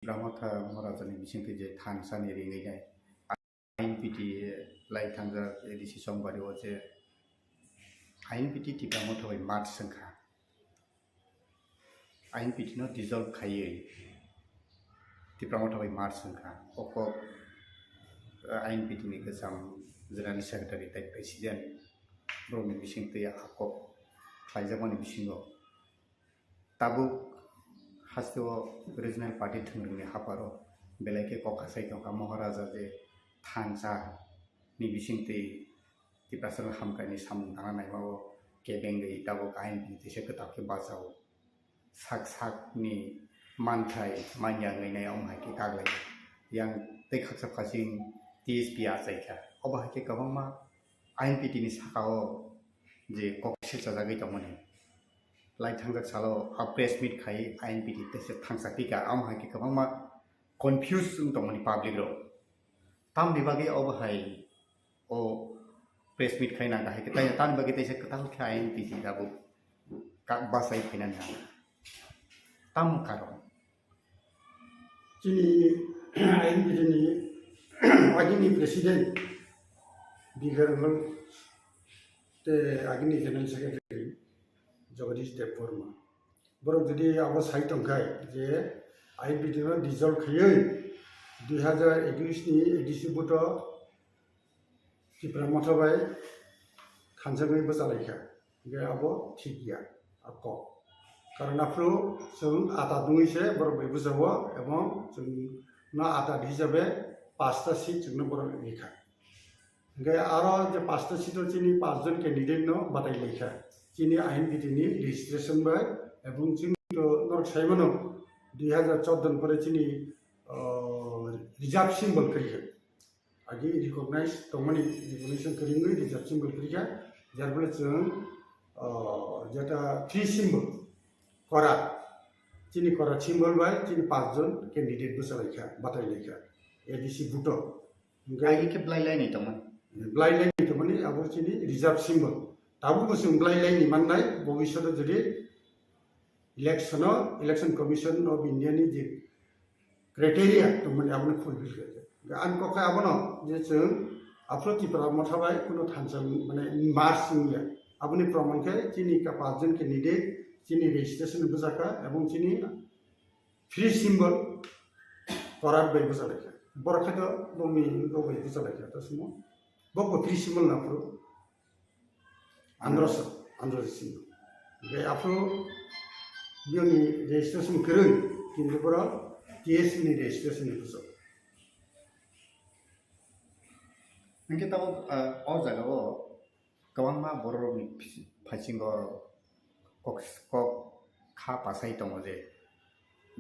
Ramata Morazani Bisingti Tansani Ringai Inpt Lai Tanga edisi somebody was a Inpt Tipamoto in March Sanka Inpt not dissolve Kaye Tipamoto in March Sanka Oko Inpt make some Zerani Secretary type President Roman Bisingti Ako Kaizamani Bisingo Tabuk has the original party to Haparo Beleke Kokasai Koka Moharaza de Tansa Nibisingti the personal Hamkani Sam Nanamo Kebengi Tabuk Inpt the Sekataki Basao Sak ni Mantai Manyang in Omhaki Kagle Young Tekasa passing TSP Asaka Obahaki Kavama Inpt in Sakao the Kokshita money. Like Tanga Salo, a press meet Kai, Inpt, Tangsapika, Amhaki Kavama, confused Untomani public road. Tam Divagi over high or press meet Kaina, Tan Bagate Katal Inpt, Dabu, Basai Pinana. Tam Karo. Chini Inpt, Agini President, Bigarman, the Agni General Secretary. Jagadish Debbarma. Borok jadi awas hai tongkai je Inpt no dissolve khayoi 2021 ni edisi buto TRIPURA bai khanjangoi bosalaikha ge abo thik gya ako karon afro जों आटा दुंगैसे borok bai bujawo ebong जों na आटा hisabe 5টা seat जोंनो borok lekha ge aro je 5টা seat chini 5 jon candidate no batai lekha Chini Inpt ni registration by এবং চিনি নর সাইমনো 2014 পরে চিনি রিজার্ভ সিম্বল করিয়া আগে রিকগনাইজ তমনি রিকগনিশন করিঙ্গই রিজার্ভ সিম্বল করিয়া যার ফলে जों যেটা থ্রি সিম্বল করা চিনি করা সিম্বল বাই চিনি 5 জন ক্যান্ডিডেট বসালাইখা বাতাইলাইখা এডিসি বুটো গাইকে ব্লাই লাইন তমন ব্লাই লাইন তমনি আবর চিনি reserve symbol Tabu kusung blai lai ni manai bogishado jadi election commission of India ni je criteria to mani abone fulfill kare an ko kha abono je जों afro TRIPURA mothabai kuno thansam mane mars ya abone proman khe chini ka 5 jon candidate chini registration bujaka ebong chini free symbol korar bai bujalekha borokhe to bomi bobai bujalekha to sumo bokbo free symbol na pro Andros symbol. Gaya afro dia ni registration kerui, kini pura TSP ni registration itu so. Mungkin tahu all jaga wo, kawang ma borok ni passing kok kha pasai tong oje.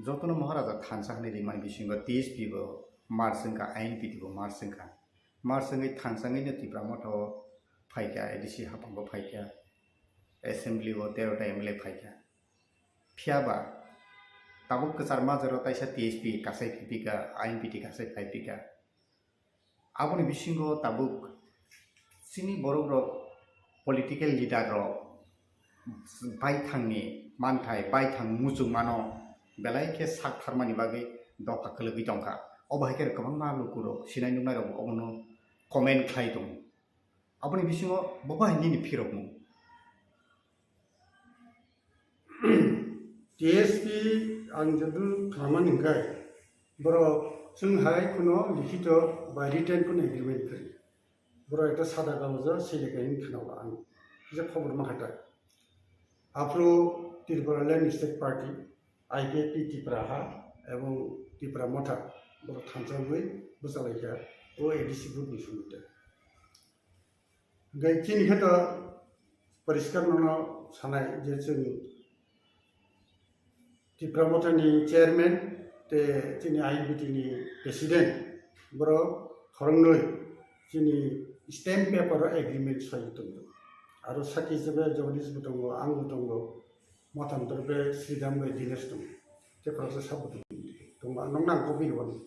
Jotono Maharaja Tansa ni rimani bisingo TSP bo marsengka Inpt bo marsengka Tansangi ni TRIPURA moto Paika, edisi hapango paika, assembly wo terota emle paika. Piaba, tabuk kesar mazero taisa TSP kasai pipika, Inpt kasai pipika. Aboni bisingo tabuk sini borok political leader ro baithang ni mantai baithang musung mano belai ke sak tharmani bagi doka kelegi tongka. Obahike rekam malu kuro sinai numai ro obono comment khai dong. Apuni bisingo boba hindi pirokmu. TSP ang jadu kaman ingkai. Boro जों hai kuno likhito by written kuno agreement kari. Boro eta sada kagojo selekain khinawa ang. Je khobor makhata. Afro TRIPURA Land State Party IKP TRIPURA ha ebong TRIPURA motha boro thansangoi bosalaikha o edisi bud nisumute. Gaya chini kata परिष्कार नोनो सानाय जे जों TRIPURA motha ni chairman te chini Inpt ni president boro khorngnoi chini stamp paper agreement sayitongo aro saki jabe jagadish butongo ang butongo motham dorbe sridham bai dinesh dong te process sabuto dong nongnang kopi won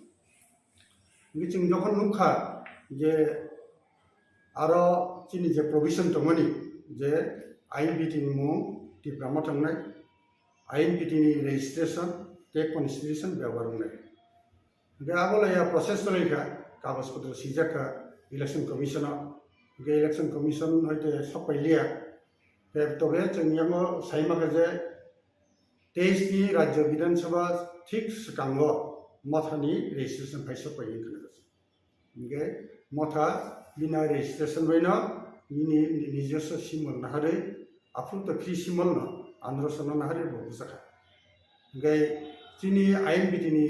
ni chung jokhon nukha je aro chini je provision tongoni je Inpt ni mung TRIPURA motham nai Inpt ni registration te constitution ব্যবহার নাই Agak ya proses tu leka kapas putri sejak election commission election commission itu sampai lihat tapi tu yang saya maksudnya tes ni Rajya Bidhan Sabha ठीक sekarang mathani registration paisa pakai itu okay matha bina registration bina ini nijasa simal nahari apun tu free simal na andro sana nahari bagus sakha okay sini INPT ni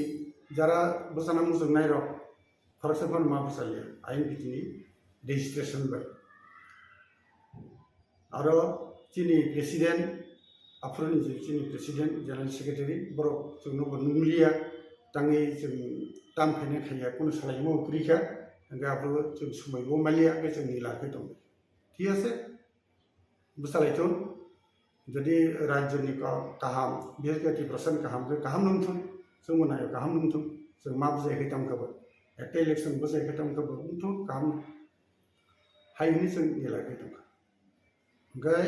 jara bersama musuh nairo korsepan ma besarnya INPT ni registration ber aro sini presiden apun ni sini presiden general secretary bro sunu benunglia tangi sing tam phene khaya kun salai mo krika anga bro sing sumai bo malia ke sing nila ke dong ঠিক আছে besalaitun jadi rajya ni kaham biar ke 30% kaham ke kaham nungthun semua nayo kaham nungthun sing map je ke tam kabar একটা election bose ke tam kabar nungthun kaham hai ni sing nila ke dong gai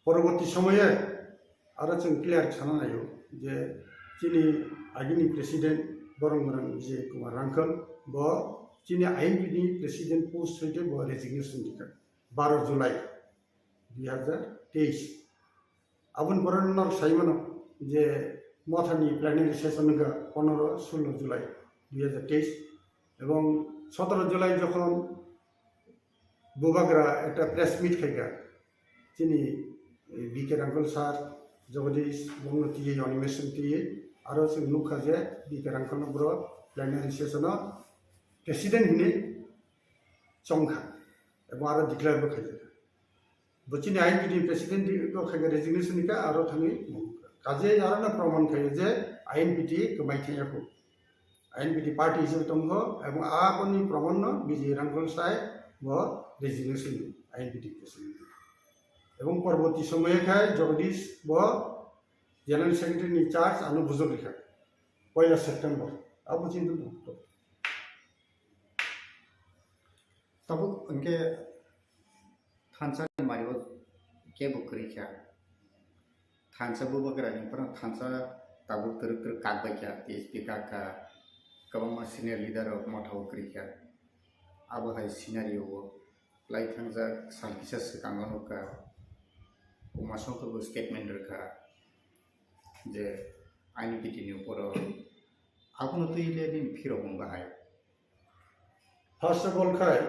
পরবর্তী সময়ে আরো जों clear জানা নাयो যে যিনি আগেনি president বরং বিজয় কুমার রাঙ্কল ব যিনি আইনপিনি প্রেসিডেন্ট পোস্ট হইতে ব রেজিগনেশন দিকা 12 জুলাই 2023 আবুন বরণর সাইমানো যে মথানি প্ল্যানারি সেশন 15-16 জুলাই 2023 এবং 17 জুলাই যখন বুবাগরা একটা প্রেস মিট খাইগা যিনি বিকে রাঙ্কল স্যার জগদীশ বঙ্গতি অনিমেশন দিয়ে আরো जों नुखा जे বিকে রাঙ্কল ব্র প্ল্যানারি সেশন প্রেসিডেন্ট হিনে চংখা এবং আরো ডিক্লেয়ার বো খাইজা বচিনি আইনপিটি প্রেসিডেন্ট को खाइगा रेजिगनेशन का आरो थाङै काजे आरो ना प्रमाण खायो जे आइनपिटी कमाइथायाखौ आइनपिटी पार्टी हिसाबै दङ এবং आबनि प्रमाण বিজয় রাঙ্কল साय व रेजिगनेशन आइनपिटी प्रेसিডেন্ট এবং পরবর্তী সময়ে খায় জগদীশ ব জেনারেল সেক্রেটারি চার্জ আনো বুঝক লেখা 1 সেপ্টেম্বর আবু চিন্তা তো तब उनके थानसा मारियो के बुकरी क्या थानसा बुबा करानी पर थानसा तब तर कागबा क्या टीएसपी का कबमा सीनियर लीडर ऑफ मठाव करी क्या अब हाई सिनारियो वो लाइक थांजा सालकिसा से कांगनो का उमासों को स्टेटमेंट रखा जे आइनपिटी नि ऊपर आपन तो इले दिन फिर होंगा है फर्स्ट ऑफ ऑल खाय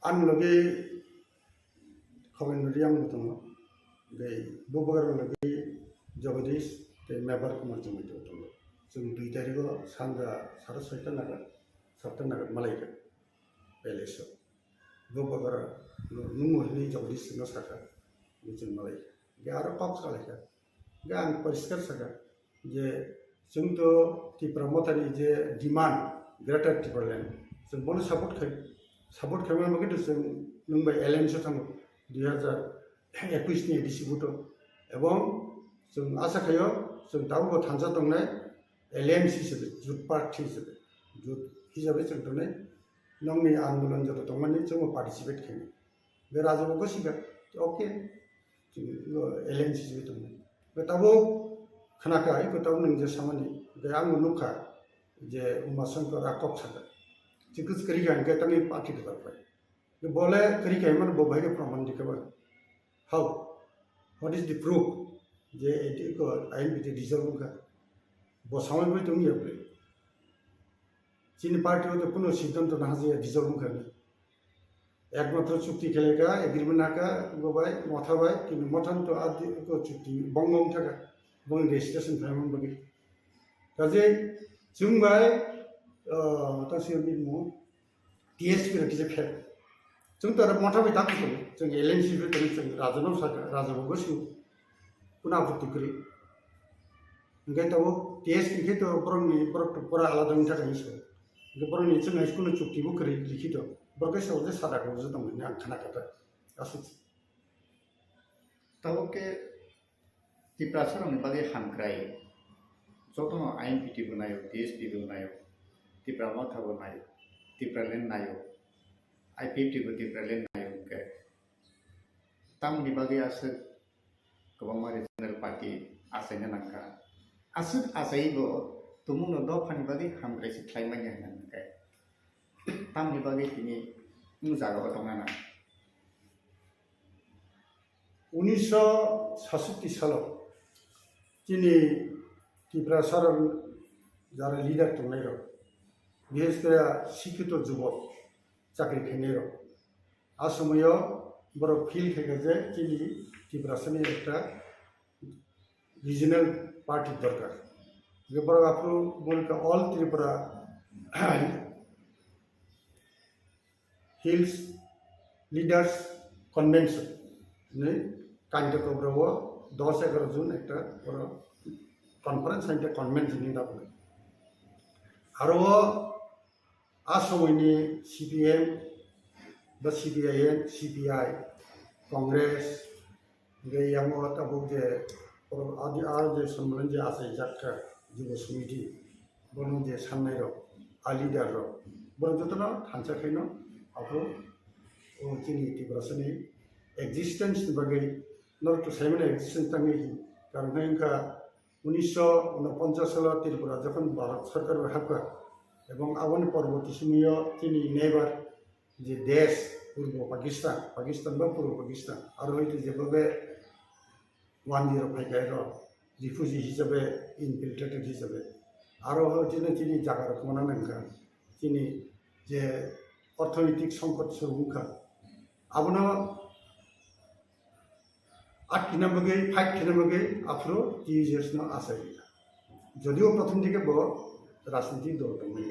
आन लगे खबन रियाम दङ बे बुबगर लगे जगदीश ते मेबर कुमार जमै दङ जों 2 तारिखआव सानजा 6:30 नागाद 7 नागाद मालायका बेलेसो बुबगर नुमुहनि जगदीश न साखा जों मालाय गे आरो पाप सालायका गे आं परिष्कार साखा जे जोंथ' त्रिपुरा मथानि जे डिमान्ड ग्रेटार त्रिपुरालेण्ड जों बनो सापर्ट खालामनो मगे जों नोंबाय एलायन्स थाङो 2021 नि डिसिबुट এবং जों आसा खायो जों दाबो थांजा दंनाय एलायन्स हिसाबै जुथ पार्टी हिसाबै जों दंनाय नंनि आन्दोलन जत दंमानि जों पार्टिसिपेट खायो बे राजाबो गसिगा ओके जों एलायन्स हिसाबै दंनाय बे दाबो खानाका इको दाबो नों जे सामानि बे आं नुखा जे उमाशंकर आकब सागा जिकुस करी गान के तंगे पार्टी के तरफ ये बोले करी के मन बो भाई के प्रमाण दिखबा how what is the proof जे एटी को आइनपिटी डिजर्व का बो समय में तुम ये बोले चीन पार्टी हो तो कोनो सिद्धांत ना जे डिजर्व करने एकमात्र चुक्ति खेलेगा एग्रीमेंट नाका गोबाय मथाबाय किन मथान तो आदि को चुक्ति बंगम थाका बंग रेजिस्ट्रेशन फाइमन बगे काजे जोंबाय तासियो बिमु टीएसपी रखिजे फे जों तर मथाबाय दाखो जों एलएनसी बे जों राजनाव साका राजाबो गसु पुना आपत्ति करी ओंखाय तो टीएसपी के तो बरंनि बरक परा आलादानि थाखाय सो के बरंनि जों हाइस्कुल चुक्तिबो करी लिखित बरके साव जे सादा को जे दं आं खानाकाता आसु तब के त्रिपुरा सरनि बागे हानक्राय जतो आइनपिटी बनायो टीएसपी बनायो त्रिपुरा मथा बनायो त्रिपुरा लेन नायो आईपीटी को त्रिपुरा लेन नायो के तम नि बागे आसे गोबां रिजनल पार्टी आसायना नांका asut asaibo tumung no do phani bagi hamgrai si thlai mai nan kai tam ni bagi tini mujaga otongana 1967 সালে তিনি ত্রিপুরা সরকার যারা লিডার তংনাই রক বিশেষ করে শিক্ষিত যুবক চাকরি খেয়ে রক আর সময় বড় ফিল থেকে যে তিনি ত্রিপুরা সরকারের একটা রিজনাল পার্টির দরকার যে বড় আপনি বলতে all Tripura hills leaders convention কাইন্ড কবরও 10-11 জুন একটা বড় কনফারেন্স একটা কনভেনশন দাবলে আরও আ সময়নি সিপিএম বা সিপিআইএম সিপিআই কংগ্রেস ইয়ামো তাবুক যে আদি আর যে সম্মেলন যে আছে যাত্রা যুব সমিতি বলুন যে সামনে রক আর লিডার রক বড় যতনা থানসাখাইন আপু ও চিনি ত্রিপুরাসনি এক্সিস্টেন্স বাকি নট সেভেন এক্সিস্টেন্স তাঙ্গি কারণ ইনকা 1949 সালে ত্রিপুরা যখন ভারত সরকার হাকা এবং আবন পরবর্তী সময় তিনি নেবার যে দেশ পূর্ব পাকিস্তান বা পূর্ব পাকিস্তান আর হয়তো যেভাবে 1-0 ফাইকাই রিফিউজি হিসাবে ইনফিল্ট্রেটেড হিসাবে আরও হয়তো তিনি জায়গার মনে নাঙ্কা তিনি যে অর্থনৈতিক সংকট সুরক্ষা আবনো 8 কিনামগে 5 কিনামগে আফ্রো টিজেসন আসাই যদিও প্রথম দিকে বড় রাজনীতি দল দমই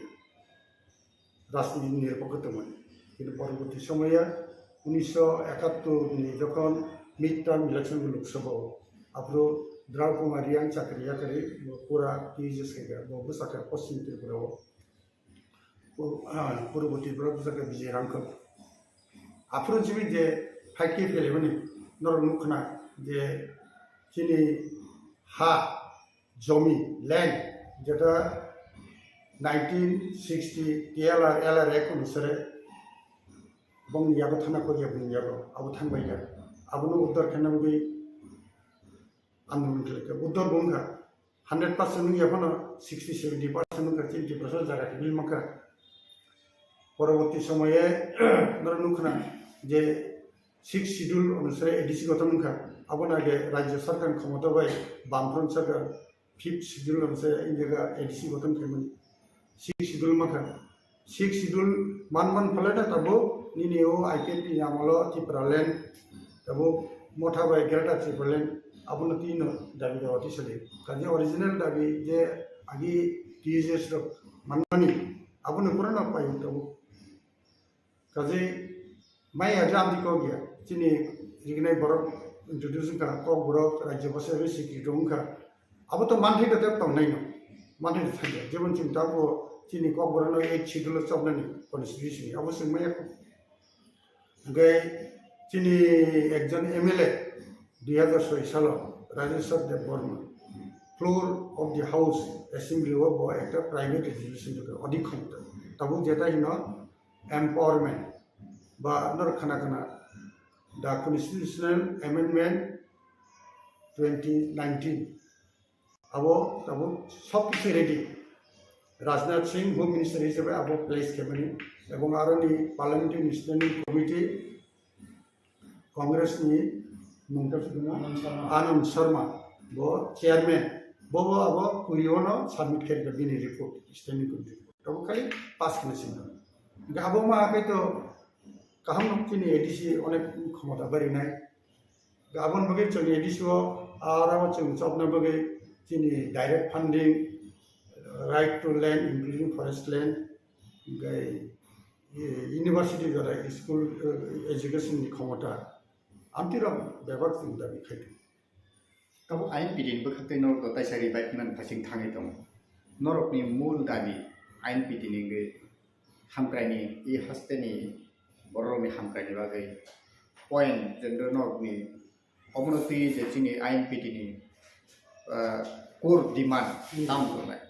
রাজনীতি নিরপেক্ষ দমই কিন্তু পরবর্তী সময়ে 1971 নি যখন মিড টার্ম ইলেকশন লোকসভা আফ্রো দ্রাউ কুমারিয়াং চাকরিয়া করে পুরা টিজেস কে বহু সাকা পশ্চিম ত্রিপুরা পূর্ববর্তী ব্রহ্মসাকা বিজয় রাঙ্ক আফ্রো জিবি যে ফাইকে ফেলেবনি নরনুখনা যে চিনি হা জমি ল্যান্ড যেটা 1960 টিএলআর এলআর এক অনুসারে বংনি ইয়াবো থানা করিয়া বুনি ইয়াবো আবো থানবাইয়া আবনো উদ্ধার খেনামগি আন্দোলন খেলেছে উদ্ধার বংখা 100% এখনো 60-70% নঙ্কা 20% জায়গা বিল মাখা পরবর্তী সময়ে নরনুখনা যে 6 শিডিউল অনুসারে এডিসি গঠন নঙ্কা আবন আগে রাজ্য সরকার ক্ষমতা বাই বামফ্রন্ট সরকার 5th শিডিউল অনুসারে এই জায়গা এডিসি গঠন খেমন 6 শিডিউল মাখা 6 শিডিউল মান ফলাটা তাবো নিনিও আইপিএনপি আমলো ত্রিপুরা ল্যান্ড তাবো মঠা বাই গ্রেটার ত্রিপুরা ল্যান্ড আবনো তিন দাবি দাওয়াতি সলে কাজে অরিজিনাল দাবি যে আগে টিএসএস মানমানি আবনো পুরানো পাই তাবো কাজে মাই আজাম দিকো গিয়া চিনি রিগনাই বরক ইন্ট্রোডিউসিং का कोकबोरक राज्य बसे सिक्रेटरी उनका अब तो मानथे तो तब नहीं ना मानथे থাকে যেমন চিন্তা को চিনি कोकबोरक नो एक शिड्यूल सबने कॉन्स्टिट्यूशन अब से मैं गए চিনি একজন এমএলএ 2006 সাল Rajeshwar Debbarma floor of the house assembly ও একটা প্রাইভেট রেজুলেশন অধিক ক্ষমতা তবু যেটা হিনো এম্পাওয়ারমেন্ট বা নরখানা খানা the constitutional amendment 2019 abo tabo sob kichu ready Rajnath Singh home minister hisabe abo place kemani ebong aro ni parliamentary standing committee congress ni mungta suduna Anand Sharma bo chairman bo abo kuriono submit kare bini report standing committee tabo kali pass kena sinda ga abo ma kai to kaham chini ADC অনেক ক্ষমতা বাড়ি নাই গাবন বগে চনি ADC আর আবার চনি চপনা বগে চিনি direct funding right two land including forest land গাই university যারা school এডুকেশননি ক্ষমতা আমতিরম ব্যবহার চিন্তা বিখাইতো তবে আইন পিডিন বখাতে নরক তাইসারি বাইকমান ফাসিং থাঙে দং নরকনি মূল দাবি আইন পিডিনি হামক্রাইনি ই হাস্তেনি বড়মি হামক্রাইনি বাগै पॉइंट जेंडर नॉर्मनी अवनति जे चिनी आईएनपीटी नि कोर डिमांड दाम करनाय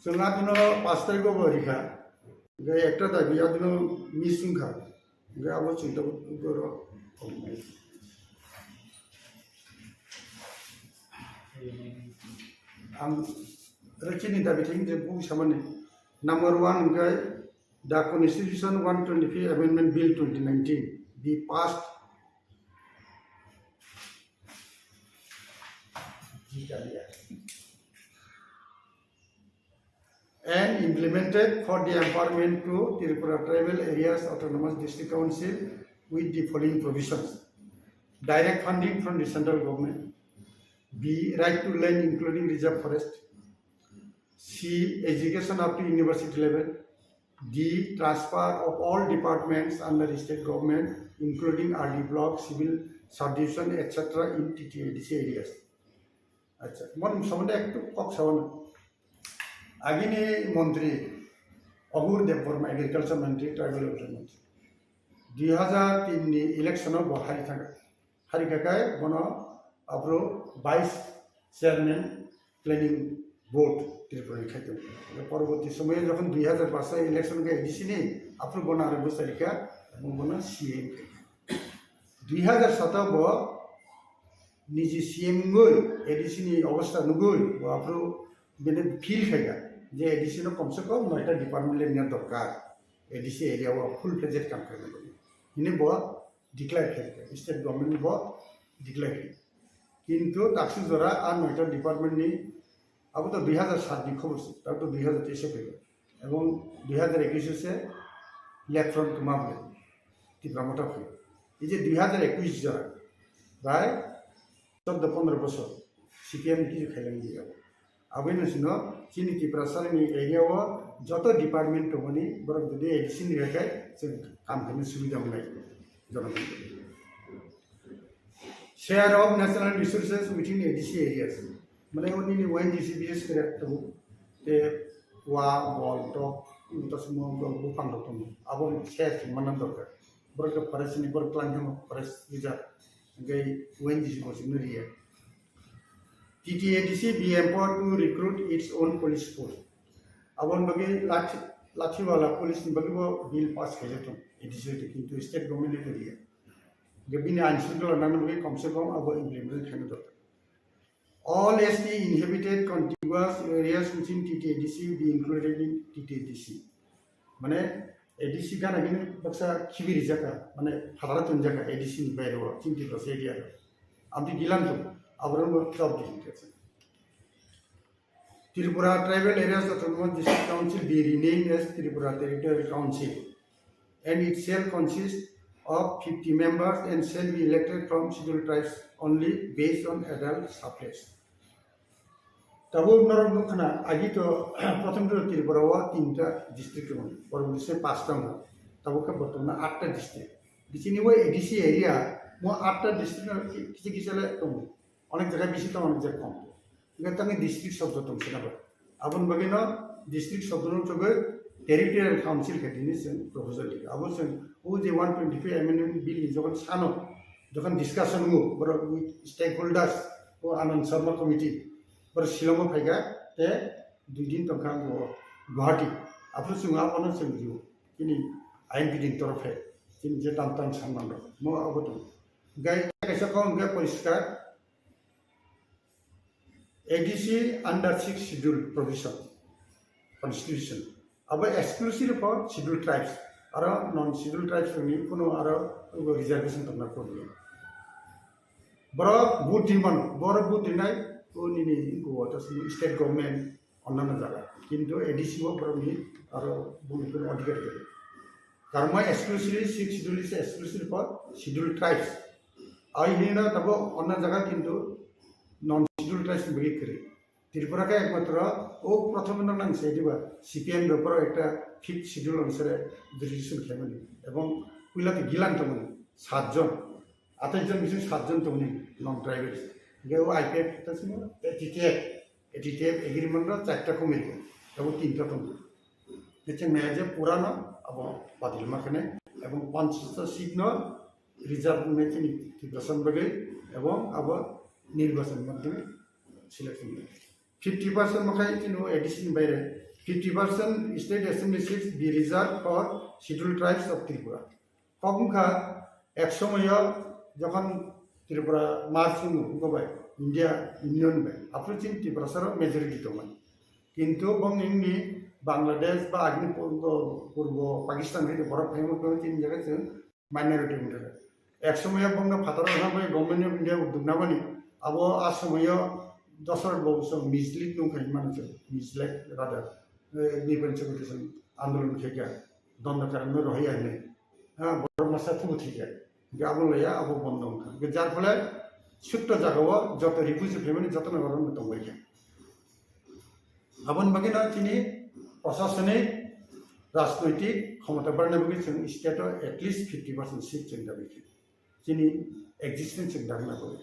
जोंहा दिनो 5 तारिख बरिखा गे एकटा दाबि आदिनो मिसुंखा गे आबो चिंता करो ham rachini da biting je bu samane number 1 guy the Constitution 125 Amendment Bill 2019 be passed and implemented for the empowerment to Tripura Tribal Areas Autonomous District Council with the following provisions: direct funding from the central government, B. right to land including reserve forest, C. education up to university level, D. transfer of all departments under the state government including RD block, civil subdivision, etc. in TTADC areas. अच्छा मन सबसे एक तो Kock सवन आगे ने मंत्री अबूर Debbarma agriculture मंत्री tribal welfare मंत्री 2003 नि इलेक्शन of हारी था हारी का काय बनो अपरो 22 चेयरमैन प्लानिंग बोर्ड त्रिपुरा खाइतो तो परवर्ती समय जखन 2005 इलेक्शन के एडीसी ने अपरो बना रे बसरिका बना सीएम 2007 बो निजी सीएम गई एडीसी नि अवस्था नुगई आपरो बेने फील खाइगा जे एडीसी न कम से कम 9टा डिपार्टमेंट लेने दरकार एडीसी एरिया वो फुल प्रोजेक्ट काम करने इने बो डिक्लेयर खाइगा स्टेट गवर्नमेंट बो डिक्लेयर किंतु ताकि जरा आ 9टा डिपार्टमेंट नि अब तो 2007 नि खबर से तब तो 2023 फैगा एवं 2021 से लेफ्ट फ्रंट मामले तिब्रामटा फैगा ये 2021 जरा बाय 14-15 बছর সিপিএম কিছু খেলেন দিয়ে আবেন সিনো চিনি ত্রিপুরাসারনি এরিয়াও যত ডিপার্টমেন্ট হনি বরং যদি এডিসি নি রাখায় जों কাম করতে সুবিধা মোলাই জনগণ share of national resources within ADC areas মানে উনি ওএনজিসি বিশেষ করে তো তে ওয়া বল টপ তসমো বুফাং দতম আবো শেয়ার মানন দরকার বরং ফরেস্টনি বরং claim forest reserve gay ONGC was in the area. TTADC be empowered to recruit its own police force. Abon bagi lathi wala police ni bagi wo bill pass kiya to ADC to kintu state government ne diya. Gabin anshul nan bagi kam se kam abo implement khane dot. All ST inhabited contiguous areas within TTADC be included in TTADC. Mane ADC का नगिन बक्सा खिबी रिजाका माने हारा तुंजाका ADC नि बायरो चिंति plus area आमति गिलान तो आवरन सब this Tripura tribal areas autonomous district council be renamed as Tripura territorial council and it shall consist of 50 members and shall be elected from scheduled tribes only based on adult suffrage. तबो नरम नखना आगे तो प्रथम तो त्रिपुरा वा 3टा डिस्ट्रिक्ट हों और उनसे 5टा हों तबो का बर्तमान 8टा डिस्ट्रिक्ट बिचिनी वो एडीसी एरिया वो 8टा डिस्ट्रिक्ट किसी ले तो अनेक जगह बिची तो अनेक जगह कम इनका तंगे डिस्ट्रिक्ट शब्द तो से ना अब उन बगे ना डिस्ट्रिक्ट शब्द नो चोगे टेरिटोरियल काउंसिल के दिन से प्रपोजल लिखा अब उसे वो जे 125 एमेंडमेंट बिल जगन सानो जगन डिस्कशन हो बरो स्टेक होल्डर्स वो आनंद शर्मा कमिटी पर शिलोंग फैगा ते 2 दिन तक काम वो गुवाहाटी आपने सुना पना संजीव किनी आईएनपी दिन तरफ है किनी जे तांतान सामान रो मो अब तो गाय कैसा कौन गया परिष्कार ADC under 6 schedule provision constitution अब एक्सक्लूसिव फॉर शेड्यूल ट्राइब्स और नॉन शेड्यूल ट्राइब्स में कोनो और रिजर्वेशन करना पड़ेगा बड़ा बुद्धिमान बड़ा बुद्धिनाय तो निनी इनको तो स्टेट गवर्नमेंट अन्ना जागा किंतु एडीसी वो परमी और बुनियादी अधिकार के कर्म एक्सक्लूसिवली 6 शेड्यूल से एक्सक्लूसिव फॉर शेड्यूल ट्राइब्स आई ही ना तब अन्ना जागा किंतु नॉन शेड्यूल ट्राइब्स में बिग करे त्रिपुरा का एकमात्र वो प्रथम नंग से दिबा सीपीएम ऊपर एक 5th शेड्यूल अनुसार रिजर्वेशन खेमनि एवं पुइला के गिलान तो 7 जन 28 जन बिसिन 7 जन तो नॉन ट्राइबल्स गयो आईपीएफ तसमो एटीटीएफ एग्रीमेंट रो 4टा कमिटी अब 3टा तो नेचे मेजे पुरानो अब बादिल माखने एवं 500 सीट न रिजर्व में निर्वाचन बगे एवं अब निर्वाचन माध्यमे सिलेक्शन 50% मखाय तिनो एडिशन बायरे 50% state assembly seats be reserve for schedule tribes of Tripura कखनखा एक समय जखन त्रिपुरा मार्च गबाय India Union Bank apro chin Tripura saro majority toman kintu bong ini Bangladesh ba agni purbo Pakistan hete borok phemo ko chin jaga se minority mudara ek somoy bong na phataro na government of India udugna bani abo asomoy dosor bawso mislead nung khai manse mislead rather নির্বাচন commission আন্দোলন থেকে দ্বন্দ্ব কারণে রহিয়া নেই হ্যাঁ বড় মাসা থুবু থেকে আবু লইয়া আবু বন্ধ যার ফলে ছোট্ট জায়গাও যত রিফিউজি ফ্যামিলি যত নগর দংবাইকে আবন বাকি না তিনি প্রশাসনিক রাজনৈতিক ক্ষমতা বাড়ানোর বাকি जों স্টেটও এটলিস্ট 50% সিট जों দাবি তিনি এক্সিস্টেন্স जों দাবি না করে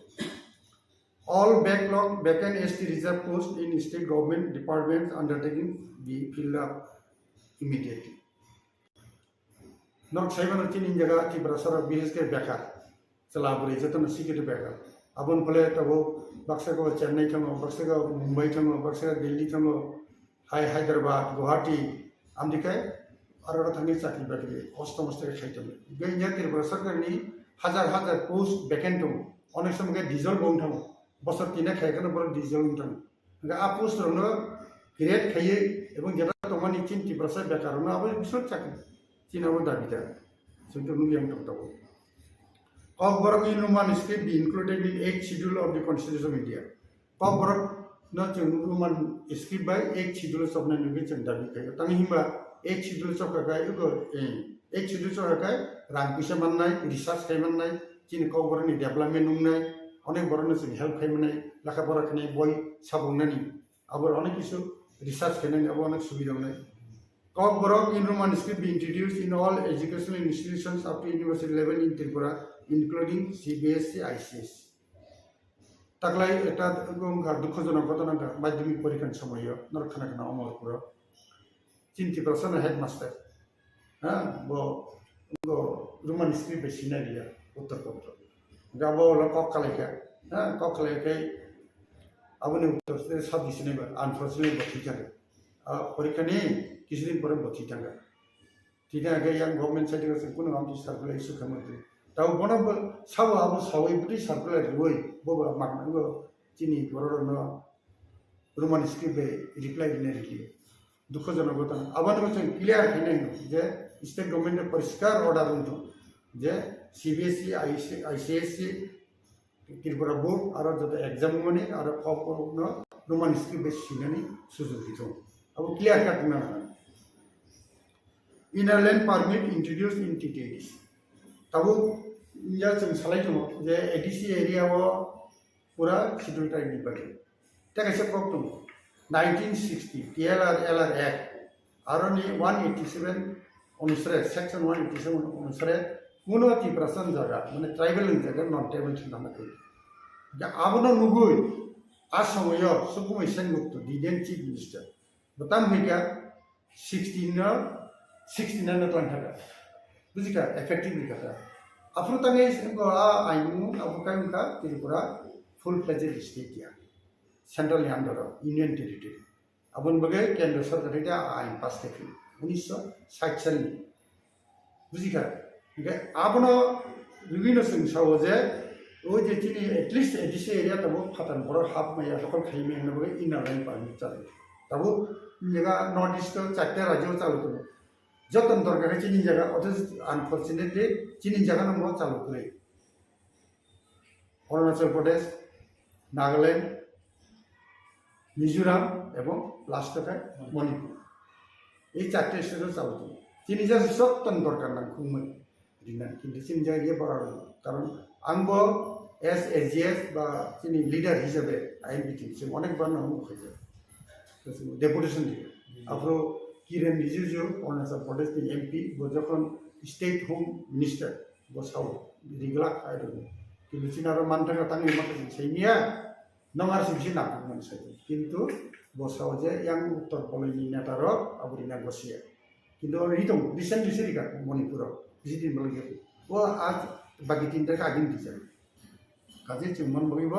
all backlog vacant ST reserve post in state government departments undertaking be filled up immediately. Not seven of Chin Jaga, Tibrasara, BSK Becker, Salabri, Zetan, Security Becker, Abon Paletabo, Baxago, Chennai Tango, Baxago, Mumbai Tango, Baxago, Delhi Tango, Hyderabad, Guwahati, Amdikai, Arathani Saki Battery, Ostomastic Shaitan. Going at Tibrasaka, Hazar post vacant on some get diesel bone tango. বছর তিনে খাই কেন বড় diesel উঠানো আপোষ Rono create খাইয়ে এবং যেটা তোমার চিন ত্রিপুরা বেকার রনো আবার বিশদ চাকরি চিনাবো দাবিদার সেটা নুয়াম টকটাবো KOKBOROK in Roman script be included in 8th schedule of the Constitution of India. KOKBOROK not Roman script by 8th schedule of the Navigation dabi kaya tangi himba 8th schedule of kakai ko 8th schedule of kakai rangpisa mannai research kai mannai chin KOKBOROK ni development numnai অনেক বড় নসিং help খাইমানাই লেখাপড়া খানাই বই সাবংনানি আবার অনেক কিছু research খানাই আবার অনেক সুবিধা নাই KOKBOROK in Roman script be introduced in all educational institutions up to university level in Tripura including CBSE ICS তাকলাই এটা দুঃখজনক ঘটনা মাধ্যমিক পরীক্ষার সময় নরখানা খানা অমরপুর চিন্তি প্রশ্ন হেডমাস্টার হ্যাঁ রোমান স্ক্রিপ্ট বেশি না দিয়া উত্তরপত্র গাবো কক কালাইকা হ্যাঁ কক কালাইকাই আবনি উত্তর সব দিছি নেবা আনফরচুনেটলি বথি থাকে পরীক্ষা নেই কিছুদিন পরে বথি থাকে ঠিক আছে ইয়াং গভর্নমেন্ট সাইড থেকে কোনো আমটি সার্কুলার ইস্যু খামতে তাও বনা সাও আবো সাওই বুটি সার্কুলার রই ববা মাগনাগো চিনি বড়রন রোমান স্ক্রিপ্টে রিপ্লাই দিনে রেখি দুঃখজনক ঘটনা আবার বলছেন ক্লিয়ার খাইনাই যে স্টেট গভর্নমেন্টের পরিষ্কার অর্ডার উঠো যে CBSE ICSE Tripura board আর যত এক্সাম মানে আর KOKBOROK রোমান স্ক্রিপ্ট বেশ শিখানি সুযোগ দিত আবো ক্লিয়ার কাট না inner line permit introduce in TTADC তাবো ইয়া जों সালাইতো যে ADC এরিয়াও পুরা শিডিউল টাইম নিপাকে তাকাইছে প্রবলেম 1960 TLR LR Act আরনি 187 অনুসারে সেকশন 187 অনুসারে কোনো ত্রিপুরাসন জায়গা মানে ট্রাইবেল জায়গা নন ট্রাইবেল সিদ্ধান্ত করি যে আবনো নুগুই আর সময় সুকুমাই সেনগুপ্ত দিদেন চিফ মিনিস্টার বতাম হইকা 69 টাকা বুঝিকা এফেক্টিভলি কথা আপনি তাঙ্গে Ainu আবুকাইমকা Tripura full fledged state ইয়া সেন্ট্রাল আন্ডার ইউনিয়ন টেরিটরি আবন বগে কেন্দ্র সরকার থেকে আইন পাস থেকে 1960 সালে বুঝিকা আপনো বিভিন্ন সহজে ওই যে চিনি এটলিস্ট এডিসি এরিয়া তবু ফাটান বড় হাফ মাইয়া সকল খাই মেয়ে বলে ইনার লাইন পারমিট চালু তবু জায়গা নর্থ ইস্ট 4টে রাজ্য চালু করবো যতন দরকার চিনি জায়গা অথচ আনফর্চুনেটলি চিনি জায়গা নম্বর চালু করে অরুণাচল প্রদেশ নাগাল্যান্ড মিজোরাম এবং লাস্ট কথায় মণিপুর এই 4টে স্টেটও চালু করবো চিনি জায়গা যতন দরকার না খুবই কিন্তু চিনি জায়গা গিয়ে পড়ার কারণ আংব এস এজিএস বা চিনি লিডার হিসেবে আইনপিটি অনেকবার নাম হয়েছে ডেপুটেশন দিয়ে আপনি কিরেন রিজিজু অরুণাচল প্রদেশ MP যখন স্টেট হোম মিনিস্টার বসাও রিগলা খাই কিন্তু চিনার মানটাকে তাঙ্গি মাখাছে সেইনিয়া নঙার সিবিসি নাপুক মানুষ কিন্তু বসাও যে ইয়াং উত্তর পলয়নি নেতারও আবরিনা বসিয়া কিন্তু হিতম রিসেন্টলি সিরিকা মণিপুরও বেশিদিন বলে ও আজ বাকি 3টাকে আগিন দিচ্ছে কাজে চিমন বলিব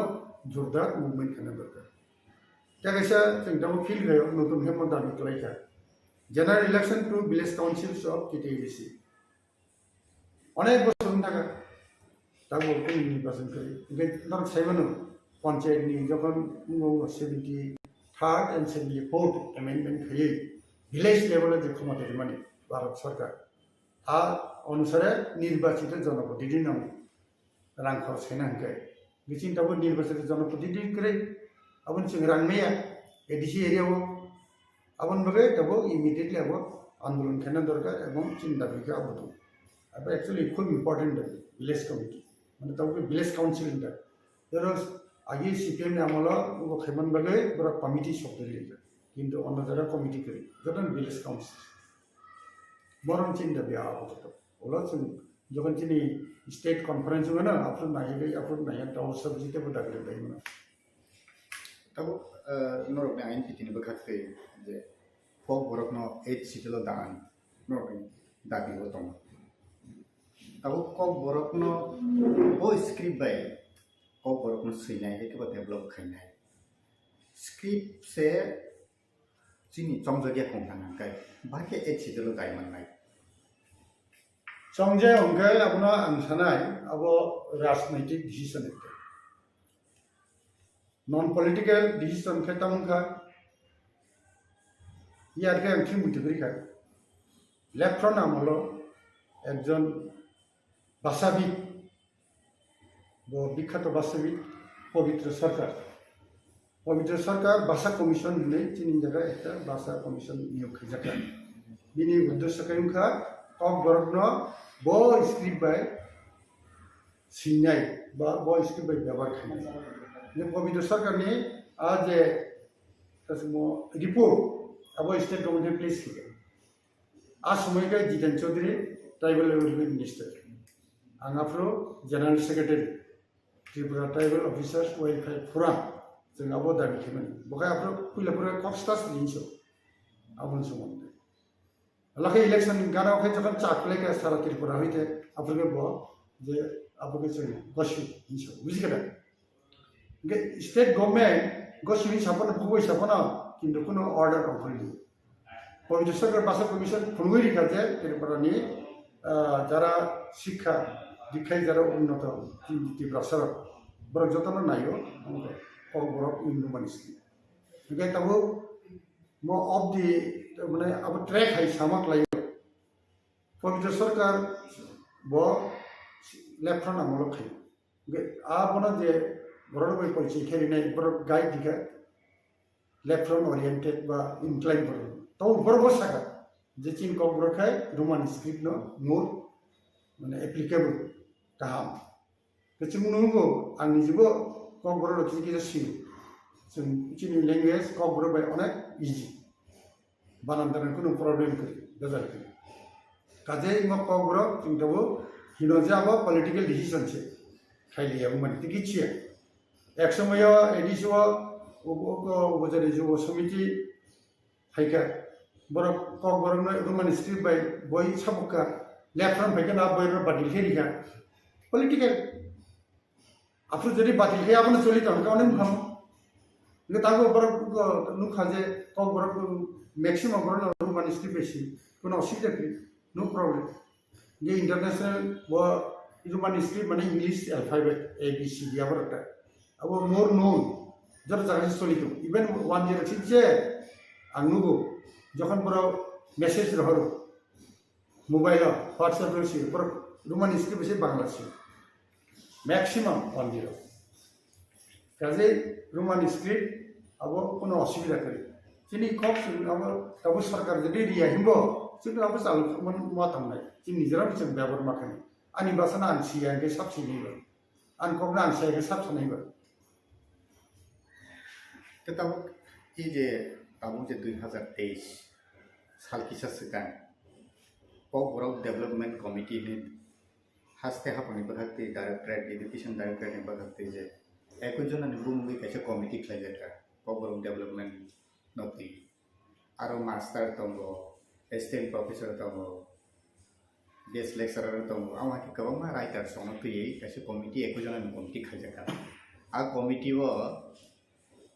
জোরদার মুভমেন্ট খানা দরকার তাকাইছা जों दाबो फिल गयो नतुन हेमन दाबि खालायखा general election to village councils of TTADC অনেক বছর থাকা তারপর কোন নির্বাচন করে নরক সাইবানো পঞ্চায়েতনি যখন 73rd and 74th amendment হয়ে ভিলেজ লেভেলে যে ক্ষমতা মানে ভারত সরকার আর অনুসারে নির্বাচিত জনপ্রতিনিধি নাম রাং খরচ খাইনা হंखाय बिचिन तब निर्वाचित जनप्रतिनिधि करे अबन जों रां मैया एडीसी एरियाव अबन बगे तब इमीडिएटली अब आंदोलन खाना दरकार एवं चिंता बिका अब तो अब एक्चुअली खूब इम्पोर्टेंट है विलेज कमिटी माने तब विलेज काउंसिल इंटर दरस आगे सीपीएम ने आमला वो खेमन बगे बरा कमिटी सब्द लिया किंतु अन्य जगह कमिटी करे जतन विलेज काउंसिल बरम चिंता बिया अब तो ओला जों जखन दिनै स्टेट कन्फारेन्स होगोन आपन नायगोन दाउ सब्जिते बदा करे दायमोन तब नरकनि आइनपिटिनि बखाखै जे ककबरकनो 8 सिटल दान नरकनि दाबिबो दं तब ककबरकनो ओ स्क्रिप्ट बाय ककबरकनो सैनाय एकेबा डेभलप खायनाय स्क्रिप्ट से चिनि चंजगिया कंथानांगाय बाके 8 सिटल दायमोननाय संजय हंखाय अपना आंसानाय अब राजनैतिक डिसीजन है नॉन पॉलिटिकल डिसीजन के तमखा यार के अंति मुटिबरिखा लेफ्ट फ्रंट आमलो एकजन भाषाविद वो विख्यात भाषाविद पवित्र सरकार भाषा कमिशन ने चिनि जगह एक भाषा कमिशन नियोग खैजाका बिनि उद्देश्य कैमखा ककबरकनो बो स्क्रिप्ट बाय सिनाय बा बो स्क्रिप्ट बाय व्यवहार खानाय ने पवित्र सरकार ने आज तसमो रिपोर्ट अब स्टेट गवर्नमेंट प्लेस किया आज समय का Jiten Chaudhary tribal development minister आंगाफ्रो general secretary Tripura tribal officers welfare forum जों अब दाबि खालामो बखाय आफ्रो फैलाफोरा कक्सटास लिंसो आबन समाव लखे इलेक्शन गाना ओखे जखन चाकले के सारा त्रिपुरा होइते आपके बो जे आपके जों गसु हिंसो बुझिगोना गे स्टेट गवर्नमेंट गसु हिसाबन बुबै साबन किन्तु कोनो अर्डर अफलि पवित्र सरकार भाषा कमिशन फुंगै रिखा जे त्रिपुरानि যারা শিক্ষা দীক্ষায় যারা উন্নত त्रिपुरा सरकार बरक जतन नायो ककबरक इउनिभार्सिटी ओके तब म अफ दि माने अब ट्रैक है सामक लायो पवित्र सरकार बो लेफ्ट फ्रंट आमल खायो ओके आ बना जे बरन बाय परिचय खेरिनाय बर गाइड दिखा लेफ्ट फ्रंट ओरिएंटेड बा इनक्लाइन बर तो बरबो साका जे चिन ककबरक है रोमान स्क्रिप्ट नो मोर माने एप्लीकेबल गाहाम बेचे मुनंगो आंनि जिबो ककबरक किजे सि जों चिनि लैंग्वेज ककबरक बाय अनेक इजी बानानदार कोनो प्रॉब्लम करी गजल करी काजे इमा ककबरक जों दबो हिनो जाबो पॉलिटिकल डिसीजन छे खाइलिया माने तिकिचिया एक समय एडिसो ओजरे जो समिति हाइका बरक ककबरक रोमान स्क्रिप्ट बाय बय साबका लेफ्ट फ्रंट फाइका ना बय बातिल खेरिका पॉलिटिकल आफ्रो जदि बातिल खे आपन चली तन काउने मुखाम ने तागो बरक नुखा जे ककबरक मैक्सिमम बरन रोमान स्क्रिप्ट बेसी कोनो असुविधा गैया नो प्रॉब्लम ये इंटरनेशनल वो रोमान स्क्रिप्ट माने English alphabet A B C D आबरटा अब मोर नोन जर जागा चलितो इवन 106 जे आंगुगो जखन बरो मेसेज रहरो मोबाइल व्हाट्सएप रे पर रोमान स्क्रिप्ट से बांग्ला से मैक्सिमम 10 काजे रोमान स्क्रिप्ट अब कोनो असुविधा करे चिनि खप अब तब सरकार जदि रिया हिमबो जों अब चालु माथामनाय जों निजरा जों बेबर माखानि आनि बासना आं सिया के साबसिनैबो आं कबना आं सिया के साबसिनैबो तो तब ये जे तब जे 2023 साल की ससका ककबरक डेवलपमेंट कमिटी ने हास्ते हापनि बखते डायरेक्टरेट एजुकेशन डायरेक्टरेट ने बखते जे एकजन ने बुमुगि कैसे कमिटी खलायजाका ककबरक डेवलपमेंट नति आरो मास्टर दंगो एसिस्टेंट प्रोफेसर दंगो गेस्ट लेक्चरर दंगो आवा कि गोबां राइटर सनो फैयै कैसे कमिटी एकजन ने कमिटी खलायजाका आ कमिटी वो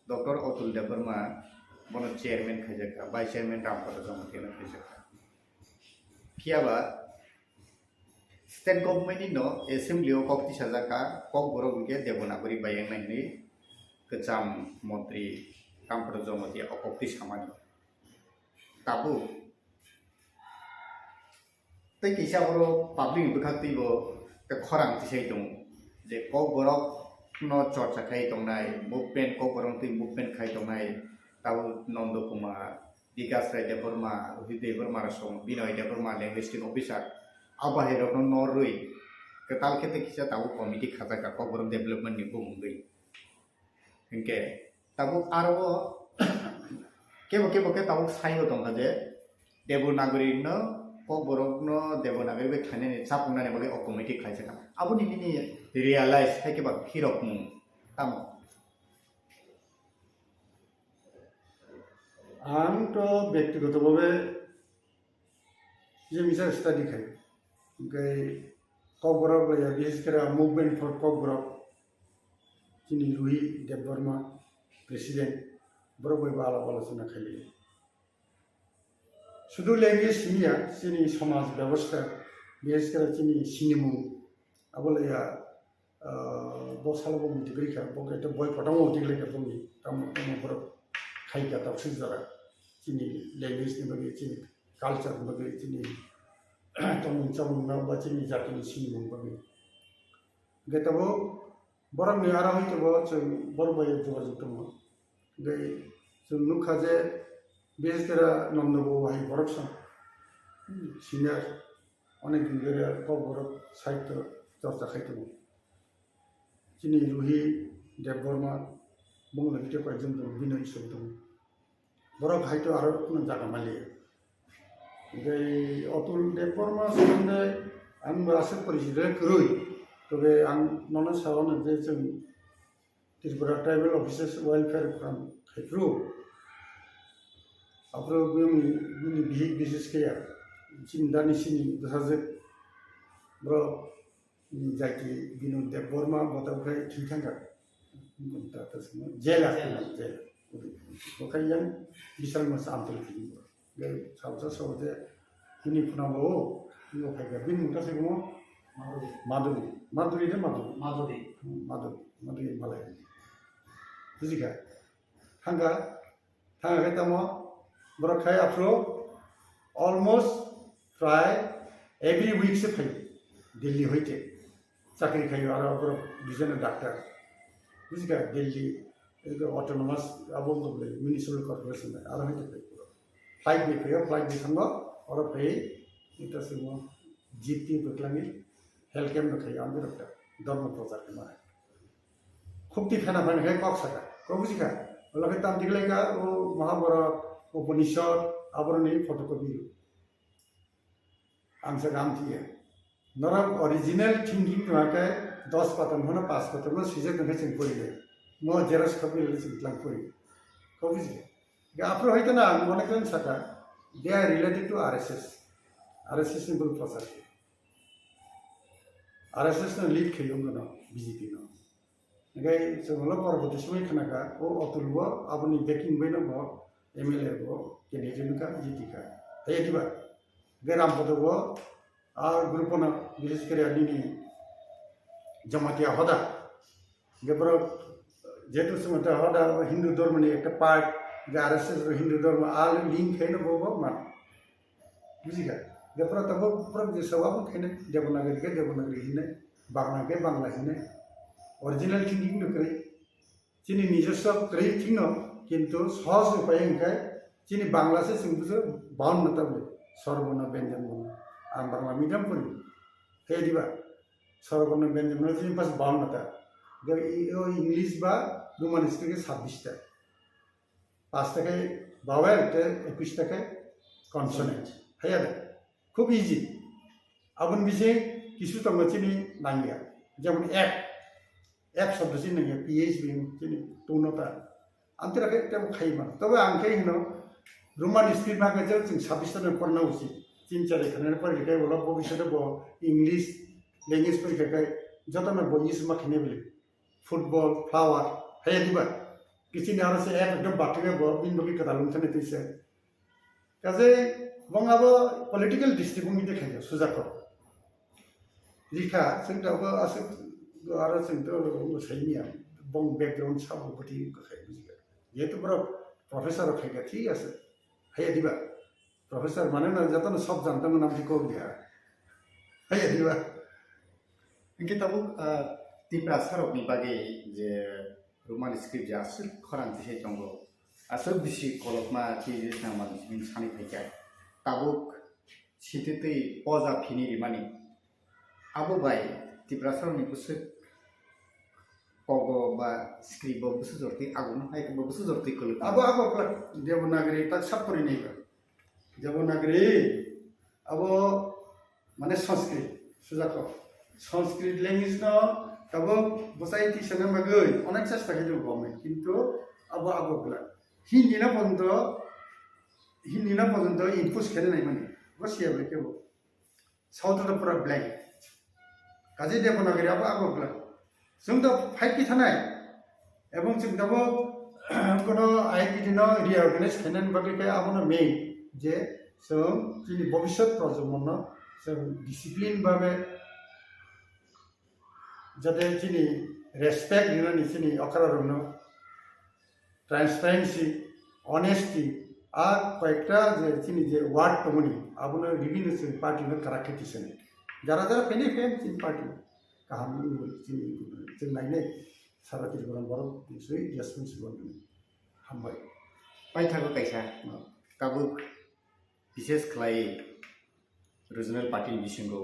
डॉक्टर अतुल देबबर्मा बनो चेयरमैन खलायजाका वाइस चेयरमैन रामपद जमतेन खलायजाका कियाबा स्टेट गवर्नमेंट नो एसेंब्ली कक्ति साजाका ककबरक के Devanagari बायंनायनि kejam Menteri Kampung Jomoti okopti samani tabu tei kisa boro public bekakti bo ke khorang tisai dong je kokborok no chorcha khai tongnai movement kokborok ti movement khai tongnai tabu Nondo Kumar Dikas Rai Debbarma Debbarma song Binoy Debbarma linguistic officer abahai rok no norui ketal khete kisa tabu committee khajaka kokborok development ni bumungui hingke tabu aro kebo ke tabu sayo tongka je Devanagari no kokborok no Devanagari be thane ni chapungna ne bole committee khaijaka abuni ni realize hai ke ba khirok mu tamo आं तो व्यक्तिगतভাবে যে মিসার study খাই ওই ককবরক লয়া বিশেষ করে movement for Kokborok যিনি Ruhi Debbarma president বড় বই আলাপ আলোচনা খাইলে শুধু ল্যাঙ্গুয়েজ নিয়া যিনি সমাজ ব্যবস্থা বিশেষ করে যিনি সিনেমু আবলয়া বসালব মিটিগ্রিখা বকে একটা বই পটামো মিটিগ্রিখা বমি তাম বড় খাইকা তাও সুজারা যিনি ল্যাঙ্গুয়েজनि बागै যিনি कालचारनि बागै যিনি तमुं चामुं बा যিনি जातिनि सिनेमानि बागै गेताबो बरंनि आरो हयतोबो जों बरबाय जगाजग दङ बै जों नुखा जे बेसरा नन्दबो हाय बरकसन सिनियर अनेक दिन धरे ककबरक साहित्य चर्चा खाइतों যিনি রুহি দেববর্মা बंगलादेश कয়েকজন বিনয় ঈশ্বর দङ বরক হয়তো আরো কোনো জায়গা মালিয়ে অতুল দেববর্মা সম্বন্ধে আমি আশা করেছি রই তবে आं ननो सानो जे जों Tripura tribal officers welfare forum खैफ्रु आपरो बिनि बिहि बिसेस गैया चिन्तानि सिनि दसाजे ब्र जायखि बिनु देबबर्मा बतावखाय थिंखांगा जेला जेल ओखायजों बिसां मस आंतल फिलिंग बे सावसा सावजे बिनि फुनांगौ बिनो फायगा बिन मुतासेगो माधुरी माधुरी ने माधुरी मालाय बुजिखा थांगा थांगा तमो बरखाय आफ्रो अलमोस्ट फ्राय एवरी वीक से फै दिल्ली होइते चाकरी खायो आरो बर बिजन डाक्टर बुजिखा दिल्ली ऑटोनोमस अब म्यूनिसिपल कॉर्पोरेशन में आरो होइते फ्लाइट भी फैयो फ्लाइट भी थांगो और फै इतासे मो जीपी बकलांगी हेल्थ कैम्प रखाई आंबे रखता धर्म प्रचार के मारे खूब ती खाना खाने है कॉक सका को बुझिका लगे ताम दिखलेगा वो महाभारत उपनिषद आवरणी फोटोकॉपी आंसर काम थी है नरम ओरिजिनल थिंकिंग तो आके 10 पतन होना 5 पतन में सीजे कहीं चिंग पड़ी है मो जेरस कॉपी ले चिंग लग पड़ी को बुझिका आपरो है तो ना मने कन सका they are related to RSS simple प्रचार आरएसएस ने लीड खेलोंगे ना बीजेपी ना नगे जोंलो परबती समय खनाका ओ अतुलबो आबनि बेकिंग बैनो बो एमएलए बो कैंडिडेट का जीती का हे दिबा गेराम पदबो आ ग्रुपना विशेष करे दिनी जमातिया हदा गेबर जेतु समता हदा हिंदू धर्म ने एक पार्ट आरएसएस हिंदू धर्म आल लिंक हैनो बो मा बुझिगा गेपर तब प्रम जे सवाब खेने देवनागरी हिने बांग्ला के बांग्ला हिने ओरिजिनल थिंकिंग नकरे जिनि निजस्व क्रे थिंनो किंतु सहज उपाय इनकाय जिनि बांग्ला से सिंबुजो बाउन नतबले सर्वर्ण व्यंजन बन आं बांग्ला मीडियम पढ़ी हे दिबा सर्वर्ण व्यंजन न जिनि पास बाउन नता गे इंग्लिश बा रोमानिस के 26 टा 5 টাকায় ভাওয়েল তে 21 টাকায় কনসোনেন্ট হেয়া खूब इजी अब विषय किसु तंगचिनी नांगिया जेमन एप शब्द से नहीं पीएच भी चिनी टोनता अंतर के तब खाइमा तब आंखे हिनो रोमान स्क्रिप्ट भागे जो जों 26 टा पढ़ना उसी 3-4 खाने पर के बोला भविष्य बो इंग्लिश लैंग्वेज पर के जतन बो इस मखने बेले फुटबॉल फ्लावर है दिबा किसी ने आरो से एप एकदम बाटगे बो बिन बगी कदा लुमथने तैसे काजे बंगाबो पॉलिटिकल डिस्ट्रिक्ट में देखायो सुजाको लिखा जों दाबो आसे आरो जों तो सैनिया bong background sabo bati khai bujiga jehetu boro professor khai ঠিক আছে হাইয়া দিবা প্রফেসর মানে না যত না সব জানতাম না আমি কো দিয়া হাইয়া দিবা Inke tabuk TRIPURA sarokni bage je Roman script je asal khorang tise tongo asal bisi kolokma ki je nama min sani phaikai tabuk sititei poza phini rimani abo bai TRIPURA sarokni kusuk pogo ba script bo busu jorti agun hai bo busu jorti kolok abo kla devanagari tak sapuri nei ba devanagari abo মানে সংস্কৃত সুজাকো সংস্কৃত language ন তব বসাই টিশনে বাগৈ অনেক চেষ্টা খাইলো গমে কিন্তু আবো গুলা হিন্দি না পর্যন্ত ইনপুট খেলে নাই মানে বসিয়া বলে কেবল সাউথটা পুরা ব্ল্যাঙ্ক কাজে দেবনাগরী আবো গুলা जों दा फाइभ थानाय এবং जों दाबो কোনো আইপিডি ন রিঅর্গানাইজ খাইनायनि बागै आबोनो मेइन जे जों जोंनि भबिष्यत प्रजन्मन जों डिसिप्लिन भावे যাতে जोंनि रेसपेक्ट होनानै जोंनि अखारावनो ट्रान्सपेरेन्सि अनेस्टि আর কয়েকটা যে जोंनि যে ওয়ার্ড দङनि आबोनो रिभिनिउ जों पार्टिनो काराक्टिसने যারা फैनाय जोंनि पार्टि गाहाम जों नायनाय सारा त्रिपुरानि बर' निसय रेसपन्सिबल हामबाय पाइथागो कायसा tabuk बिशेष खालाय रिजनल पार्टी बिसिंगो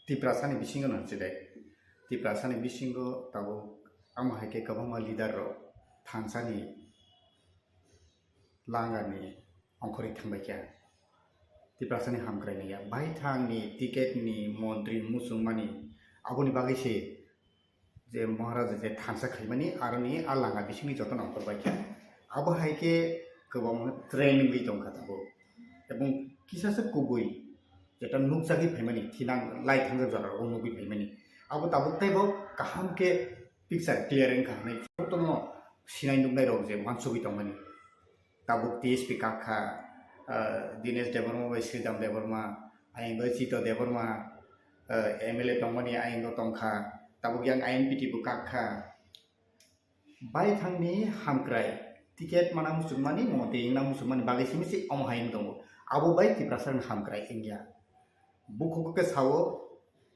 TRIPURA सानि बिसिंगो ननसिदे TRIPURA सानि बिसिंगो tabuk आम हायके गोबां लिडार रो थांसानि लांगानि अंखरि थांबायखा TRIPURA सानि हामग्रायनाया बाय थांनि टिकेटनि मन्त्रि मुसुमानि आबोनि बागैसे जे महाराज जे थांसा खायमानि आरनि आलाङा बिसिंनि जतन अंखरबायखा आबो हायके गोबां ट्रेनिंग गै दंखा थाबो এবং किसासे कुबुइ जेटा नुकजागि फायमानि थिनां लाइ थांजो जारा नुगि फायमानि आबो ताबो ताइबो गाहाम के पिक्चार क्लियरिंग खाने तो न सिनाय नुनाय रो जे मानसुगि दंमानि ताबो टीएसपी काखा दिनेश देबर्मा बै श्रीराम देबर्मा आइंगो चितो देबर्मा एमएलए दंमानि आइंगो तंखा Tabo yang Inpt bu kakha bai thangni hamkrai tiket mana musumani monte ingna musumani bagai simisi om hain dong abo bai TRIPURA sarang hamkrai ingya buku ke sawo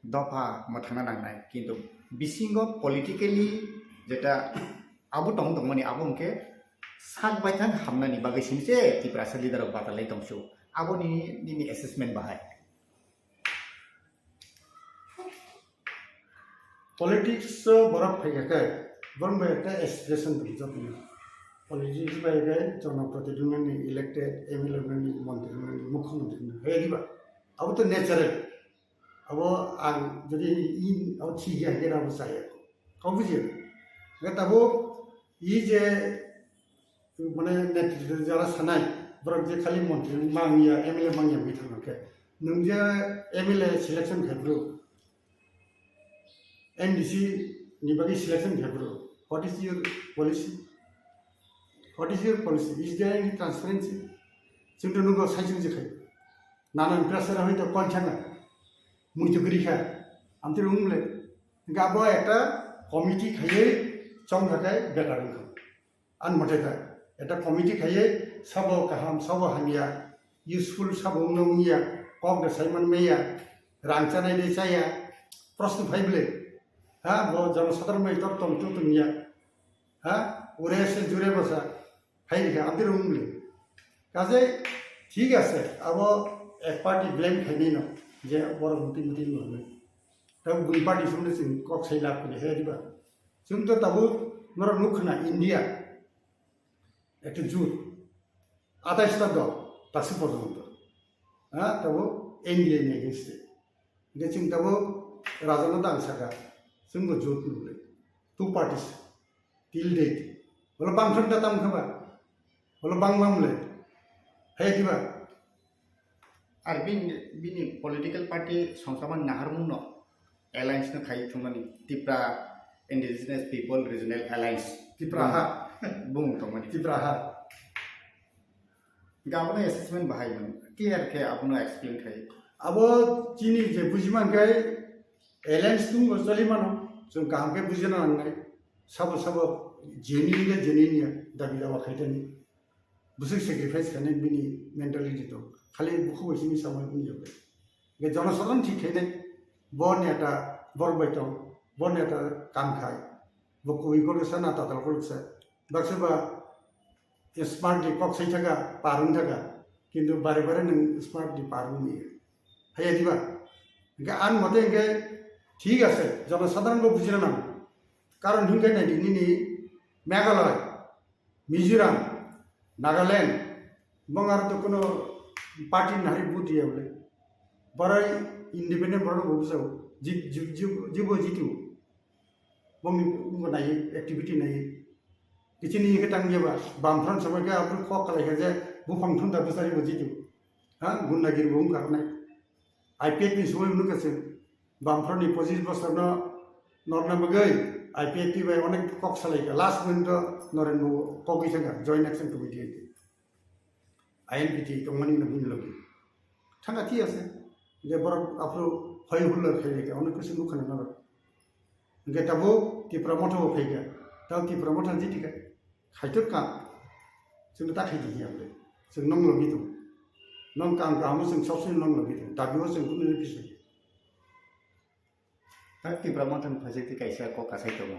dopa mathana nangnai kintu bisingo politically jeta abo tong dongmani abo ke sak bai thang hamnani bagai simisi TRIPURA sar leader batalai tongsu abo ni assessment bahai politics बरफ फैगाखै बरम एक aspiration दं जतनि politics बायगाय जनप्रतिनिधि elected MLA मंत्री मुख्यमंत्री हेदिबा अब तो natural अब आं जदि इन अब थिगिया गेरा बसाय कौ बुझियो गताबो इ जे माने नेतृत्व जरा सानाय बरम जे खाली मंत्री मांगिया एमएलए मांगिया बिथांखै नों जे एमएलए सिलेक्शन खायब्रु NDC ni bagi selection bro. What is your policy? What is your policy? Is there any transparency? Chúng tôi nunggu sai chung jekai. Nanan pressure hoy to kon changa. Mui to gri kha. Am te rung le. Ga bo ekta committee khaye chong thakai betar ngam. An mote ta. Eta committee khaye sabo kaham sabo hamia useful sabo nongya kok da saiman meya rangcha nai de saya प्रश्न फाइबले हाँ वो जनसाधारण में तब तुम तो दुनिया हाँ उरे से जुड़े बसा फाइल का अब रूम ले काजे ठीक है सर अब एक पार्टी ब्लेम खाई न जे बड़ा मुटी में तब बुई पार्टी सुनने से कॉक सही लाभ के है दिबा सुन तो तब नोरा नुखना इंडिया एक जूर आता इस्ता दो तासी पड़ता हाँ तब इंडिया ने गेस्टे लेकिन तब राजा दांग साका जोंबो जुट नुले टू पार्टीज टिल डेट बोला बांथन दाताम खबा बोला बांगमामले हे दिबा आर बिनि पॉलिटिकल पार्टी संसामान नाहारमुन न एलायंस न खाइ थुमानि TRIPURA indigenous people regional alliance TRIPURA हा बुं थुमानि TRIPURA हा गाबनो एसेसमेंट बाहायमोन क्लियर के आपनो एक्सप्लेन खाइ अब चिनी जे बुजिमान गए एलायंस तुम गजली मानो जों गाहाम के बुजिना नांनाय sabo sabo genuine dabi dawa khaitani busuk sacrifice khane bini mentality to khali bukhu isini samay bini yobe ge janasaধারণ ঠিক খাইনে bon eta borbaito bon eta kam khai bukhu igor sana tatal kolsa baksoba smartly কক সেই থাকা পারুন থাকা কিন্তু বারে বারে নং স্মার্টলি পারুন নিয়ে হাইয়া দিবা ইনকা আন মতে ইনকে ঠিক আছে জনসাধারণকে বুঝিনা নাম কারণ হিংকে নাই দিনি মেঘালয় মিজোরাম নাগাল্যান্ড এবং আর তো কোনো পার্টি নারী বুথ দিয়ে বলে বড়াই ইন্ডিপেন্ডেন্ট বড় বুঝাও জীব জিতু বংনি নাই অ্যাক্টিভিটি নাই কিছু নিয়ে কেটাং যাবা বামফ্রান সময়কে আপনি খ খালাইখা যে বুফাংথন दा बेसारि बुजितु हां गुन्डागिरि बुम खारनाय आईपीएफ नि समय नुनो कासे बामफ्राननि 25 बছर न नरना मगै आईपीएफ ति बाय अनेक कक सालायगा लास्ट मिनिट नरेन्द्र कगिसंगा जॉइंट एक्शन कमिटी आईएनपीटी तंगमानि न बुंनो लगे थांगा थि आसे जे बर आपरो हय हुल्लर खायगा अनेक कुछ नुखाना न गे ताबो त्रिपुरा मठो फैगा ताव त्रिपुरा मठा जितिका खायथर का जों दा खायदि हियाबले जों नंग लगी दं नंग काम गामो जों सबसे नंग लगी दं दाबियो जों कुनो बिसय ताकि ब्रह्मथन फजेति कैसा को कासाय दं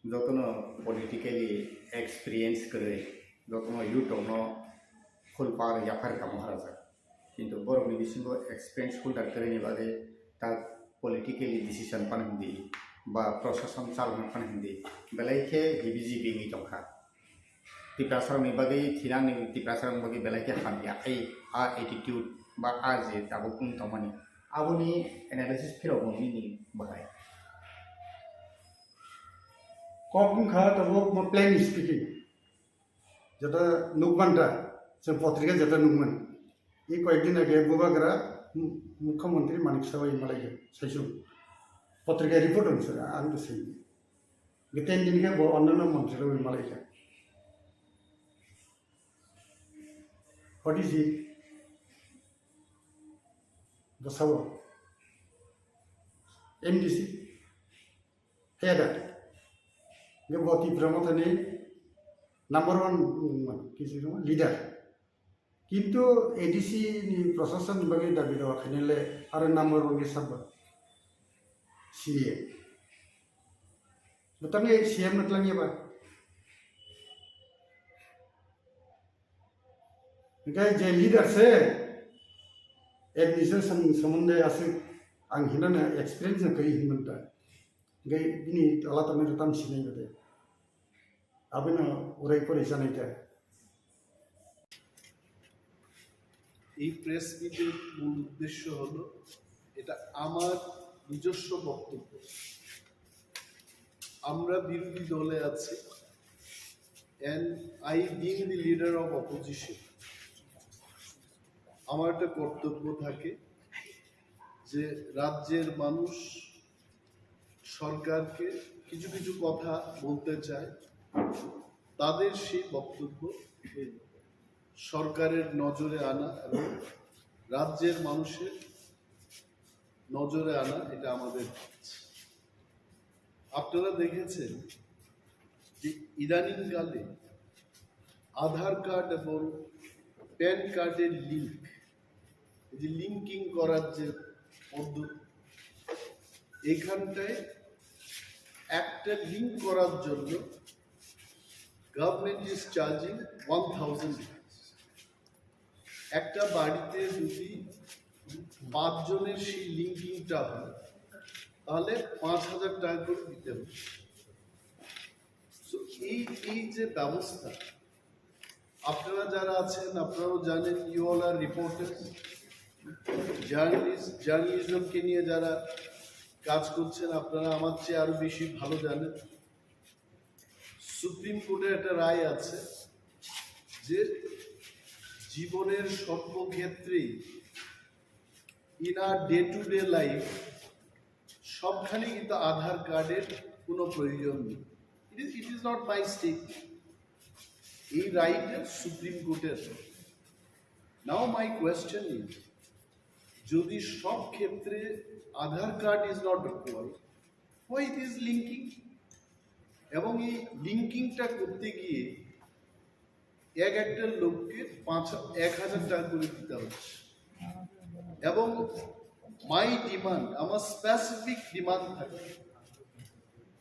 जतनो पॉलिटिकली एक्सपीरियंस करे जतनो यूटनो फुल पार याफार का महाराजा किंतु बरनि बिसिंगो एक्सपीरियंस होल्डर करेनि बादे ता पॉलिटिकली डिसीजन पान हिंदी बा प्रशासन चालना पान हिंदी बेलायके हिबिजिबि नि दंखा तिप्रासारनि बागै थिरानि तिप्रासारनि बागै बेलायके हामिया आ एटीट्यूड बा आ जे ताबुकुं तमानि आबुनि एनालिसिस फिराव बंनि बाहाय कम खा तबो म प्लेन स्पीकिंग जता नुकमानटा जों पत्रिका जता नुकमान এই কয়েকদিন আগে বুবাগরা মুখ্যমন্ত্রী মানিক সাবাই মালাইকে সাইসু পত্রিকা রিপোর্ট অনুসারে আমি তো সেই গেতেন দিনকে অন্যান্য মন্ত্রীরা Malaika What is it? Basawa. MDC. Head. Ge boti Brahmatani number 1 kisi leader. কিন্তু এডিসি নি প্রশাসন বিভাগে দাবি দেওয়া খাইলে আর নাম্বার 1 কে সাব সিএম बतांगे सीएम नतलांगे बा गाय जे लीडर से एडमिनिस्ट्रेशन संबंधे आसे आं हिनाना एक्सपीरियंस कई हिमंता गाय बिनि आला तने रताम सिनाय बदे आबेना ओराय परे जानायता এই প্রেস মিটের মূল উদ্দেশ্য হলো এটা আমার নিজস্ব বক্তব্য আমরা বিরোধী দলে আছি and I being the leader of opposition আমার একটা কর্তব্য থাকে যে রাজ্যের মানুষ সরকারকে কিছু কিছু কথা বলতে চায় তাদের সেই বক্তব্য সরকারের নজরে আনা এবং রাজ্যের মানুষের নজরে আনা এটা আমাদের কাজ আপনারা দেখেছেন যে ইদানিংকালে আধার কার্ড এবং প্যান কার্ডের লিঙ্ক যে লিঙ্কিং করার যে পদ্ধতি এখানটায় একটা লিঙ্ক করার জন্য গভর্নমেন্ট ইজ চার্জিং 1000 একটা বাড়িতে যদি 5 জনের সেই লিঙ্কিংটা হয় তাহলে 5000 টাকা করে দিতে হবে সো এই যে ব্যবস্থা আপনারা যারা আছেন আপনারাও জানেন ইউ অল আর রিপোর্টার্স জার্নালিজমকে নিয়ে যারা কাজ করছেন আপনারা আমার চেয়ে আরো বেশি ভালো জানেন সুপ্রিম কোর্টের একটা রায় আছে যে জীবনের সর্বক্ষেত্রেই in our day to day life সবখানে কিন্তু আধার কার্ডের কোনো প্রয়োজন নেই it is not my stake এই রাইট সুপ্রিম কোর্টের নাও মাই কোয়েশ্চেন ইজ যদি সব ক্ষেত্রে Aadhaar card is not required why it is linking এবং এই লিঙ্কিংটা করতে গিয়ে একটা লোককে 1,000 টাকা করে দিতে হচ্ছে। এবং মাই ডিমান্ড, আমার স্পেসিফিক ডিমান্ড থাকে,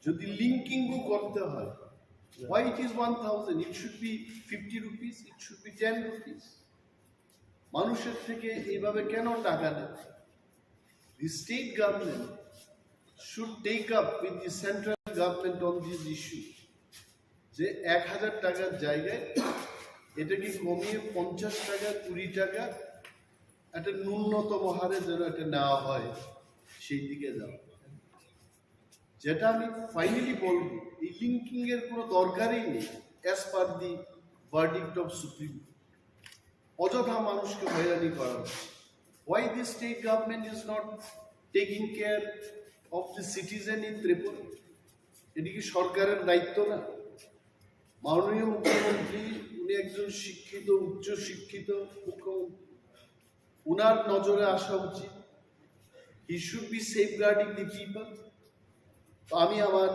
যদি লিঙ্কিংও করতে হয়, why it is 1,000? It should be 50 rupees, it should be 10 rupees. মানুষের থেকে এইভাবে কেন টাকা নেয়? The state government should take up with the central government on this issue, যে 1,000 টাকার জায়গায় এটাকে কমিয়ে 50 টাকা 20 টাকা একটা ন্যূনতম হারে যেন এটা নেওয়া হয়, সেই দিকে যাও। যেটা আমি ফাইনালি বলবো, এই লিঙ্কিং এর কোনো দরকারই নেই as per the verdict of supreme. অযথা মানুষকে হয়রানি করা হচ্ছে। Why the state government is not taking care of the citizen in Tripura? এটি কি সরকারের দায়িত্ব না? মাননীয় মুখ্যমন্ত্রী, উনি একজন শিক্ষিত, উচ্চ শিক্ষিত মুখ্যমন্ত্রী, উনার নজরে আসা উচিত। He should be safeguarding the people. তো আমি আমার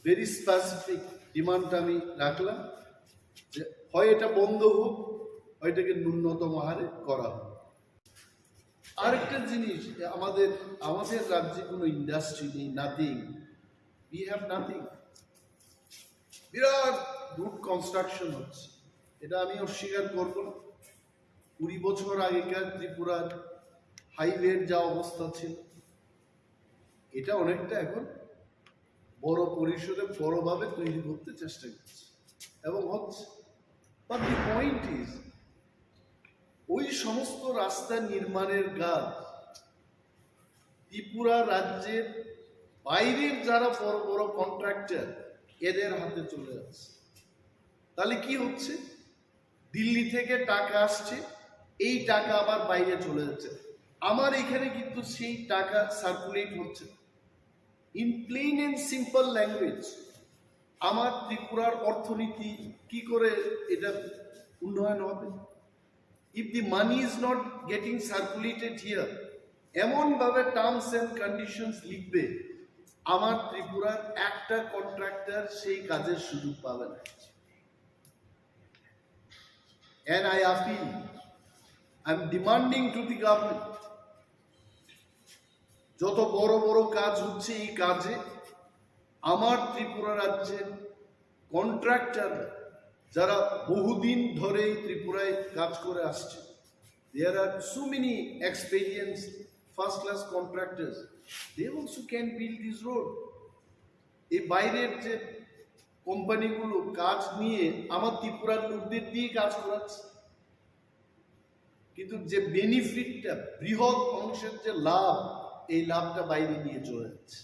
ভেরি স্পেসিফিক ডিমান্ডটা আমি রাখলাম যে হয় এটা বন্ধ হোক, হয় এটাকে ন্যূনতম হারে করা হোক। আরেকটা জিনিস, আমাদের রাজ্যে কোনো ইন্ডাস্ট্রি নেই, নাথিং, উই হ্যাভ নাথিং। বিরাট রুট কনস্ট্রাকশন হচ্ছে, এটা আমি অস্বীকার করব না। 20 বছর আগেকার ত্রিপুরার হাইওয়ের যা অবস্থা ছিল, এটা অনেকটা এখন বড় পরিসরে বড়ভাবে তৈরি করতে চেষ্টা করছে এবং হচ্ছে। বাট দি পয়েন্ট ইজ, ওই সমস্ত রাস্তা নির্মাণের কাজ ত্রিপুরা রাজ্যের বাইরের যারা বড় বড় কন্ট্রাক্টর, এদের হাতে চলে যাচ্ছে। তাহলে কি হচ্ছে? দিল্লি থেকে টাকা আসছে, এই টাকা আবার বাইরে চলে যাচ্ছে। আমার এখানে কিন্তু সেই টাকা সার্কুলেট হচ্ছে। In plain and simple language, আমার ত্রিপুরার অর্থনীতি কি করে এটা উন্নয়ন হবে? If the money is not getting circulated here, এমনভাবে টার্মস এন্ড কন্ডিশনস লিখবে, আমার ত্রিপুরার একটা কন্ট্রাক্টর সেই কাজের সুযোগ পাবে না। And I appeal, I'm demanding to the government, যত বড় বড় কাজ হচ্ছে এই কাজে আমার ত্রিপুরা রাজ্যের কন্ট্রাক্টর যারা বহুদিন ধরে ত্রিপুরায় কাজ করে আসছে, there are so many experienced first class contractors, they also can build this road. এই বাইরের যে কোম্পানিগুলো কাজ নিয়ে আমার ত্রিপুরার লোকদের দিয়ে কাজ করাচ্ছে, কিন্তু যে বেনিফিটটা, বৃহৎ অংশের যে লাভ, এই লাভটা বাইরে নিয়ে চলে যাচ্ছে।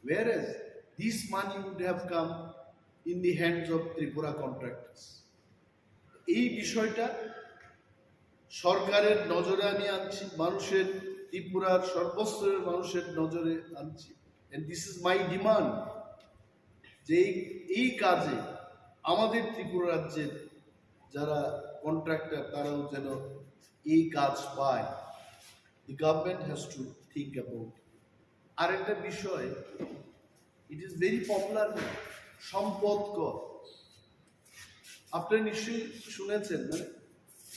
Whereas this money would have come in the hands of Tripura contractors. এই বিষয়টা সরকারের নজরে আমি আনছি, মানুষের, ত্রিপুরার সর্বস্তরের মানুষের নজরে আনছি। And this is my demand, যে এই কাজে আমাদের ত্রিপুরা রাজ্যের যারা কন্ট্রাক্টর, তারাও যেন এই কাজ পায়। The government has to think about it. আর একটা বিষয়, it is very popular, সম্পদ কর। আপনারা নিশ্চয়ই শুনেছেন, মানে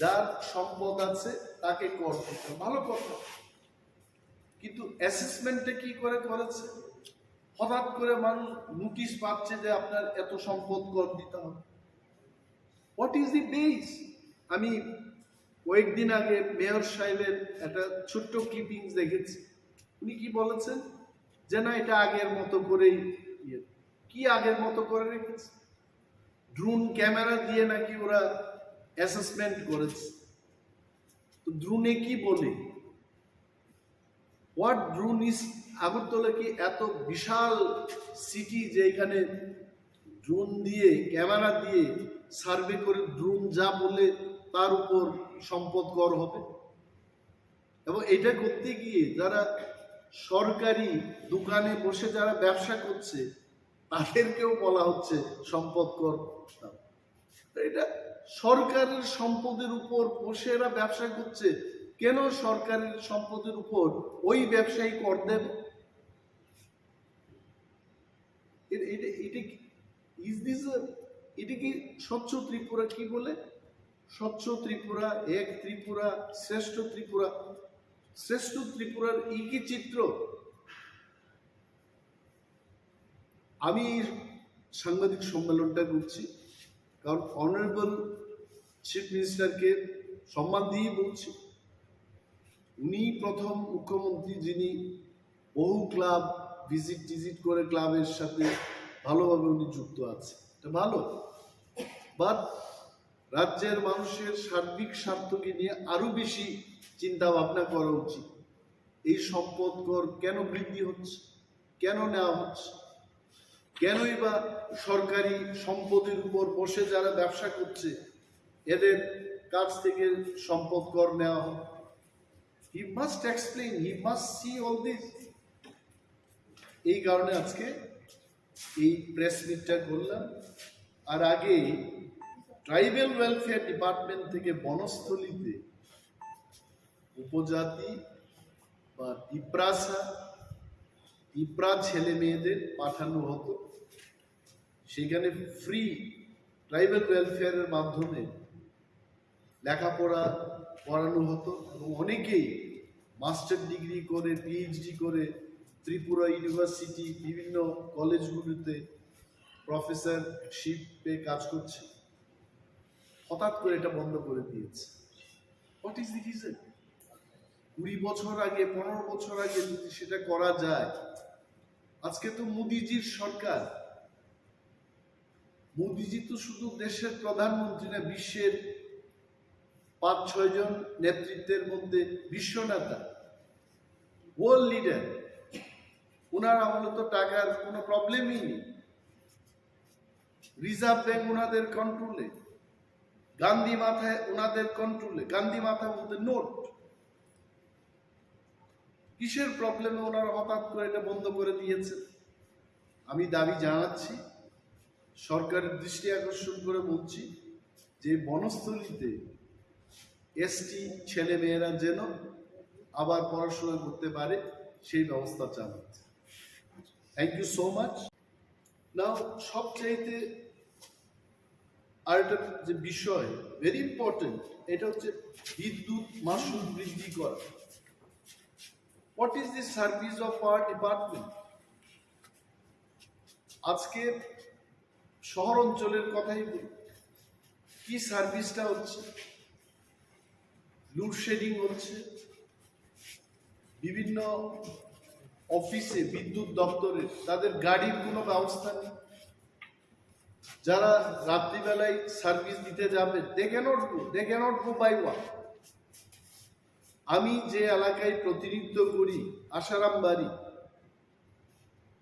যার সম্পদ আছে তাকে কর করতে, ভালো কথা। কিন্তু অ্যাসেসমেন্টটা কি করে করেছে? হঠাৎ করে মানুষ নোটিশ পাচ্ছে যে আপনার এত সম্পদ কর দিতে হবে। What is the base? আমি কয়েকদিন আগে মেয়র সাহেবের একটা ছোট্ট ক্লিপিংস দেখেছি। উনি কি বলেছেন যে না, এটা আগের মতো করেই, কি আগের মতো করে রেখেছে? ড্রোন ক্যামেরা দিয়ে নাকি ওরা অ্যাসেসমেন্ট করেছে। তো ড্রোনে কি বলে? What drone is? আগরতলা কি এত বিশাল সিটি যে এখানে ড্রোন দিয়ে, ক্যামেরা দিয়ে সার্ভে করে ড্রোন যা বলে তার উপর সম্পদ কর হবে? এবং এটা করতে গিয়ে যারা সরকারি দোকানে বসে যারা ব্যবসা করছে, তাদেরকেও বলা হচ্ছে সম্পদ কর। এটা সরকারের সম্পদের উপর বসে এরা ব্যবসা করছে, কেন সরকারের সম্পদের উপর ওই ব্যবসায়ী কর দেবে? এটা ইজ দিস এটা কি স্বচ্ছ ত্রিপুরা? কি বলে স্বচ্ছ ত্রিপুরা, এক ত্রিপুরা, শ্রেষ্ঠ ত্রিপুরা? শ্রেষ্ঠ ত্রিপুরার কি চিত্র? আমি সাংবাদিক সম্মেলনটা করছি কারণ অনারেবল চিফ মিনিস্টারকে সম্মান দিয়েই বলছি। উনি প্রথম মুখ্যমন্ত্রী যিনি বহু ক্লাব ভিজিট করে ক্লাবের সাথে ভালোভাবে উনি যুক্ত আছে, এটা ভালো। বাট রাজ্যের মানুষের সার্বিক স্বার্থকে নিয়ে আরো বেশি চিন্তা ভাবনা করা উচিত। এই সম্পদ কর কেন বৃদ্ধি হচ্ছে, কেন নেওয়া হচ্ছে, কেনই বা সরকারি সম্পদের উপর বসে যারা ব্যবসা করছে এদের কাছ থেকে সম্পদ কর নেওয়া হয়? He must explain, he must see all this. এই কারণে আজকে এই প্রেস মিটটা করলাম। আর আগে ট্রাইবাল ওয়েলফেয়ার ডিপার্টমেন্ট থেকে বনস্থলীতে উপজাতি বা টিপ্রা ছেলে মেয়েদের পাঠানো হতো, সেখানে ফ্রি ট্রাইবাল ওয়েলফেয়ারের মাধ্যমে লেখাপড়া করানো হতো এবং অনেকেই মাস্টার ডিগ্রি করে পিএইচডি ত্রিপুরা ইউনিভার্সিটি বিভিন্ন কলেজগুলিতে প্রফেসরশিপে কাজ করছে। হঠাৎ করে এটা বন্ধ করে দিয়েছে। What is the reason? 20 বছর আগে 15 বছর আগে যদি সেটা করা যায়। আজকে তো মোদিজির সরকার, মোদিজি তো শুধু দেশের প্রধানমন্ত্রী না, বিশ্বের 5-6 জন নেতৃত্বের মধ্যে বিশ্ব নেতা, ওয়ার্ল্ড লিডার। ওনার আমলে তো টাকার কোনো প্রবলেমই নেই। রিজার্ভ ব্যাংক ওনাদের কন্ট্রোলে, গান্ধী মাথায় ওনাদের কন্ট্রোলে। গান্ধী মাথার মধ্যে নোট। কিসের প্রবলেমে ওনারা হঠাৎ করে এটা বন্ধ করে দিয়েছে? আমি দাবি জানাচ্ছি, সরকারের দৃষ্টি আকর্ষণ করে বলছি যে বনস্থলীতে এসটি ছেলে মেয়েরা যেন আবার পড়াশোনা করতে পারে সেই ব্যবস্থা চালাচ্ছে। Thank you so much. Now সবচাইতে আরেকটা যে বিষয় ভেরি ইম্পর্টেন্ট, এটা হচ্ছে বিদ্যুৎ মাশুল বৃদ্ধি করা। What is the service of our department? আজকে শহর অঞ্চলের কথাই বলি, কি সার্ভিসটা হচ্ছে? লোডশেডিং হচ্ছে, বিভিন্ন অফিসে বিদ্যুৎ দপ্তরে তাদের গাড়ির কোনো ব্যবস্থা নেই। যারা রাত্রিবেলায় সার্ভিস দিতে যাবে they can't go by walk. আমি যে এলাকায় প্রতিনিধিত্ব করি, আসারাম বাড়ি,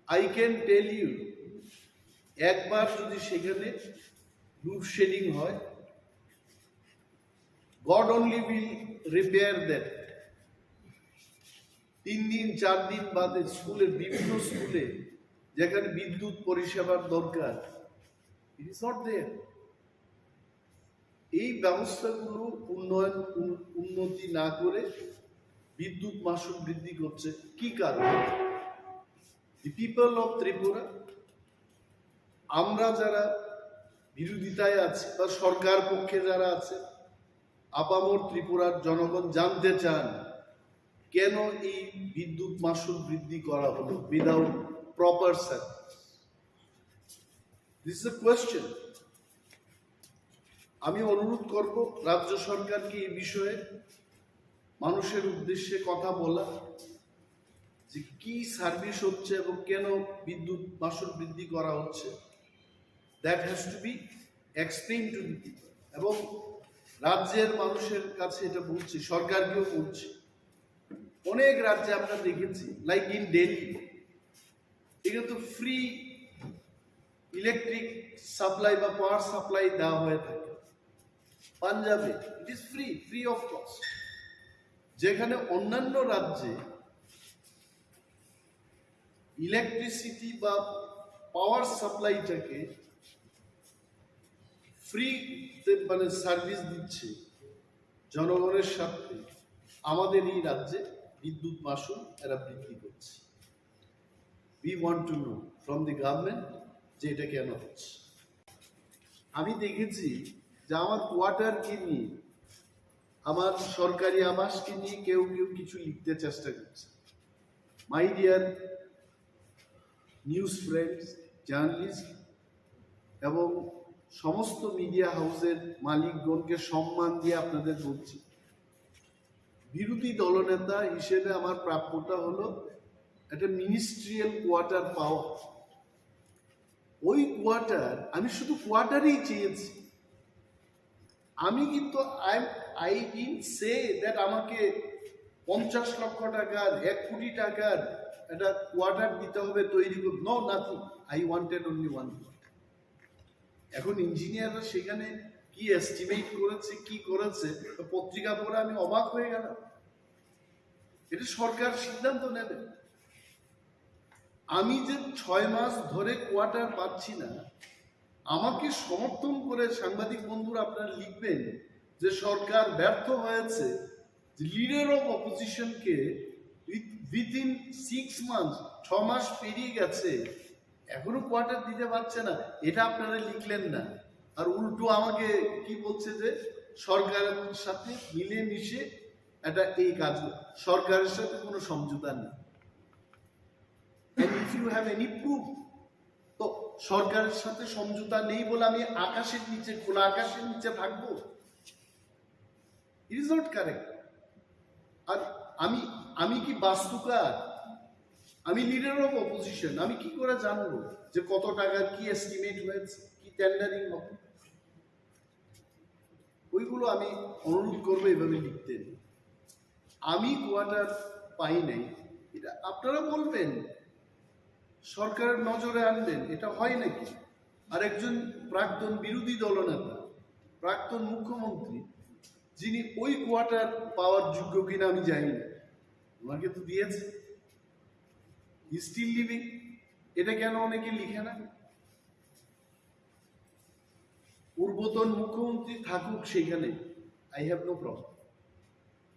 আই ক্যান টেল ইউ, একবার যদি সেখানে লোডশেডিং হয়, god only will repair that. 3 দিন 4 দিন বাদে স্কুলের বিভিন্ন স্কুলে যেখানে বিদ্যুৎ পরিষেবার দরকার, ইট ইজ নট দেয়ার। এই ব্যবস্থাগুলো উন্নতি না করে বিদ্যুৎ মাশুল বৃদ্ধি করছে। কি কারণ? দি পিপল অফ ত্রিপুরা, আমরা যারা বিরোধিতায় আছি বা সরকার পক্ষে যারা আছে, আপামর ত্রিপুরার জনগণ জানতে চান কেন এই বিদ্যুৎ মাশুল বৃদ্ধি করা হলো without proper service. This is a question. আমি অনুরোধ করব রাজ্য সরকারকে এই বিষয়ে মানুষের উদ্দেশ্যে কথা বলা, যে কি সার্ভিস হচ্ছে এবং কেন বিদ্যুৎ মাশুল বৃদ্ধি করা হচ্ছে। That has to be explain to the people. এবং রাজ্যের মানুষের কাছে এটা বলছি, সরকারকেও বলছি। অনেক রাজ্যে আমরা দেখেছি, লাইক ইন দিল্লি, এখানে তো ফ্রি ইলেকট্রিক সাপ্লাই বা পাওয়ার সাপ্লাই দেওয়া হয়ে থাকে। পাঞ্জাবে it is free of cost. যেখানে অন্যান্য রাজ্যে ইলেকট্রিসিটি বা পাওয়ার সাপ্লাইটাকে ফ্রি মানে সার্ভিস দিচ্ছে জনগণের স্বার্থে, আমাদের এই রাজ্যে বিদ্যুৎ মাশুল এরা বৃদ্ধি করছে। We want to know from the government যে এটা কেন হচ্ছে। আমি দেখেছি যে আমার কোয়ার্টারকে নিয়ে, আমার সরকারি আবাসকে নিয়ে কেউ কেউ কিছু লিখতে চেষ্টা করছে। My dear news friends, journalist এবং সমস্ত মিডিয়া হাউসের মালিকগণকে সম্মান দিয়ে আপনাদের বলছি, বিরোধী দলনেতা হিসেবে আমার প্রাপ্যটা হলো একটা মিনিস্ট্রিয়াল কোয়ার্টার পাওয়া। ওই কোয়ার্টার, আমি শুধু কোয়ার্টারই চেয়েছি। আমি কিন্তু আই ডিডন্ট সে দ্যাট আমাকে 50 লক্ষ টাকার 1 কোটি টাকার একটা কোয়ার্টার দিতে হবে তৈরি করতে। No, nothing. I wanted only one quarter. এখন ইঞ্জিনিয়াররা সেখানে কি এস্টিমেট করেছে, কি করেছে, পত্রিকা পড়ে আমি অবাক হয়ে গেলাম। এটা সরকার সিদ্ধান্ত নেবে। আমি যে 6 মাস ধরে কোয়ার্টার পাচ্ছি না, আমাকে সমর্থন করে সাংবাদিক বন্ধুরা আপনারা লিখবেন যে সরকার ব্যর্থ হয়েছে, লিডার অফ অপোজিশনকে উইথিন 6 মান্থ, 6 মাস পেরিয়ে গেছে, এখনো কোয়ার্টার দিতে পারছে না। এটা আপনারা লিখলেন না, আর উল্টো আমাকে কি বলছে যে সরকারের সাথে মিলেমিশে এটা এই কাজ, সরকারের সাথে কোনো সমঝোতা নেই। And if you have any proof, তো সরকারের সাথে সমঝোতা নেই বলে আমি আকাশের নিচে, খোলা আকাশের নিচে থাকবো? It is not correct. আর আমি কি বাস্তুকার? আমি লিডার অফ অপোজিশন, আমি কি করে জানবো যে কত টাকার কি এস্টিমেট হয়েছে, কি টেন্ডারিং হবে? ওইগুলো আমি অনুরোধ করবো এভাবে লিখতে। আমি কোয়ার্টার পাই নাই, এটা আপনারা বলবেন, সরকারের নজরে আনবেন। এটা হয় নাকি? আর একজন প্রাক্তন বিরোধী দলনেতা, প্রাক্তন মুখ্যমন্ত্রী, যিনি ওই কোয়ার্টার পাওয়ার যোগ্য কিনা আমি জানি না, ওনাকে তো দিয়েছে, স্টিল লিভিং। এটা কেন অনেকে লিখে না? পূর্বতন মুখ্যমন্ত্রী থাকুক সেখানে, আই হ্যাভ নো প্রবলেম।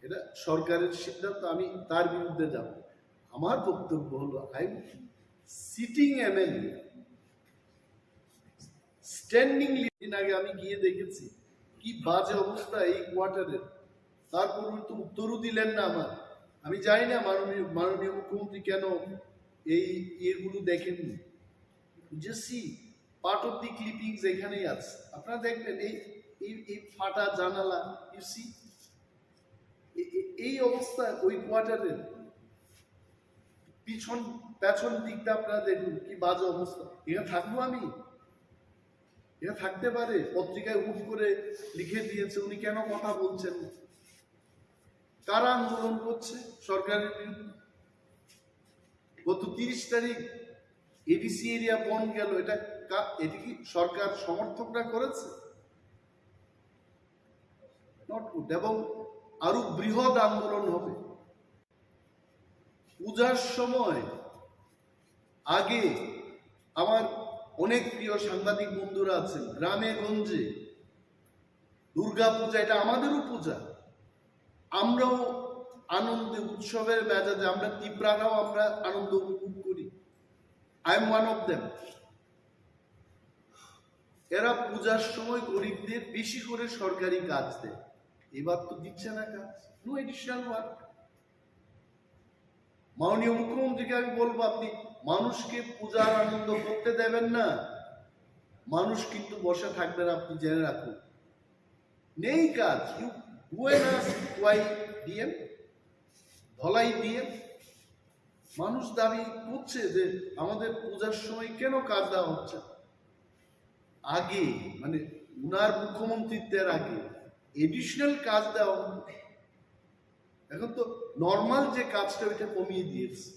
এটা সরকারের সিদ্ধান্ত, আমি তার বিরুদ্ধে যাব। আমার বক্তব্য হলো, I sitting MLA standing living. আগে আমি গিয়ে দেখেছি কি বাজে অবস্থা এই কোয়ার্টারের, তারপর তো উত্তরও দিলেন না আমার। আমি জানি না মাননীয় মুখ্যমন্ত্রী কেন এই ইয়েগুলো দেখেননি। যে see part of the clippings এখানেই আছে, আপনারা দেখবেন এই ফাটা জানালা, ইউ সি এই অবস্থা ওই কোয়ার্টারের। পেছন দিকটা আপনারা দেখুন কি বাজে অবস্থা। এখানে থাকবো আমি? এটা থাকতে পারে? পত্রিকায় হুট করে লিখে দিয়েছে, উনি কেন কথা বলছেন? কারা আন্দোলন করছে সরকারের বিরুদ্ধে? গত 30 তারিখ এডিসি এরিয়া বন গেল, এটা কি সরকার সমর্থকরা করেছে? Not good. এবং আরো বৃহৎ আন্দোলন হবে পূজার সময়। আগে আমার অনেক প্রিয় সাংবাদিক বন্ধুরা আছেন, গ্রামে গঞ্জে দুর্গা পূজা, এটা আমাদেরও পূজা, আমরাও আনন্দে উৎসবের মেজাজে, আমরা ত্রিপুরারাও আমরা আনন্দ উপভোগ করি। I am one of them. এরা পূজার সময় গরিবদের বেশি করে সরকারি কাজ দেয়, এবার তো দিচ্ছে না কাজ, নো এডিশনাল ওয়ার্ক। মাননীয় মুখ্যমন্ত্রীকে আমি বলবো, আপনি মানুষকে পূজার আনন্দ করতে দেবেন না, মানুষ কিন্তু বসে থাকবেন, আপনি জেনে রাখুন। নেই কাজ। ধলাই দিয়ে মানুষ দাবি করছে যে আমাদের পূজার সময় কেন কাজ দেওয়া হচ্ছে। আগে মানে উনার মুখ্যমন্ত্রীত্বের আগে এডিশনাল কাজ দেওয়া হতো, এখন তো নর্মাল যে কাজটা ওইটা কমিয়ে দিয়েছে।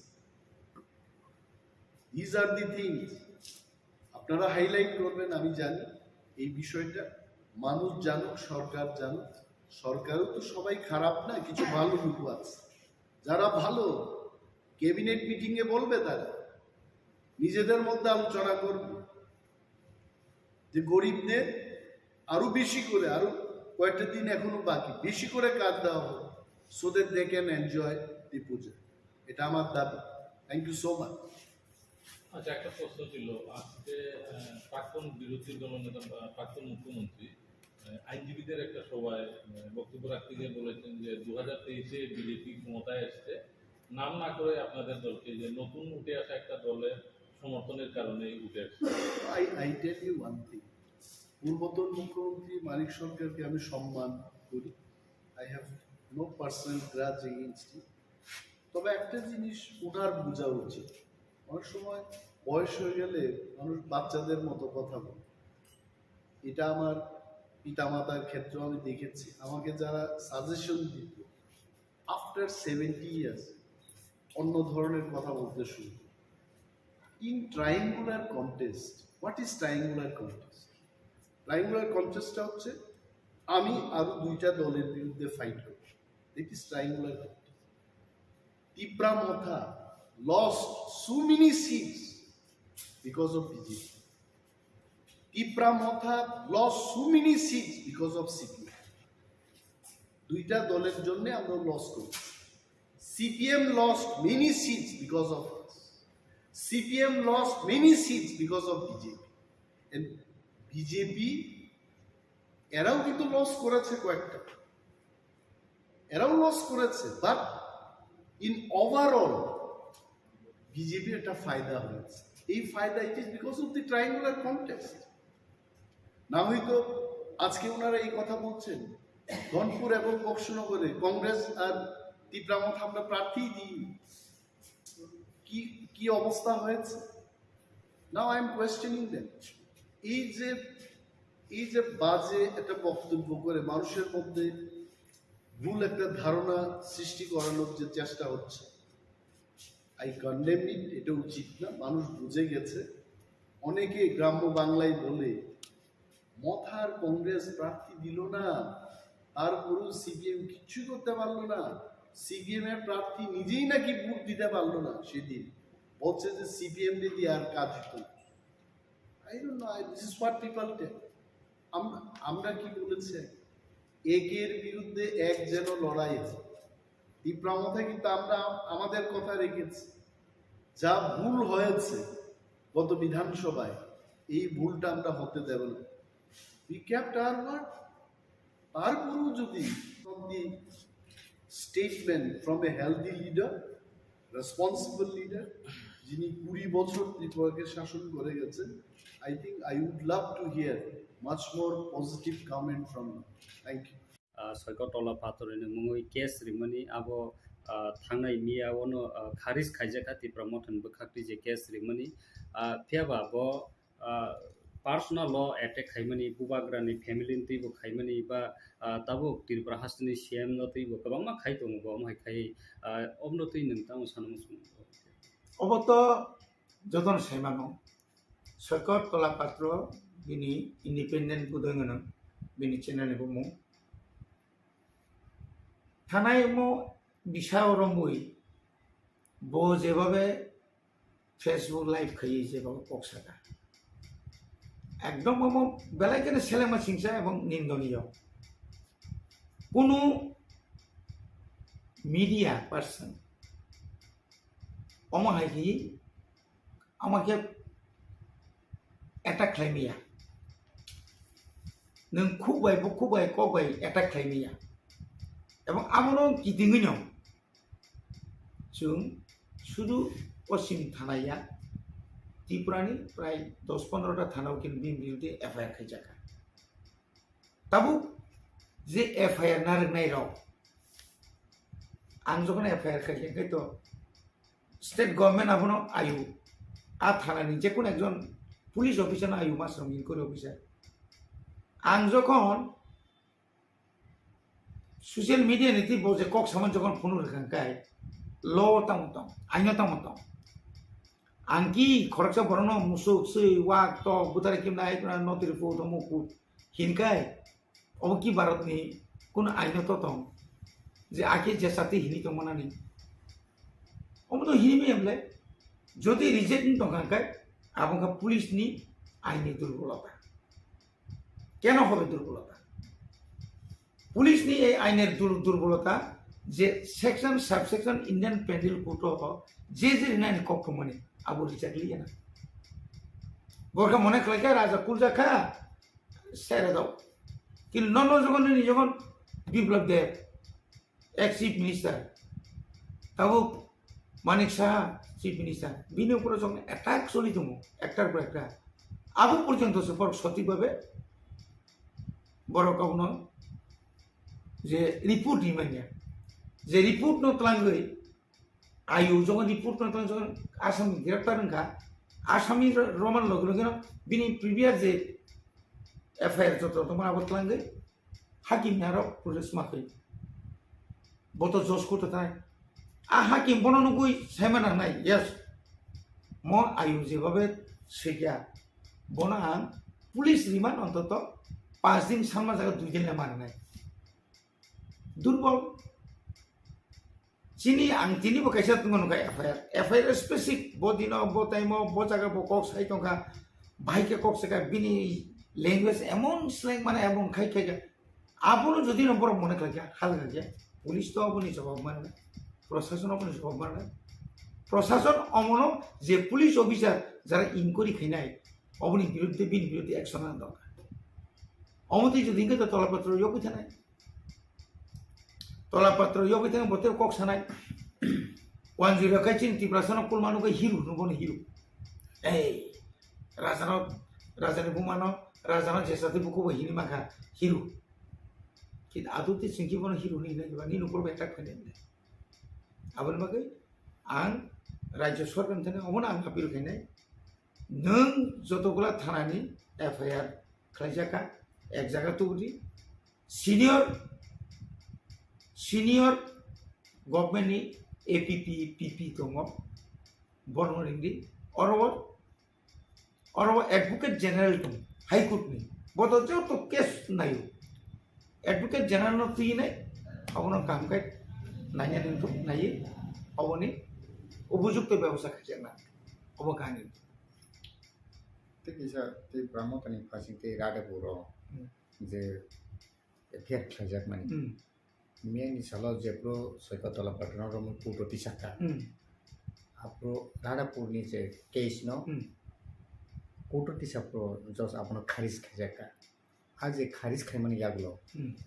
দিস আর দি থিংস আপনারা হাইলাইট করবেন। আমি জানি এই বিষয়টা মানুষ জানুক, সরকার জানুক। সরকারও তো সবাই খারাপ না, কিছু ভালো লোক আছে। যারা ভালো ক্যাবিনেট মিটিং এ বলবে, তারা নিজেদের মধ্যে আলোচনা করবে যে গরিবদের আরো বেশি করে, আরো কয়েকটা দিন এখনো বাকি, বেশি করে কাজ দেওয়া হবে, so that they can enjoy the puja. এটা আমার দাবি। Thank you so much. আচ্ছা, একটা প্রশ্ন ছিল। আজকে প্রাক্তন বিরোধী দলনেতা প্রাক্তন মুখ্যমন্ত্রী আইনজীবীদের একটা সভায় বক্তব্য রাখতে গিয়ে বলেছেন যে 2023-এ বিজেপি ক্ষমতায় এসছে, নাম না করে আপনাদের দলকে, যে নতুন উঠে আসা একটা দলের সমর্থনের কারণে উঠে আসছে। I tell you one thing, পূর্বতন মুখ্যমন্ত্রী মানিক সরকারকে আমি সম্মান করি, I have no personal grudge against him. তবে একটা জিনিস ওনার বোঝা উচিত, অনেক সময় বয়স হয়ে গেলে মানুষ বাচ্চাদের মতো কথা বলে। এটা আমার পিতামাতার ক্ষেত্রেও আমি দেখেছি, আমাকে যারা সাজেশন দিত আফটার 70 ইয়ার্স অন্য ধরনের কথা বলতে শুরু। In triangular contest, what is triangular contest? Triangular কন্টেস্টটা হচ্ছে আমি আরো দুইটা দলের বিরুদ্ধে ফাইট করি, it is triangular contest. Tipra Motha lost so many seats because of BJP. Tipra Motha lost so many seats because of CPM. দুইটা দলের জন্য আমরা লস করি। CPM lost many seats because of us. CPM lost many seats because of BJP. And BJP এরাও কিন্তু loss করেছে কয়েকটা, এরাও লস করেছে, বাট ইন ওভারঅল বিজেপি একটা ফায়দা হয়েছে। এই ফায়দা it is because of the triangular contest. না হয়তো আজকে ওনারা এই কথা বলছেন ধনপুর এবং বক্সনগরে কংগ্রেস আর তীব্রামথ আমরা প্রার্থী দিই, কি অবস্থা হয়েছে। Now I am questioning them. এই যে বাজে একটা বক্তব্য করে মানুষের মধ্যে ভুল একটা ধারণা সৃষ্টি করানোর যে চেষ্টা হচ্ছে, আই কন্ডেম ইট, এটা উচিত না। মানুষ বুঝে গেছে। অনেকে গ্রাম্য বাংলায় বলে মথার কংগ্রেস প্রার্থী দিল না, তারপরেও সিপিএম কিচ্ছু করতে পারলো না, সিপিএম এর প্রার্থী নিজেই নাকি ভোট দিতে পারলো না। সেদিন বলছে যে সিপিএম দিয়ে আর কাজ হতো না। I don't know, this is what people tell. আমরা কি বলেছি, একের বিরুদ্ধে এক যেন লড়াই হয়। তীব্রামথায় কিন্তু আমরা আমাদের কথা রেখেছি। যা ভুল হয়েছে গত বিধানসভায়, এই ভুলটা আমরা হতে দেব না। We kept our word. তারপরেও যদি statement from a healthy leader, responsible leader, যিনি 20 বছর ত্রিপুরাকে শাসন করে গেছেন, I think I would love to hear much more positive comment from you. Thank you. Soiko tola patorine mungoi kes rimani abo thangnai miya wono kharis khaijaka ti promotion bukhakti je kes rimani phiaba bo personal law attack khaimani bubagrani family ti bo khaimani ba tabuk Tripura hasni CM no ti bo kabangma khai tong bo mai khai omno ti ningtang sanam sum oboto joton saimano Soiko tola patro bini independent budangana bini channel bo mo থানায় বিষয় রমুই বো যেভাবে Facebook live খাইয়ে যেভাবে পক্সাটা একদম বেলায় কেন ছেলেমা হিংসা এবং নিন্দনীয়। কোনো মিডিয়া পার্সন অমাহাই আমাকে অ্যাটাক খাইমিয়া নों খুববাই কবাই অ্যাটাক খাইমিয়া এবং আমরাও गिदिङैनो जों শুধু পশ্চিম থানায়া ত্রিপুরানি প্রায় 10-15টা থানাও কিন্তু বিন বিরুদ্ধে এফআইআর খাইজাকা তাবু যে এফআইআর নারনাই রাও आं যখন এফআইআর খাইজাকাই তো স্টেট গভর্নমেন্ট আপনো আয়ু আ থানানি যে কোন একজন পুলিশ অফিসার আয়ু মাসরমিন করে অফিসার आं যখন सोशल मीडिया नीति बोझे कॉक समझ जगन फोन रखा है लो तमता आइना तमता आंकी खरचा बरनो मुसुक से वाक तो बुतारे किम नाइ कुना नोतिर फो तो मुकु हिनकाय अब की भारत नि कुन आइना तो जे आके जे साथी हिनी तो मनानी अब तो हिनी में हमले যদি রিজেক্ট তো কাকায় আপনকা পুলিশ নি আইনি দুর্বলতা কেন হবে দুর্বলতা পুলিশ নি এই আইনের দুর্বলতা যে section subsection Indian penal code যে নাইন কক্ষ মানে আবু রিচার্ড লিয়া না বরকা মনে খাইকা রাজা কুলজাখা সেরে দাও কিন্তু যখন Biplab Deb ex chief minister Tabuk Manik Saha chief minister বিনি উপরে যখন অ্যাটাক চলিতম একটার পর একটা আবু পর্যন্ত সফর সঠিকভাবে বড় কাউন যে রিপোর্ট নিমানিয়া যে রিপোর্ট নতলাঙ্গই আয়ু যখন রিপোর্ট নতলাং যখন আসামি গ্রেপ্তার নখা আসামি রমান লগে লগে বিনি প্রিভিয়াস যে এফআইআর যত তোমার আবতলাঙ্গই হাকিম আরো পুলিশ মাখই বতো জজ করতে থাকে হাকিম বননুকুই সাইমানা নাই ইয়াস ম আয়ু যেভাবে সেটা বনা আং পুলিশ রিমান্ড অন্তত 5 দিন সামনা জায়গা 2 দিন মানে নাই দুর্বল চিনি আং তিনি বকাইছা তুমি নকা এফআইআর স্পেসিফিক বদিন ব টাইম ব জায়গা ব কক সাই টকা ভাইকে কক সেকা বিনি ল্যাঙ্গুয়েজ এমন স্ল্যাং মানে এমন খাই খাই আপনো যদি নম্বর মনে খাই খাল খাই পুলিশ তো আপনি জবাব মানে না প্রশাসন আপনি জবাব মানে না প্রশাসন অমন যে পুলিশ অফিসার যারা ইনকোয়ারি খাইনাই অবনি বিরুদ্ধে বিরুদ্ধে অ্যাকশন আনা দরকার অমতি যদি তো তলাপত্র যোগ্য থানায় তলাপত্র যোগ্য থানায় বলতে কক সানায় 10 খাইছেন ত্রিপুরাসন কুল মানুষ হিরো নবন হিরো এই রাজানো বুমানো রাজানো যেসাতে বুকু হিনি মাখা হিরো কিন্তু আদতে সিংকি বন হিরো নি না নি নকর একটা খাইনে আবার মাকে আং রাজ্য সরকার থেকে অমন আং আপিল খাইনাই নং যতগুলা থানানি এফআইআর খাইজাকা এক জায়গা তুলি senior গভর্নমেন্টনি APP PP দङ বর্মরিংদি অরব advocate general দङ হাইকোর্টनि বদলতেও তো কেস নাই এডভোকেট জেনারেল তুই নাই অবনো কামকাজ নাইয়া নিন্তু নাইয়ে অবনি উপযুক্ত ব্যবস্থা খাইছে না অবকানি ঠিক আছে তে ব্রাহ্মণী ফাঁসিতে রাডে বড় যে ফের খাইজাক মানে মেয়েনি সালো যেপ্রো সৈকতলা পাটনা রম পুরতি শাখা আপরো রাডাপুরনি যে কেস ন পুরতি সাপ্রো জস আপন খারিজ খাইজাকা আজ যে খারিজ খাই মানে ইয়াগুলো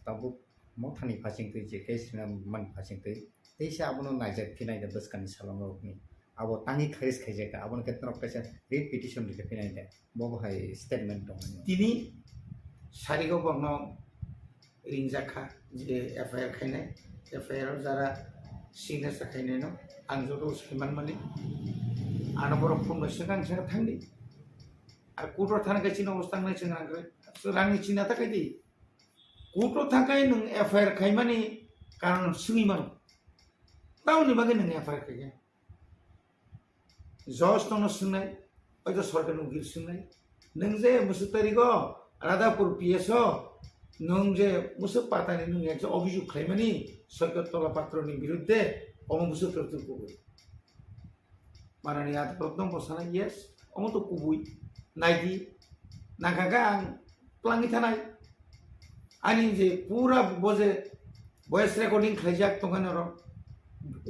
তাবু মথানি ফাঁসিতে যে কেস না মান ফাঁসিতে তেইসা আপন নাইজাক ফিনাই দে বসকানি সালাম রকনি আবো তাঙ্গি খারিজ খাইজাকা আপন কেতন কাছে রিট পিটিশন দিতে ফিনাই দে ববহাই স্টেটমেন্ট দङ তিনি সারিগো বর্ণ রিংজাখা যে এফআইআর খাইনাই এফআইআর যারা সিগনেচার খাইনাই ন आं जत सैमान माने आना बर फुंगासिनो गांसे थांदि आरो कुटर थानाय चिन अवस्था नाय जों रांनि चिना थाखाय दि कुटर थाखाय नों एफआईआर खाय माने कारण सुङि मान ताउनि बागै नों एफआईआर खाय जज दङ सुंनाय ओइदो सरकारनि उकिल सुंनाय नों जे मुसु तारिखो रादापुर पिएस नों जे मुसु पातानि नों एक अभियोग खाय माने सरकार तला पात्रनि बिरुद्धे Omo musuh tertutup kubui. Mana ni ada problem posana yes. Omo tu kubui. Naiki, nakagang pelangi tanai. Ani je pura boze voice recording kerja tongkan orang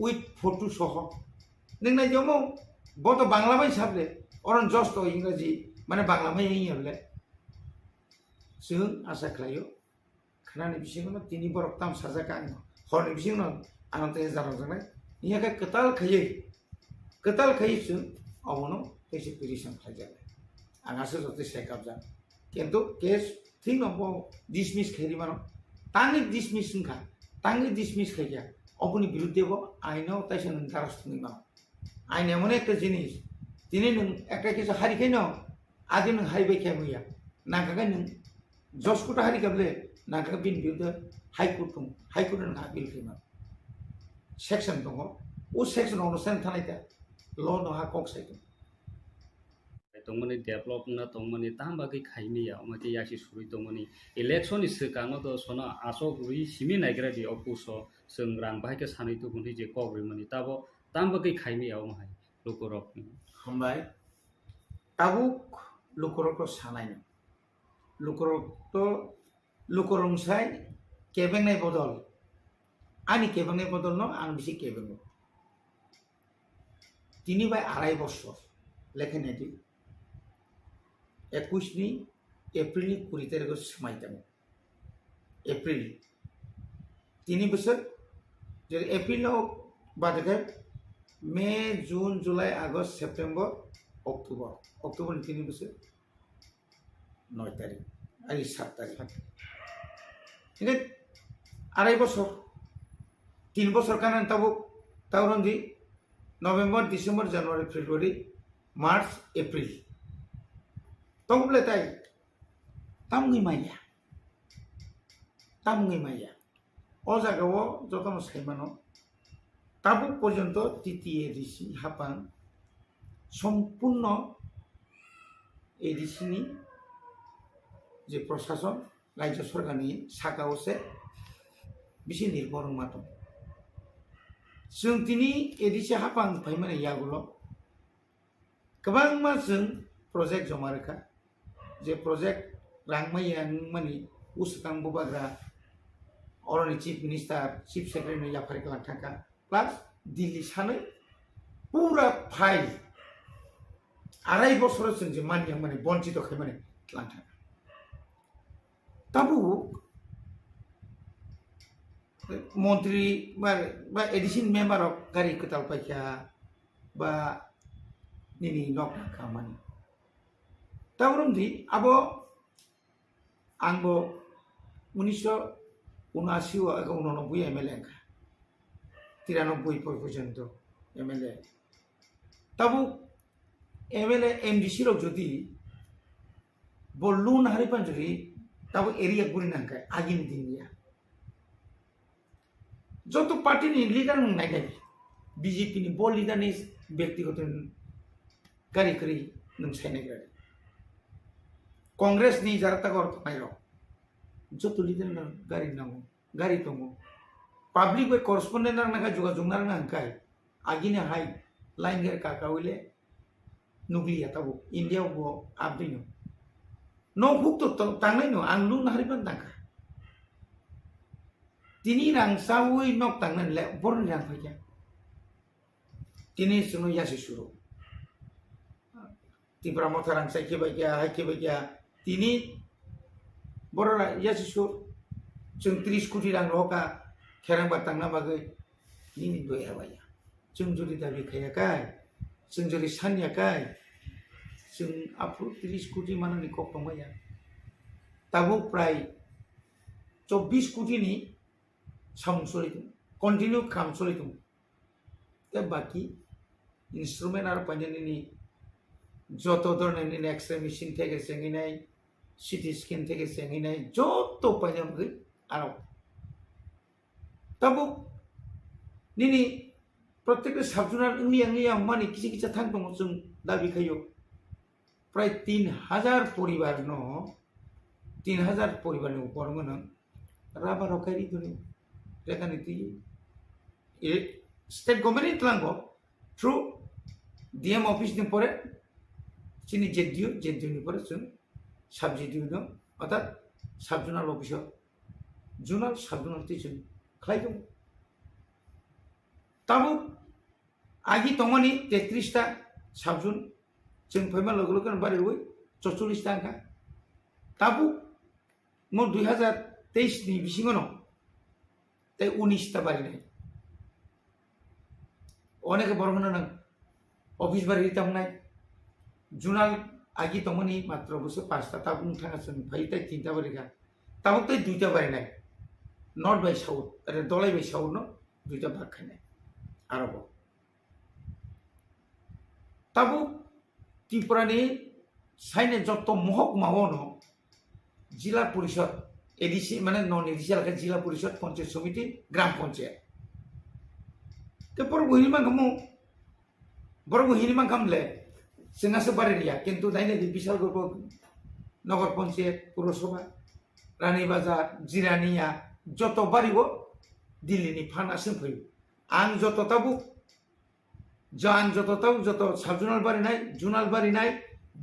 with photo soho. Neng na jomo boto Bangla mai sabde. Orang just to Inggris mana Bangla mai ini oleh. Sung asa kelayo. Karena ni bising tini borok tam saja kan. Hor ni bising anante jarang jangan. Ia kan ketal kaya sun, awono kesi petition kerja. Angasih seperti saya kabjan. Kentu kes thing nopo dismiss kiri mana, tangi dismiss sungka, tangi dismiss kerja. Apuni biru debo, aina utai sen ntaras tungi mana. Aina mana ekta jenis, tini nung ekta kesa hari kena, adi nung hari baik kamu ya. Nangkaga nung jos kuta hari kable, nangkaga bin biru deh high court nung appeal kiri section dong, section orang sen tanah itu, law no hak kok section. Tongmani develop na tongmani tambah ke khaini ya, mati yasi suri tongmani election is sekarang tu sona asok rui simi naikra di opuso sengrang bahaya ke sana itu pun hije KOKBOROK mani, tabo tambah ke khaini ya omai KOKBOROK. Hambai, tabuk KOKBOROK to sana ini, KOKBOROK say kebeng nai bodol. Ani kebangnya bodol no, ang bisi kebang. Tini by arai bosor, leken edi. 21 April 20 तारिखआव सोमायदों April 3 बोसोर जेरै एप्रिलाव बादोखाय मे जुन जुलाई August September अक्ट'बरनि 3 बोसोर 9 तारिख आरो 7 तारिख ini arai bosor 3 bosor kanan tahun di November December January February March April tong boleh tay tamungi maya o jagawo jotono saimano tabuk porjonto titiye edisi hapang সম্পূর্ণ এডিসিনি যে প্রশাসন রাজ্য সরকারनि साखायावसो बिसि निर्भर मातो जों दिनै एडिसि हापां फाइमाने यागुलो गोबां मा जों प्रजेक्ट जमा रोखा जे प्रजेक्ट रांमाया माने उसकां बुबाग्रा अरनि चीफ मिनिस्टार चीफ सेक्रेटारि याफारि खालाम थाका प्लास दिल्ली सानै पूरा फाइल आराय बছর जों जे मानिया माने बन्चित खायमाने खालाम थाका Tabuk Menteri ba edisin member of kari ketal pakia ba nini nok kamani tawrum di abo angbo 1979 aga 89 MLA ka 93 পর্যন্ত MLA tabuk MLA MDC rok jodi bolun hari panjuri tahu area guri nangkai agin dinnya. Joto parti ni leader nang naik BJP ni bol leader ni व्यक्तिगत kari nang saya negara. Kongres ni jarata kor pairo. Joto leader nang gari tongo. Public by correspondent nang naga juga jungnar nangkai agin hai line ger kakawile nuklia tahu India bo abdino. No hukto tanglay no ang lung naharipan tangka. Tini rang sawi nok tangnan le born rang paya. Tini suno yasi suru. Tripura motarang sa kibaya tini borra yasi suru. Chung 30 koটি rang roka kerang batang na bagay nini doya baya. Chung juri dabi kaya kai. Chung juri sanya kai. जों आपरो 30 कोटी माननि कोकपमया ताबो प्राय 24 कोटीनि सामसरिदों continue खामसरिदों दा बाकी instrument आरो पाइनानि जत धरननि x ray machine थेगे सेंगिनाय CT scan थेगे सेंगिनाय जत पाइनानि आरो ताबो निनि प्रत्येक साबजुनार इंलिया माने किछि थां दङ जों दाबि खायो प्राय 3000 परिवार no 3000 परिवार ni upor ngono raba rokari duni rekan itu state government tlango through DM office ni pore sini jeddio ni pore sun subsidy no অর্থাৎ সাবজোনাল অফিস জোনাল সাবজোনাল টিচন খাইদম তাবো আগি তমানি 33 টা সাবজোন जों फैमा लोगो kan बारे होय 44 टाका ताबु मो 2023 नि बिसिङनो ताई 19 टा बारे नै अनेक बरगना न अफिस बारे तमनाय जुनाल आगि तमनि मात्र बसे 5 टा ताबु थाङा जों फाइ ताई 3 टा बारे का ताबु ताई 2 टा बारे नै नॉर्थ बाय साउथ अरे दलाई बाय साउथ न 2 टा भाग खानाय आरोबो ताबु त्रिपुरा नि साइने जत्तो महक मावनो जिला परिषद एडिसि माने नन एडिसि अलका जिला परिषद पंचायत समिति ग्राम पंचायत ते पर हिनिमा खामले जोंहासो बारेरिया किन्तु दाइने बिशाल गल्प नगर पंचायत पुरसभा रानी बाजार जिरानिया जत्तो बारिबो दिल्लीनि फानासो फैयो आं जत्तो ताबु जान जत साबजुनाल बारिनाय जुनाल बारिनाय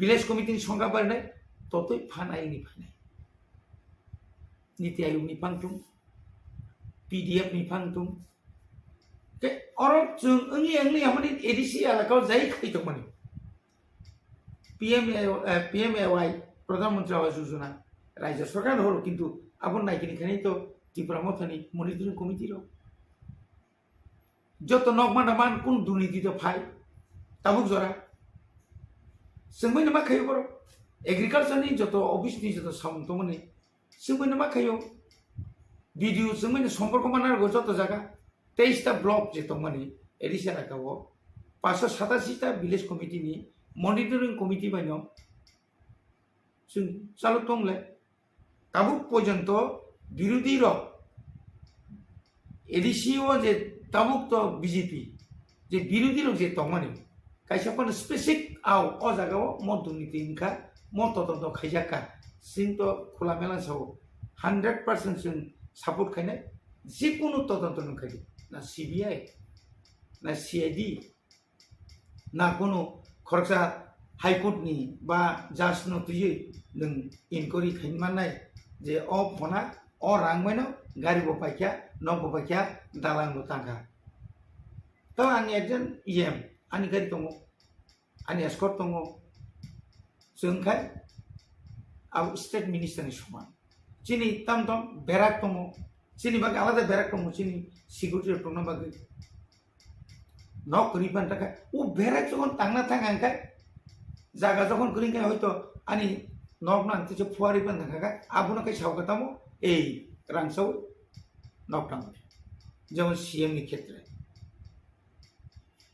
विलेज कमिटिनि संगा बारिनाय ततै फानायनि फानाय नीति आयोगनि फांथुम PDF नि फांथुम के अरब जों ओंलि आमानि एडिसि आलाकाव जाय खैदों माने PMAY প্রধানমন্ত্রী আবাস যোজনা রাজ্য সরকার হলো কিন্তু আপন নাইকিনি তো ত্রিপুরা মথানি মনিটরিং কমিটির যত নকমান কোন দুর্নীতিতে ফাই তাবুক জরা जोंबो मा खायो बर एग्रिकालचारनि जत अफिसनि जत सामन्तमनि जोंबो मा खायो भिडिअ जोंबो सम्पर्क मानांगौ जत जागा 23टा ब्लक जेतमनि एडिशा राखाव 587टा विलेज कमिटिनि मनिटरिं कमिटि बायनो जों चालु दंले दाबो पर्यन्त बिरोधी र एडिसिअ जे दाबुक तो बीजेपी जे बिरोधी र जे दंमनि कायसाफोर स्पेसिफिक आव अ जागाव म दुर्नीति इनका म तदन्त खायजाका जों तो खुला मेला साव 100% जों सापर्ट खायनाय जिकुनु तदन्त नखायो ना सीबीआई ना सीआईडी ना कोनो खरसा हाईकोर्टनि बा जाज नतुयै नों इनक्वायरि खायमानाय जे अ फना अ रांमायनो गारि बपायखा न बपायखा दालां थांखा तो आं एकजन इएम आंनि गारि दङ आंनि एस्कर्ट दङ जोंखाय आं स्टेट मिनिस्टारनि समान जोंनि दाम दं बेराक दङ जोंनि बागै आलादा बेराक दङ जोंनि सिकिउरिटि दङ बागै न करिबान थाखाय ও बेराक যখন थांना थाङांखाय जागा যখন করিংखाय হয়তো आंनि नक नांतिसे फुवारिबान थाखाय आबुनाखाय सावगातामो এই रांसाव नक थाङो যেমন सीएम नि क्षेत्र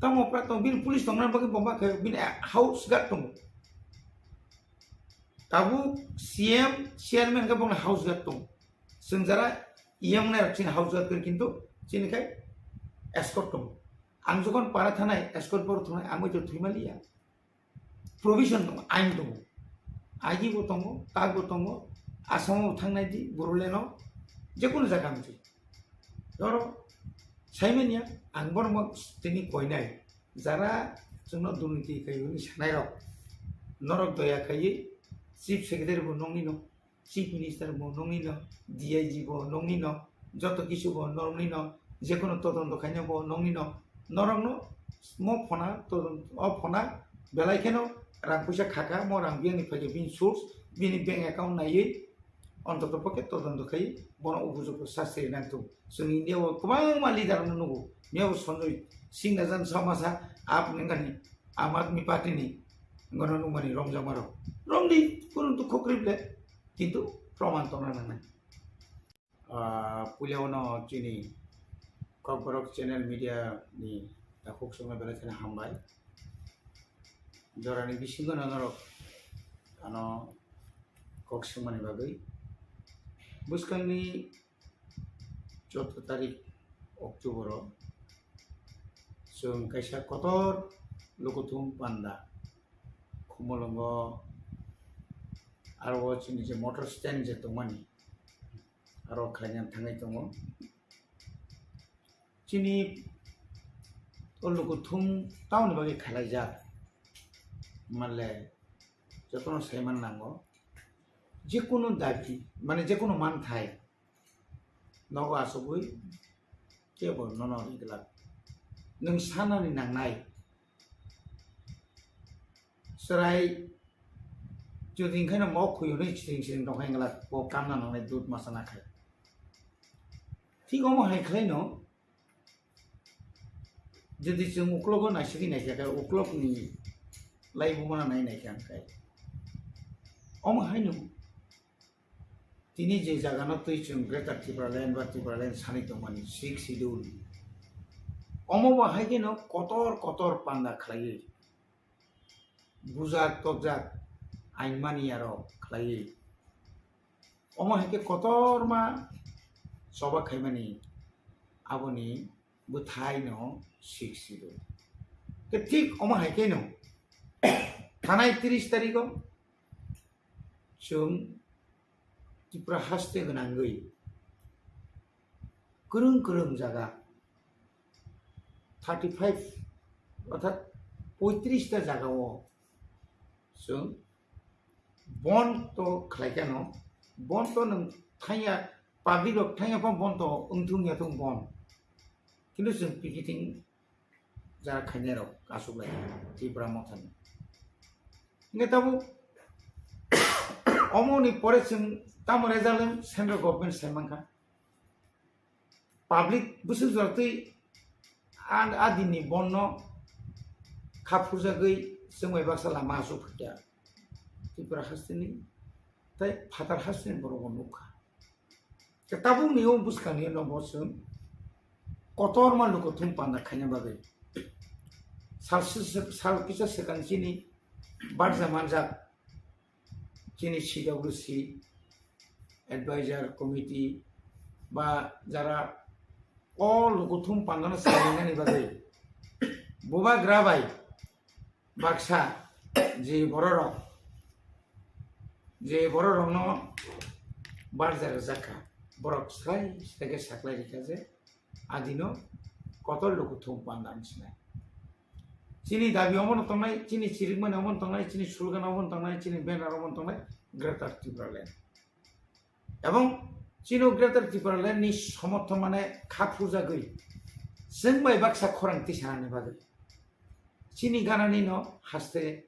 Tamo prato bin pulis tong nan bagi bomba kayo bin house guard tong. Tabu CM chairman ka bong house guard tong. Senjara IM na raksin house guard kir kintu sini kai escort tong. Ang jokon para thanai escort por thanai amo jo thimaliya. Provision tong ain tong. Aji bo tong tag bo tong asamo thangnai di boroleno jekono jaga mti. Doro साइमेनिया आंबर मग तिनी कोइनाय जरा जोंनो दुर्नीति खायनि सानाय रक नरक दया खायै chief secretary बो नंनि न chief minister बो नंनि न डीआईजी बो नंनि न जत किछु बो नंनि न जेकोनो तदন্ত खायनो बो नंनि न नरक न म फना तदন্ত अ फना बेलायखेनो रां फैसा खाका म रां बियानि फागे बिन सोर्स बिनि बैंक अकाउंट नायै অন্তত পক্ষে তদন্ত খাই বন উপযুক্ত শাস্তি নাংতো जों इन्डियाव गोबां लिडार नंगौ मेव सन्जय सिंह नाजान समाजा आप नेंगानि आम आदमी पार्टीनि गणनुमानि रंजामारो रंदी कोनो दुख क्रिबले किन्तु प्रमाण तो नांनाय पुलियावनो चिनि ककबरक चैनल मीडिया नि दाखुक संना बेलायथाना हामबाय जरानि बिसिंगो नरक आनो ककसमानि बागै बुसकांनि 14 तारिख अक्ट'बर जों कायसा कतर लोकथुम पान्दा खमलंग आरो जोंनि जे मटर स्टेन्ड जे दंमानि आरो खालायनानै थांनाय दङ जोंनि लोकथुम टाउननि बागै खालायजा माले जतन सायमान नांगौ जेकोनो दाबि माने जेकोनो मान थाय नग आसबै केबल नन इगला नों सानानि नांनाय सराय जुदि ओंखायनो मावखुयोनो सिं दंखायगला ब कामना नांनाय दुध मासा नाखाय ठीक अमा हायख्लायनो जुदि जों उक्लबो नायसिगि नायखाय उक्लबनि लाइबो माना नायखाय अमा हायनो তিনি যে জাগানো তৈছন গ্রেটার ত্রিপুরা ল্যান্ড বা ত্রিপুরা ল্যান্ড সানি দমানি 6 শিডিউল অমবা হাইকেন কতর কতর পান্ডা খালাयै বুজাক তকজাক আইনমানি আর খালাयै অমা হাইকে কতর মা সবা খাইমানি আবনি বুথাইनो 6 শিডিউল তে ঠিক অমা হাইকেন থানাय 30 তারিখआव जों त्रिपुरा हास्ते गोनांगै गोरों गोरों जागा 35 अर्थात 35टा जागाव जों बन तो खालायखानो बन तो नों थाया पाब्लिक थाया बन तो ओंथुंया तो बन किन्तु जों पिकेटिं जागा खायनायाव गासुबाय Tripura मथान Ini tabu omoni pore sing tamu rezalem central government semangka public busu jorti an adini bonno khapurja gei semai baksa lama asuk ya Tripura hastini tai phatar hastini boro bonukha tabu niyo buskani no bosum kotor maluko thum panda khanya bagai sal kisa sekan sini barza manjak sini CWC advisor committee ba jara all lukuthum pangana salingani bagai boba grabai baksa je bororok no barjar zakha borok sai sege saklai rikaje adino kotor lukuthum pandan sina Cini dabi omon tongnai, cini cirikman omon tongnai, cini sulgan omon tongnai, cini benar omon tongnai, Greater Tripura Land. Ebong cino Greater Tripura Land ni somotho mane khapurja gei. Seng bai baksa khorang tisane bagai. Cini ganani no haste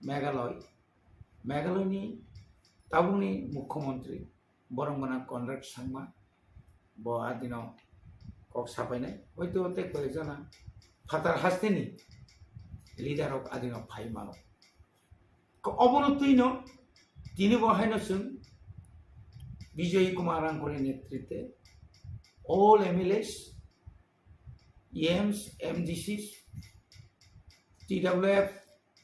Meghalaya. Meghalaya ni Tabukni Mukhyamantri Borongmana Conrad Sangma bo adino kok sapainai. Hoito te koijana phatar haste ni leader of adino phai mano ko obonotui no tini bohaino sung Bijoy Kumar Angkore netritwe all MLAs EMs MDCs TWF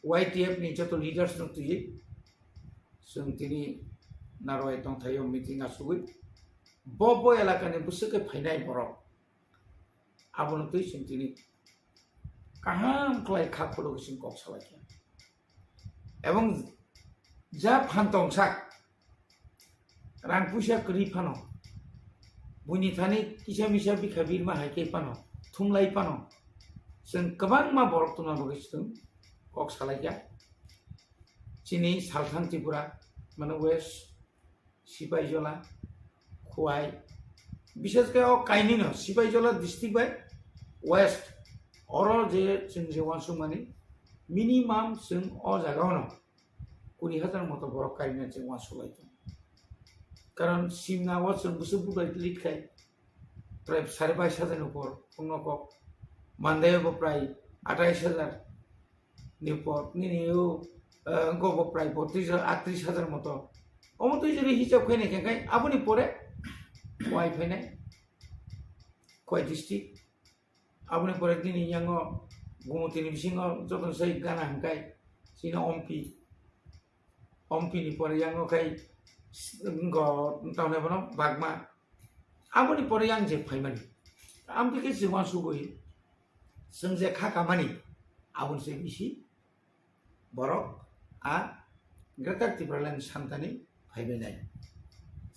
YTF ni joto leaders no tui sung tini naroi tong thayo meeting asugui bobo elaka ni busuke phainai borok abonotui sung tini kaham klai khapolo sing kok salakya ebong ja phantong sak rang pusia kri phano buni thani kisa misa bi khabir ma haike pano thumlai pano sing kabang ma borok tuna bogistung kok salakya chini salthang Tripura mane west Sipaijola Khuai বিশেষ করে কাইনি no Sipaijola district by west Oro je sing jewansu mani minimum sing o jagao no 20,000 moto borok kaina jewansu laito karon simna wa sing busu budai lit khai প্রায় 22,500 উপর কোনকো মানদেয় প্রায় 28,000 নিপর নিনিও গব প্রায় 38,000 মতো অমতো যদি হিসাব খাই নাকি কাই আপনি পরে ওয়াই ফাইনাই কয় ডিস্ট্রিক্ট আপনি পরে দিন ইয়াঙ্গ গুমতিনি বিসিঙ্গ যতন সেই গানা হাঙ্কাই সিনা অম্পি ni পরে ইয়াঙ্গ খাই গ তাওনে বন বাগমা আপনি পরে ইয়াং যে ফাইমানি আমটি কে জিওয়া সুগই जों जे खाखामानि आबुनसे बिसि बरक आ ग्रेटार त्रिपुरा लेण्ड सानथानि फायबायनाय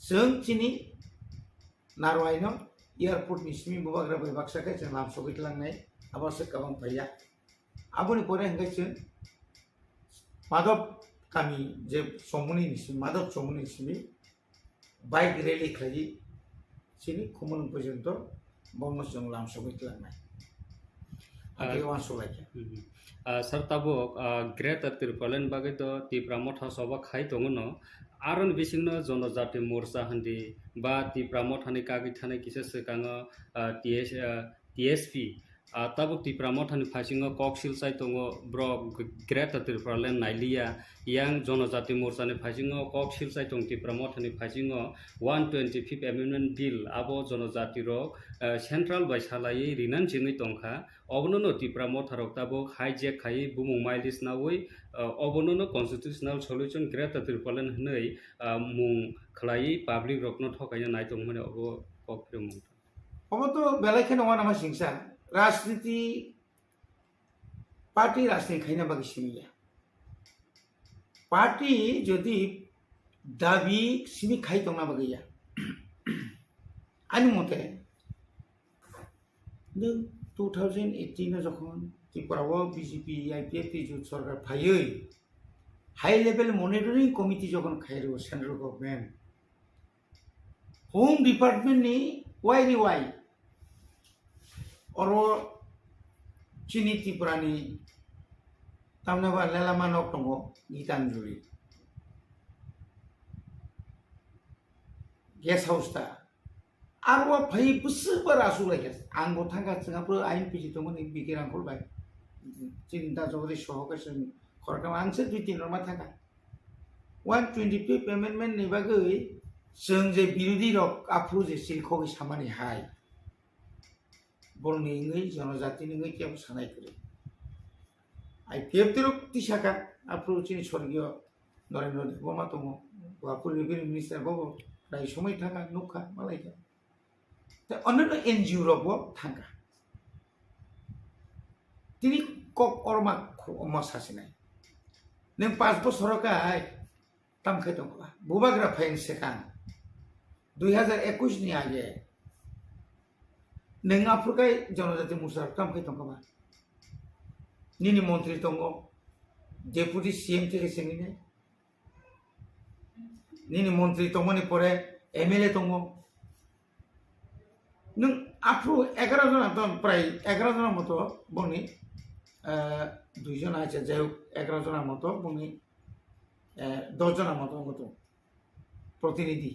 जों चिनि नारवाइनो एयारपोर्ट नि सिमि बबाग्रा बै बाक्साखै जों लाम सगैलांनाय आबासो गोबां फैया आबुनि परे हंगाय जों माधव गामि जे समुनि निसिम माधव समुनि सिमि बाइक रैली खालि चिनि खमन पर्यन्त बंग जों लाम सगैलांनाय सर तबो ग्रेटर त्रिपुरा लेण्ड बागै तो त्रिपुरा मथा सबा खाइ दङनो आरन बिसिंनो जनजाति मोर्चा हन्दि बा त्रिपुरा मथानि कागि थानाय किसे सेकाङो TSP तबो त्रिपुरा मथानि फासिङो कक्सिल साइ दङ ब्र ग्रेटर त्रिपुरा लेण्ड नाइलिया यां जनजाति मोर्चानि फासिङो कक्सिल साइ दङ त्रिपुरा मथानि फासिङो 125 एमेन्डमेन्ट बिल आबो जनजाति रो सेन्ट्रल बायसालायै रिनान जिङै दंखा अबननो त्रिपुरा मथारक ताबो हाइजेक खाइ बुमुं माइलिस नावै अबननो constitutional solution greater Tripura land हनै मुं खलायै पाब्लिक रकनो थकायनो नाय दं माने अबो कक्रिम अबो तो बेलायखे नङा नामा सिंसा राजनीति पार्टी राजनीति खाइना बागै सिमिया पार्टी जदि दाबि सिमि खाइ दंना बागैया आंनि मते 2018 যখন ত্রিপুরাও বিজেপি আইপিএফ जुट सरकार फायै हाई लेवल मनिटरिंग कमिटी যখন खाइरो सेंट्रल गवर्नमेंट होम डिपार्टमेंट नि वाई और चिनी त्रिपुरानि tamna ba lelama nok tongo Gitanjuri guest house ta arwa phai busbar asu lagi anggo thangka changapro INP tomon bikirang kolbai cinta jogri sohokasen korkam angse 2-3 norma thangka 125th amendment ni bagui जों जे बिरोधी रक आफु जे सिलखोगि सामानि हाय बरनि इंगै जनजाति इंगै केम सानाय करे IPF तिरक तिसाका आफु चिनि स्वर्गीय नरेन्द्र देबमा दङ आफु रेभिनिउ मिनिस्टार बाबो राय समय थाङा नुखा मालायका दा अन्य एनजिओ रकबो थाङा तिनि कक अरमा अमा सासिनाय नों 5 बोसोरकाय तामखाय दङ बुबाग्रा fine सेकां 2021 ni aja neng Afrika जनजाति मुसार काम के तंगमा निनी मंत्री तंगो डेपुटी सीएम থেকে সেঙ্গিনে निनी मंत्री तंगनि পরে एमएलए तंगो नों आफ्रो 11 জন তন প্রায় 11 জনের মতো বনি 2 জন আছে যাই 11 জনের মতো বনি 10 জনের মতো প্রতিনিধি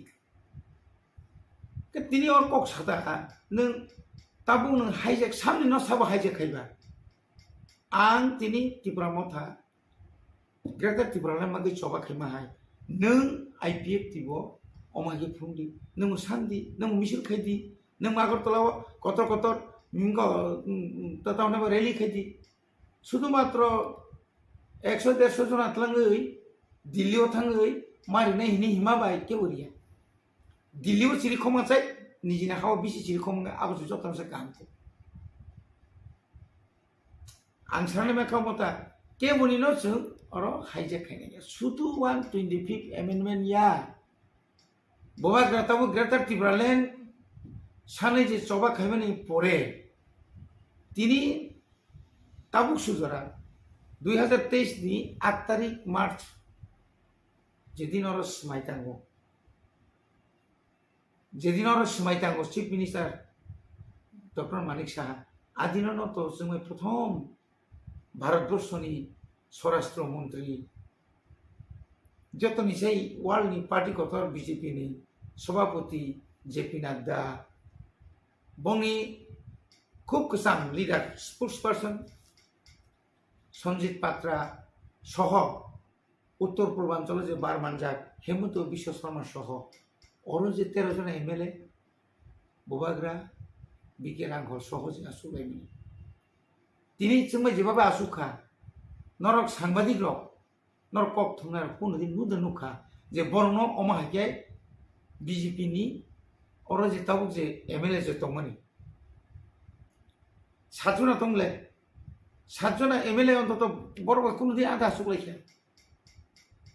তিনি और कक सादाखा नों ताबु नों हाइजेक सामने न साबो हाइजेक खाइबा आं तिनि त्रिपुरा मथा ग्रेटर त्रिपुरा मागै चबा खाइमा हाय नों आईपीएफ तिबो अमागे फुंदि नों सान्दि नों मिसिल खाइदि नों आगरतला कतर मिंग ततावने रैली खाइदि शुधुमात्र 100-150 जन आतलाङै दिल्लीयाव थाङै मारिना हिनि हिमा बाय केवरिया दिल्लीयाव चिरि खमाचाय निजिना हाव बिसि चिरि खमगा आबो जतमसे कामको आं साननाय मेखामता केबोनि न जों अरो हाइजेक खाइनाय सुदु 125th amendment या बबाग्राताबो ग्रेटर त्रिपुरा लैंड सानै जे चबा खाइमानि परे तिनि ताबुक सुजरा 2023 नि 8 तारिख मार्च जेदिन अरो स्माइतांगो जेदिन और समाइतांगो chief minister doctor Manik Saha आदिन तो जों प्रथम भारतवर्षनि स्वराष्ट्र मंत्री जतनि सै वर्ल्ड नि पार्टी कथर बीजेपी नि सभापति जेपी नड्डा बंनि खूब गोसां leader spokesperson Sambit Patra सह उत्तर पूर्वांचल जे बारमानजाक हेमंत विश्व शर्मा सह और जे 13 जन एमएलए बबाग्रा बिकेरांग सहजे आसुलायमि तिनि जोंबा जेबाबा आसुखा नरक सांबादिक रक नरक कक थंनार कोनदि नुद नुखा जे बरनो अमा हाके बीजेपी नि और जे ताबुक जे एमएलए जे तंगमनि सातना तंगले सातना एमएलए अंतत बरबा कोनदि आधा आसुलायखे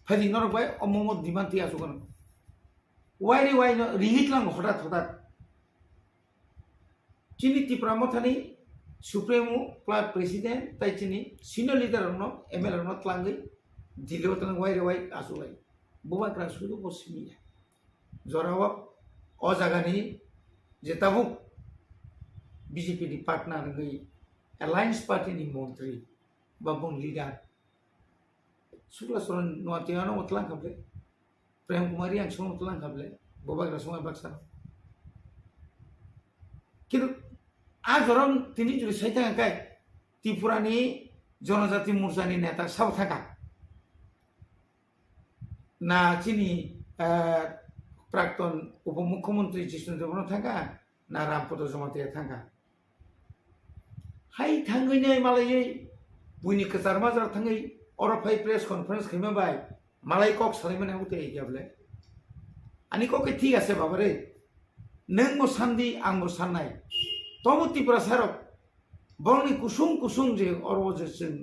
फादि नरक बाय अमम दिमानति आसुगन वाई no rihit lang hodat chini Tripura मथानि सुप्रीमो क्लाब प्रेसिडेंट ताई chini senior leader no MLA no tlangai दिल्लीयाव तंग वाई आसुलाय बुबाग्रा सुदु बसिमिया जरावा अ जागानि जे ताबुक बीजेपी नि पार्टनार गई अलायंस पार्टी नि मंत्री बाबुन लीडर शुक्ला सरन नोटियानो मतलां खाबले प्रेम कुमारी आं समय मतलां खाबले बबाग्रा समय बाक्सा किन्तु आजरम तिनि जुदि सैतांगाय त्रिपुरानि जनजाति मोर्चानि नेता साव थाका ना चिनि प्राक्तन उपमुख्यमंत्री जिष्णु देबनो थाका ना रामपद जमातिया थाका हाय थांगैनै मालायै बुइनि कचार माजार थांगै अरफाय प्रेस कन्फारेंस खैमा बाय मालाय कक सालायमाने उते गयाबले आनी कके ठीक आसे बाबारे नों मो सान्दि आं मो साननाय तमो त्रिपुरा सारक बरनि कुसुम जे अरबो जे जों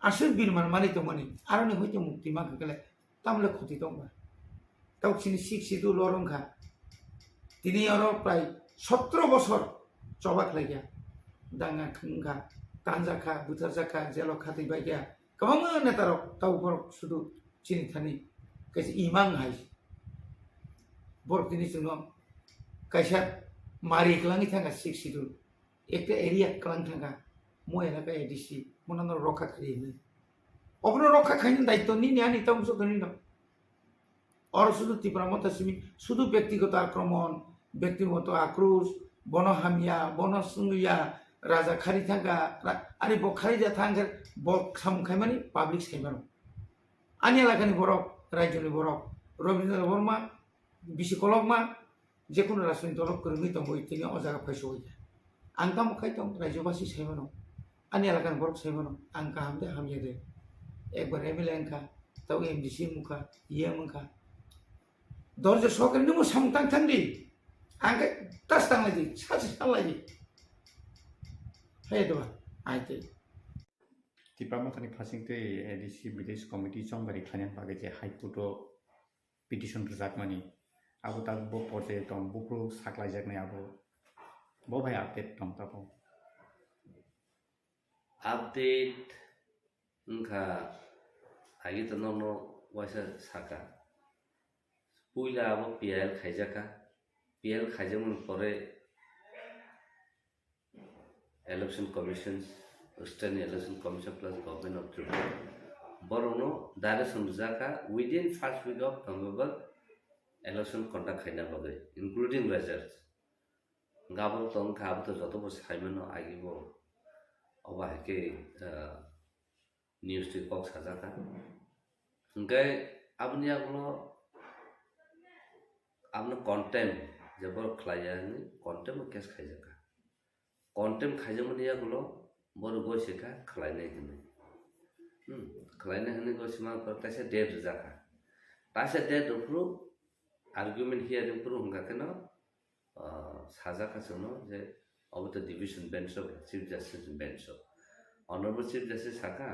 आसर बिरमान मानि तो मानि आरनि हयतो मुक्ति मा गले तामले खति दंबा तावसिनि सिक्सिदु लरंखा तिनि अर प्राय 17 बছর चबाक लागिया दांगा खंगा तांजाखा बुथारजाखा जेल खाति बायगिया गोबां नेतारक तावबर सुदु चिनि थानि कैसे इमां हाय बर तिनि जों कैसा मारि क्लांनि थांगा सिक्सिदु एक एरिया क्लां थांगा मोयला का एडीसी মনানো রক্ষা খাইনি অবনো রক্ষা খাইনি দায়িত্ব নিনি আনি তখন শুধু নিন আর শুধু ত্রিপুরা মতো শুধু ব্যক্তিগত আক্রমণ ব্যক্তিগত আক্রোশ বনহামিয়া বনসুঙ্গিয়া রাজা খারি থাকা আরে বখারি যা থাঙ্গার বক সামুখাই মানে পাবলিক সাইমানো আনি এলাকানি বরফ রাজ্যনি বরফ রবীন্দ্র বর্মা বিশি কলকমা যে কোনো রাজনৈতিক দল করে নিতাম বই তিনি অজাগা ফাইসো হই आं कामो खायतों रायजोबासी साइमानो आनि एलाकानि बरफ साइमानो आं काहामदे हामियादे एक बार एमएलए अंका ताऊ एमडीसी मुखा ये मुखा दरजा सहकारि नमो सामतां थांदि आंके तास थांलायदि सासे थांलायदि हायदोबा आइते त्रिपुरा मथानि फासिंते एडीसी विलेज कमिटी जंबारि खानियान बागे जे हाइकोर्टो पिटिशन रजाकमानि आबो ता बो पर्याय दं बुप्रो साख्लायजाकनाय आबो बो भाई अपडेट दं ताबो update उनका आगे तो नौ वैसा साका पुइला अब पीएल खाइजाका पीएल खाइजामन परे election commission state election commission plus government of Tripura बरोनो डायरेक्शन जाका within first week of November election conduct खाइना बगे इंक्लूडिंग रिजल्ट्स गाबो तो गाबो तो जतो बस साइमनो आगिबो अब के न्यूज टी कॉक्स हाजाका उनके अपनी आगलो अपने कंटेंट जब खलाया नहीं कंटेंट में कैसे खाइजाका कंटेंट खाइजामनि आगलो बर गोसेका खलायने हने खलायने हने गोसिमा करता से डेट जाका तासे डेट उप्रो आर्गुमेंट हियरिंग प्रो हुंगा केनो साजा कासनो जे अब तो division bench of chief justice bench of honourable chief justice साका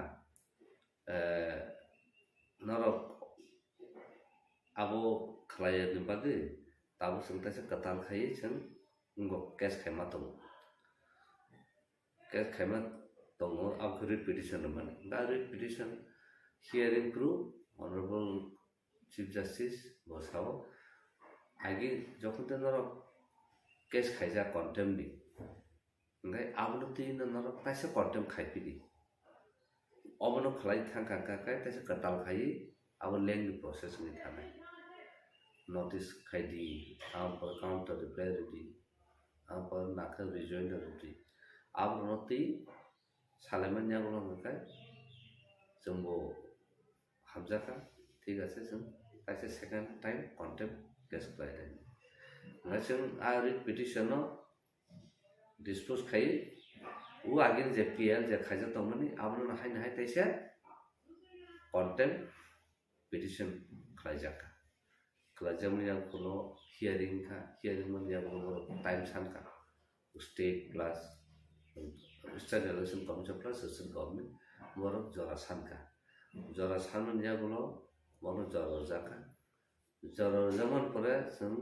नरो आबो खलाय निबादे ताबो संता से कताल खाई सन उनको केस खाइमा तो केस खाइमा तो अब रिपिटिशन माने दा रिपिटिशन हियरिंग प्रो ऑनरेबल चीफ जस्टिस बसाओ आगे যখন তো নরো केस खाइजा कन्टेम नि ओंखाय आबनो तीन नरक तासे कन्टेम खाइपिदि अबनो खलाय थांका काकाय तासे कताल खाइ अब लेंग प्रोसेस नि थानाय नोटिस खाइदि आम पर काउंटर रिप्लाई रेडी आम पर नाखा रिजॉइंडर रेडी आबनो ती सालेमान यागलो नकाय जोंबो हाबजाका ठीक আছে जों तासे सेकेंड टाइम कन्टेम केस खाइदि नसों आरि पिटिशन डिस्पोज खाइ वो आगे जे पीएल जे खाइजा तमनि आबनो हाय नाय तैसे कन्टेम पिटिशन खाइजाका खाइजामनि आंखौल हियरिंग का हियरिंग मन यागलो टाइम सानका state plus state election commission plus state government मोर जरा सानमन यागलो मोर जरा जाका जरा जमन परे जों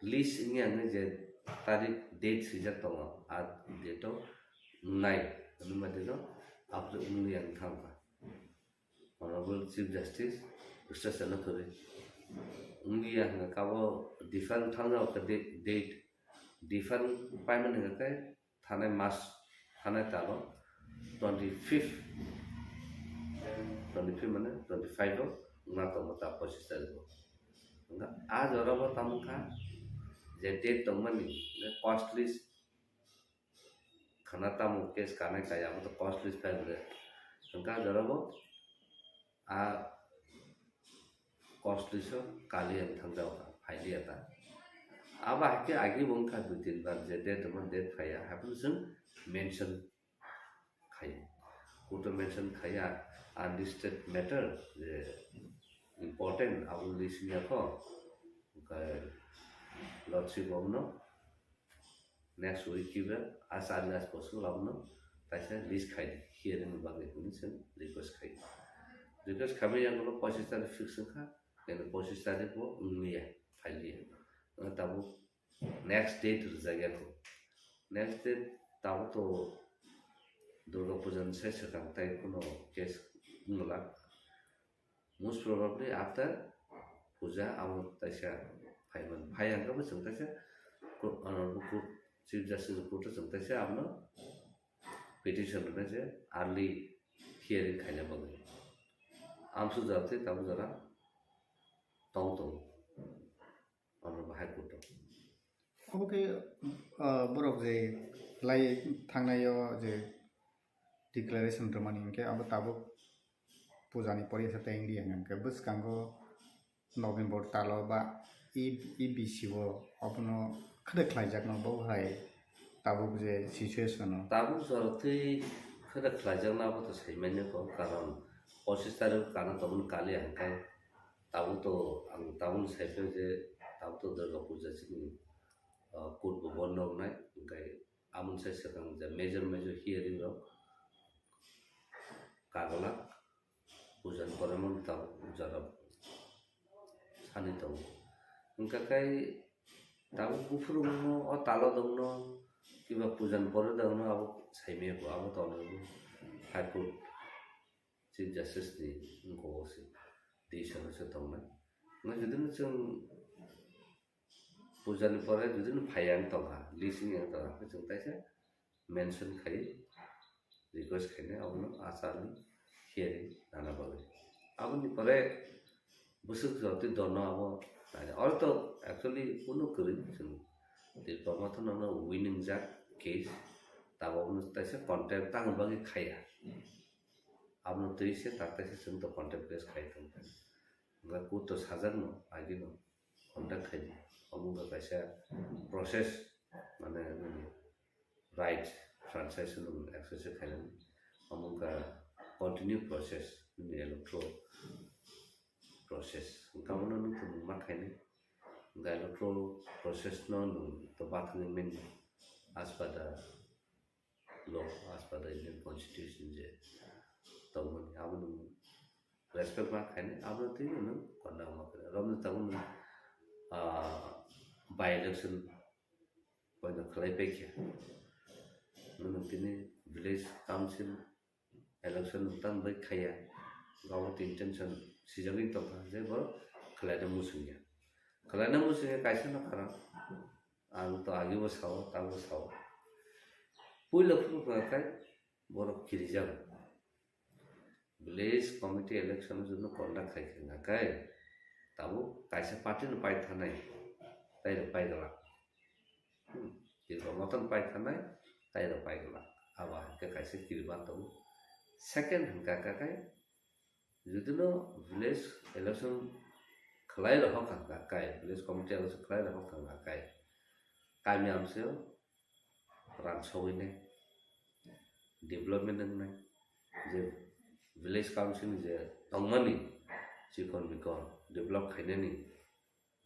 लिस्ट इंगे जे तारीख डेट सिजा तो आ डेटो नाइ अनुमतिनो आपलो उंगली अंथांगा ऑनरेबल चीफ जस्टिस स्टेट सेनेटरी उंगली अंगा काबो डिफरेंट थांगा डेट डिफरेंट पाइमन हंगा थाने मास थाने तालो 25 माने 25 ना तो मता 25 तारिख आज अरब तामुखा जे डेट तमनि कॉस्टली खाना तामु केस काने काया तो कॉस्टली फाइल उनका जरब आ कॉस्टली सो काली थंजाव फाइलिया ता अब आके आगे बंका दु तीन बार जे डेट मन डेट फाया हापन जों मेंशन खाय कोट मेंशन खाया unlisted matter J important our listening ko lordship omno next week kiba as early as possible omno taisa list khai hearing bage hunisen request kami yang lo 25 tarikh fix kha and 25 tarikh ko unliya failiya tabu next date jaga ko next date tabu to durga pujan se sakang tai kono case ngula most probably after puja our taisa payment payang ka besung taisa court chief justice court sung taisa amno petition na je early hearing khaina bagai amsu jate tabu jara tong honorable high court अबके बरक जे लाई थांनायो जे declaration Ramani इनके अब ताबो पूजानी परिया सता India इनके बस Congo नवेम्बर तालो बा ई BCO अपनो खदे खलाइजाक न बो हाय ताबो जे situation tabu jarte khada khlajak na ba to saimanya ko karon 25 tarik kana tabun kali angkai tabu to ang tabun saipe je tabu to durga puja chini court bo bonno nai angkai amun sai sakang je major hearing ro kagola pujan koramon tabu jara sani to angka kai tabu bufurungno o talo dongno kiba pujan pore dongno abo saime ko abo tono high court chief justice ni ngo si decision se tongna na judin chung pujan pore judin phayang tongha leasing yang tongha ke chung taisa mention khai request khaine abo asarni hearing nana bale abo ni pore busuk joti dono abo or to actually kuno kuri chung Debbarma to na winning jack case tabo nu taisa contempt tang bagi khaya abno trise taktaise chung to contempt case khai tong ga ko to sajar no agi no contact khai amuga kaisa process mane right transaction access khai amuga continue process ni electoral process kamono nu to ma khai ni ga electoral process no to bathni min as per the law as per the Indian constitution je tawon abun respect ma khane abun ti no konna ma rom tawon by election koina khlai pe kya no tini village council election tan bai khaya gaw intention sijagin to je bo khlai da musunya khlai na musunya kaisa na khara ang to agi bo saw tabu saw puilo pu kai borok kirijam village committee election jonno conduct khai na kai tabu kaisa party no pai thanai tai ro pai gala ki moton pai thanai tai ro pai gala aba ke kaisa kirban tabu second hangka kai judino village election khlai ro hokka kai village committee election khlai ro hokka kai kami amseo ransowine development nang je village council je tongmani chikon bikon develop khaine ni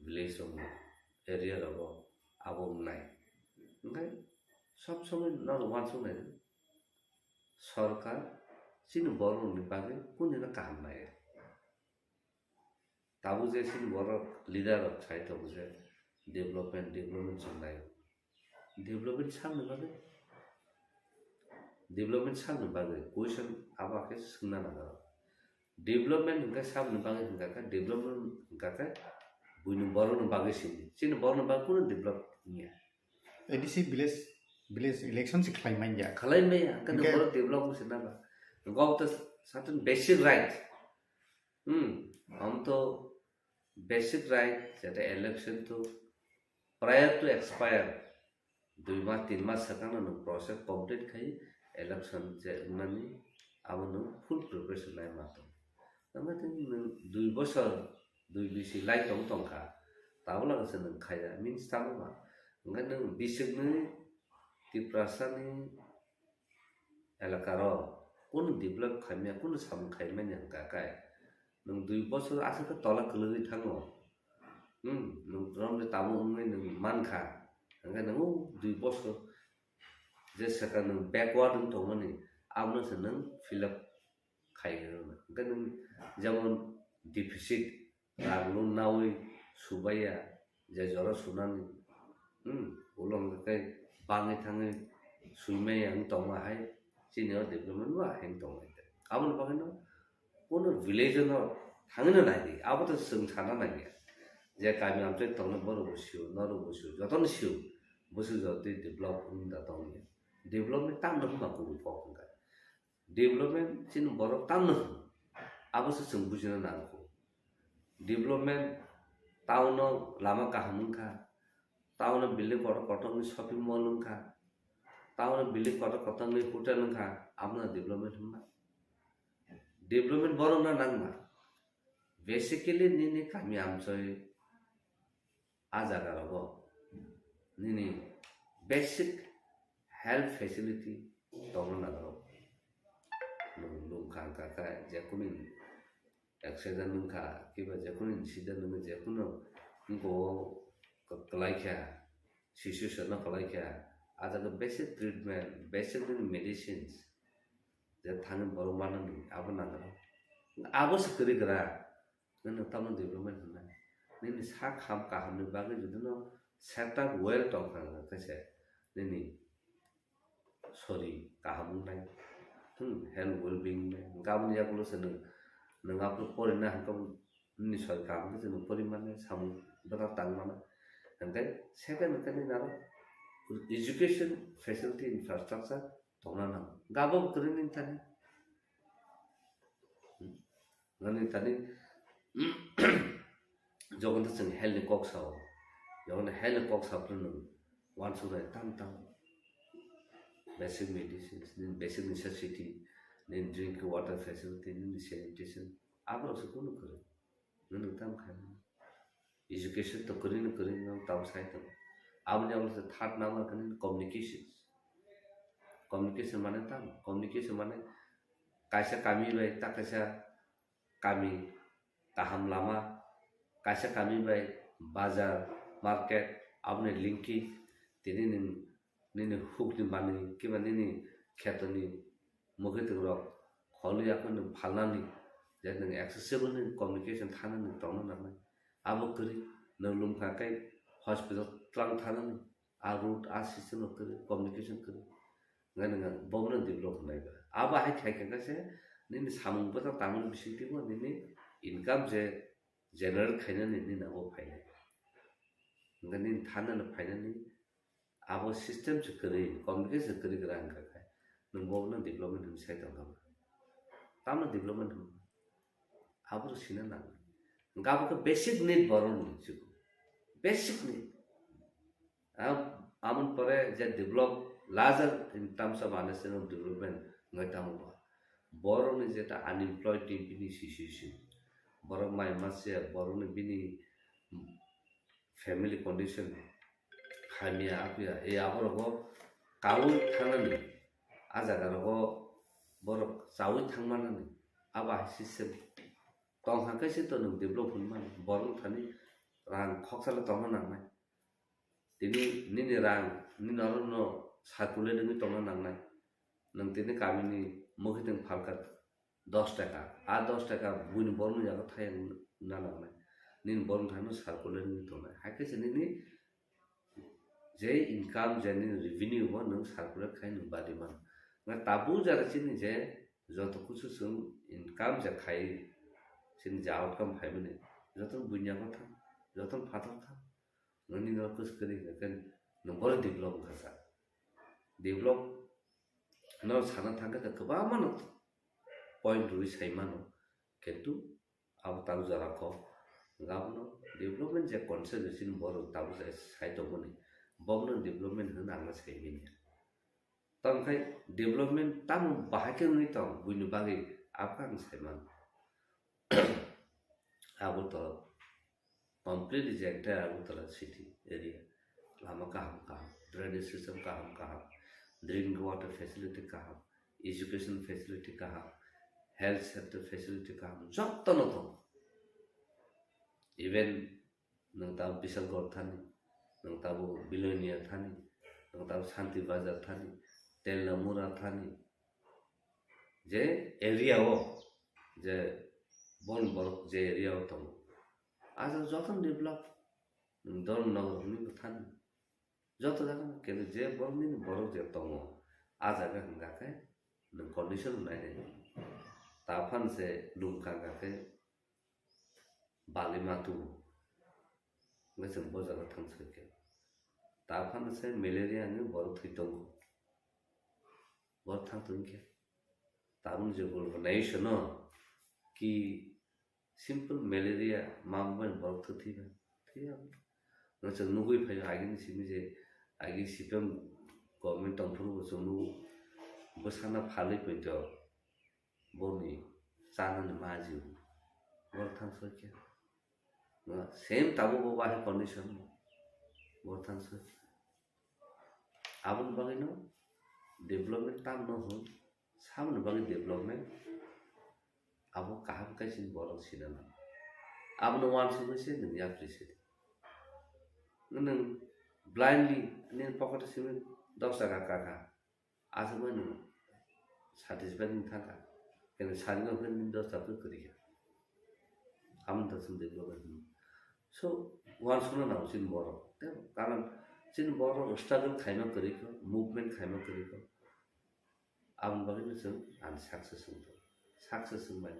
village ong area ro abom nai ngai sob somoy nor wan sung nai sarkar sin boro ni page kuni na kam nai tabu je sin boro leader of chai to je development sunai development sang no bagai question aba ke sungna na development hingga sam no bagai hingga ka development hingga ka buinu boro no bagai sin boro no bagai kuno develop nia ADC village election से खलाई mine या khalai me ya kan boro develop sina ba go to certain basic right हम तो basic right that election to prior to expire 2 mass 3 mass sakana no process complete khai election je nani abunu full preparation lai mato tama tin 2 bosor 2 bisi lai tong kha tabula ka sen khaya means tama ngan bisingni TRIPURA ni elakaro kun develop khamya kun sam khaimya yang ka kai nung 2 bosor asa ka tola kelui thango nung rom de tamu ngai nung man kha ngan nung 2 bosor je saka nung backward nung thongani amno se nung fill up khai ngan nung jamon deficit raglu nawi subaya je jora sunani ulong kai bangi thangi suime yang tonga hai senior development wa heng tonga amon bagano kono village no thangina nai abato sung thana nai je kami amche tongna boro busiu noru busiu joton siu busiu joti develop da tongi development tam no ma ko ko ka development chin borok tam no abo se sung bujina na ko development town no lama kaham ka town no building kotong ni shopping mall ka town no building kotong ni hotel ka amna development ma development borok na nang ma basically ni kami amsoi ajaga robo ni basic health facility tong na ro lung khang ka ka je kunin accident nung kha kiba je kunin incident nung je kuno ngo kalai kha shishu sana kalai kha aja the basic treatment basic medicines je thang boro manan abana ro abo se kri gra nang tam development na ni sa kham ka ham ni bagi judo set up well tong khang ka se ni sorry kaham nai health well being gam ya kulo se nang aplo pore na kam ni soi kam ke no parimane sam bata tang mana and then second kan na education facility infrastructure tongna na gabo krin tani ngani tani jogon ta sing health kok sao jogon health kok sao no wan su da tam basic medicines, then basic necessity, then drink water facility, then sanitation. Agar उसको कौन करे? None उत्तम खाना. Education तो करें न करें ना तब साइड तो. अब जब उसे third नाम करने communications. Communication माने तब. Communication माने कैसे kami baik tak कैसे kami taham lama, कैसे kami baik bazar market आपने linki तेरे ni hook ni bani kiba ni khetoni moge to ro kholi akon phalani je ni accessible ni communication thana ni tong na na abo kri no lum kha kai hospital tlang thana ni a route a system of communication kri ngani ngan bomna develop nai ba aba hai khai ka se ni samung ba ta tamul bisiti bo ni income je generate khaina ni na o phai ngani thana na phai ni abo system se kare communication kare grang ka khai nang bo na development ni sai ta ga tam na development abo sina na ngabo ka basic need baron ni chu basic need amon pare je develop larger in terms of understanding of development ngai tam ba baron ni jeta unemployed team ni situation baron mai masya baron ni bini family condition hamia apia e aboro kawu thanani ajaga ro borok sawi thangmanani aba system tong hakai se to nung develop hunman borok thani rang khoksala tong na nai tini ni rang ni no sakule ni tong na nai nang tini kamini mohiteng phalkat 10 টাকা আর 10 টাকা বুনি বর্ণ জায়গা থাই না না নিন বর্ণ থানো circular নি তো না হাকে সেনি जे इनकाम जेनि रेवेन्यू हो नों सार्कुलार खाइ नों बादि मान ना ताबु जारा चिनि जे जत कुछु सुन इनकाम जे खाइ चिनि जे आउटकम फाइ मने जतन बुनिया को था जतन फाथर था ननि न कुछ करि गन न बर डेभलप खासा डेभलप न साना थांगा त कबा मान पॉइंट रुइ साइ मानो केतु आउ ताबु जारा को गाबनो डेभलपमेन्ट जे कन्सेप्ट बर ताबु जे साइ तो बने bogno development hun angna saibin tam khai development tam bahake ni tam buinu bagi apang saiman abu to complete reject abu to city area lama ka drainage system ka drinking water facility ka education facility ka health sector facility ka jotto no to even nang ta bisal gor thani nang tabu bilonia thani nang tabu shanti bazar thani tellamura thani je area o je bon borok je area o to aja joton develop don nagar ni thani joto jaga ke je bon ni borok je to aja ga hanga ke nang condition nai ne tafan se lumka ga ke balimatu ngasem bojaga thang se ke ताफान से malaria ने बरो थैतंगो बर थांतों क्या ताबुन जो बोल बनाई शनो कि simple malaria मामबन बर तो थी ना थी अब न चल नुगुई फाइ आगे नि सिमी जे आगे सिपम गवर्नमेंट तंफुरु बसनु बसाना फाले पेंटो बोनी चानन माजिउ बर थांसो क्या सेम ताबु बाबा है कंडीशन बर थांसो आबुन बगैनो डेभलपमेंट ताम न हो सामने बगे डेभलपमेंट अब कहाँ कैसे बोलक सिनेमा अब न वान सुनो से नहीं एप्रिशिएट नन ब्लाइंडली ने पकड़ से में 10 टका काका आज मैं satisfied नहीं था कहने सारी में फिर 10 टका करिए हम तो सुन डेभलपमेंट सो वान सुनो ना सिन बोलक कारण सिन बोलक स्ट्रगल खाइमा करिको मुभमेंट खाइमा करिको अब बगे में जों आन सक्सेस होबाय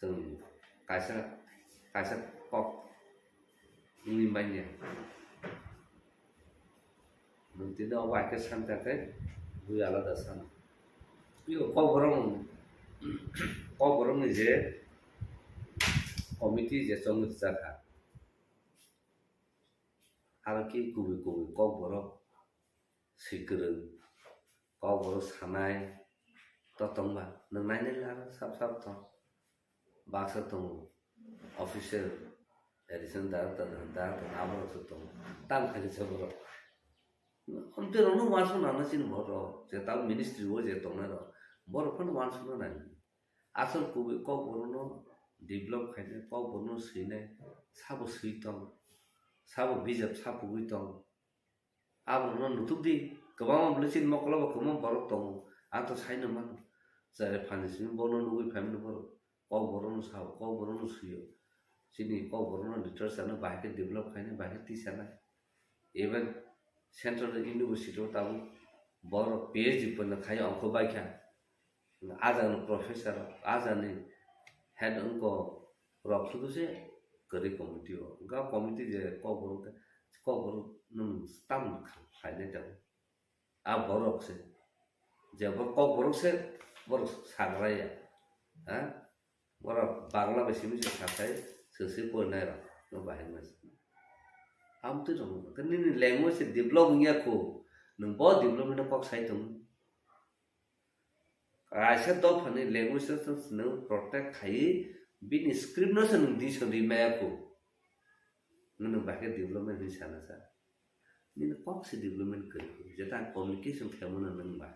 जों कायसा कक नि माइने नोंदिनो वाके सानताखै बुइ आलादा सान यो कबरम नि जे कमिटी जे संगत जाखा आरो कि गुबै कबरक सिगरो कबरक सानाय ततंबा नों नायनो लाना साब तो बाक्सा तो ऑफिशियल एडिशन दार आबो तो ताम खाली सबरो हम तो रोनो वासो नाना सिन भरो जे ता मिनिस्ट्री हो जे तोना रो बर फन वासो ना आसल कुबे क बरनो डेभलप खाइने क बरनो सैने साबो सैतम साबो बिजब साबो गुइतम आबो न नुतुदि गोबां ब्लेसिन मकलब खम बरक तो आ तो साइनो मान जारे फानिसिम बनो नुगै फेमनो बर क बरनो साब क बरनो सुयो सिनि क बरनो लिटरेचर बाहे डेभलप खाइने बाहे तिसाना इवन सेंट्रल यूनिवर्सिटी ताबु बर पीएचडी पन खाइ अंक बाइखा आज प्रोफेसर आज ने हेड उनको रखलु से गरि कमिटी हो गा कमिटी जे कबर नम स्टाम खाइने त आ बरक से जे कबरक से बर सागराया हां बर बांग्ला बेसिम से साथाय सोसे पनाय र न बाहेर मास हम तो रंग कनि लैंग्वेज से डेभलप गया को न बहुत डेभलपमेंट पक साइतम आशा तो फने लैंग्वेज से न प्रोटेक्ट खाइ बिन स्क्रिप्ट न सन दिस रिमाया को न बाके डेभलपमेंट नि साना सा नि पक से डेभलपमेंट करि जेता कम्युनिकेशन खेमन न बा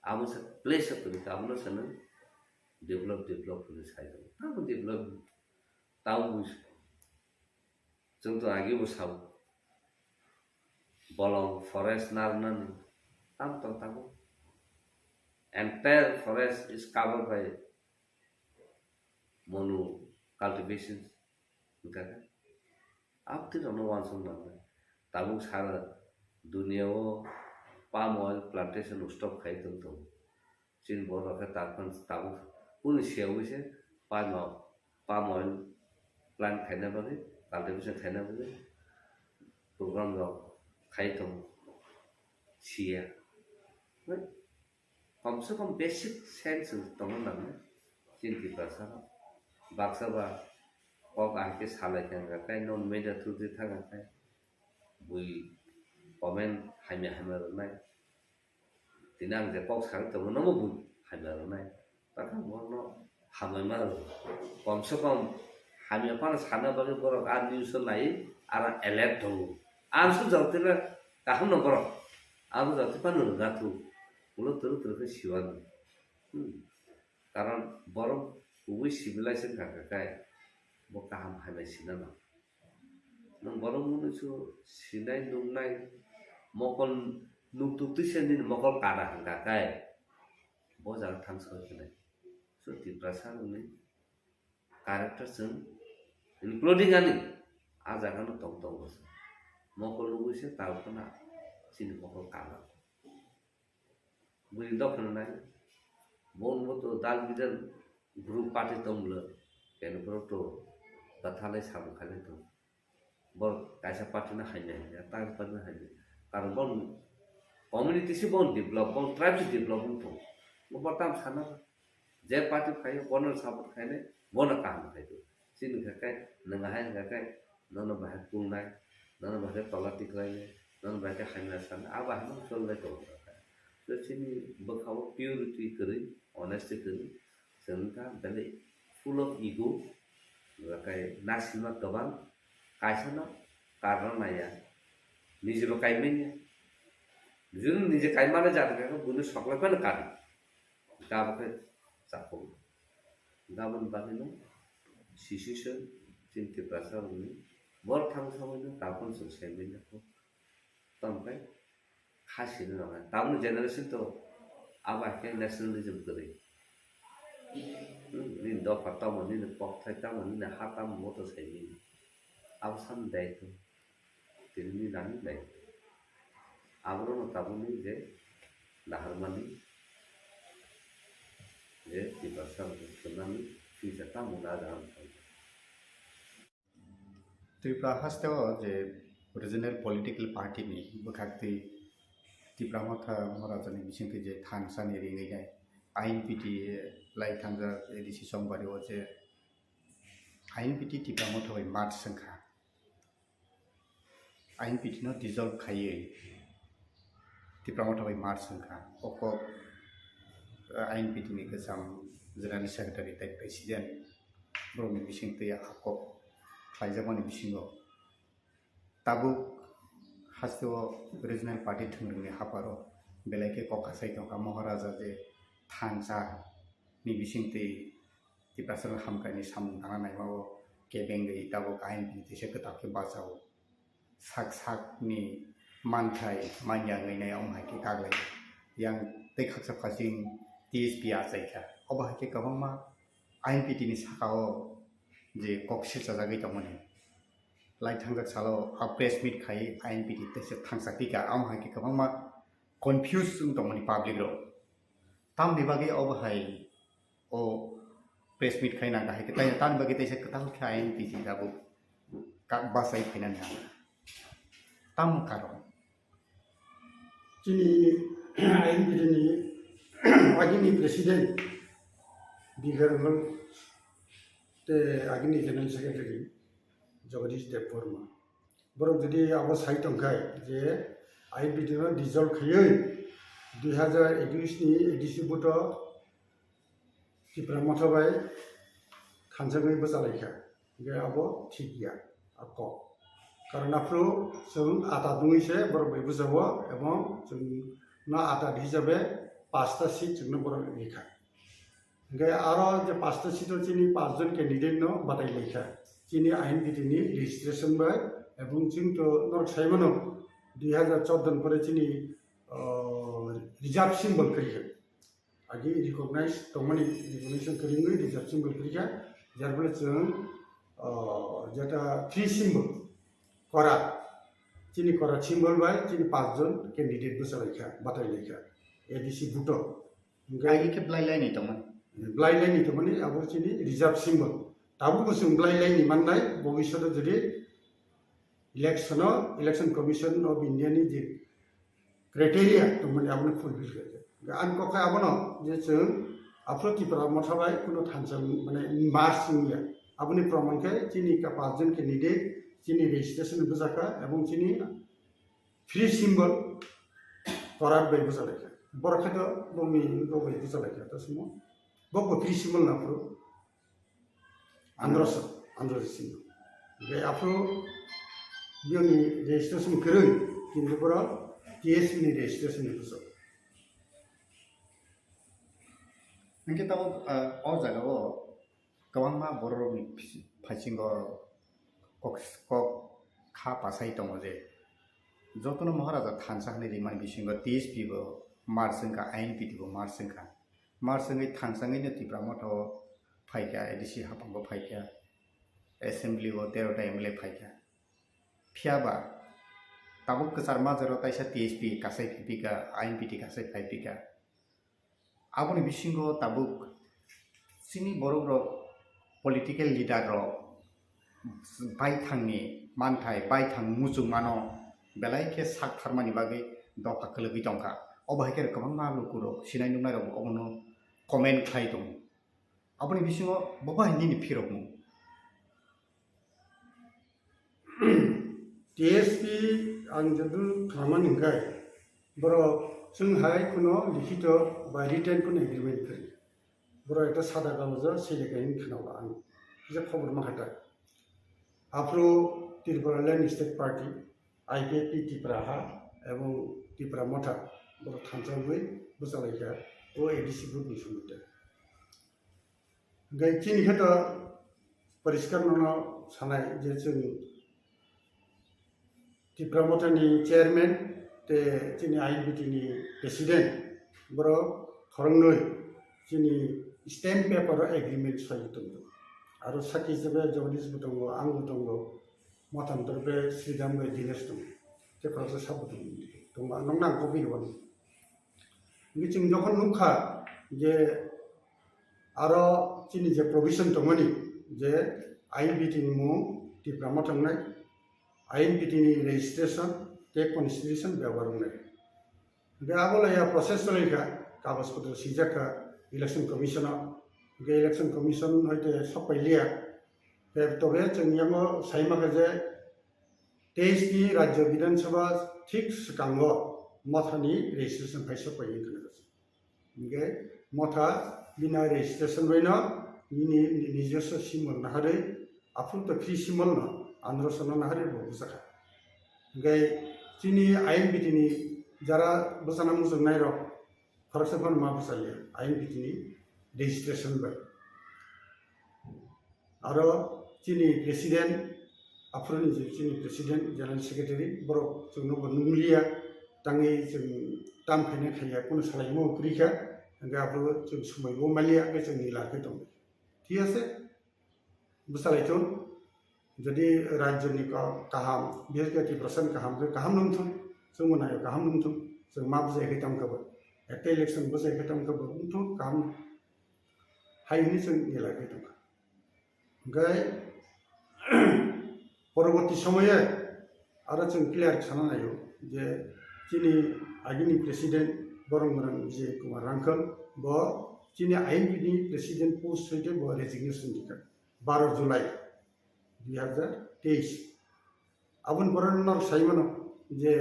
आबो से प्लेस अप करि आबो सन डेभलप नि साइतम आबो डेभलप ताउ जों तो आगे बसाव bolong forest narnan tam tamu entire forest is covered by mono cultivation okay अब तो दोनों वांसों ना ताबुक सारा दुनिया वो palm oil plantation stop खाई तो चीन बोल रहा है ताबुक उन शेवों से palm oil plant खाने बगे cultivation खाने बगे program लो खाई तो शिया कम से कम बेसिक सेंस तो ना चीन की भाषा बाक्सा बा कब आके साले क्या काय नॉन मेजर थ्रू दे था काय बुई कमेंट हाइमे रनाय दिनां जे कब साल तो न बुई हाइमे रनाय ताका मोनो हामे मा कम से कम हाइमे पान साना बगे बर आ न्यूज लाई आरा अलर्ट हो आंसु जौतेला काहम न बर आबो जौते पान गाथु उलो तर के सिवान कारण बर उबै सिविलाइजेशन काय bo kaham hai sina na nang borong mun su sinai nungnai mokol nuktuk tu sen din mokol kada hangka kai bo jar thangsoi kene so TRIPURA sa ni character sen including ani aja kan tong bos mokol lu se tau kana sin mokol kada bui dok na bon bo to dal bidan group party tomle ken bro to कथाले साबु खाले तो बर कैसा party ना हाइने या तार पर ना हाइने कारण बन community si bon develop bon tribe si development po mo pertam sana je party khai bonal support khai ne bona kam khai tu sin kai nangai kai nono bahai pungnai nono bahai politik lai nono bahai khaina san aba ham sol lai to so sini bakhaw purity kari honesty kari senta bale full of ego kai nasima gabang kaisana karena maya nijero kaimenya jun nije kaimana jata ka bunu sakla kan kan gabakai sapo gaban bagino sisishan cinti prasa ini bor thang samanya tapon selesai bina ko tampai hasil nama tamu generation to apa ke nationalism kari ni do patau mani ni pok thai tam mani na hatam moto sai ni awsan dai to tinni nani dai abro no tabuni je laharmani je di pasal tsunami bisa tamu ada Tripura हास्टेव जे regional political party नि बखाक्ति त्रिपुरा मथा महाराजानि बिसिंति जे थानसानि रिङैनाय आईएनपीटी लाइ थांजा ADC समबारि ओ जे आईएनपीटी त्रिपुरा मथा मार्च संखा आईएनपीटी न dissolved खायै त्रिपुरा मथा मार्च संखा ओको आईएनपीटी नि गोजाम जनरल सेक्रेटारि टाइप प्रेसिडेन्ट ब्रह्म बिसिंति आकब खाइजामानि बिसिङाव ताबुक हास्टेव रिजनल पार्टी थंग्रिनि हापारो बेलायके ककासाइ दंखा महाराजा जे थानसा नि बिसिंति तिप्रासर हामकानि सामुं थांना नायमाव केबेंगै ताबुक आइन बिदिसे कताके बाजाव साक साकनि मानथाय मान्याङैनाय अमहाके कागलाय yang tei khaksa phasing TSP आजाइखा अबहाके गोबांमा आईएनपीटी नि साखाव जे कक्से जाजागै दंमोन लाइ थांजाक सालो आ प्रेस मीट खाई आईएनपीटी तेसे थांसाकिका आमहाके गोबांमा कन्फ्यूज दंमोन पब्लिक रो ताम बिबागे अबहाय ओ प्रेस मीट खाई ना गाहे के तान बागे तेसे कताल के आईएनपीटी दाबो का बासाइ फैना ना ताम कारण चिनी आईएनपीटी नि आगिनि प्रेसिडेंट बिगरमल ते आगिनि जनरल सेक्रेटारि जगदीश देबबर्मा बरं जुदि आबो साइट अंखाय जे आईएनपीटी न डिजल्व खायै 2021 नि एडिसि बुट त्रिपुरा मथाबाय थानजाङै बजालायखा गे आबो ठीक गया आको कारण आफ्रो जों आटा दुङैसे बरं बै बुजावो एबं जों ना आटा हिसाबै 5टा सीट जोंनो बरं लेखा गे आरो जे 5टा सीटआव जोंनि 5 जन कैंडिडेट न बादायलायखा जोंनि आईएनपीटी नि रेजिस्ट्रेशन बाय एबं जोंथ' नर्थ साइमन 2014 परे जोंनि रिजर्व सिम्बल करिखा आगे रिकॉग्नाइज दंमोन रिकॉग्निशन करिङै रिजर्व सिम्बल करिखा जारबले जों जेटा 3 सिम्बल करा जोंनि करा सिम्बल बाय जोंनि 5 जन कैंडिडेट बसालायखा बादायलायखा एडिसि बुटो गायि के ब्लाइलाइनि दंमोन ब्लाइलाइनि दंमोन आबो जोंनि रिजर्व सिम्बल ताबो जों ब्लाइलाइनि माननाय भबिष्यत जुदि इलेक्शन कमिशन अफ इंडिया नि जे क्राइटेरिया दंमोन आबो फुलफिल करे आनकखा आबोनो जे जों आफ्रो त्रिपुरा मथाबाय कुनो थानसा माने मार्चिंया आबोनि प्रमाणखाय जोंनि का 5 जन कैंडिडेट जोंनि रेजिस्ट्रेशन बजाका एबं जोंनि फ्री सिम्बल करार बाय बजालायखा बरखाद बमि गबाय बजालायखा तसमो बको फ्री सिम्बल ना फ्रो आंध्र सिम्बल बे आफ्रो बियोनि रेजिस्ट्रेशन करै किन्तु बरा TSP नि रेजिस्ट्रेशन बजा नंके ताव अ जागाव गोबांमा बर'नि फाइसिंग कक खा पासाइ दङ जे जतनो महाराजा थानसा हनै रिमान बिसिंग TSP बो मार्चंका आईएनपीटी बो मार्चंगै थानसाङैनो त्रिपुरा मथ फाइका एडिसि हापांबो फाइका एसेंब्ली बो 13टा एमएलए फाइका फियाबा ताबुक कसार माजरो ताइसा TSP कासाइ फिपिका आईएनपीटी कासाइ फाइपिका आबोनि बिसिंगो ताबुक सिनि बर'ग्र पलिटिकल लीडर रो बाय थांनि मानथाय बाय थां मुजुमानो बेलायके साक थारमानि बागै dok hakal bi tongka obai ker kamang ma lu kuro sinai nung nai rok obono comment khai dong aboni bisingo boba hindi ni phirok mu TSP ang jadul kaman ingkai boro sunghai kuno likhito by written kuno agreement kari boro eta sada kagojo selekain khinawa ang je khobor makhata afro Tripura Land State Party IKP Tripura ha এবং Tripura motha boro thansangui busalaika o ADC group ni sumute gai chini khata pariskar nono sanai je chung Tripura motha ni chairman te chini INPT ni president boro khorongnoi chini stamp paper agreement sayitung aro saki hisabe jagdish butongo ang butongo motantorbe sridham bai dinesh tung te prasa sabutung tungma nongnang kopi won ngi chung jokhon nukha je aro chini je provision tongoni je INPT ni mu Tripura motha nai INPT ni registration te constitution ব্যবহার nai ge abola ya process tolika kagos potro sijaka election commissioner ge election commission hoite sapailia তবে जोंनियाव साइमाखा 23 नि राज्य विधानसभा ठीक सिगांग मथानि registration fries पाइ ओंगे मथा बिना registration बैनो नि निजस्व सिमल नाहारे आफुत फ्री सिमल न आंध्रसन नाहारे बुजाखा ओंगे चिनि INPT नि जारा बसाना मुजों नायरो फरसफन मा बसालिया INPT नि रेजिस्ट्रेशन बाय आरो chini president afroni je chini president general secretary borok chungno nunglia tangi chung tam khane khaya kun salaimo krika anga abro chung sumai bo malia ge chung nila ke tong ঠিক আছে বুসালাইতো যদি রাজ্যনি কাহাম বিহেকে প্রশাসন কাহাম নমথুন जोंमोनायो गाहाम नंथुं जों मा बुजायखै तामखौबो একটা election बुजायखै तामखौबो नंथुं गाहाम हायनि जों एलाखै दं ओमफ्राय পরবর্তী সময়ে আরো जों क्लियर खालामनायो जे जोंनि आगिनि प्रेसिडेंट बरंगरं विजय कुमार रांखल ब जोंनि INPT नि प्रेसिडेंट पोस्ट होइते ब रेजिगनेशन दिखा 12 जुलाई 2023 आबुन बरनर साइमनो जे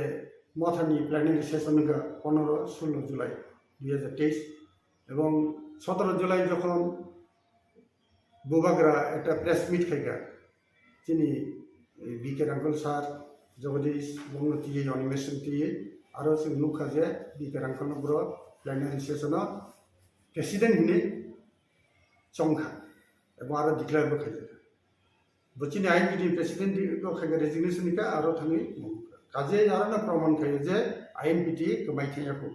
मथानि प्लेनारि सेशन का 15-16 जुलाई 2023 এবং 17 जुलाई যখন बुबाग्रा एक प्रेस मिट खाइगा चिनी बीके रांखल सार जगदीश बंगती एनिमेशन ती आरो जों नुखा जे बीके रांखल ब्र प्लेनारि सेशन प्रेसिडेंट हिने चंखा एबं आरो डिक्लेयर बो खाइगा बचिनि INPT प्रेसिडेंट को खाइगा रेजिगनेशन का आरो थाङि काजे आरो ना प्रमाण खायो जे INPT कमाइथायाखौ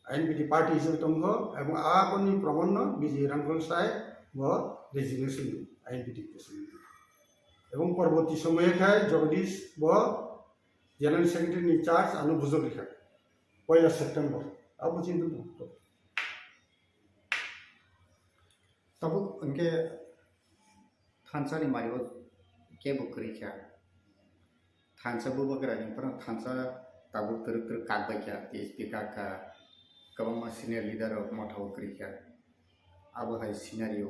INPT पार्टी हिसाबै दंगो एबं आबनि प्रमाण बीजे रांखल साय व रेजिगनेशन INPT प्रेसिडेंट এবং পরবর্তী সময়ে খায় জগদীশ ব জেনারেল সেক্রেটারি ইনচার্জ আনু বুঝক লেখা 1 সেপ্টেম্বর আবু চিন্তু तब उनके थानसा नि मारियो के बुकरिखा थानसा बुबगरा नि पर थानसा तब तर कागबाय क्या TSP का कबमा सीनियर लीडर ऑफ मथा बुकरिखा अब हाय सिनारियो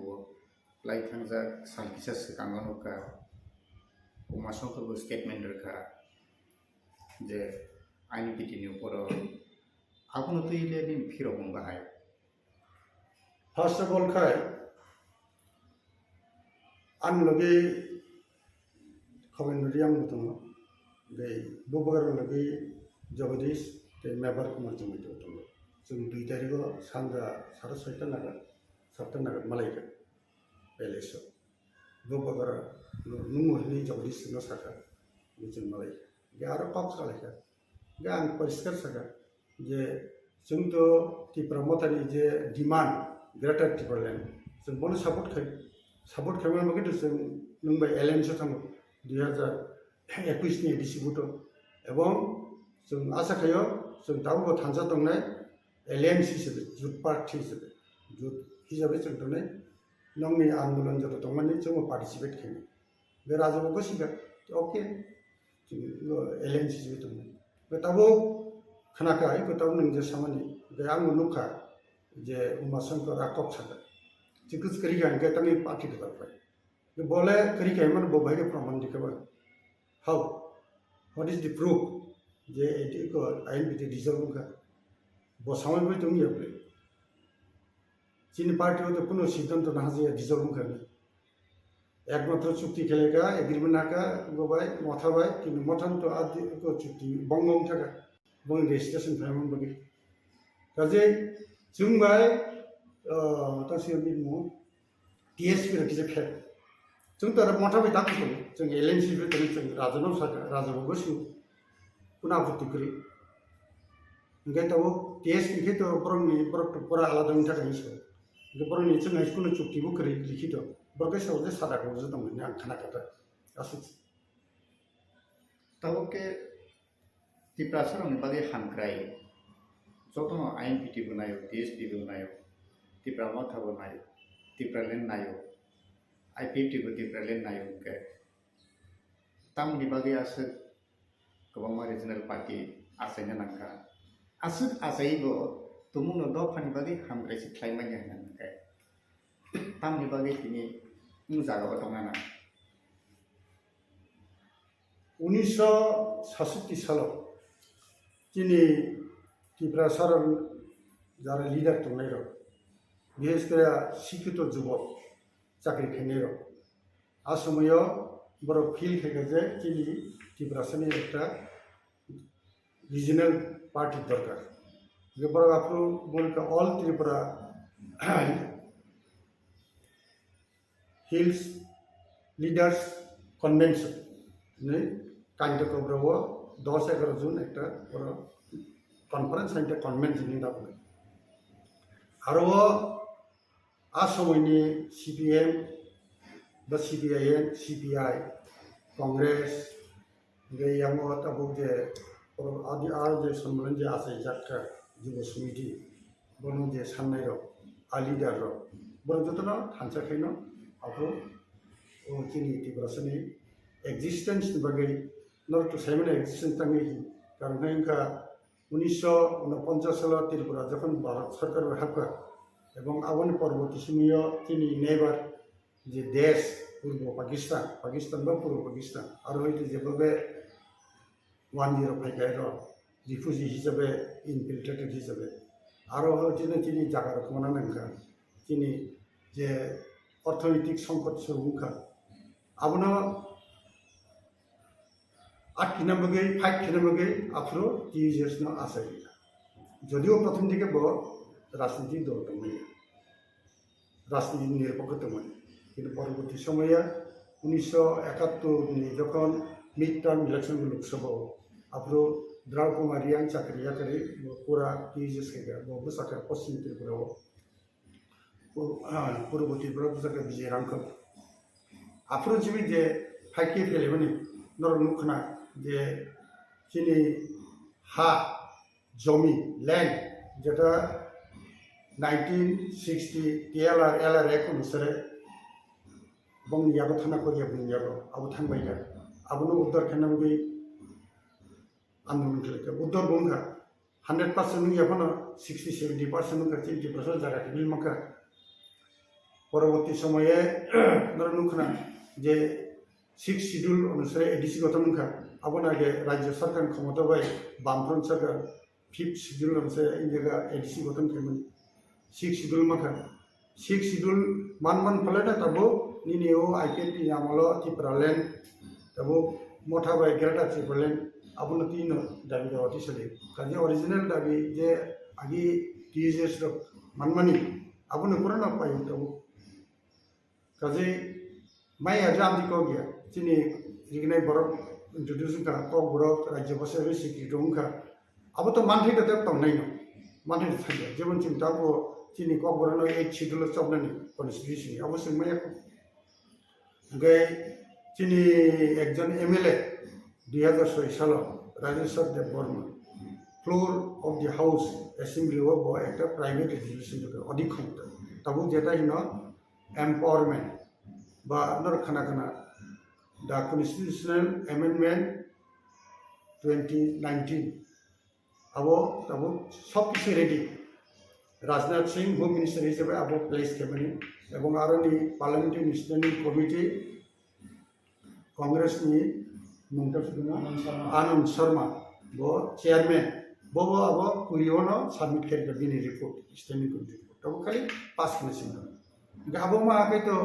लाइक थांजा सालकिसा सकांगनो का उमासंखरबो स्टेटमेंट रखा जे INPT नि ऊपर आबुन तो इले नि फिरो बाहाय फर्स्ट ऑफ ऑल खाय आं लगे खबरनरि आं दङ बे बुबगर लगे जगदीश ते मेबर कुमार जमितो दङ जों 2 तारिखआव सानजा 6:30 नागाद 7 नागाद मालायका बेलेसो बुबगर नुमोहनि जगदीश न साखा जों मालायका गे आरो पाप सालायका गे आं परिष्कार साखा जे जोंथ' त्रिपुरा मथानि जे डिमान्ड ग्रेटर त्रिपुरा लेण्ड जों बनो सापर्ट खालामनो मगे जों नंबाय एलायन्स थाङो 2021 नि डिसिबुट एवं जों आशा खायो जों दाबो थांजा दंनाय एलायन्स हिसाबै जुथ पार्टी हिसाबै जों दंनाय नंनि आन्दोलन जत दंमानि जों पार्टिसिपेट खायो बे राजाबो गोसिगा ओके जों एलायन्स हिसाबै दंनाय बे दाबो खोनाखाय गोताव नों जे सामानि बे आं नुखा जे उमाशंकर आकब साका जिकुस करी गान के तंगे पार्टी के तरफ ये बोले करी के मन बो भाई के प्रमाण दिखबा how what is the proof जे एटी को INPT डिजर्व का बो समय में तुम ये बोले चीन पार्टी हो तो कोनो सिद्धांत ना जे डिजर्व करने एकमात्र चुक्ति खेलेगा एग्रीमेंट आका गोबाय मथाबाय किन्तु मथान तो आदि को चुक्ति बंगं थाका बंग रेजिस्ट्रेशन फ्रेमन बगे काजे जोंबाय तासियो बिमु TSP रखिजे फेर जों तर मथाबाय दाखो जों LNC बे जों राजनाव साका राजनाव गोसु पुना आपत्ति करी ओंखाय तो TSP के तो बरंनि बरक पुरा आलादा थाखाय सो बरंनि जों कुनु चुक्तिबो करी लिखित बरके सावजे सादा को जो दंमोन आं खोनाखादों गासै ताबुके त्रिपुरा सरंनि बागै हांख्राय जतनो INPT बनायो TSP बनायो त्रिपुरा माथा बनायो त्रिपुरा लेन नायो IPT को त्रिपुरा लेन नायो के तामनि बागै आसो गोबां रिजनल पार्टी आसायनो नांका आसो आसायबो तुमुनो दफानि बागै हांख्रायसि ख्लायमाय होननानै तामनि बागै तिनि जागाव दं ना 1967 सालाव जोंनि त्रिपुरा सरन जारा लिडार दंनाय र बिहेस करे शिक्षित युवक चाकरी खेनाय र आ समयाव बर फिल खेगे जे जोंनि त्रिपुरा सरनि एकटा रिजनल पार्टी दरकार जे बर आपरो बोलका all Tripura hills leaders convention ने कांटे कोब्राव 10-11 जून एक कन्फरेंस एक कन्वेंशन इन दाबो आरो आ समयनि CPM बा CPIN CPI कांग्रेस गे यामो ताबो जे आदि आर जे सम्मेलन जे आसाय जात्रा जुब समिति बनो जे साननाय र आ लीडर र बर जतनो थानसाखैनो आपरो जोंनि त्रिपुरा सरनि एक्जिस्टेंस बागै नर्थ साइमन एक्जिस्टेंस तंगे कारण इनका 1949 साल त्रिपुरा जखन भारत सरकार हाबका एवं आवन परवर्ती समय जोंनि नेबार जे देश पूर्व पाकिस्तान बा पूर्व पाकिस्तान और हयতো जेबे 10 फाइखाय र रिफ्यूजी हिसाबै इनफिल्ट्रेटेड हिसाबै आरो हयতো जोंनि जागा रखमना नंका जोंनि जे अर्थनैतिक संकट सुबुंखा आबनो 8 किना बगे 5 किना बगे आफ्रो टीजेसनो आसाय जदिও प्रथम दिके ब राजनीति दल दंमोन राजनीति निरपेक्ष दंमोन किन्तु परवर्ती समय 1971 नि जखन मिड टार्म इलेक्शन लोकसभा आफ्रो द्राव कुमारियां चाकरिया करे पूरा टीजेस के बो साखा पश्चिम त्रिपुरा पूर्ववर्ती ब्रह्मचार्य विजय रांखल आफ्रो जीवी जे फाइके फेलेमनि नर नुखना जे जोंनि हा जमी लैंड जेटा 1960 TLR एक अनुसार बंगियाबो थाना कोरिया बंगियाबो आबो थांबाय आबोनो उद्धार खालामनांगौ आंदोलन खालामो उद्धार बुंगा 100% नुयाफोनो 60-70% नुका 20% जागा बिलमाखा परवर्ती समये नर नुखना जे 6 शिड्यूल अनुसार एडीसी गठन नुका आबोना के राज्य सरकार क्षमता बाय बामफ्रंट सरकार 5th शिड्यूल अनुसार इंडिया एडीसी गठन खालामो 6 शिड्यूल माखा 6 शिड्यूल मान फलाना तबो निनिओ IPT आमलो त्रिपुरा लैंड तबो मोठा बाय ग्रेटर त्रिपुरा लैंड आबोनो तीन दाबी दावाती सले काजे ओरिजिनल दाबी जे आगी टीजेस रो मानमानी आबोनो पुराना पायो तबो काजे माय आजाम दिको गया जोंनि रिगनाय बरक इंट्रोड्यूस का कोकबोरक राज्य बसायारि सिक्रेटरी का अब तो मानथै दते तंनाय न मानथै थायो जेबन चिंताबो जोंनि कोकबोरनो 8 शिड्यूल सबनानि कन्स्टिट्यूशन अब सोंमाय ओमफ्राय जोंनि एकजन MLA 2006 सालाव Rajeshwar Debbarma floor of the house assembly वो एक प्राइवेट रेजोल्यूशन अधिक क्षमता तब जेटा हिनो एम्पावरमेंट बा नर खाना the constitutional amendment 2019 abo abo sob kisu ready Rajnath Singh Home Minister hisabe abo place kemani ebong aro ni Parliamentary Standing Committee Congress ni mungta suduna Anand Sharma bo chairman bo abo kuriono submit kari bini report standing committee report abo kali pass kelesin ga abo ma ke to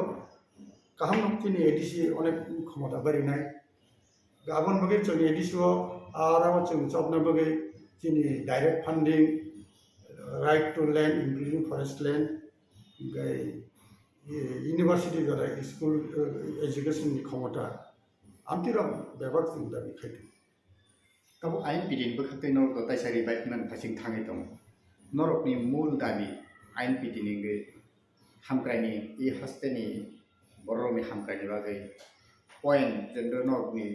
kaham nokini ADC onek khomota bari nai ga abon bage choni ADC o aro chung chopna bage chini direct funding right to land including forest land gai university jara school education ni khomota amtira bebar chung dabi khaitu तब INP दिन बखते नोर तो तैसारी bike none fussing थांगे तो नोर अपनी मूल दाबी INP दिन के हमक्राइनी ये हस्ते नी बरो में हमक्राइनी बागे पॉइंट जंदर नोर में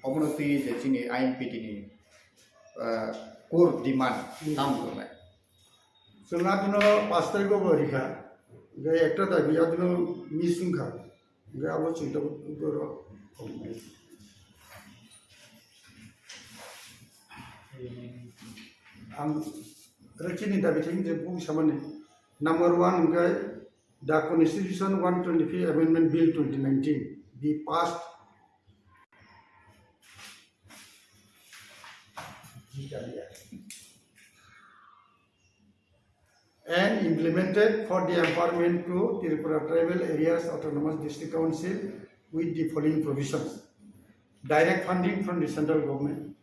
अवनति जैसी INP दिन कोर डिमांड नाम तो नहीं Sungatno pastor go boriha gai ekta dabi adno misungha gai abo chunta goro am rachini dabi thing je bung samane number 1 gai the Constitution 125 Amendment Bill 2019 be passed and implemented for the empowerment to Tripura Tribal Areas Autonomous District Council with the following provisions: direct funding from the central government,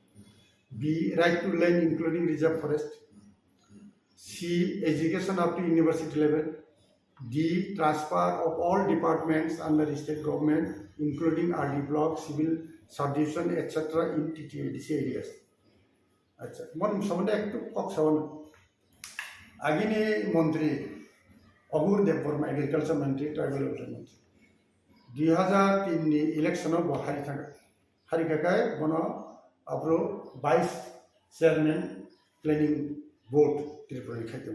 B. right to land including reserve forest, C. education up to university level, D. transfer of all departments under the state government including RD block, civil subdivision etc. in TTADC areas. अच्छा मन समझे एक तो Kock सवन आगे मंत्री अबूर Debbarma agriculture मंत्री tribal welfare मंत्री 2003 नि इलेक्शन बो हारिखाय बनो अब्रो 22 चेयरमैन प्लानिंग बोर्ड त्रिपुरा खाइतो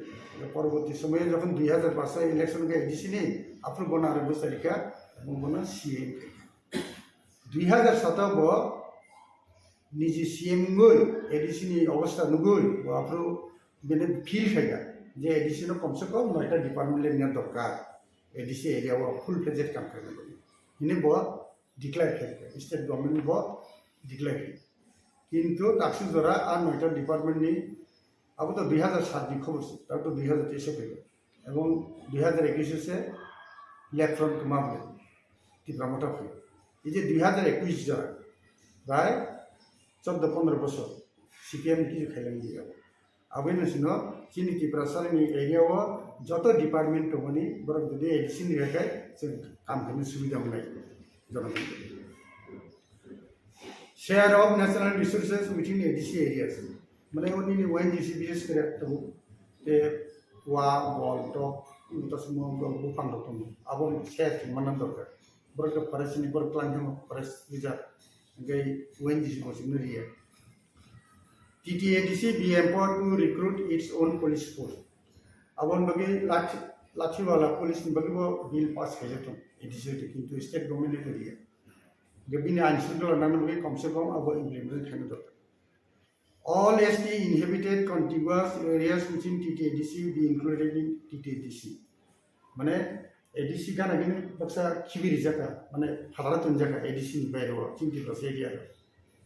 परवर्ती समय जखन 2005 इलेक्शन के एडिसी नि अब्रो बनो आरो बोसरिखा बनो सीएम 2007 बो निजी सीएम गई एडिसी नि अवस्था नुगई बो अब्रो बेने फील खाइगा जे एडिसी नो कम से कम 9टा डिपार्टमेंट लेने दरकार एडिसी एरिया वो फुल फ्लेजेड काम करने को इने बो डिक्लेयर खाइगा स्टेट गवर्नमेंट बो डिक्लेयर किंतु ताक्सु जरा आ 9टा डिपार्टमेंट नि अब तो 2007 नि खबर से तब तो 2023 से गयो एवं 2021 से लेफ्ट फ्रंट मामले टिप्रामटा फै ये जे 2021 जरा राय 14-15 बছর सीपीएम की खाइलांग दिया अब नसिनो चिनी त्रिपुरा सरनि एरिया वो जत डिपार्टमेंट तो बनी बरक जदि एडिसी नि रेखाय जों काम करनो सुबिदा मोननाय जनगण share of national resources within ADC areas माने उनि ओएनजीसी बिजनेस करे तो ते वा बल तो तसमो गो फांड तो अब शेयर मनन दरकार बरक फरेस्ट नि बरक लांगम फरेस्ट रिजर्व गई ONGC Bosingnoria. TTADC be empowered to recruit its own police force. Abon bagi lachi wala police ni bagi bo bill pass kiya to ADC to kintu state government ne kariya. Gabini anshul nan bagi kam se kam abo implement khane do. All ST inhabited contiguous areas within TTADC be included in TTADC. Mane ADC kan agin baksa kibiri jaka mane hadaratun jaka ADC ni bayro cinti plus area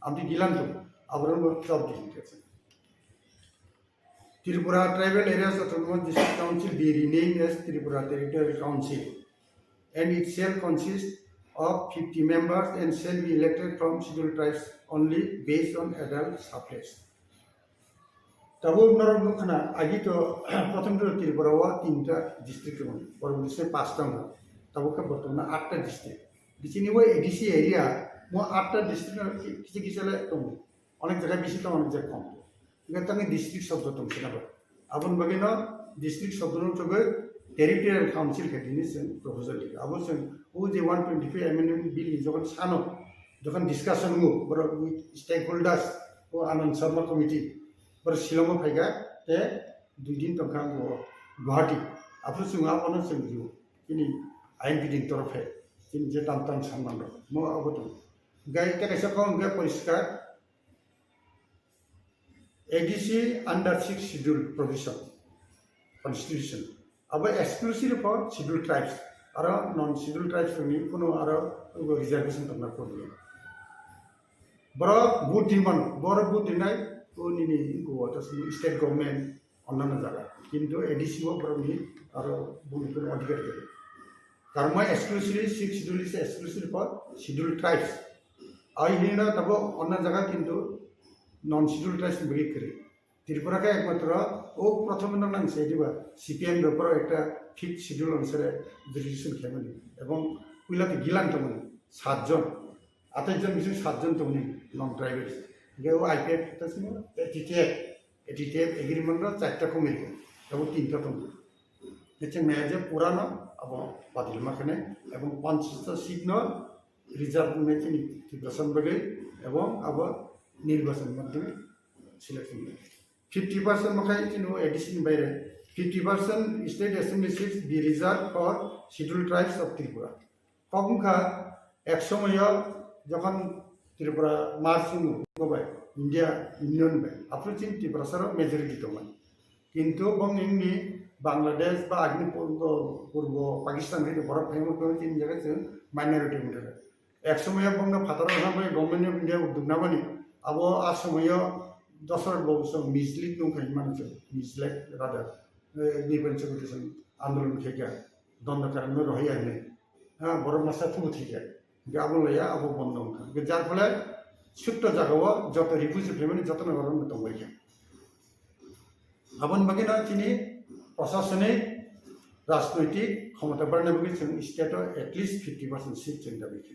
amti gilan to abron job district Tripura Tribal Areas Autonomous District Council be renamed as Tripura Territorial Council and it shall consist of 50 members and shall be elected from scheduled tribes only based on adult suffrage. तबो नरम नखना आगे तो प्रथम तो त्रिपुरा वा 3टा district में परवर्ती से 5टा में तबो का बर्तमान 8टा डिस्ट्रिक्ट बिचिनि वो एडीसी एरिया मो 8टा डिस्ट्रिक्ट किसी किसीले तो अनेक जगह बिसि तो अनेक जगह कम इनका तंगे डिस्ट्रिक्ट शब्द तो सिना अबन बगेनो डिस्ट्रिक्ट शब्द नो तो टेरिटोरियल काउंसिल खादिनि जों प्रपोजल लिखा अब जों ओ जे 125 एमेंडमेंट बिल जखन सानो जखन डिस्कशन हो बर स्टेक होल्डर्स ओ आनंद शर्मा कमिटी बर शिलंग फैगा ते 2 दिन तक वो गुवाहाटी आपरो सुंगा पन संजु किनि आईएनपी दिन तरफे किनि जे ताम सम्मान म अब तो गाय के कैसे कौन गए परिष्कार ADC under 6 schedule provision constitution abo exclusive for scheduled tribes aro non scheduled tribes ni kono aro reservation tongna korbe boro buddhiman boro buddhinai oni ni go atas state government onnana jaga kintu ADC bo boro ni aro buddhir ଅଧିକାର দেবে কারণ exclusively 6 schedule is exclusive for scheduled tribes ai hina tabo onna jaga kintu non scheduled tribes bagi করে ত্রিপুরা কে একমাত্র ও প্রথম নাম সেইদিবা CPM এর উপর একটা ফিক্স শিডিউল অনুসারে রেজিস্ট্রেশন খেমানি এবং উইলাতে গিলান তমনি 7 জন 28 জন বিশেষ 7 জন তমনি নন ট্রাইবেল গেও আইপিএফ তাসমি এটিটিএফ এগ্রিমেন্ট চারটা কমিটি এবং তিনটা তমনি এতে মেজে পুরানো এবং বাতিল মাখানে এবং 50টা সিট ন রিজার্ভ মেচিনি ত্রিপুরা বগে এবং আবার নির্বাচন মাধ্যমে সিলেকশন 50% মাখাই কিনো এডিশন বাইরে 50% state assembly seats be reserve for schedule tribes of Tripura কখনখা এক সময় যখন ত্রিপুরা মার্চ গবাই ইন্ডিয়া ইউনিয়ন বাই আপনার চিন ত্রিপুরা সারা মেজরিটি দমান কিন্তু বংনি বাংলাদেশ বা আগ্নি পূর্ব পাকিস্তান হইতে বড় ফেমক তিন জায়গায় মাইনরিটি উঠে এক সময় বংনা ফাতারা গভর্নমেন্ট অফ ইন্ডিয়া উদ্যোগ নামানি আবো আর সময় দশরথ বাবু সব মিসলিড নৌকাই মানুষ মিসলাইড রাদার নির্বাচন সেক্রেটারি আন্দোলন থেকে দ্বন্দ্ব কারণে রহি আনে হ্যাঁ বড় মাসা থুবু থেকে আবু লইয়া আবু বন্ধ যার ফলে ছোট্ট জায়গাও যত রিফিউজি ফ্যামিলি যত নগরের মতো হয়ে আবন বাকি তিনি প্রশাসনিক রাজনৈতিক ক্ষমতা বাড়ানোর বাকি স্টেটও এটলিস্ট 50% সিট চিন্তা বেশি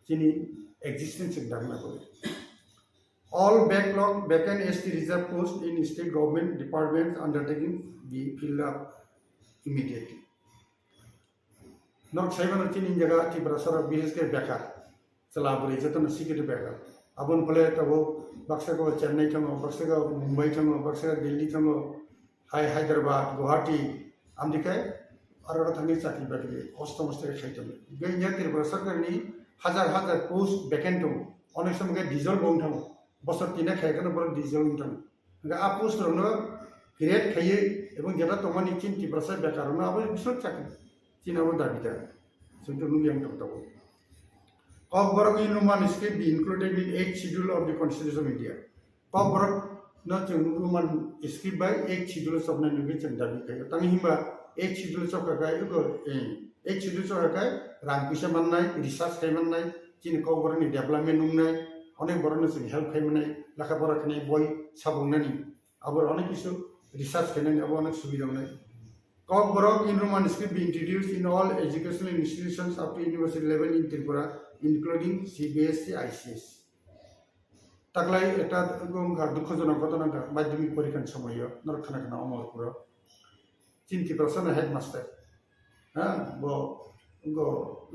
তিনি এক্সিস্টেন্স চিন্তা না করে all vacant ST reserve posts in state government departments undertaking be filled up immediately. Not seven or 10 jaga Tabukni sara BSK bekar celabri jatona security bekar abon phole tabo baksa ko Chennai thango baksa ko Mumbai thango baksa ko Delhi thango Hyderabad Guwahati amdikai arora thangi chakri bakri ostomoste khaitome genya Tabukni sarkar ni হাজার post vacant অনেক সময় diesel বং থামো বছর তিনে খাইখানে বড় diesel থামো আ post Rono create খাইয়ে এবং যেটা তোমার নিচ্ছেন ত্রিপুরা বেকার হনো আবার বিশদ চাকরি চিনাবো দাবিটা সেটা নুবিয়াম থাকতাম KOKBOROK Inuman script be included in 8th schedule of the Constitution of India. KOKBOROK not Inuman script by 8th schedule of the Navigation dabi kaya tangi himba 8th schedule of kakai ugo 8th schedule of kakai rang pisa mannai research kai mannai chini KOKBOROK ni development numnai onek borone sing help kai mannai lakha pora khnai boy sabungnani abor onek kisu research kai nani abor onek subida mannai KOKBOROK Inuman script be introduced in all educational institutions up to university level in Tripura including CBSE ICS taklai eta gongka dukhojona ghotona madhyamik porikhan samoyo narkhana kana Amarpura 50% headmaster ha bo go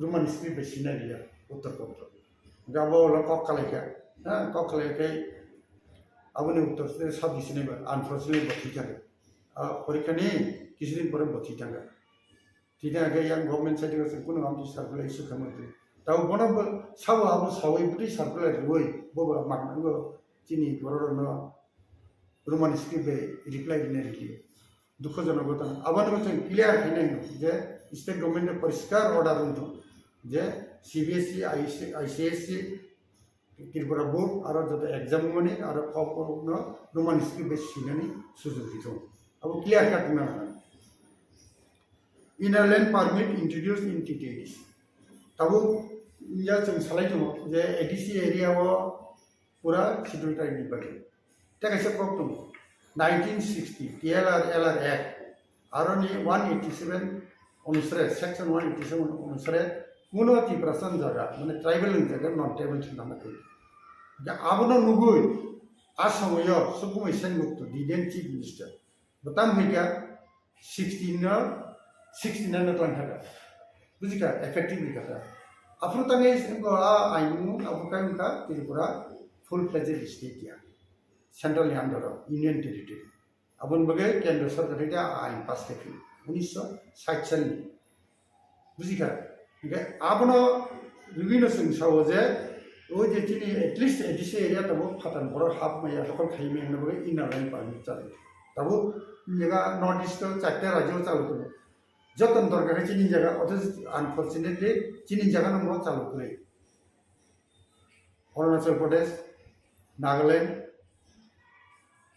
Roman script besina dia uttar pradesh gabo la kokkaleka ha kokkaleka abone uttar se sab disine ba unfortunately bathi thake porikha ni কিছুদিন পরে বথি থাকা ঠিক আছে young government side থেকে কোনো আমটি circular issue খামতে তাও বন সাও আবো সাওই বুটি সার্কুলার রই ববা মাগনাঙ্গ চিনি বড়রন রোমান স্ক্রিপ্টে রিপ্লাই দিনে রিলি দুঃখজনক কথা আবার কথা ক্লিয়ার হইনাই যে স্টেট গভর্নমেন্টের পরিষ্কার অর্ডার হতো যে সিবিএসই আইসিএসসি ত্রিপুরা বোর্ড আর যত এক্সাম মানে আর রোমান স্ক্রিপ্টে শিখানি সুযোগ দিত আবো ক্লিয়ার কাট না Inner land permit introduced in TTADs. Tabu ya chung salai chung je ADC area wo pura schedule type ni bagi. Ta kaise koktum 1960 TLR LR Act aroni 187 onusre section 187 onusre kuno Tabukni jaga mane tribal jaga non tribal chindana koi. Ja abono nugui asamoyo sukumai senmukto diden chief minister. Batam hega 69 ton থাকা বুঝিকা effectively কথা আপনি তাকে Ainu আবুকাইমকা Tripura full fledged state ইয়া central under union territory আবন বগে কেন্দ্র সরকার থেকে আইন pass থেকে 1960 সালে বুঝিকা আবনো বিভিন্ন সংসাও যে ওই যে চিনি এটলিস্ট এডিসি এরিয়া তাবো ফাটান বড় হাফ মাইয়া তখন খাই মেয়ে বলে ইনার লাইন পারমিট চালু তাবো জায়গা নর্থ ইস্ট 4টে রাজ্য চালু করবো যতন দরকার চিনি জায়গা অথচ আনফর্চুনেটলি চিনি জায়গা নম্বর চালু করে অরুণাচল প্রদেশ নাগাল্যান্ড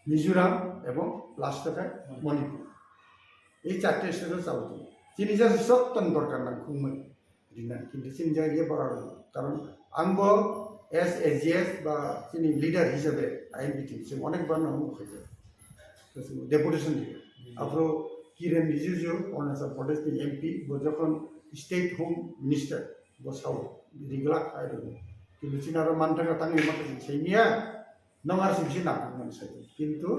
মিজোরাম এবং লাস্ট থাকায় মণিপুর এই 4টে স্টেটও চালু করবো চিনি জায়গা যতন দরকার না খুবই কিন্তু চিনি জায়গা গিয়ে পড়ার কারণ आंबो एस एजिएस बा चिनी लीडर हिसाबै आईएनपीटी जों अनेकबार मुख होयो डेपुटेशन दियो आफ्रो किरेन रिजिजु अरुणाचल प्रदेश नि एमपी बो जखन स्टेट होम मिनिस्टर बो साव रिगला खायदो किन्तु चिनारो मानथागा तांनि माखासे सैनिया नंगार सिबिसि नाखुमोन साय किन्तु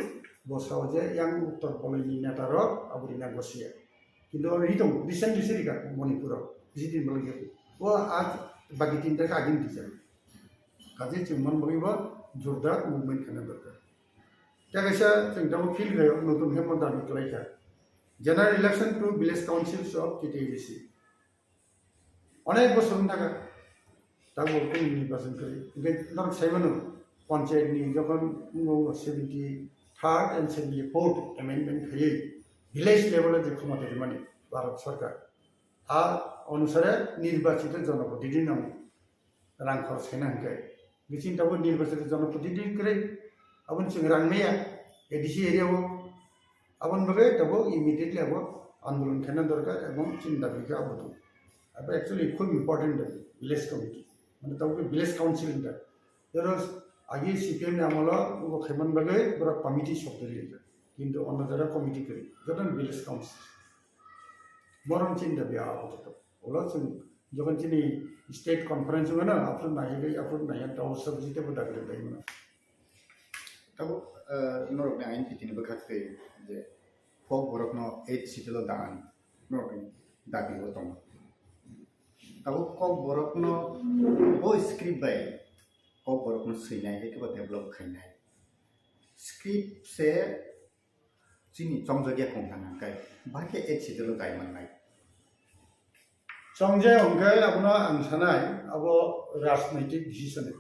बसाव जे यां उत्तर बलयनि नेतारो आबुरिना गसिया किन्तु रिदं रिसेन्टलि सिरिका मणिपुराव जिदिन बलगे ओ आज बाकी 3टा आगिन दिजा काजे चिमन बगैबा जोरदार मुभमेंट खाना दरकार क्या कैसा जों दाबो फिल गयो नतुन हेमन दाबि खालायखा general election to village councils of TTDC अनेक बोसोरनि थाखाय दाबो कोन निर्वाचन करि ओमफ्राय नर साइबानो पन्चायतनि जखन 73rd and 74th अमेंडमेंट खयै विलेज लेवल जे क्षमता माने भारत सरकार आ अनुसारे निर्वाचित जनप्रतिनिधि नाम रां खरच खालामनांगौ बिथिं दाबो निर्वाचित जनप्रतिनिधि करे आबन जों रां मैया एडिसि एरियाव आबन बगे दाबो इमिडिएटलि आबो आंदोलन खालामनो दरकार एवं चिन्ता बिखौ आबो दं अब एक्चुअली खूब इम्पोर्टेंट विलेज कमिटी माने दाबो विलेज काउंसिल दा जेराव आगे सीपीएम ने आमला वो खेमन बगे बरा कमिटी शब्द लिया किंतु अन्य जगह कमिटी करे जतन विलेज काउंसिल मरम चिन्ता बिया आबो ओला जों जखन चिनि स्टेट कन्फरेन्स होनो आफोर नायगै आफोर नाया दाउ सब्जिते बदागले दाइमोन ताबो नरकनि आईएनपीटी बखाखै जे कोकबोरकनो 8 सिटल दान नरकनि दाबि दं ताबो कोकबोरकनो ओ स्क्रिप्ट बाय कोकबोरकनो सैनाय हेके डेभलप खायनाय स्क्रिप्ट से चिनि चंजगिया खंथानाय बाके 8 सिटल दाइमोननाय संजय अंगे अपना अंसानाय अब राजनैतिक डिसीजन है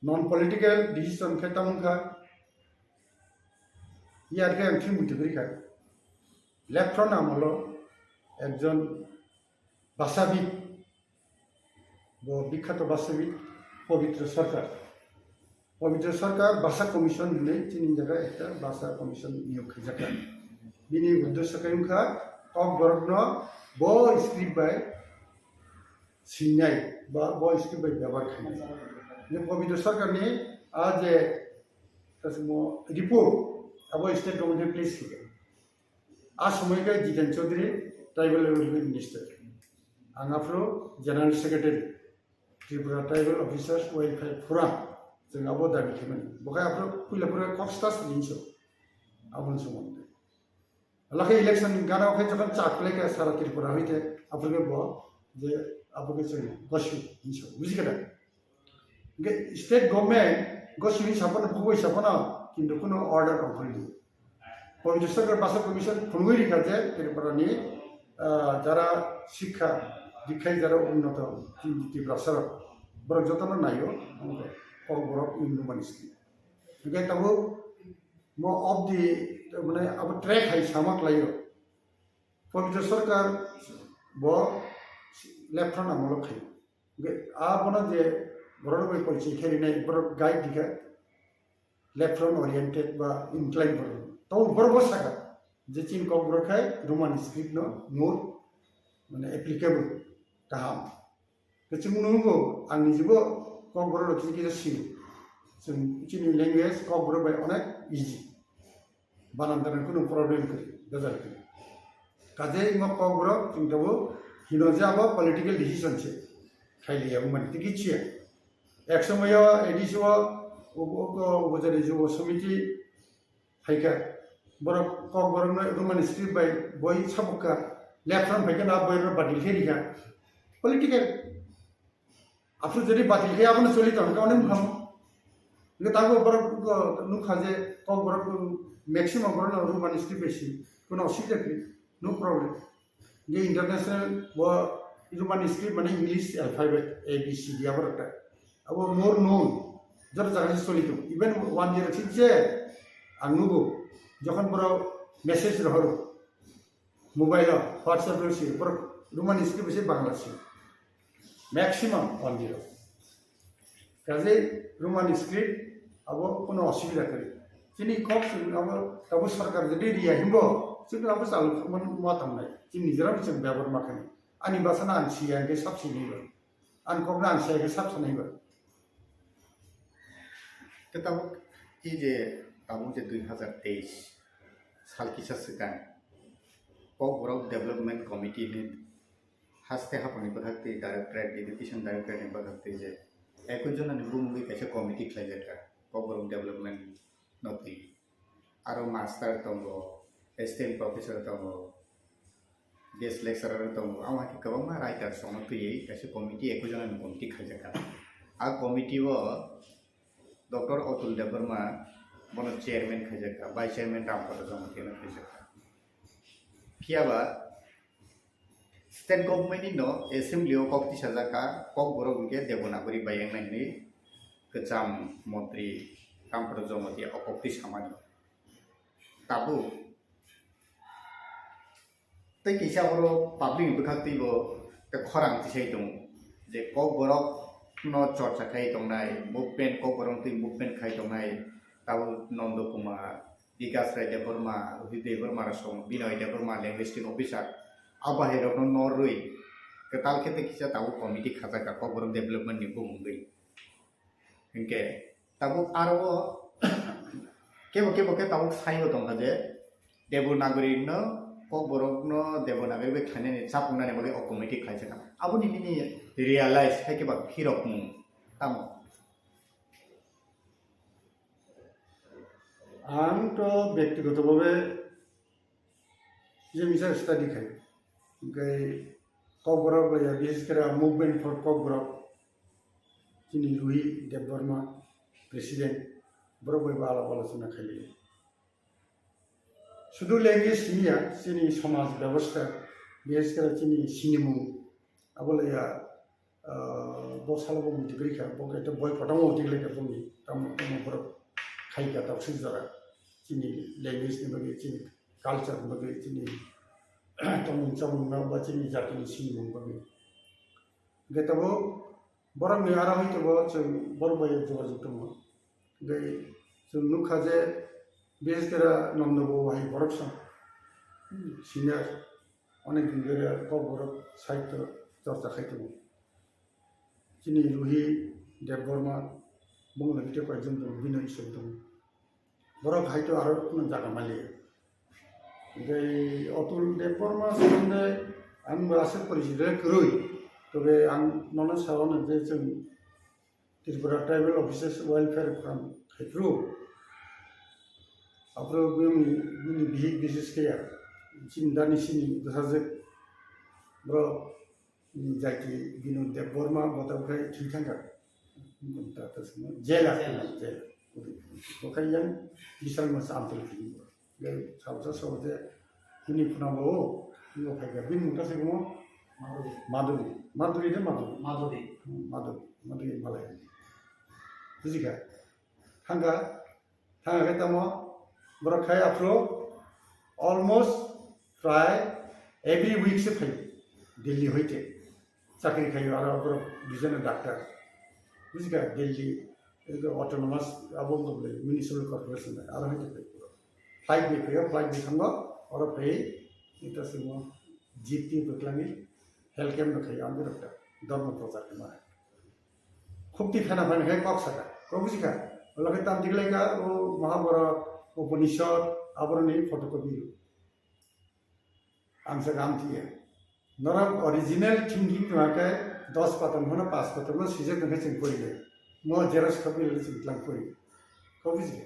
नॉन पॉलिटिकल डिसीजन के तमंखा यार के अंतिम मुद्दे का लेफ्ट फ्रंट आमलो एकजन भाषाविद वो विख्यात भाषाविद पवित्र सरकार भाषा कमिशन ने चिनी जगह एक भाषा कमिशन नियोग खिजाका बिनि उद्देश्य कयंखा कोकबोरकनो बो स्क्रिप्ट बाय सिनाय बा बो स्क्रिप्ट बाय व्यवहार खानाय जे पवित्र सरकार ने आज तसमो रिपोर्ट अब स्टेट गवर्नमेंट प्लेस किया आज समय का Jiten Chaudhary tribal development minister आंगाफ्रो general secretary Tripura tribal officers welfare forum जों अब दाबि खालामो बखाय आफ्रो फुलापुरा कक्सटास लिंसो आबन सोमोन्दो लखे इलेक्शन गाना ओखे जखन चाकले के सारा त्रिपुरा होइते आपके बो जे आपके जों गसु हिंसो बुझिगदा के स्टेट गवर्नमेंट गसु हिसाबन भगो हिसाबन किन्तु कोनो ऑर्डर अंखलि पवित्र सरकार भाषा कमिशन खुंगै रिखा जे त्रिपुरानि যারা শিক্ষা দীক্ষায় যারা উন্নত त्रिपुरा सरकार बरक जतन नायो कोकबोरक इन्डुमानिस्टि ओके तबो मो अफ दि माने अब ट्रैक है सामक लायो पवित्र सरकार बो लेफ्ट फ्रंट आमलो खायो ओके आ बना जे बरक बाय पइछि खेरिनाय बरक गाइड दिखा लेफ्ट फ्रंट ओरिएंटेड बा इनक्लाइन बर तो बरक साका जे चिन कोकबोरक है रोमान स्क्रिप्ट नो मोर माने एप्लीकेबल गाहाम बेचिं नुगो आंनि जिबो कोकबोरक किजे सिं जों चिनि लैंग्वेज कोकबोरक बाय अनेक इजी बानानदार कोनो प्रॉब्लम करी गजर करी काजे इमा कोकबोरक जों दाबो हिनजाबो पॉलिटिकल डिसीजन छे खाइलिया माने तिकिचिया एक समय एडिसो वजरे जो समिति हाइका बरक कोकबोरक न रोमान स्क्रिप्ट बाय बय साबका लेफ्ट फ्रंट फाइका ना बय बातिल खेरिका पॉलिटिकल आफ्रो जदि बातिल खे आपन चली तन काउने मुखाम ने ताको बरक नुखाजे कोकबोरक मैक्सिमम बरन रोमान स्क्रिप्ट बेसी कोनो असुविधा नो प्रॉब्लम ये इंटरनेशनल वो Roman script মানে English alphabet A B C D আবার একটা আবার more known যত জায়গায় চলিত ইভেন 1 year ঠিক যে আনুগো যখন বড় মেসেজ রহর মোবাইল হোয়াটসঅ্যাপ রয়েছে বড় রোমান স্ক্রিপ্ট হচ্ছে বাংলা ছিল ম্যাক্সিমাম 1 year কাজে রোমান স্ক্রিপ্ট আবার কোনো অসুবিধা করে তিনি খুব আবার তবে সরকার যদি রিয়া হিমব সেগুলো আবার চালু মাতাম নাই তিনি নিজেরা বিচং ব্যবহার মাখানি আনি বাসানা আনসিয়া কে সাবসি নিবা আনকবনা আনসিয়া কে সাবসি নিবা tabuk je tabuk je 2023 साल किसा सिगां KOKBOROK डेवलपमेंट कमिटी ने हास्ते हापनि बहाते डायरेक्टरेट एजुकेशन डायरेक्टरेट ने बहाते जे एकजन ने बुमुगि कैसे कमिटी खाइजेका KOKBOROK डेवलपमेंट नति आरो मास्टर तंगो एसिस्टेंट प्रोफेसर तंगो गेस्ट लेक्चरर तंगो आमा के गोबां राइटर सम फैयै कैसे कमिटी एकजन ने कमिटी खाइजेका आ कमिटी वो डॉक्टर अतुल देबबर्मा बनो चेयरमैन खाइजेका वाइस चेयरमैन रामपद जमतिया खाइजेका फियाबा स्टेट गवर्नमेंट नो एसेंब्ली ऑफ कक्ति साजाका KOKBOROK के देवनागरी बायंनायनि गोजाम मंत्री रामपद जमतिया अकक्ति सामानि ताबु तै किसा बरो पब्लिक बखातिबो ते खरां तिसै दं जे KOKBOROK नो चर्चा खाइ दंनाय मुभमेंट KOKBOROK ति मुभमेंट खाइ दंनाय ताबु नंद कुमार विकास राय देबबर्मा देबबर्मा सम बिनय देबबर्मा लिंग्विस्टिक ऑफिसर आबाहेर नो नरुई कताल खेते किसा ताबु कमिटी खाजाका KOKBOROK डेवलपमेंट नि बुमुगै इनके ताबु आरो केबो के ताबु साइयो दंगा जे देवनागरी नो KOKBOROK नो देवनागरी बे खाने चापुंना ने बगे कमिटी खाइजाका आबु नि रियलाइज है के बा हिरक मु तामो आं तो व्यक्तिगतভাবে যে মিছা স্টাডি খাই গাই KOKBOROK লয়া বিশেষ করে মুভমেন্ট ফর KOKBOROK যিনি রুহি দেববর্মা প্রেসিডেন্ট বড় বড় আলোচনা খাইলে শুধু ল্যাঙ্গুয়েজ নিয়া যিনি সমাজ ব্যবস্থা বিশেষ করে যিনি সিনেমু আবলয়া বসালবো মুটিগ্রিখা বকে তো বই ফটামো মুটিগ্রিখা বলি তামো বড় खाइका तब जरा चीनी लैंग्वेज ने बगे चीनी कल्चर बगे चीनी तमुन चमुन में बचीनी जाति नि सिनी मुं बगे गेतबो बरम ने आरा होय तबो जों बरबाय जगाजग दङ गे जों नुखा जे बेसकरा नन्दबो हाय बरकसा सिनियर अनेक दिन धरे KOKBOROK साहित्य चर्चा खाइतबो चीनी रुहि देबबर्मा बुंनो भिडियो कयजन दं बिनय सब दं बरक हायतो आरो कोनो जागा मालियो ओमफ्राय अतुल देबबर्मा सोमोन्दै आंबो आसा परिचित गरुय तबे आं ननो सानो जे जों Tripura tribal officers welfare forum खायफ्रु आप्रो बिनि बिहि बिसेस गैया चिन्तानि सिनि दसाजे ब्र जायखि बिनु देबबर्मा बतावखाय थिंखांगा जेल जेल ओखायजों बिसाल मस आमतल फिलिं बे सावजा सावजे हिनि फुनाबो हिनो फायगा बिन मुतासे गमो माधुरी माधुरी दे माधुरी माधुरी माधुरी माधुरी मालाय बुजिका थांगा थांगा तमो बरखाय आफ्रो अलमोस्ट फ्राय एवरी वीक से फै दिल्ली होइते चाकरी खायो आरो बर बिजन डाक्टर बुझिका दिल्ली अटोनोमास अब म्युनिसिपल कर्पोरेशन आरो होइते फ्लाइट नि फैयो फ्लाइट नि थांगो और फै इटा सिमो जीपी बक्लानि हेल्थ कैम्प नखाय आं डॉक्टर धर्म प्रचार के माय खुबति खाना फान है कक्सका को बुझिका लगे ताम दिगलाइका ओ महाभारत उपनिषद आबरनि फोटोकॉपी आंसे गाम थिए नरम ओरिजिनल थिंकिंग नके 10 पातन होना 5 पातन में सीजे नखे चिं पड़िले मो जेरस कपि ले चिं क्लां पड़ि को बुझिले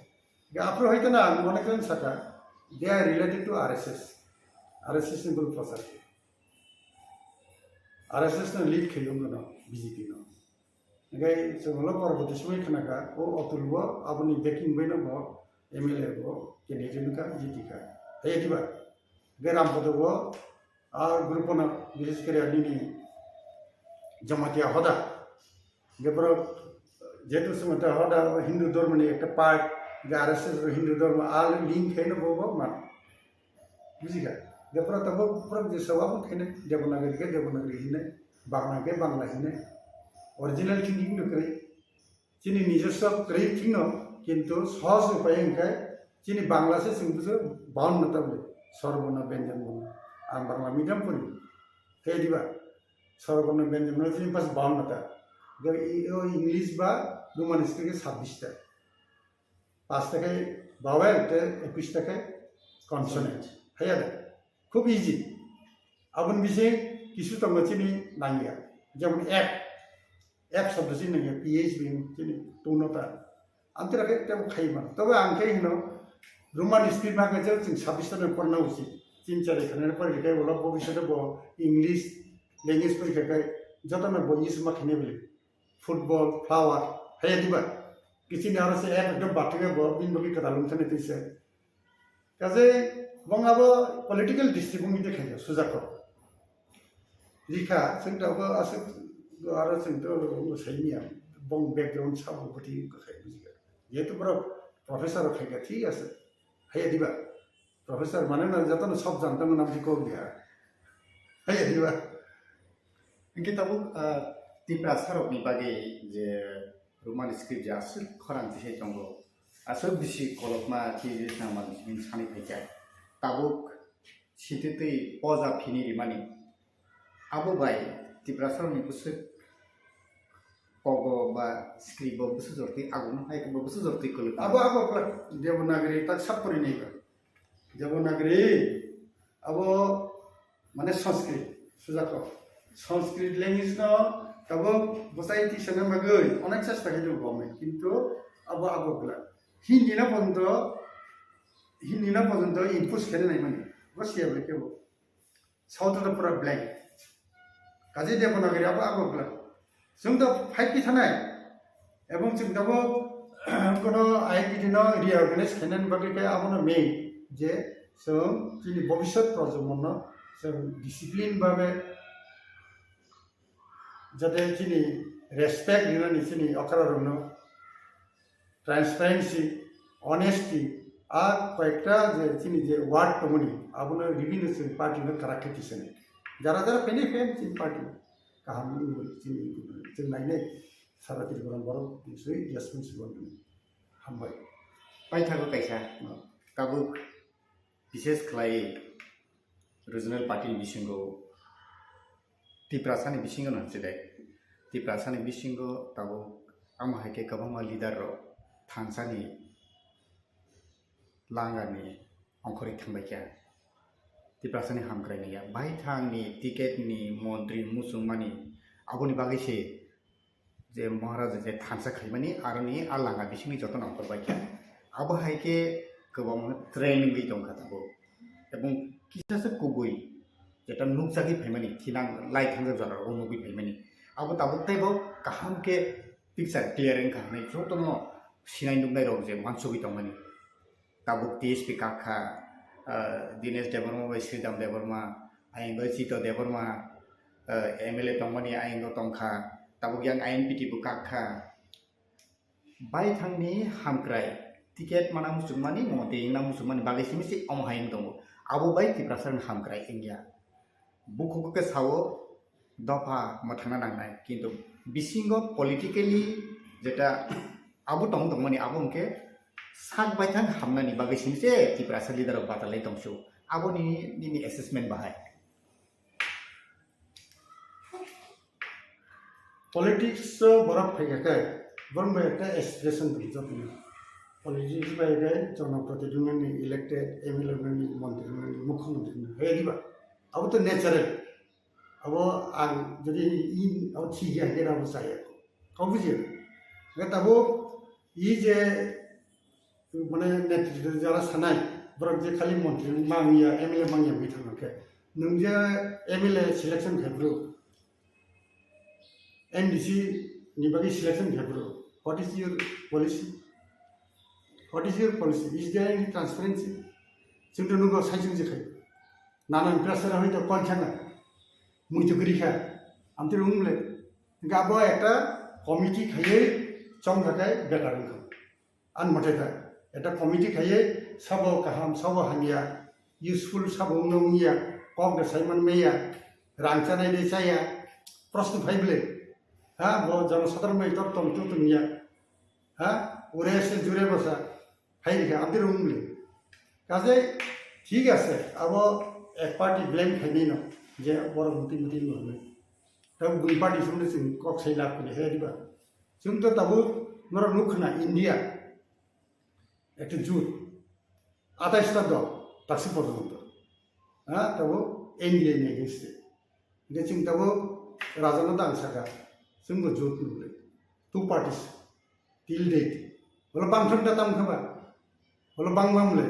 गे आफ्रो होइतो ना मने कन साका they are related to RSS symbol प्रचार आरएसएस ने लीड खैयो न बीजेपी न गे जोंल परबती समय खनाका ओ अतुलबो आबनि बेकिं बैनो बो एमएलए बो कैंडिडेट का जीटीका हेदिबा गे रामपदबो आ ग्रुपना विशेष करे दिनी जमातिया हदा बेफोराव जेहेतु समता हदा हिंदू धर्मनि एक पार्ट आरएसएस हिंदू धर्म आल लिंक है बबा मान बुझिगा बेफोराव तब प्रब जे सवाब खाने देवनागरी के देवनागरी हिने बांग्ला के बांग्ला हिने ओरिजिनल थिंकिंग नकरे चिनी নিজস্ব करै थिंनो किंतु सहज उपाय इनका चिनी बांग्ला से सिंबुसो बाउन नतबले सर्वर्ण व्यंजन बन आं बांग्ला मीडियम पढ़ी हे दिबा सर्वर्ण व्यंजन न चिनी पास बाउन नता जो इंग्लिश बा रोमानिस के 26 टा 5 টাকায় vowel তে 21 টাকায় কনসোনেন্ট है खूब इजी आबुन बिसे किसु तंग चिनी नांगिया जेमन एप शब्द से नहीं पीएच भी चिनी टोनता अंतरा के तब खाइमा तब आंखे हिनो रोमान स्क्रिप्ट भागे जो जों 26 टा पढ़ना उचित 3-4 खाने पर के बोला भविष्य बो इंग्लिश लैंग्वेज पर के जतन बो इस मा खाने बोले फुटबॉल फ्लावर है दिबा किसी ने आरो से एक एकदम बाटके बो बिन बगी कथा लुमथने तैसे काजे बंगाबो पॉलिटिकल डिस्ट्रिब्यूशन दे खायो सुजाको रिखा जोंटाबो आसे आरो जोंतो सैनिया बं बैकग्राउंड साबो गति खाय बुजिगा जेतु बरो प्रोफेसर खायगा ठीक আছে है दिबा प्रोफेसर माने न जतन सब जानता मन नाम को गया है दिबा इनके तब त्रिपुरा सरकनि बागै जे रोमान स्क्रिप्ट जे आसल खरांथि से दंगो आसल बिसि कलकमा कि नामा बिसिन सानै फैजा ताबुक सिथितै पजा फिनि रिमानि आबो बाय त्रिपुरा सरकनि बुसु कगो बा स्क्रिप्ट बुसु जरति आगुन हाय को बुसु जरति कल अब देवनागरी तक सब परि नहीं कर देवनागरी अब माने संस्कृत सुजाको संस्कृत लैंग्वेज न तब बसाई टीचर मगै अनेक चेष्टा खाइदो गभर्नमेंट किंतु अब हिंदी ना पर्यंत इनपुट खेले नहीं माने बसिया बोले के साउथ तो पूरा ब्लैंक काजे देवनागरी अब जों दा फाइट की थानाय एवं जों दाबो कोनो आईपीटी न रिअर्गनाइज खानाय बागै के आबनो मेन जे जों जोंनि भबिष्यत प्रजन्मन जों डिसिप्लिन भाबे जाते जोंनि रेसपेक्ट होनानै जोंनि अखारावनो ट्रान्सपेरेन्सि अनेस्टि आ कयेकटा जे जोंनि जे वार्ड दंनि आबनो रिभिनिउ जों पार्टिनो काराक्टिसन जारा फैनाय जोंनि पार्टि गाहाम जों नायनाय सारा त्रिपुरा बर' निसय रेसपन्सिबल हामबाय पाइथागो कैसा ताबुक विशेष खलाय रिजनल पार्टी बिसिंगो त्रिपुरा सानि बिसिंगो नसे दे त्रिपुरा सानि बिसिंगो ताबुक आम हायके कबामा लिडार रो थांसानि लांगानि अंखरि थांबायका त्रिपुरा सानि हामग्रायनाया बाय थांनि टिकेटनि मन्त्रि मुसुमानि आबुनि बागैसे जे महाराज जे थांसा खायमानि आरनि आलांगा बिसिंनि जतन अंखरबायका अब हायके गोबां ट्रेनिंग गै दंखा ताबो एवं किसासे कुबुइ जेटा नुकजागि फैमानि थिनां लाइ थांजा जारा नुगि फैमानि अब ताबो ताइबो काहाम के पिक्चर क्लियरिंग खाने जतन सिनाय नुनाय रो जे मानसुगि दंमानि ताबो टीएसपी काखा दिनेश देबर्मा व श्रीराम देबर्मा आइंगो चितो देबर्मा एमएलए दंमानि आइंगो तंखा ताबो yang Inpt बुकाखा बाय थांनि हामक्राय टिकेट माना मुसुमानि मते इंना मुसुमानि बागैसिमिसि अमहायन दङ आबो बाय त्रिपुरासन हामक्राय इंगिया बुखुको के सावो दफा मथाना नांनाय किंतु बिसिंगो पॉलिटिकली जेटा आबो दंमानि आबो उनके सात बायथान हामनानि बागैसिमिसि त्रिपुरासन लिडार बातालै दंसो आबोनि दिनि एसेसमेन्ट बाहाय पॉलिटिक्स बरफ फैगाके बरम एक एस्पिरेशन दं जतन पॉलिटिक्स बायगे जनप्रतिनिधि इलेक्टेड एमएलए मंत्री मुख्यमंत्री है दिबा अब तो नेचुरल अब आं जदि इन अब ठीक है के अब चाहिए कब बुझियो तब ई जे माने नेतृत्व जरा सानाय बरक जे खाली मंत्री मांगिया एमएलए मांगिया बिथांके नों जे एमएलए सिलेक्शन खायब्रु NDC निबागी सिलेक्शन खायब्रु what is your policy is there any transparency जोंथ नुगो साइजों जेखाय नानान प्रेसार होय तो कनखाना मुइतो गरिखा आमते रुंगले গাবো একটা কমিটি খাইয়ে চম থাকায় বেটার আন মতে একটা কমিটি খাইয়ে সব কাহাম সব হামিয়া ইউজফুল সব নমিয়া কম সাইমান মেয়া রাংচানাই দে চাইয়া প্রশ্ন ফাইবলে হ্যাঁ জনসাধারণ মেয়ে তত্তম তুমিয়া হ্যাঁ ওরে এসে জুড়ে বসা ফাই রেখে আদের উমলে কাজে ঠিক আছে আবো এক পার্টি ব্লেম খাইনি না যে বড় মিটিং হবে तब बुई पार्टी सुनने से कॉक सही लाभ के है दिबा सुन तो तब नोरा नुखना इंडिया एक जूट आता इस्ता दो ताकि पढ़ो तो हाँ तब इंडिया ने किससे लेकिन तब राजा ना दांग सका सुन को जूट नुले टू पार्टीज टिल डेट बोलो बांग ठंडा तम खबा बोलो बांग मामले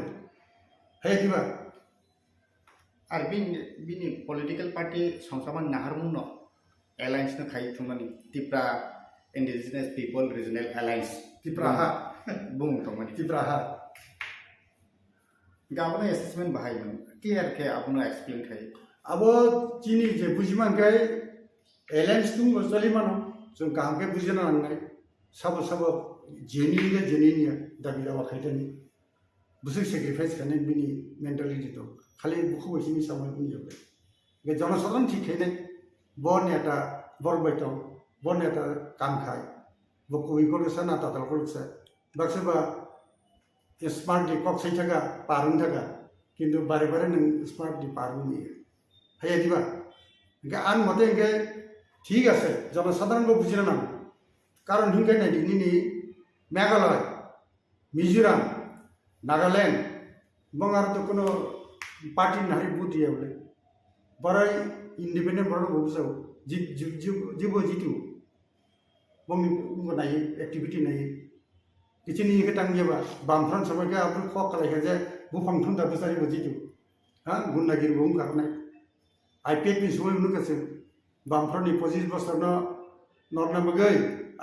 है दिबा আর বিনি পলিটিক্যাল পার্টি সংসামান নাহারমুন एलायंस न खाई थुमनी Tripura indigenous people regional alliance Tripura बुंग थुमनी त्रिपुरा गाबनो एसेसमेंट बाहायमोन क्लियर के आपनो एक्सप्लेन खाई अब चीनी जे बुझिमान के एलायंस तुम चली मानो जों गाहाम के बुझिना नांनाय सब जेनिया दाबि दावा खायथानि बुसै सेक्रिफाइस खाने बिनि मेंटालिटी तो खाली बुखु बैसिनि सामय बुनि जाबाय बे जनसाधारण ठीक खायनाय bon eta borbaito bon eta kam khai bo koi ko sa na ta tal ko sa bakse ba smart di kok sai thaga parun thaga kintu bare bare nang smart di parun ni hai diba ga an mate ge ঠিক আছে জনসাধারণ গো বুঝিনা না কারণ হিংকাই নাই ni Meghalaya Mizoram Nagaland এবং আর তো কোনো পার্টি নারী বুদ্ধি বলে বড়াই इंडिपेंडेंट बड़ा बहुत जीव जीतु बंग नहीं एक्टिविटी नहीं किसी नहीं के टांग जेबा बामफ्रान समय के आप खो कलाई के जे बुफांथुन दा बसारी बजीतु हां गुंडागिर बुम करनाय आईपीएफ नि समय उन कसे बामफ्रान नि 25 बছর न नरना मगै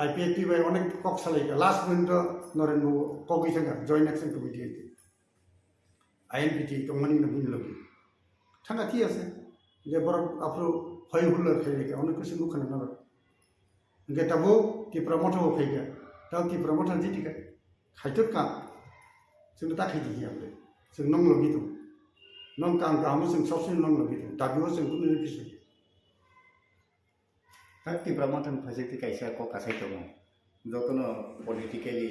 आईपीएफ टी बाय अनेक कक सालाय लास्ट मिनिट नरेन कगै थांगा जॉइंट एक्शन कमिटी आईएनपीटी तंगमनि न बुन लगे थांगा थी আছে যে বড় আপরো হয় হুল খাইলে অনেক কিছু মুখ না না গে তাবো তি প্রমোট हो फैगा ताव ति प्रमोट जी ठीक है खाइतो का जों ता खाइ दिया हमले जों नंग लगी तो नंग काम काम जों सबसे नंग लगी तो दाबियो जों कुन पिसे ति प्रमोट फैसिलिटी कैसा को कासाय तो जतनो पॉलिटिकली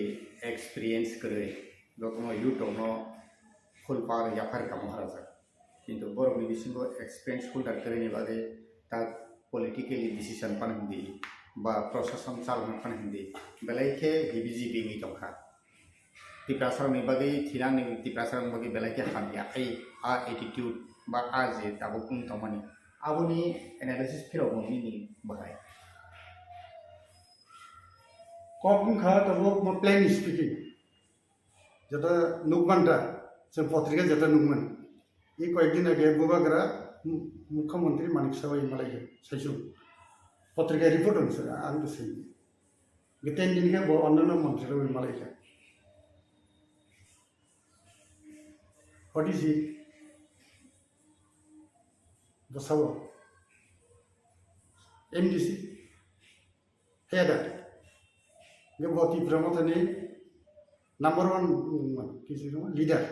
एक्सपीरियंस करे जतनो यूट्यूब नो फुल पार या फार काम हराजा किंतु बरफ बिसिंग एक्सपीरियंस होल्डर करने बादे ता पॉलिटिकली डिसीजन पान हिंदी बा प्रशासन चालन पान हिंदी बेलाइके हिबिजी बिंगी तंखा तिप्रासर नि बागे थिरां नि तिप्रासर बागे बेलाइके हामिया आई आ एटीट्यूड बा आ जे ताबुकुं तमानि आबुनि एनालिसिस फिरो बंनि बाहाय कॉकबिन खा तबो म प्लेन स्पीकिंग जता नुकमानटा जों पत्रिका जता नुकमान ये कয়েকদিন আগে বুবাগরা মুখ্যমন্ত্রী মানিক সাবাই মালাইকে সাইসু পত্রিকা রিপোর্ট হচ্ছে আমি তো সেই গেতেন দিনকে অন্যান্য মন্ত্রীরা ওই মালাইকা হোয়াট ইজ হি বসাবো এমডিসি হেডা গে বতি প্রমোথনে নাম্বার 1 কিছু লিডার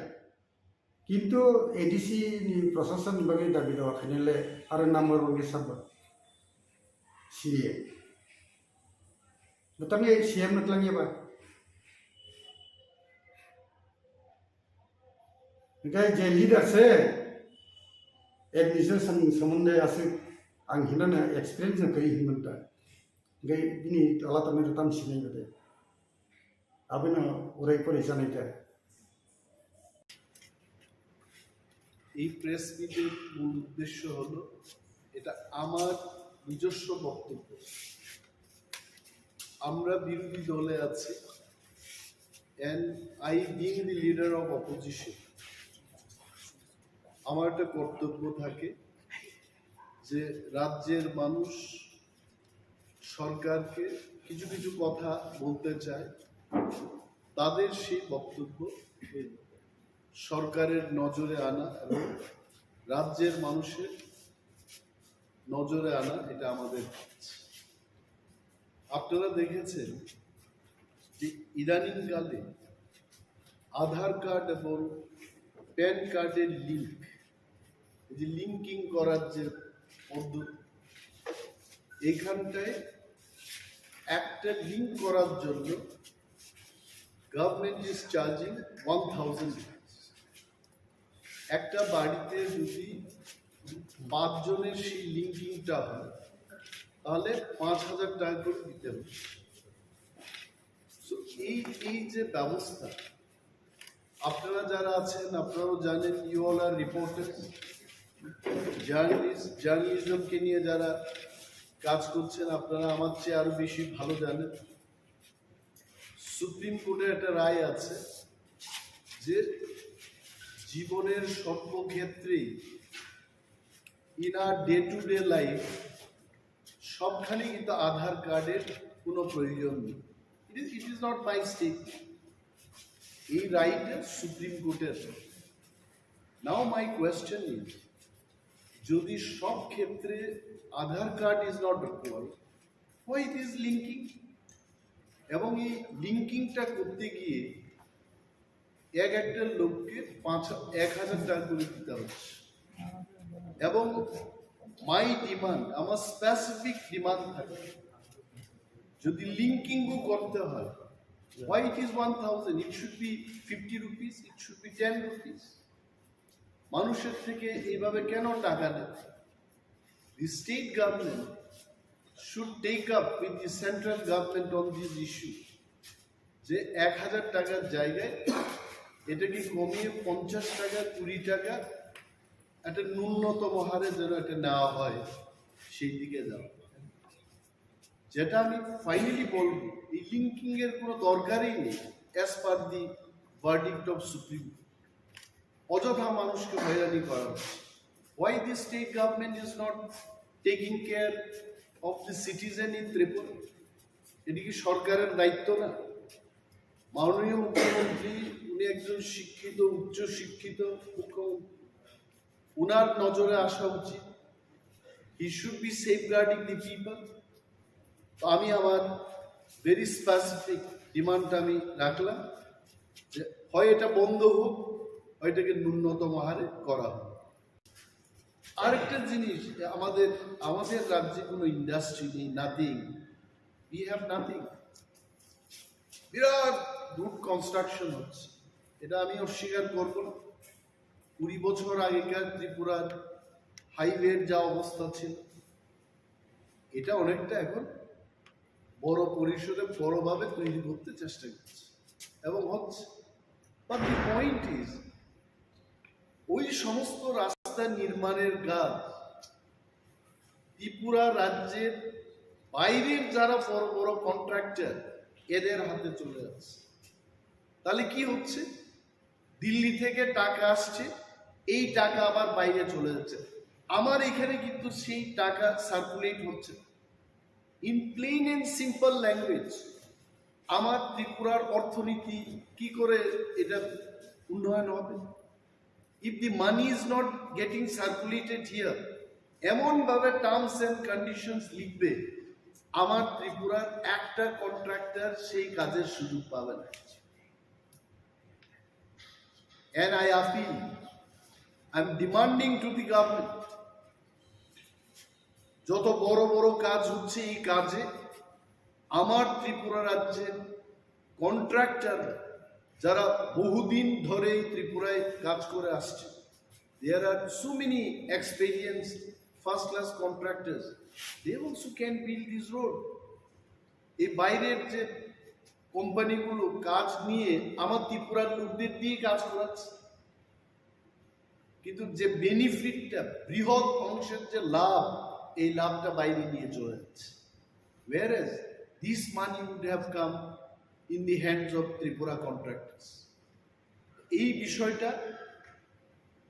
किंतु एडीसी नि प्रशासन बागे दाबि दावा खाइनाले आरो नम्बर 1 के सब सीए बतांगे सीएम नतलांगेबा गाय जे लीडर से एडमिनिस्ट्रेशन संबंधे आसे आं हिनाना एक्सपीरियंस कई हिमंता गाय बिनि आला तने रताम सिनाय बदे आबेना ओरै परे जानायता এই প্রেস মিটের মূল উদ্দেশ্য হলো এটা আমার নিজস্ব বক্তব্য আমরা বিরোধী দলে আছি and I being the leader of opposition আমার একটা কর্তব্য থাকে যে রাজ্যের মানুষ সরকারকে কিছু কিছু কথা বলতে চায় তাদের সেই বক্তব্য সরকারের নজরে আনা এবং রাজ্যের মানুষের নজরে আনা এটা আমাদের কাজ আপনারা দেখেছেন যে ইদানিংকালে আধার কার্ড এবং প্যান কার্ডের লিঙ্ক, যে লিঙ্কিং করার যে পদ্ধতি, এইখানটায় একটা লিঙ্ক করার জন্য গভর্নমেন্ট ইজ চার্জিং 1000 rupees। একটা বাড়িতে যদি 5 জনের সেই লিঙ্কিংটা হয় তাহলে 5000 টাকা করে দিতে হবে। এই যে ব্যবস্থা, আপনারা যারা আছেন আপনারাও জানেন, ইউ অল আর রিপোর্টার্স, জার্নালিজমকে নিয়ে যারা কাজ করছেন আপনারা আমার চেয়ে আরো বেশি ভালো জানেন। সুপ্রিম কোর্টের একটা রায় আছে যে জীবনের সর্বক্ষেত্রেই in our day to day life সবখানে কিন্তু আধার কার্ডের কোনো প্রয়োজন নেই। It is not my state, এই রাইট সুপ্রিম কোর্টের। নাও মাই কোয়েশ্চেন ইজ, যদি সব ক্ষেত্রে Aadhaar card is not required, why it is linking? এবং এই লিঙ্কিংটা করতে গিয়ে একটা লোককে 1000 টাকা করে দিতে হচ্ছে। এবং মাই ডিমান্ড, আমার স্পেসিফিক ডিমান্ড থাকে, যদি লিঙ্কিংও করতে হয়, why it is 1000? It should be 50 rupees, it should be 10 rupees. মানুষের থেকে এইভাবে কেন টাকা নেয়? The state government should take up with the central government on this issue, যে 1000 টাকার জায়গায় এটাকে কমিয়ে 50 টাকা 20 টাকা একটা ন্যূনতম হারে যেন এটা নেওয়া হয়, সেই দিকে যাওয়া। যেটা আমি ফাইনালি বলবো, এই লিঙ্কিং এর কোনো দরকারই নেই as per the verdict of supreme. অযথা মানুষকে হয়রানি করা হচ্ছে। Why the state government is not taking care of the citizen in Tripura? এটি কি সরকারের দায়িত্ব না? মাননীয় মুখ্যমন্ত্রী, উনি একজন শিক্ষিত, উচ্চ শিক্ষিত মুখ্যমন্ত্রী, উনার নজরে আসা উচিত। He should be safeguarding the people. তো আমি আমার ভেরি স্পেসিফিক ডিমান্ডটা আমি রাখলাম যে হয় এটা বন্ধ হোক, হয় এটাকে ন্যূনতম হারে করা হোক। আরেকটা জিনিস, আমাদের রাজ্যে কোনো ইন্ডাস্ট্রি নেই, নাথিং, উই হ্যাভ নাথিং। বিরাট রুট কনস্ট্রাকশন হচ্ছে, এটা আমি অস্বীকার করব না। 20 বছর আগেকার ত্রিপুরার হাইওয়ের যা অবস্থা ছিল, এটা অনেকটা এখন বড় পরিসরে বড়ভাবে তৈরি করতে চেষ্টা করছে এবং হচ্ছে। বাট দি পয়েন্ট ইজ, ওই সমস্ত রাস্তা নির্মাণের কাজ ত্রিপুরা রাজ্যের বাইরের যারা বড় বড় কন্ট্রাক্টর, এদের হাতে চলে যাচ্ছে। তাহলে কি হচ্ছে? দিল্লি থেকে টাকা আসছে, এই টাকা আবার বাইরে চলে যাচ্ছে। আমার এখানে কিন্তু সেই টাকা সার্কুলেট হচ্ছে। In plain and simple language, আমার ত্রিপুরার অর্থনীতি কি করে এটা উন্নয়ন হবে? If the money is not getting circulated here, এমনভাবে টার্মস অ্যান্ড কন্ডিশনস লিখবে আমার ত্রিপুরার একটা কন্ট্রাক্টর সেই কাজের সুযোগ পাবে না। And I appeal, I'm demanding to the government, যত বড় বড় কাজ হচ্ছে এই কাজে আমার ত্রিপুরা রাজ্যের কন্ট্রাক্টর যারা বহুদিন ধরে এই ত্রিপুরায় কাজ করে আসছে, there are so many experienced first class contractors, they also can build this road. এই বাইরের যে কোম্পানিগুলো কাজ নিয়ে আমার ত্রিপুরার লোকদের দিয়ে কাজ করাচ্ছে, কিন্তু যে বেনিফিটটা, বৃহৎ অংশের যে লাভ, এই লাভটা বাইরে নিয়ে চলে যাচ্ছে। Whereas this money would have come in the hands of Tripura contractors. এই বিষয়টা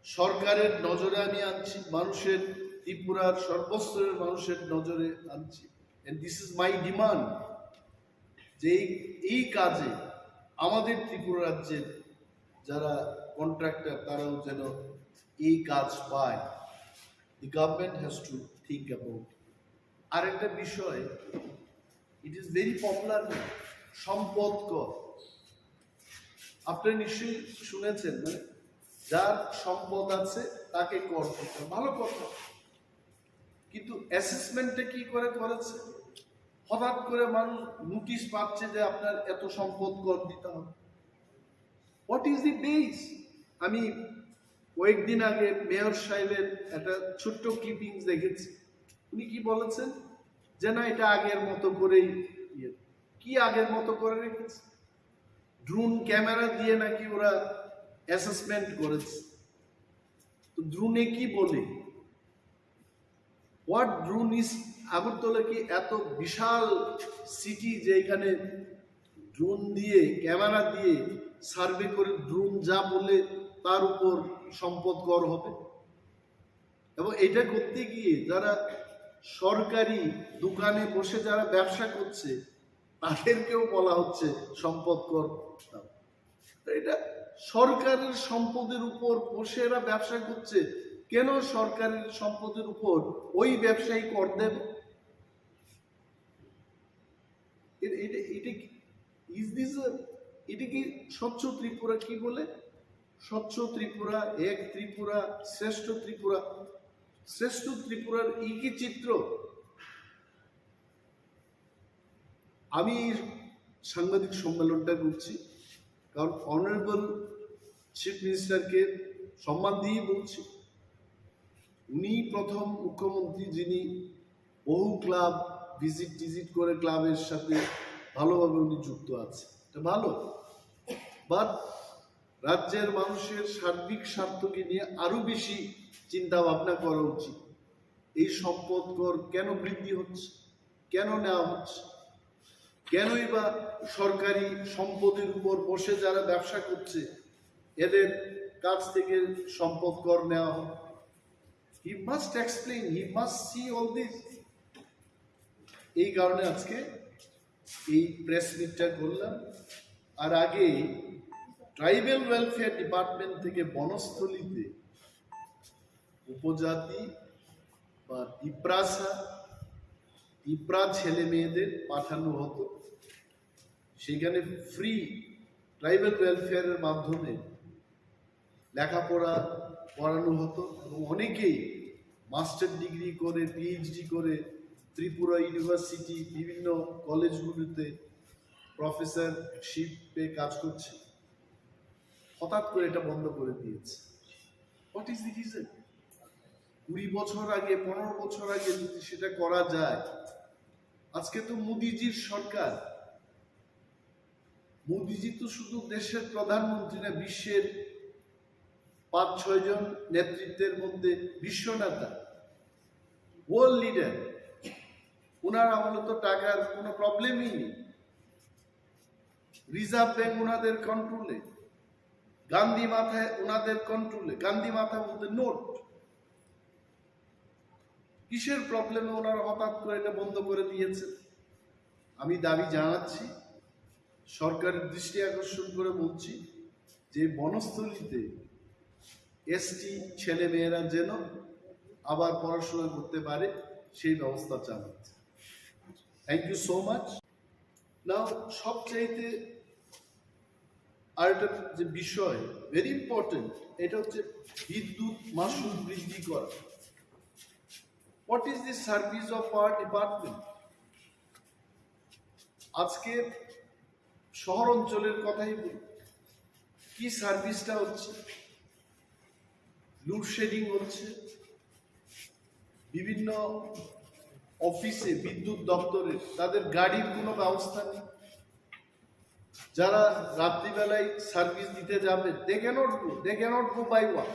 সরকারের নজরে আমি আনছি, মানুষের, ত্রিপুরার সর্বস্তরের মানুষের নজরে আনছি। And this is my demand, যে এই কাজে আমাদের ত্রিপুরা রাজ্যের যারা কন্ট্রাক্টর তারাও যেন এই কাজ পায়। The government has to think about it. আর একটা বিষয়, ইট ইজ ভেরি পপুলার, সম্পদ কর। আপনি নিশ্চয়ই শুনেছেন, মানে যার সম্পদ আছে তাকে কর করতে হবে, ভালো কথা। কিন্তু অ্যাসেসমেন্টটা কি করে করেছে? হঠাৎ করে মানুষ নোটিশ পাচ্ছে যে আপনার এত সম্পদ কর দিতে হবে। What is the base? আমি কয়েকদিন আগে মেয়র সাহেবের একটা ছোট্ট ক্লিপিংস দেখেছি। উনি কি বলেছেন যে না, এটা আগের মতো করেই কি আগের মতো করে রেখেছে? ড্রোন ক্যামেরা দিয়ে নাকি ওরা অ্যাসেসমেন্ট করেছে। তো ড্রোনে কি বলে? What drone is? আগরতলা কি এত বিশাল সিটি যে এখানে ড্রোন দিয়ে ক্যামেরা দিয়ে সার্ভে করে ড্রোন যা বলে তার উপর সম্পদ কর হবে? এবং এটা করতে গিয়ে যারা সরকারি দোকানে বসে যারা ব্যবসা করছে তাদেরকেও বলা হচ্ছে সম্পদ কর। এটা সরকারের সম্পদের উপর বসে এরা ব্যবসা করছে, কেন সরকারের সম্পদের উপর ওই ব্যবসায়ী কর দেবে? এটা কি স্বচ্ছ ত্রিপুরা? কি বলে স্বচ্ছ ত্রিপুরা, এক ত্রিপুরা, শ্রেষ্ঠ ত্রিপুরা? শ্রেষ্ঠ ত্রিপুরার কি চিত্র? আমি সাংবাদিক সম্মেলনটা করছি কারণ অনারেবল চিফ মিনিস্টারকে সম্মান দিয়ে বলছি। উনি প্রথম মুখ্যমন্ত্রী যিনি বহু ক্লাব ভিজিট করে ক্লাবের সাথে ভালোভাবে উনি যুক্ত আছে, এটা ভালো। বাট রাজ্যের মানুষের সার্বিক স্বার্থকে নিয়ে আরো বেশি চিন্তা ভাবনা করা উচিত। এই সম্পদ কর কেন বৃদ্ধি হচ্ছে, কেন নেওয়া হচ্ছে, কেনই বা সরকারি সম্পদের উপর বসে যারা ব্যবসা করছে এদের কাছ থেকে সম্পদ কর নেওয়া হয়? He must explain, he must see all this. এই কারণে আজকে এই প্রেস মিটটা করলাম। আর আগে ট্রাইবাল ওয়েলফেয়ার ডিপার্টমেন্ট থেকে বনস্থলীতে উপজাতি বা টিপ্রা ছেলে মেয়েদের পাঠানো হতো, সেখানে ফ্রি ট্রাইবাল ওয়েলফেয়ারের মাধ্যমে লেখাপড়া করানো হতো এবং অনেকেই মাস্টার ডিগ্রি করে পিএইচডি ত্রিপুরা ইউনিভার্সিটি বিভিন্ন কলেজগুলিতে প্রফেসরশিপে কাজ করছে। হঠাৎ করে এটা বন্ধ করে দিয়েছে। What is the reason? 20 বছর আগে 15 বছর আগে যদি সেটা করা যায়। আজকে তো মোদিজির সরকার, মোদিজি তো শুধু দেশের প্রধানমন্ত্রী না, বিশ্বের 5-6 জন নেতৃত্বের মধ্যে বিশ্ব নেতা, ওয়ার্ল্ড লিডার। ওনার আমলে তো টাকার কোনো প্রবলেমই নেই। রিজার্ভ ব্যাংক ওনাদের কন্ট্রোলে, গান্ধী মাথায় ওনাদের কন্ট্রোলে। গান্ধী মাথা বলতে নোট। কিসের প্রবলেমে ওনারা হঠাৎ করে এটা বন্ধ করে দিয়েছে? আমি দাবি জানাচ্ছি, সরকারের দৃষ্টি আকর্ষণ করে বলছি যে বনস্থলীতে এসটি ছেলে মেয়েরা যেন আবার পড়াশোনা করতে পারে সেই ব্যবস্থা চালাচ্ছে। Thank you so much. Now সবচাইতে আরেকটা যে বিষয় ভেরি ইম্পর্টেন্ট, এটা হচ্ছে বিদ্যুৎ মাশুল বৃদ্ধি করা। What is the service of our department? আজকে শহর অঞ্চলের কথাই বলি, কি সার্ভিসটা হচ্ছে? লোডশেডিং হচ্ছে, বিভিন্ন অফিসে বিদ্যুৎ দপ্তরে তাদের গাড়ির কোনো ব্যবস্থা নেই। যারা রাত্রিবেলায় সার্ভিস দিতে যাবে they can't go by walk.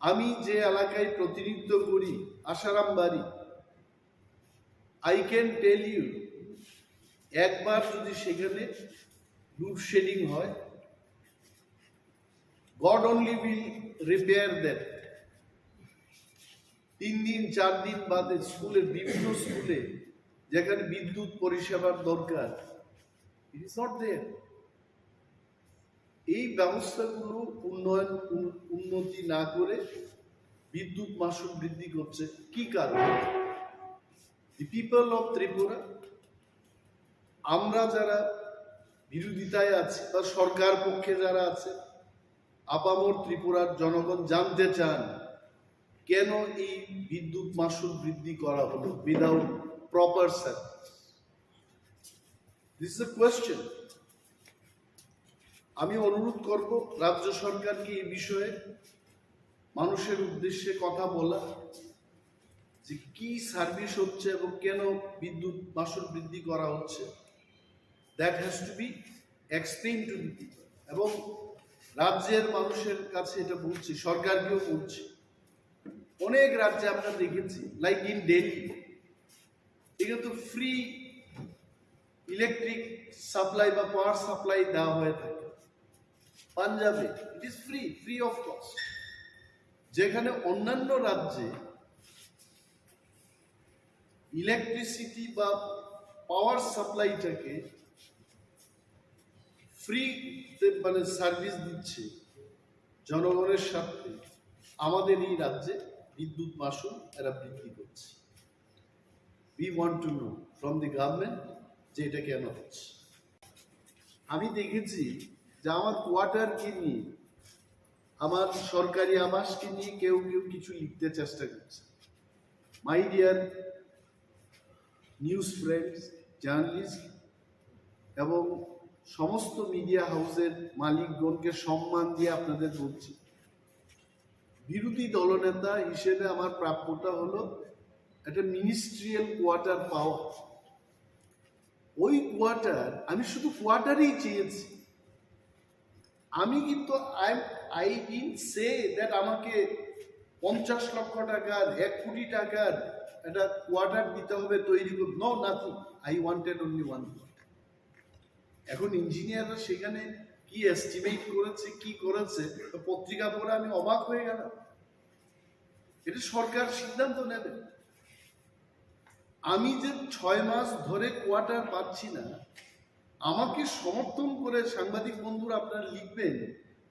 আমি যে এলাকায় প্রতিনিধিত্ব করি, আসারাম বাড়ি, আই ক্যান টেল ইউ, একবার যদি সেখানে লোডশেডিং হয়, god only will repair that. 3 দিন 4 দিন বাদে স্কুলের বিভিন্ন স্কুলে যেখানে বিদ্যুৎ পরিষেবার দরকার, ইট ইজ নট দেয়ার। এই ব্যবস্থাগুলো উন্নতি না করে বিদ্যুৎ মাশুল বৃদ্ধি করছে। কি কারণ? দি পিপল অফ ত্রিপুরা, আমরা যারা বিরোধিতায় আছি বা সরকার পক্ষে যারা আছে, আপামর ত্রিপুরার জনগণ জানতে চান কেন এই বিদ্যুৎ মাশুল বৃদ্ধি করা হলো without proper service. This is a question. আমি অনুরোধ করব রাজ্য সরকারকে এই বিষয়ে মানুষের উদ্দেশ্যে কথা বলা, যে কি সার্ভিস হচ্ছে এবং কেন বিদ্যুৎ মাশুল বৃদ্ধি করা হচ্ছে। That has to be explain to the people. এবং রাজ্যের মানুষের কাছে এটা বলছি, সরকারকেও বলছি, অনেক রাজ্যে আমরা দেখেছি, লাইক ইন দিল্লি, এখানে তো ফ্রি ইলেকট্রিক সাপ্লাই বা পাওয়ার সাপ্লাই দেওয়া হয়ে থাকে। পাঞ্জাবে it is free of cost. যেখানে অন্যান্য রাজ্যে ইলেকট্রিসিটি বা পাওয়ার সাপ্লাইটাকে ফ্রি মানে সার্ভিস দিচ্ছে জনগণের স্বার্থে, আমাদের এই রাজ্যে বিদ্যুৎ মাশুল এরা বৃদ্ধি করছে। We want to know from the government যে এটা কেন হচ্ছে। আমি দেখেছি যে আমার কোয়ার্টারকে নিয়ে, আমার সরকারি আবাসকে নিয়ে কেউ কেউ কিছু লিখতে চেষ্টা করছে। My dear news friends, journalist এবং সমস্ত মিডিয়া হাউসের মালিকগণকে সম্মান দিয়ে আপনাদের বলছি, বিরোধী দলনেতা হিসেবে আমার প্রাপ্যটা হলো একটা মিনিস্ট্রিয়াল কোয়ার্টার পাওয়া। ওই কোয়ার্টার, আমি শুধু কোয়ার্টারই চেয়েছি। আমি কিন্তু আই ডিডন্ট সে দ্যাট আমাকে 50 লক্ষ টাকার 1 কোটি টাকার একটা কোয়ার্টার দিতে হবে তৈরি করতে। No, nothing. I wanted only one quarter. এখন ইঞ্জিনিয়াররা সেখানে কি এস্টিমেট করেছে, কি করেছে, পত্রিকা পড়ে আমি অবাক হয়ে গেলাম। এটা সরকার সিদ্ধান্ত নেবে। আমি যে 6 মাস ধরে কোয়ার্টার পাচ্ছি না, আমাকে সমর্থন করে সাংবাদিক বন্ধুরা আপনারা লিখবেন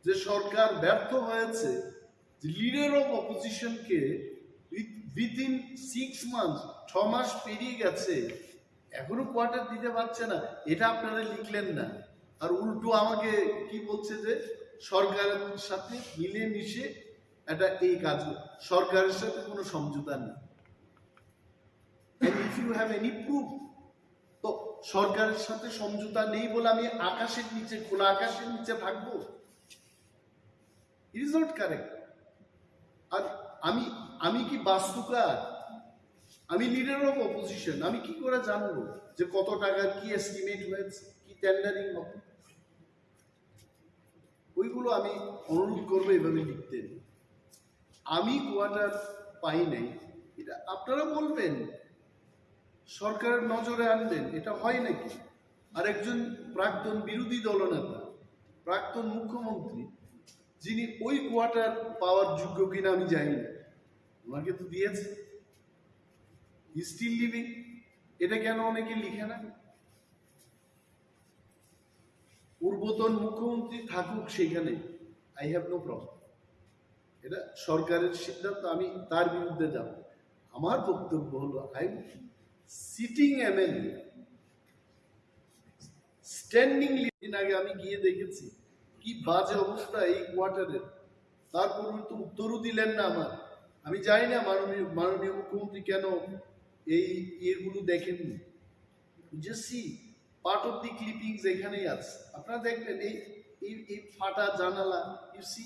যে সরকার ব্যর্থ হয়েছে, লিডার অফ অপোজিশনকে উইথিন 6 মান্থ, 6 মাস পেরিয়ে গেছে, এখনো কোয়ার্টার দিতে পারছে না। এটা আপনারা লিখলেন না, আর উল্টো আমাকে কি বলছে যে সরকারের সাথে মিলেমিশে এটা এই কাজ, সরকারের সাথে কোনো সমঝোতা নেই। If you have any proof, তো সরকারের সাথে সমঝোতা নেই বলে আমি আকাশের নিচে, খোলা আকাশের নিচে থাকবো? It is not correct. আর আমি কি বাস্তুকার? আমি লিডার অফ অপোজিশন, আমি কি করে জানবো যে কত টাকার কি এস্টিমেট হয়েছে, কি টেন্ডারিং হবে? ওইগুলো আমি অনুরোধ করবো এভাবে লিখতে। আমি কোয়ার্টার পাই নাই, এটা আপনারা বলবেন, সরকারের নজরে আনবেন, এটা হয় নাকি? আর একজন প্রাক্তন বিরোধী দলনেতা, প্রাক্তন মুখ্যমন্ত্রী, যিনি ওই কোয়ার্টার পাওয়ার যোগ্য কিনা আমি জানি না, ওনাকে তো দিয়েছে, স্টিল লিভিং। এটা কেন অনেকে লিখে না? পূর্বতন মুখ্যমন্ত্রী থাকুক সেখানে, আই হ্যাভ নো প্রবলেম। এটা সরকারের সিদ্ধান্ত, আমি তার বিরুদ্ধে যাব। আমার বক্তব্য হলো, I am sitting MLA, standing living. আগে আমি গিয়ে দেখেছি কি বাজে অবস্থা এই কোয়ার্টারের, তারপর তো উত্তরও দিলেন না আমার। আমি জানি না মাননীয় মুখ্যমন্ত্রী কেন এই ইয়েগুলো দেখেননি। যে see part of the clippings এখানেই আছে, আপনারা দেখবেন এই ফাটা জানালা, ইউ সি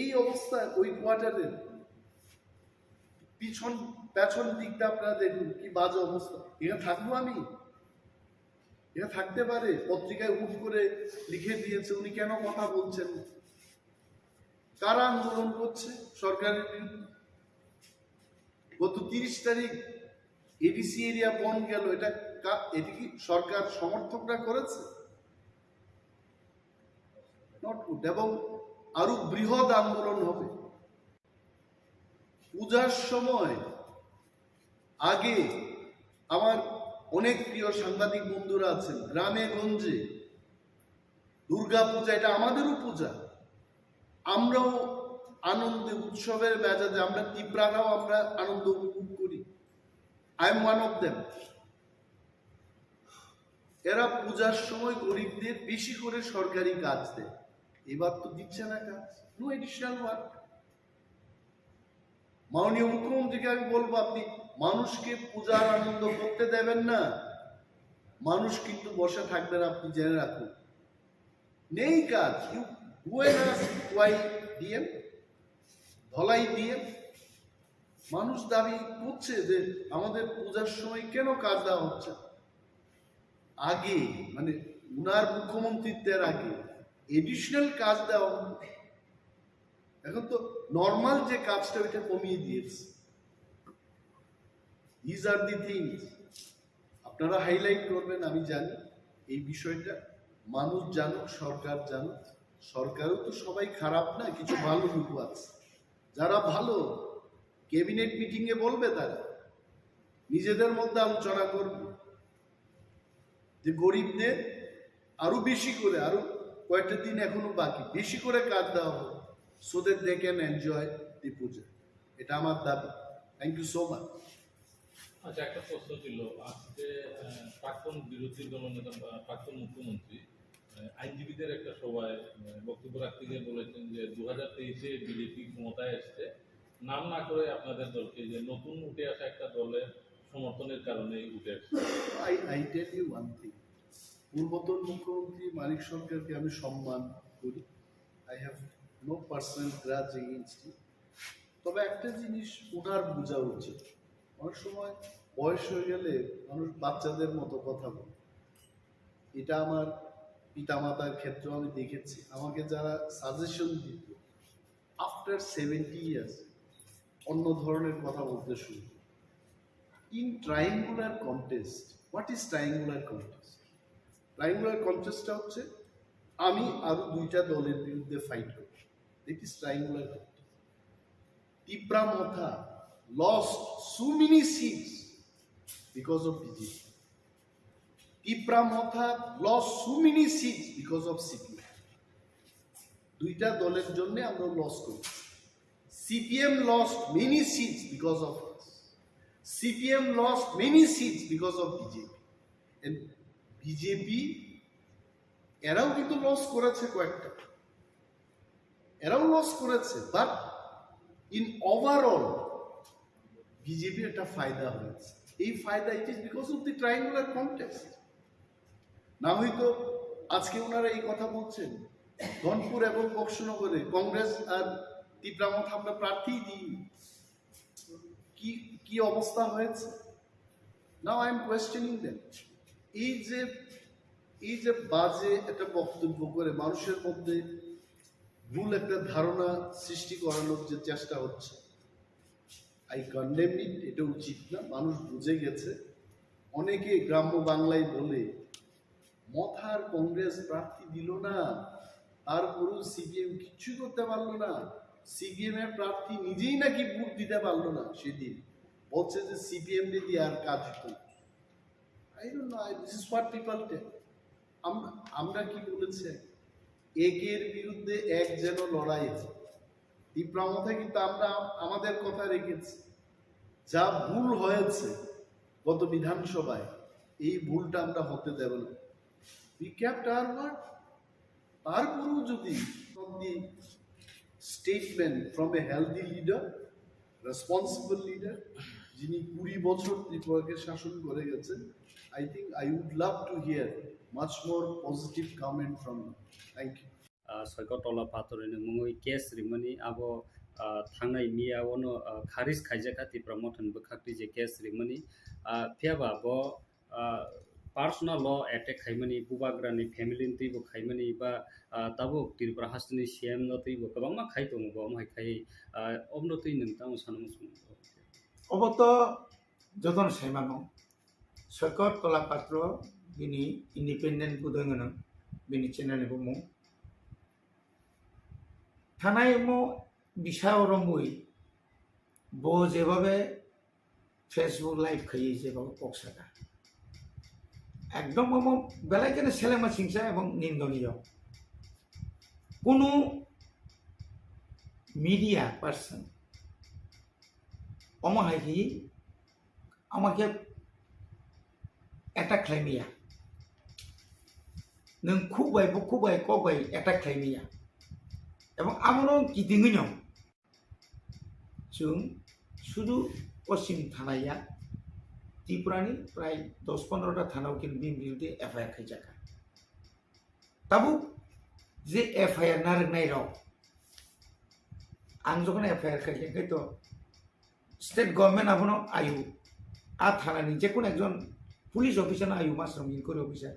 এই অবস্থা ওই কোয়ার্টারের পেছন দিকটা আপনারা দেখুন কি বাজে অবস্থা। এখানে থাকবো আমি? এটা থাকতে পারে? পত্রিকায় হুট করে লিখে দিয়েছে, উনি কেন কথা বলছেন? কারা আন্দোলন করছে সরকারের বিরুদ্ধে? গত 30 তারিখ এডিসি এরিয়া বন্ধ গেল, এটা কি সরকার সমর্থকরা করেছে? Not good. এবং আরো বৃহৎ আন্দোলন হবে পূজার সময়। আগে আমার অনেক প্রিয় সাংবাদিক বন্ধুরা আছেন, গ্রামে গঞ্জে দুর্গা পূজা, এটা আমাদেরও পূজা, আমরাও আনন্দে উৎসবের মেজাজে, আমরা ত্রিপুরারাও আমরা আনন্দ উপভোগ করি। I am one of them. এরা পূজার সময় গরিবদের বেশি করে সরকারি কাজ দেয়, এবার তো দিচ্ছে না কাজ, নো এডিশনাল ওয়ার্ক। মাননীয় মুখ্যমন্ত্রীকে আমি বলবো, আপনি মানুষকে পূজার আনন্দ করতে দেবেন না, মানুষ কিন্তু বসে থাকবেন, আপনি জেনে রাখুন। নেই কাজ, you why DM Dhalai DM. মানুষ দাবি করছে যে আমাদের পূজার সময় কেন কাজ দেওয়া হচ্ছে। আগে মানে উনার মুখ্যমন্ত্রীত্বের আগে এডিশনাল কাজ দেওয়া হতো, এখন তো নর্মাল যে কাজটা ওইটা কমিয়ে দিয়েছে। দিজ আর দি থিংস আপনারা হাইলাইট করবেন, আমি জানি এই বিষয়টা, মানুষ জানুক, সরকার জানুক। সরকারও তো সবাই খারাপ না, কিছু ভালো লোক আছে যারা ভালো, ক্যাবিনেট মিটিংয়ে বলবে, তারা নিজেদের মধ্যে আলোচনা করবে যে গরিবদের আরো বেশি করে, আরো কয়েকটা দিন এখনো বাকি, বেশি করে কাজ দেওয়া হবে, so that they can enjoy the puja. এটা আমার দাবি। Thank you so much. আচ্ছা, একটা প্রশ্ন ছিল, আজকে প্রাক্তন বিরোধী দলনেতা প্রাক্তন মুখ্যমন্ত্রী আইনজীবীদের একটা সভায় বক্তব্য রাখতে গিয়ে বলেছেন যে 2023-এ বিজেপি ক্ষমতায় এসছে, নাম না করে আপনাদের দলকে, যে নতুন উঠে আসা একটা দলের সমর্থনের কারণে উঠে আসছে। I tell you one thing, পূর্বতন মুখ্যমন্ত্রী মানিক সরকারকে আমি সম্মান করি, I have no personal grudge against him. তবে একটা জিনিস ওনার বোঝা উচিত, অনেক সময় বয়স হয়ে গেলে মানুষ বাচ্চাদের মতো কথা বলে। এটা আমার পিতামাতার ক্ষেত্রেও আমি দেখেছি, আমাকে যারা সাজেশন দিত আফটার 70 ইয়ার্স অন্য ধরনের কথা বলতে শুরু। In triangular contest, what is triangular contest? Triangular কন্টেস্টটা হচ্ছে আমি আরো দুইটা দলের বিরুদ্ধে ফাইট করি, it is triangular contest. Tipra Motha lost so many seats because of BJP. Tipra Motha lost so many seats because of CPM. দুইটা দলের জন্য আমরা লস করি। CPM lost many seats because of us. CPM lost many seats because of BJP. And BJP এরাও কিন্তু loss করেছে কয়েকটা, এরাও লস করেছে, বাট ইন ওভারঅল বিজেপি একটা ফায়দা হয়েছে। এই ফায়দা it is because of the triangular contest. না হয়তো আজকে ওনারা এই কথা বলছেন, ধনপুর এবং বক্সনগরে কংগ্রেস আর তীব্রামথ আমরা প্রার্থী দিই, কি অবস্থা হয়েছে। Now I am questioning them. এই যে বাজে একটা বক্তব্য করে মানুষের মধ্যে ভুল একটা ধারণা সৃষ্টি করানোর যে চেষ্টা হচ্ছে, আই কন্ডেম ইট, এটা উচিত না। মানুষ বুঝে গেছে। অনেকে গ্রাম্য বাংলায় বলে মথার কংগ্রেস প্রার্থী দিল না, তারপরেও সিপিএম কিচ্ছু করতে পারলো না, সিপিএম এর প্রার্থী নিজেই নাকি ভোট দিতে পারলো না। সেদিন বলছে যে সিপিএম দিয়ে আর কাজ হতো না। I don't know, this is what people tell. আমরা কি বলেছি, একের বিরুদ্ধে এক যেন লড়াই আছে। তীব্রামথা কিন্তু আমরা আমাদের কথা রেখেছি। যা ভুল হয়েছে গত বিধানসভায়, এই ভুলটা আমরা হতে দেব না। We kept our word. তারপরেও যদি statement from a healthy leader, responsible leader, যিনি 20 বছর ত্রিপুরাকে শাসন করে গেছেন, I think I would love to hear much more positive comment from you. Thank you. Soiko tola patorine mungoi kes rimani abo thangnai miya wono kharis khaijaka ti promotion bukhakti je kes rimani phiaba bo personal law attack khaimani bubagrani family ti bo khaimani ba tabuk Tripura hasni CM no ti bo kabangma khai tong bo mai khai omno ti nungtang sanam sum অবতো যতন সেমানো সৈকত কলা পাত্র বিনি independent বুদঙ্গন বিনি channel বুমু থানায় মো বিষয় রমুই বো যেভাবে Facebook live খাইয়ে যেভাবে পকসাটা একদম মম বেলাইকেনে ছেলেমা সিংসা এবং নিন্দনীয়। কোনো মিডিয়া পার্সন অমহাই আমাকে অ্যাটাক খালামিया नों खुबाय कबाय अटैक खालामिया এবং আমরাও गिदिङैनो जों শুধু পশ্চিম থানাया त्रिपुरानि प्राय 10-15টা থানাও কিন্তু বিরুদ্ধে এফআইআর খাইজাকা তাবু যে এফআইআর না রংनाय राव आं যখন এফআইআর খাইজাকাই তো স্টেট গভর্নমেন্ট আপনো আয়ু আ থানানি যে কোন একজন পুলিশ অফিসার আয়ু মাসরম ইনকোয়ারি অফিসার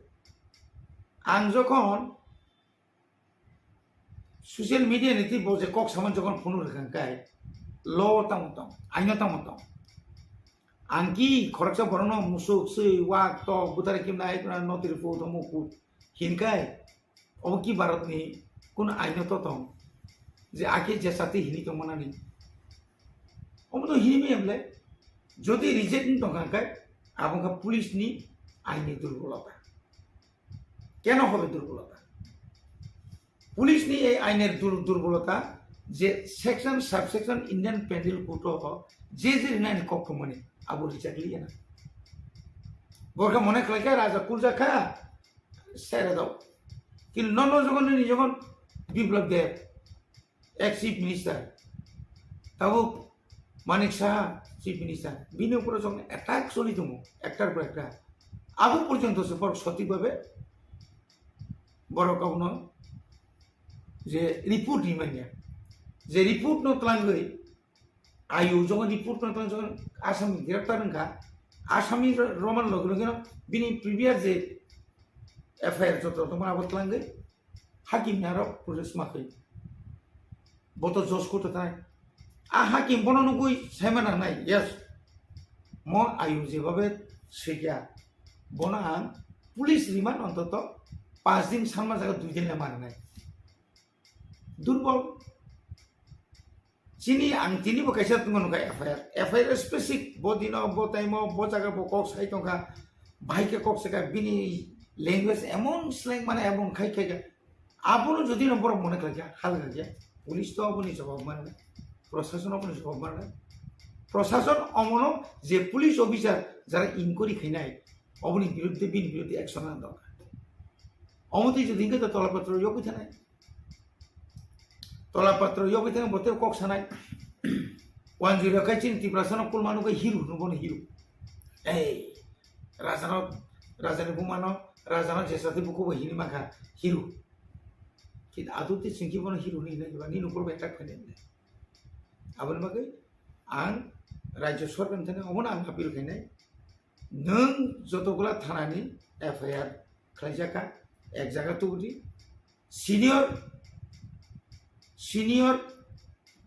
आं যখন সোশ্যাল মিডিয়া নীতি বজে কক সামান যখন ফোন রেখাঙ্কাই ল তামতাম আইন তামতাম আংকি খরচা বরণ মুসুক সই ওয়াক তো বুতারে কিম নাই নতির ফো দমকু হিনকাই অবকি ভারতনি কোন আইন তো তম যে আকে যে সাথে হিনি তো মনানি অমতো হিনি এমলে যদি রিজেক্ট দংকাঙ্কাই আবঙ্কা পুলিশ নি আইনি দুর্বলতা কেন হবে দুর্বলতা পুলিশ নি এই আইনের দুর্বলতা যে section subsection Indian penal code যে যে নানি কক্ষ মানে আবু রিচাকলি না বরকা মনে খাইকা রাজা কুলজাখা সেরে দাও কিন্তু নন যখন বিপ্লব দেব এক চিফ মিনিস্টার তাবু মানিক সাহা চিফ মিনিস্টার বিনি উপরে যখন অ্যাটাক চলি দম একটার পর একটা আবু পর্যন্ত সে সঠিকভাবে বড় কখনো যে রিপোর্ট নিমানিয়া যে রিপোর্ট নতলাঙ্গই আয়ু যখন রিপোর্ট নতলাং যখন আসামি গ্রেপ্তার নখা আসামি রমান লগে লগে বিনি প্রিভিয়াস যে এফআইআর যত তোমার আবতলাঙ্গই হাকিম আরো প্রসেস মাখই বত জজ করতে তাই আ হাকিম বননুকুই সাইমানা নাই ইয়েস ম আয়ু যেভাবে সেগিয়া বনা পুলিশ রিমান্ড অন্তত 5 दिन सानमा जागा 2 दिन माने नाय दुर्बल चिनी आं चिनी बो कैसा तुंगन का एफआईआर स्पेसिफिक बो दिन बो टाइम बो जागा बो कक साइ तंका भाई के कक से का बिनी लैंग्वेज एमन स्लैंग माने एमन खाइ खाइ आपनो जदि नंबर मने खाइ हाल गया पुलिस तो अपनी जवाब माने प्रशासन अपनी जवाब माने प्रशासन अमनो जे पुलिस ऑफिसर যারা ইনকোয়ারি খাইনাই অবনি বিরুদ্ধে অ্যাকশন আনা দরকার অমতি যদি ইনকে তলাপত্র যোগী থানায় তলাপত্র যোগী থানায় বতে কক সানায় 10 কাই চিন ত্রিপুরাসন কুল মানুকে হিরো নবনে হিরো এই রাজানো বুমানো রাজানো যেসাতে বুকো হিনি মাখা হিরো কিন্তু আদতে সিংকি বন হিরো নি নাই বানি নকর বেটা খানে আবার মাকে আং রাজ্য সরকার থানে অমনা আং আপিল খাইনাই नों যতগুলা থানানি এফআইআর খাইজাকা এক জায়গা তুবদি senior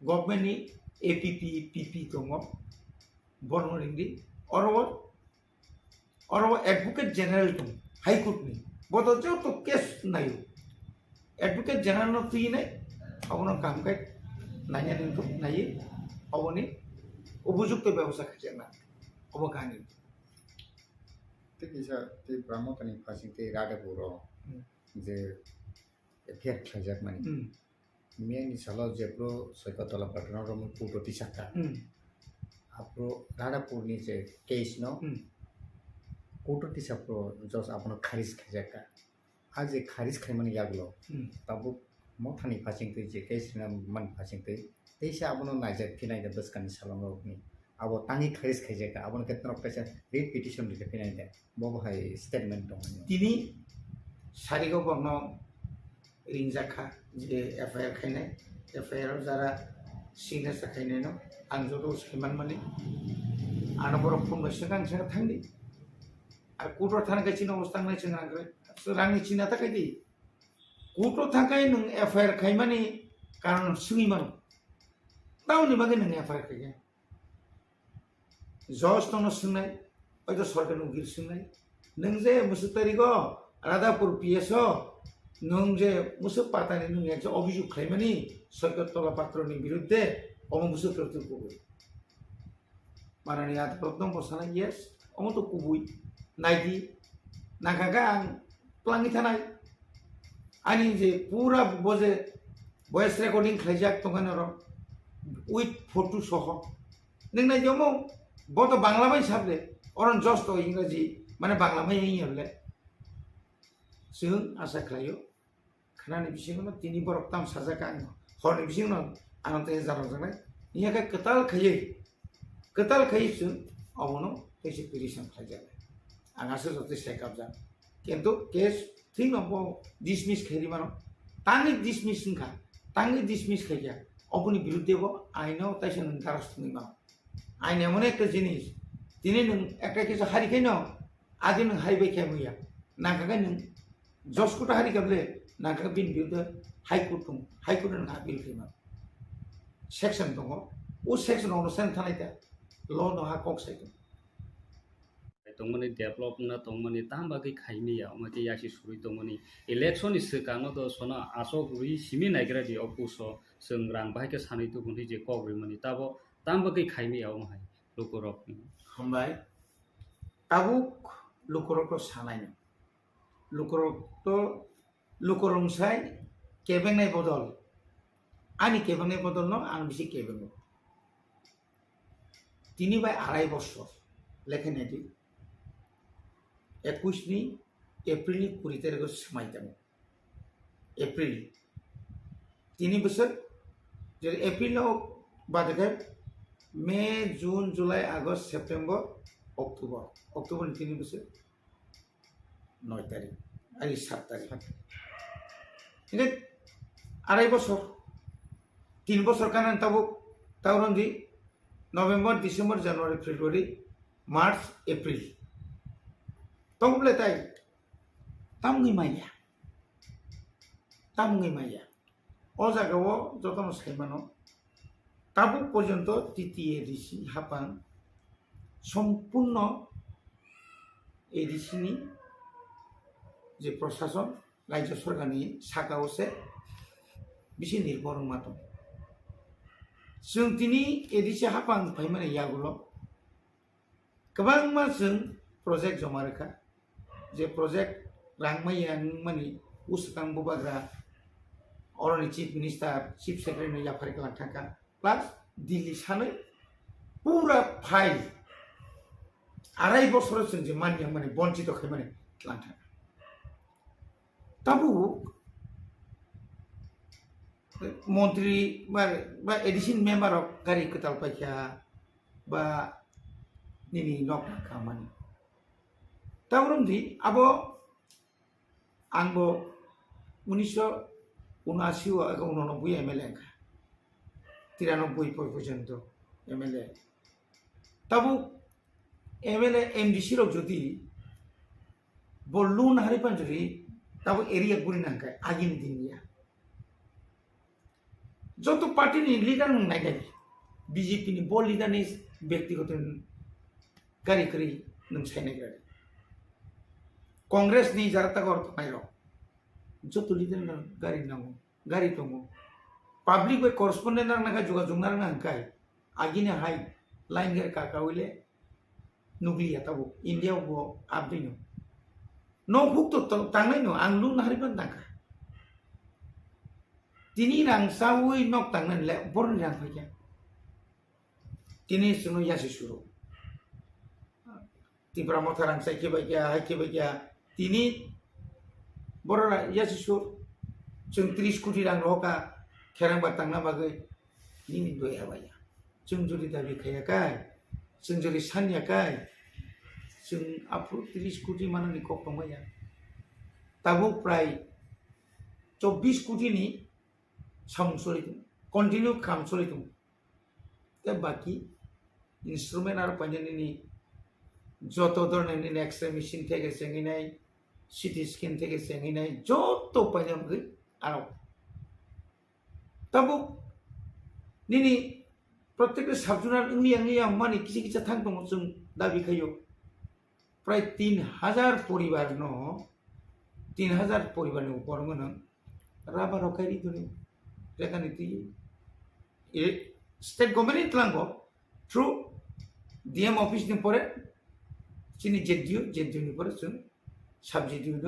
গভর্নমেন্টনি APP PP দङ বর্ণরিंदी অরব advocate general दङ হাইকোর্টনি বদ যত কেস নাই এডভোকেট জেনারেল তুই নাই অবন কামকাই নাইয়া দিন তো নাই অবনি উপযুক্ত ব্যবস্থা খাইছে না অবকানি Tegi sa ti pramotani fasing ti rada buro je efiat khajak mani miani salo je pro soikotola patna rom puto tisaka apro rada purni je case no puto tisapro jos apno kharis khajaka aje kharis khaimani yaglo tabu mothani fasing ti je case na man fasing ti teisa apno naijak pinai da baskani salamo ni abo tangi kharis khajaka abon ketno kaisa read petition dite pinai da bobo hai statement dong তিনি সারিগো বর্ণ রিংজাখা যে FIR খাইনাই FIR যারা signature খাইনাই ন आं যত সমান মানে আনো বড় ফোন বসে গান সঙ্গে থাকলি আর কুটো থানাকে চিনা অবস্থা নাই চিনা করে রাংনি চিনা থাকাই দি কুটো থাকাই নং এফআইআর খাই মানে কারণ সুই মান তাওনি বাগে নং এফআইআর খাই জজ তো নসুনাই হয়তো সরকার উকিল শুনাই নং যে মুসু তারিখ রাধাপুর পিএস নং যে মুসু পাতানি নং একজন অভিযোগ খাইমানি সরকার তলাপাত্রনি বিরুদ্ধে অমুসু প্রত্যুর কুবুই মাননীয় আদালত নং বসানাই ইয়েস অমতো কুবুই নাইদি নাকাকা আং প্লাঙ্গি থানাই আনি যে পুরা বজে ভয়েস রেকর্ডিং খাইজাক তখন উইথ ফটো সহ নং নাই যেমন বত বাংলা বাই সাবলে अरन जस्ट इंराजि माने बांला माय हले जों आसा खालायो खानानि बिसिङाव तिनि बरफ ताम साजाका हरनि बिसिङाव आनते जानो जानाय नियाका कताल खायै जों अबनो कैसे पिटिशन खाजाले आंगासो जते सेकअप जा किन्तु केस थिंग अब डिसमिस खाइरिमानो तांगे डिसमिस खाइया अबनि बिरुद्धेबो आइनाव ताइसन दारास्त निमा आइन एमन एक जिनिस दिनै नों একটা কিছু হারিখাই ন আগে नों हाइबाय खायमैया नागागा नों जसकोट हारिखाबले नागागा बिन बिरुद्धे हाइकोर्ट दं हाइकोर्ट नों आपिल खायमा सेक्शन दङ ओ सेक्शन अनुसार थानायता ल न हा कक साइद तंमनि डेभलप ना तंमनि तामबागै खाइमिया अमके यासि सुरि तंमनि इलेक्शन इस कानो तो सोना आसो गुरि सिमि नाइग्रादि अपुसो जों रां बाहायके सानै तो गुनि जे कग्रिमनि ताबो तामबागै खाइमिया अमहाय लुकरक हमबाय ताबुक लुकरक सानायनो लुकरंसाय केबेंनाय बदल आनि केबेंनाय बदल न आं बिसि केबेंनो तिनि बाय आराय बছর लेखेनायदि 21 एप्रिल 20 तारिखआव समायदों एप्रिल 3 बोसोर जेरै एप्रिलाव बादखाय मे जून जुलाई आगस्ट सेप्टेम्बर अक्टोबर 3 बोसोर 9 तारिख आरो 7 तारिख इने आराय बছর 3 বছর কারণ तावरंदि November December January February March April तंबले ताई तामगै माया ओ जागाव जतन साइमानो ताबु पर्यन्त तृतीय एडिसि हापान सम्पूर्ण एडिसिनि जे प्रशासन राज्य सरकारनि साखावसे बिसि निर्भर मातो जों दिनै एडिसि हापान फाइमाने यागुल गोबां मा जों प्रोजेक्ट जमा रोखा जे प्रोजेक्ट रांमाया माने उसकां बुबाग्रा अरनि चीफ मिनिस्टार चीफ सेक्रेटारि याफारि लांथाका प्लास दिल्ली सानै पूरा फाइल आराय बছর जों जे मानिया माने बन्चित खायमाने लांथाका ताबु मंत्री बा एडिशन मेम्बर ऑफ गारी कताल पाइखा बा निनी नक खामानि तावरंदि आबो आंबो 1979 एमएलए 93 पर्यन्त एमएलए ताबु एमएलए एमडीसी रक जदि बल्लुन हारिपान जदि ताबु एरिया गुरि नांखाय आगिनि दिनिया जो पार्टी लीडर नायगाय बीजेपी नि बल लीडर नि व्यक्तिगत गारी करी नों साइनाय कांग्रेस नि जारता गर नायरो जो लीडर गारी नांगो गारी दङ पब्लिक वे करस्पन्डेंट नांगा जुगा जुंना नांखाय आगिनि हाय लाइन गेर काकावले नुग्लिया ताबो इंडिया बो आपदिनो नो हुक तो तांनाय नो आं लुन हारिबान नांगा तिनी रां सावै नक तांनानै ले बरन रां फैया तिनी सुनो यासि सुरु त्रिपुरा मथारां साइके बायया तिनी बररा यासि सुर जों 30 कोटी रां रका खेरांबा तांना बागै निनि दोया बाया जों जुदि दाबि खायाखाय जों जुदि सानयाखाय जों आफु 30 कोटी माननि कक्टमाया ताबु प्राय 24 कोटी नि सामसोलितुं कंटिन्यू खामसोलितुं ते बाकी इंस्ट्रूमेंट आरो पाइनानि जत धरनायनि एक्सरे मेशिन থেকে চেঙিনাय সিটি স্ক্যান থেকে চেঙিনাय যত পাইनामगै आरो ताबु निनि प्रत्येक साबजुनार इंलिया माने किसी थां दङ जों दाबि खायो प्राय 3000 परिवार न 3000 परिवारनि ऊपर गनो राबा रखायरि दनि रेखानिति स्टेट गभर्नमेंट तलांगो थ्रू डीएम ऑफिस नि परे चिनि जेडियो नि परे जों सबजेडियो न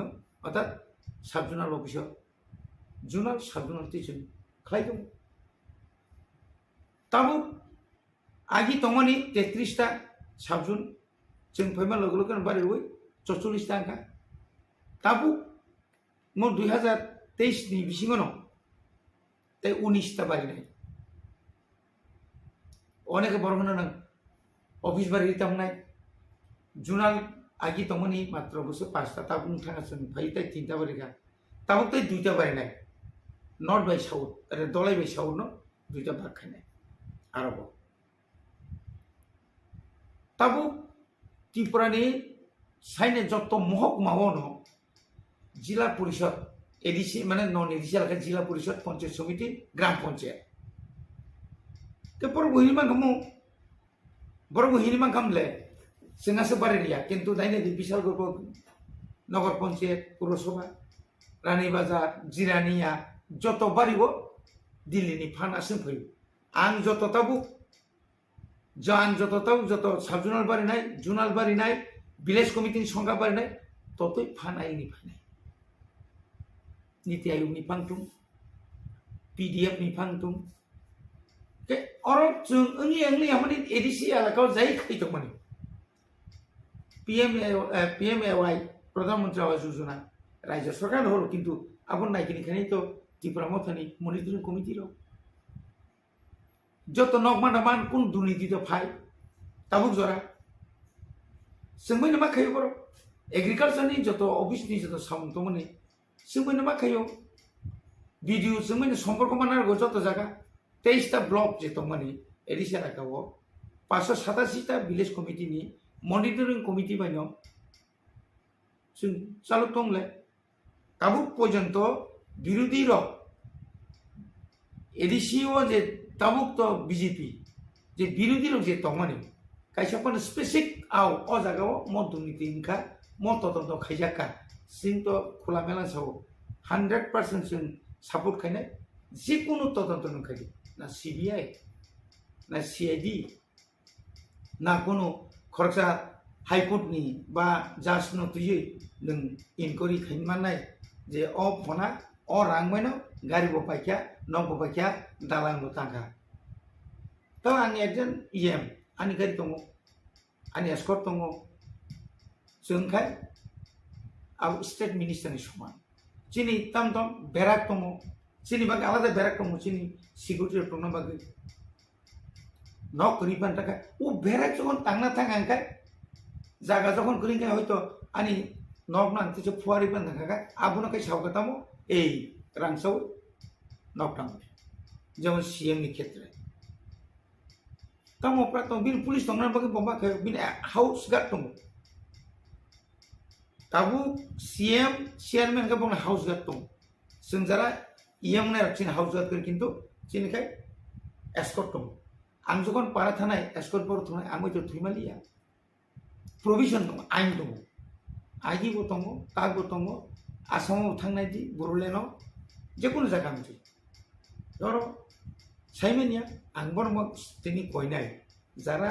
अर्थात सबजुनाल ऑफिस जुनाल सबजुनाल जों खालायदों ताबु आगि तमानि 33 टा सबजुन जों फैमा लोगो लोगो बारिवै 44 टाका ताबु मो 2023 नि बिसिङाव ताई 19 टा बारिनाय अनेक बरगोन नों ऑफिस बारि तंनाय जुनाल आगि तमनि मात्र बसो 5 टा ताबु थाङा जों फै ताई 3 टा बारिगा ताबु ताई 2 टा बारिनाय नॉर्थ बाय साउथ अरे दलाई बाय साउथ न 2 टा बारखानाय आरोब ताबु त्रिपुरानि साइने जत महक मावनो जिला परिषद एडीसी माने नन एडीसी अलग जिला परिषद पंचायत समिति ग्राम पंचायत के पर हिनिमान कमु बरगु हिनिमान कमले जोंहासो बारिया किन्तु दाइने बिशाल गप नगर पंचायत पुरसभा रानी बाजार जिरानिया जत बारिबो दिल्लीनि फानासो फैयो आं जत ताबु जान जत ताबु जत सब जुनाल बारिनाय विलेज कमिटिनि संगा बारिनाय ततै फानायनि फानाय नीति आयोग नि फांतुम पीडीएफ नि फांतुम के और जों अंगली हमनि एडीसी अलगाव जाय खैतो माने पीएमएवाई प्रधानमंत्री आवास योजना राज्य सरकार हरो किंतु आबन नायकिनि खानि तो त्रिपुरा मथानि मनिटरिंग कमिटि रो जत नगमान कोन दुर्नीति तो फाय ताबुक जरा जोंबो मा खायो बर एग्रीकल्चर नि जत ऑफिस नि जत साउन तो माने जोंबो मा खायो वीडियो जोंबो संपर्क मानार जत जागा 23 टा ब्लॉक जे तो माने एडिसा राखाव 587 टा विलेज कमिटि नि मनिटरिंग कमिटि बायनो जों चालु तंले ताबु पर्यन्त विरोधी रो एडीसीओ जे ताबुक तो बीजेपी जे विरोधी रो जे तमानि कायसापन स्पेसिफिक आव अ जागाव म दुर्नीति इनका म तदन्त खायजाका जों तो खुला मेला साव 100% जों सापोर्ट खायनाय जिकुनु तदन्त नखायो ना सीबीआई ना सीआईडी ना कोनो खरसा हाईकोर्ट नि बा जाज न तुयै नों इनक्वायरि खायमानाय जे अ फना अ रांमायनो गारि बपायख्या न बपायख्या दालां तांखा तो आंनि एकजन ईएम आंनि गारि दङ आंनि एस्कर्ट दङ जोंखाय आव स्टेट मिनिस्टारनि समान चिनि तम बेराक दङ चिनि बागै आलादा बेराक दङ चिनि सिकिउरिटि दङ बागै नक रिफान थाखाय ও बेराक যখন थांना थांगांखाय जागा যখন করিংखाय হয়তো आंनि नक नांतिसो फुवारि बान थांखाय आबुनाखाय सावगातामो এই रांसाव नक थांग যেমন सीएम नि क्षेत्र तम अपरा तो बिन पुलिस दंना बागै बम्बा खाय बिन हाउस गार्ड दङ ताबु सीएम चेयरमैन का बंग हाउस गार्ड दङ जों जरा ईएम ने रखिन हाउस गार्ड किन्तु चिनिखाय एस्कर्ट दङ आं जखन पारा थानाय एस्कर्ट बर थानाय आं तो थुइमालिया प्रोविजन दङ आइन दङ आइबो दङ तागबो दङ आसामाव थांनाय दि बरलेण्डआव जेकुनु जागा मोनसे धरो साइमेनिया आं बरम तिनि कयनाय जारा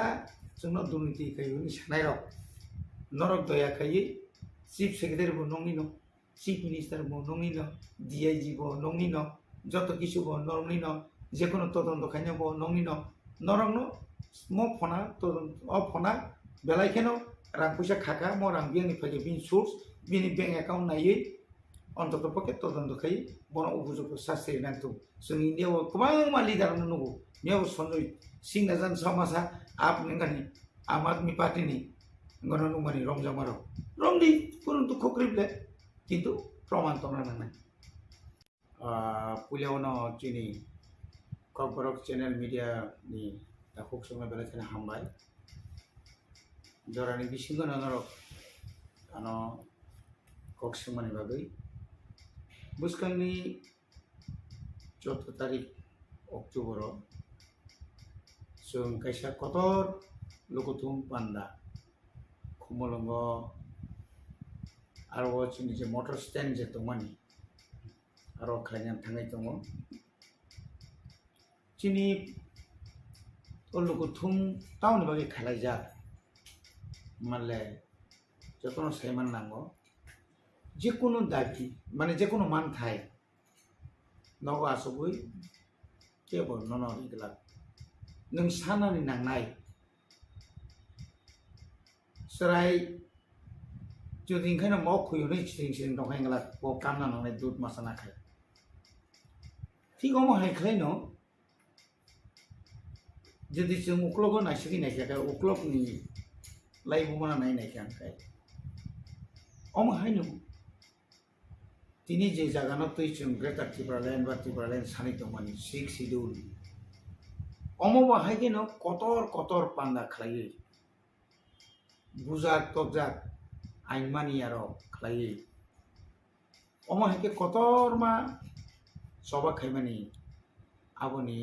जोंनो दुर्नीति खायनि सानाय रक नरक दया खायै चीफ सेक्रेटारि बो नंनि न चीफ मिनिस्टार बो नंनि न डीआईजी बो नंनि न जत किछु बो नंनि न जेकुनु तदन्त खायनो बो नंनि न नरंनो म फना तदन्त अ फना बेलायखेनो रां पैसा खाका म रां बियानि फैगे बिन सोर्स बिनि बैंक अकाउंट नायै अन्तत पके तदन्त खायै बन उपयुक्त शास्त्रि नांतु जों इन्डियाव गोबां मा लिडार नंगौ मेव सन्जय सिंह नाजान समाजा आप नंगानि आम आदमी पार्टीनि गणनुमानि रंजामारो रंदि कुनु दुख क्रिबले किन्तु प्रमाण तंना नांनाय पुलियावनो चिनि ककबरक चैनल मीडिया नि दाखुक संना बेलायखेनो हामबाय जरानि बिसिङाव नरक आनो कक्समानि बागै बुस्कांनि 14 तारिख अक्टोबर जों कायसा कतर लोगोथुम पान्दा खमलंग आरो चिनि जे मोटर स्टैंड जे दंमानि आरो खायनान थांनाय दङ चिनि लोगोथुम टाउन बागै खालायजा मानले जतन सायमान नांगौ जेकुनु दाबि माने जेकुनु मान थाय नगो आसबै केबल नन इगला नों सानानि नांनाय serai joding kana mau khuyo ni sing dong hang la bo kam na nong dut masana khai ঠিক অমো হাইখাই ন যদি जों उक्लबो नायसिगि नायखाय उक्लबनि लाइबुमाना नायनायखाय आंखाय अमो हायनो तिनि जे जागानो तै जों ग्रेटार त्रिपुरा लेण्ड सानि दंमानि 6 शिड्यूल अमो बाहायगे न कतर पान्दा खालायो बुजाक तबजाक आइनमानि आरो खालायो अमो हायगे कतर मा Soba kaimani aboni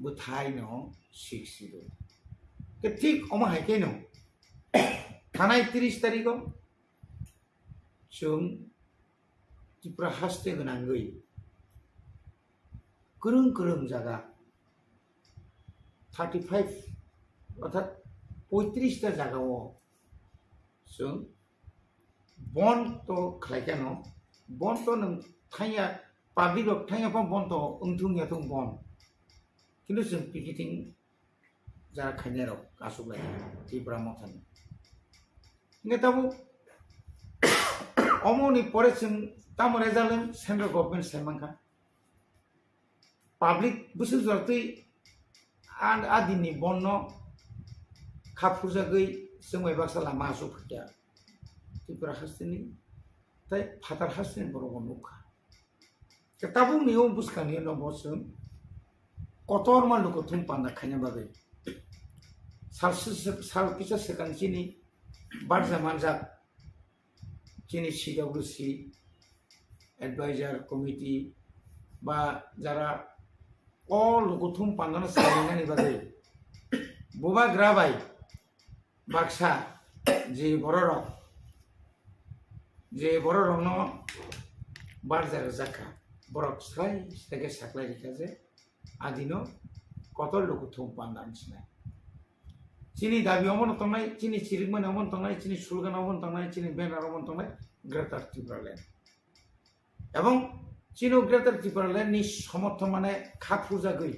buthai no 6 schedule के ठीक अमा हाइके no थानाय 30 तारिखआव जों त्रिपुरा हास्ते गोनांगै गोरों जागा 35 अर्थात 35 टा जागायाव जों बन तो खालायखानो बन तो नों थाया Public of Tanya Bonto, Untung Yatung Bon. Kilusim picketing Zarakanero, Kasubay, Tibra Mountain. Netabu Omoni Poresim, Tamorezalim, Central Government Semanka. Public Busulati and Adini Bono Kapuzagui, Sumay Basala Masu Pia. Tibra Hastini, Tai Patar Hastin Borobonuka. Tabukni buskani no bosun kotor maluko tum panda khanya bagai sal kisa sekan chini barja manja chini CWC advisor committee ba jara all luko tum panda na salingani bagai boba grabai baksa je bororok no barja zakha Borok sai sege saklai dikaje adino kotol loku thum pandan sina chini dabi omon tongnai chini chirigman omon tongnai chini sulgan omon tongnai chini benar omon tongnai greater Tripura land ebong chino greater Tripura land ni somortho mane khapurja goi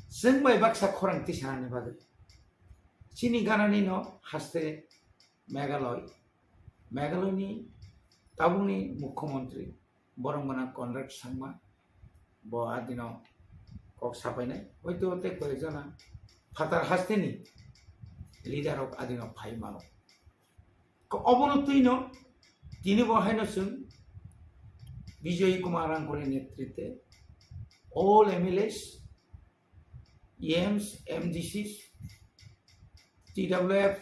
जों bai baksa khorang tisani bagai chini ganani no haste Meghalaya ni Tabukni mukhyamantri Borongana Conrad Sangma Bo Adino Kok Sapane, wait to take Porizona Fatar Hastini, leader of Adino Paimano. Obonutuino, Dinibo Henosun, Vijay Kumaran Korenetrite, all MLAs, EMs, MDCs, TWF,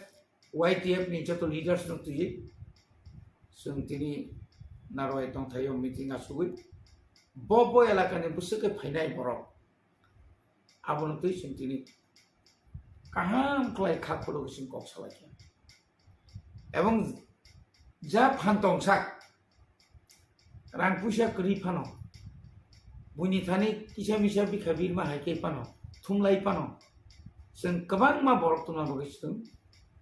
YTF Nichato leaders not to it, Suntini. Narway tong tayo meeting asugui bobo elakane busuke phainai borok abon tui sintini kaham klai khapolo sim kok salakya ebong ja phantong sak rang puisa kri phano buni thani kisa misa bikhabir ma haike pano thumlai pano जों गोबां मा borok tuna bogistung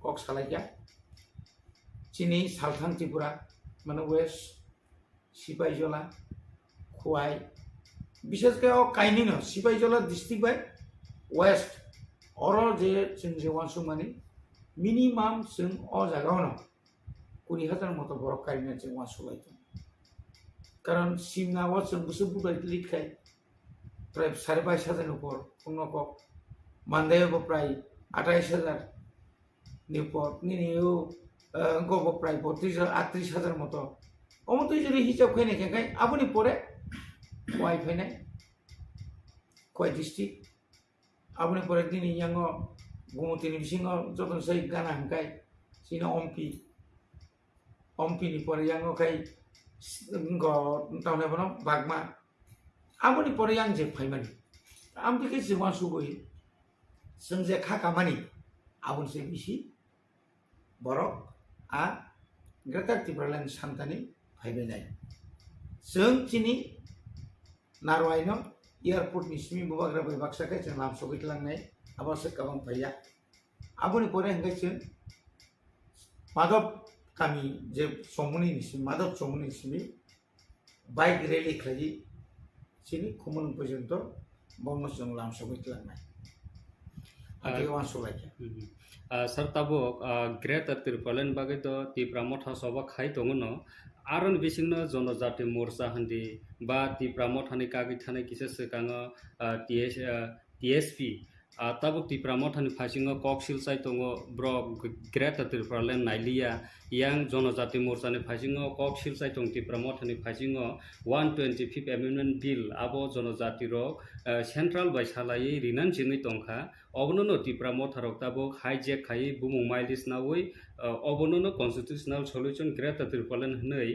kok salakya chini salthang Tripura mane west Shibcharan, Khoai, বিশেষ করে কাইনি ন Shibcharan district by west oral je जों जेवानसु माने minimum जों अ जागाव न 20,000 मतो बरक काइना जों वानसु लायतो कारण सिमनाव जों बुसु बुबाय लिखाय प्राय 22,000 ऊपर उनको मानदायबो प्राय 28,000 नि ऊपर निनियो गबो प्राय 38,000 मतो অমতো যদি হিসাব খাই নাখাই আপনি পরে কোয়াই ফাইনাই কোয়াই ডিস্ট্রিক্ট আপনি পরে দিন ইয়াং গুমতিনি বিসিং যতন সাই গানা হাঙ্কাই সিনা অম্পিনি পরে ইয়াং খাই টাউনে বন বাগমা আপনি পরে ইয়াং যে ফাইমানি আমি কে জিওয়ান সুগই जों जे खाखामानि आबुन से बिसि बरक आ ग्रेटार त्रिपुरा लेण्ड सान्तानि फाइबाय जों चिनि नारवाइनो एयारपोर्ट नि सिमि बुबाग्रा बै बाक्साखै जों लाम सगैलांनाय आबासो काबां फाइया आबुनि परे हंगाय जों माधव गामि जे समनि निसिम माधव समनि निसिमि बाइक रैली खालि चिनि खमन पर्यन्त बंग जों लाम सगैलांनाय Ati wan sulai. Sir tabuk greater tirpalen bagai do tipra motha soba khai tongono aron bisingno jonojati morsa handi ba tipra mothani kagi thane kisa sekanga TSP tabuk tipra mothani phasingo koksil sai tongo bro greater tirpalen nailia yang jonojati morsa ni phasingo koksil sai tong tipra mothani phasingo 125th amendment bill abo jonojati rok central by salai rinan chini tongkha obonono tipra motharok tabuk hijack khai bumung mailis nawi obonono constitutional solution greater tirpalen hnei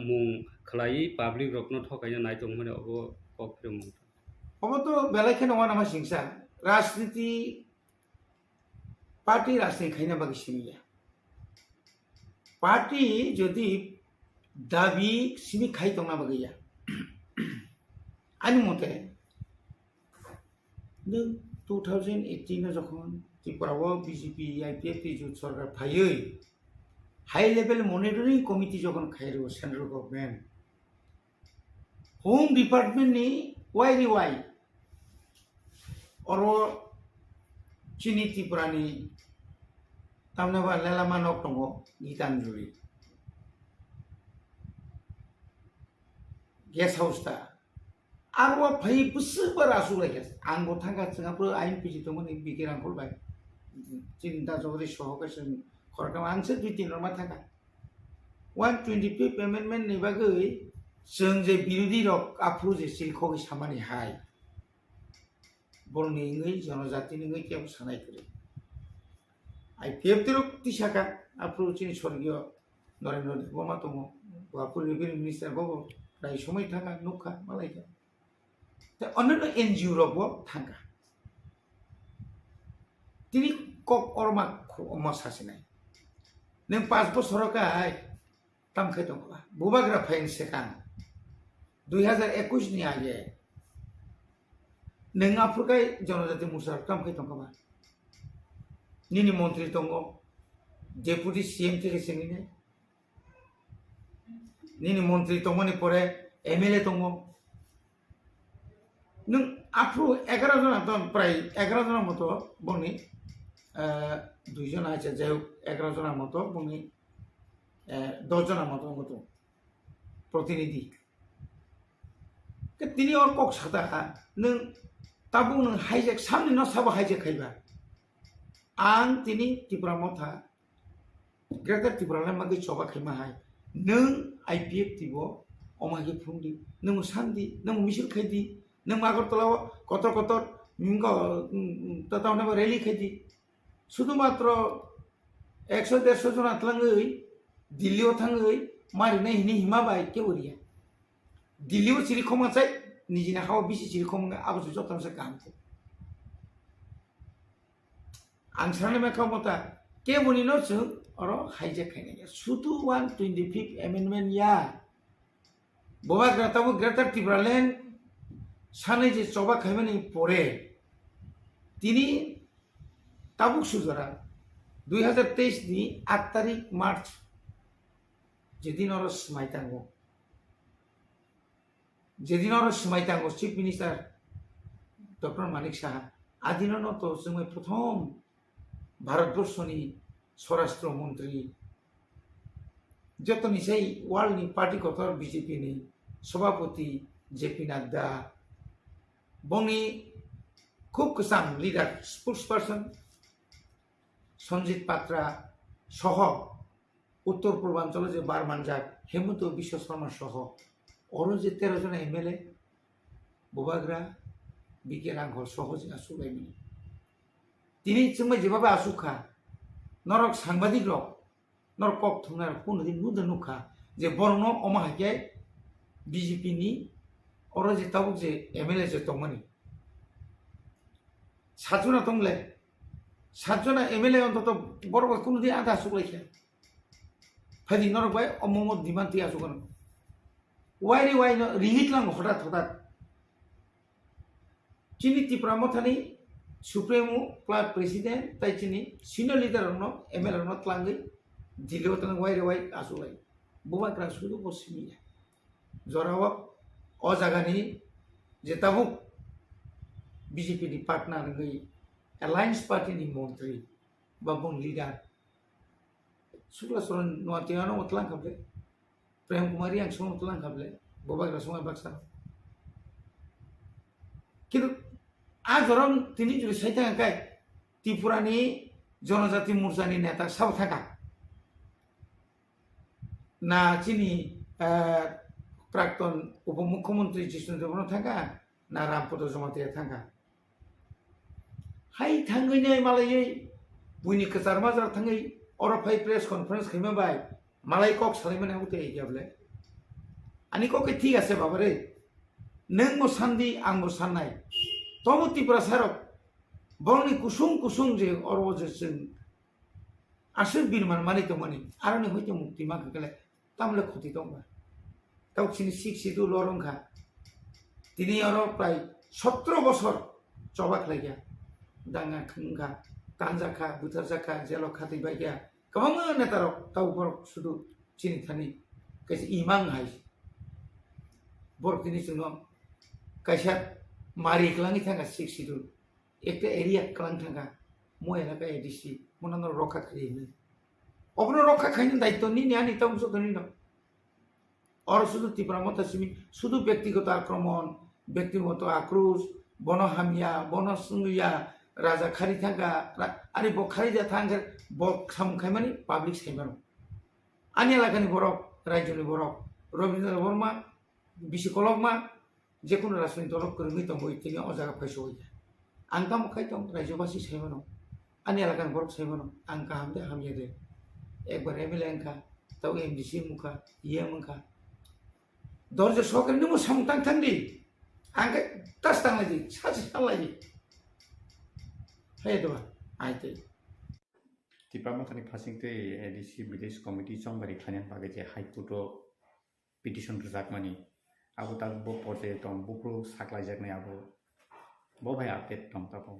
mung khlai public rokno thokaya naitong mane obo kokprim Omo to belai khe nonga nama singsa rajniti party rajniti khaina bagi simiya. Party jodi dabi simi khai tongna bagi ya. Ani mote 2018 যখন ত্রিপুরাও BJP IPF জোট সরকার ফাইয়ে high level monitoring committee যখন খাইরো central government home department নি Y और चीनी त्रिपुरानी तामनेबा लेलामा नक दङ Geetanjali guest house ता आरो फै बुसबर आसुलाय आंबो थांगा जोंहाबो आइन पिजि दंमोन बिगिरां खलबाय चिन्ता जगदि सहकासन खरकाम आंसो दुइ दिन रमा थांगा 125th amendment नि बागै जों जे बिरोधी रक आफ्रु जे सिलखगै सामानि हाय borni ngai जनजाति ngai क्या सानाय करे आईपीएफ तेरो तिसाका आफ्रु चिनि स्वर्गीय नरेन्द्र देबबर्मा दङ बापुर रेभिनिउ मिनिस्टार बाबो प्राय समय थांगा नुखा मालायका दा अन्य एनजिओ रबो थांगा तिनि कक अरमा अमा सासिनाय नों 5 बोसोरकाय तामखाय दङबा बुबाग्रा फाइन सेकां 2021 नि आगे नों आफुरखाय जनजाति मुसार तामखाय दङबा निनि मन्त्रि दङ डेपुटी सीएम থেকে सेंगिने निनि मन्त्रि दङनि परे एमएलए दङ नों आफ्रु 11 जना दं प्राय 11 जना मतो बनि 2 जना আছে যাই 11 जना मतो बनि 10 जना मतो प्रतिनिधि তিনি और कक सादा नों ताबु नों हाइजेक सामने न साबो हाइजेक खाइबा आं तिनि त्रिपुरा मथा ग्रेटर त्रिपुरा मागै चबा खाइमा हाय नों आईपीएफ तिबो अमागि फुंदि नों सान्दि नों मिसिल खाइदि नों आगरतलाव कतर मिंगो ततावना रैली खाइदि शुधु मात्र 100-150 जना तलाङै दिल्लीयाव थाङै मारिनाय हिनि हिमा बाय केवरिया दिल्लीयाव सिरि खमाचाय निजिना हाव बिसि सिरि खम आबो जतनसे कामको आं साननाय मेखामता केबुनि नसो अर हाइजेक खाइनाय शुधु 125th amendment या बबाग्राताबो ग्रेटर त्रिपुरालेण्ड सानै जे चबा खाइमानि परे तिनि ताबुक सुजरा 2023 नि 8 तारिख मार्च जेदिन अर समाइतांगो जेदिन अर समाइतांगो chief minister doctor Manik Saha आदिननो तो जों प्रथम भारतवर्षनि स्वराष्ट्र मंत्री जतनिसै वर्ल्डनि पार्टी कथर बीजेपी नि सभापति जेपी नड्डा बंनि खूब गोसां लीडर स्पोक्सपार्सन संजीत पात्रा सह उत्तर पूर्वांचल जे बारमानजाक हेमंत विश्व शर्मा सह और जे 13 जना एमएलए बबाग्रा बिकेरांघर सह जे आसुलायमोन तिनि जोंबा जेबाबा आसुखा नरक सांबादिक रक नरक कक थुंनार पुनदि नुद नुखा जे बरनो अमाहाके बीजेपी नि और जे ताबुक जे एमएलए जे दंमोन 7 जना दंले 7 जना एमएलए अंतत बरबा कुनदि आधा सुगलायखे फादि नरक बाय अमम दिमान्ति आसुगन वाइ न रिहितलां हठात चिनि त्रिपुरा मथानि सुप्रीमो क्लाब प्रेसिडेंट ताइचिनि सिनियर लीडर न एमएलए न तलांगै दिल्लीयाव तलां वाइ आसुलाय बुबाग्रा सुदु बसिमिया जराव अ जागानि जे ताबुक बीजेपी नि पार्टनार गई Alliance Party ni Montri, babung leader. Sukla soran nuatiano utlang kable, Prem Kumari yang semua utlang kable, bobak rasumai baksa. কিন্তু আজ orang তিনি যদি সাইতে কাই ত্রিপুরানি জনজাতি মোর্চানি নেতা সব থাকা না চিনি প্রাক্তন উপমুখ্যমন্ত্রী জিষ্ণু দেবন থাকা না রামপদ জমাতিয়া থাকা হাই থাঙ্গैनो মালাই বুইনি কচার মাজার থাঙ্गै অরফাই প্রেস কনফারেন্স খাইমা বাই মালাই কক সালাইমানে হতে গিয়াবলে আনি ককে ঠিক আছে বাবারে नों मो सान्दि आं मो सान्नाय तमु त्रिपुरा सारक बरनि कुसुं कुसुं जे अरवजों आसर बिरमान मानि तो मानि आरनि हयतो मुक्ति मा गले तामले खुति दंबा गावसिनि सिक्सिदु लरंखा दिनै अर प्राय 17 बছর चबाक लागिया दाङा खंखा तानजाखा बुथारजाखा जेल खाति बायगिया गोबां नेतारक तावबर सुदु चिनि थानि कैसे इमां हाय borok ini semua kaisa mari kelangi tangga siksidu ekta area kelang tangga mo elaka edisi monano rokha khaini obno rokha khaini daitto ni ani tam sotoni no or শুধু ত্রিপুরা মত সীমি শুধু ব্যক্তিগত আক্রমণ ব্যক্তিগত আক্রোশ বনহামিয়া বনসুঙ্গিয়া রাজা খারি থাকা আরে বখারি যা থাঙ্গার বক সামখাইমানি পাবলিক সাইমানো আনি এলাকানি বরক রাজ্যনি বরক Rabindra Varma bisi kolokma je kono rasmi dolok kurungi tong boi tini ojaga paiso hoya angka mo kai tong rajyobasi saimano ani alakan borok saimano angka hamde hamyede ekbar MLA angka tau MDC muka IM angka dorje sokar numo samtang tangdi angka tas tang lagi saji lagi hai doa aite Tabukni thani phasing te ADC Village Committee chongbari khanian bage je High Court petition rjakmani abo tak bo porte tong bukro saklai jaknai abo bo bhai update tong tabo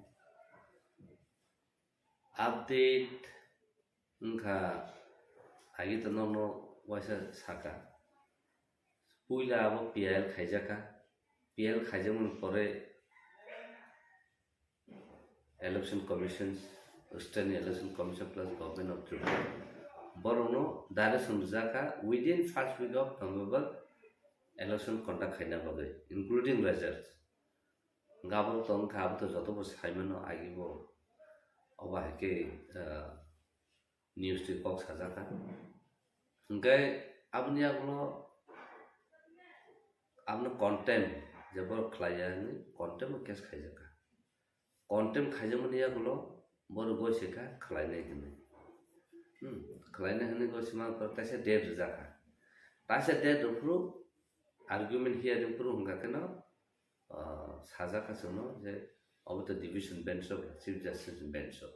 update ngka agi to no waisa Sakha puila abo PL khaijaka PL khaijamun pore election commissions Western Election Commission plus Government of Tripura Borono direction Zaka within first week of November election conduct khaina bagai including results gabon tong khab to joto bo saimano agibo oba ke news to box sajaka ngai abni aglo amna content jabor khlaya ni content case khaijaka content khaijamani aglo bor go seka khlaina gine khlaina hane go sima par taise dead jaka taise dead upru argument here improve होगा क्या ना साजा का सुनो जे अब तो division bench of chief justice bench of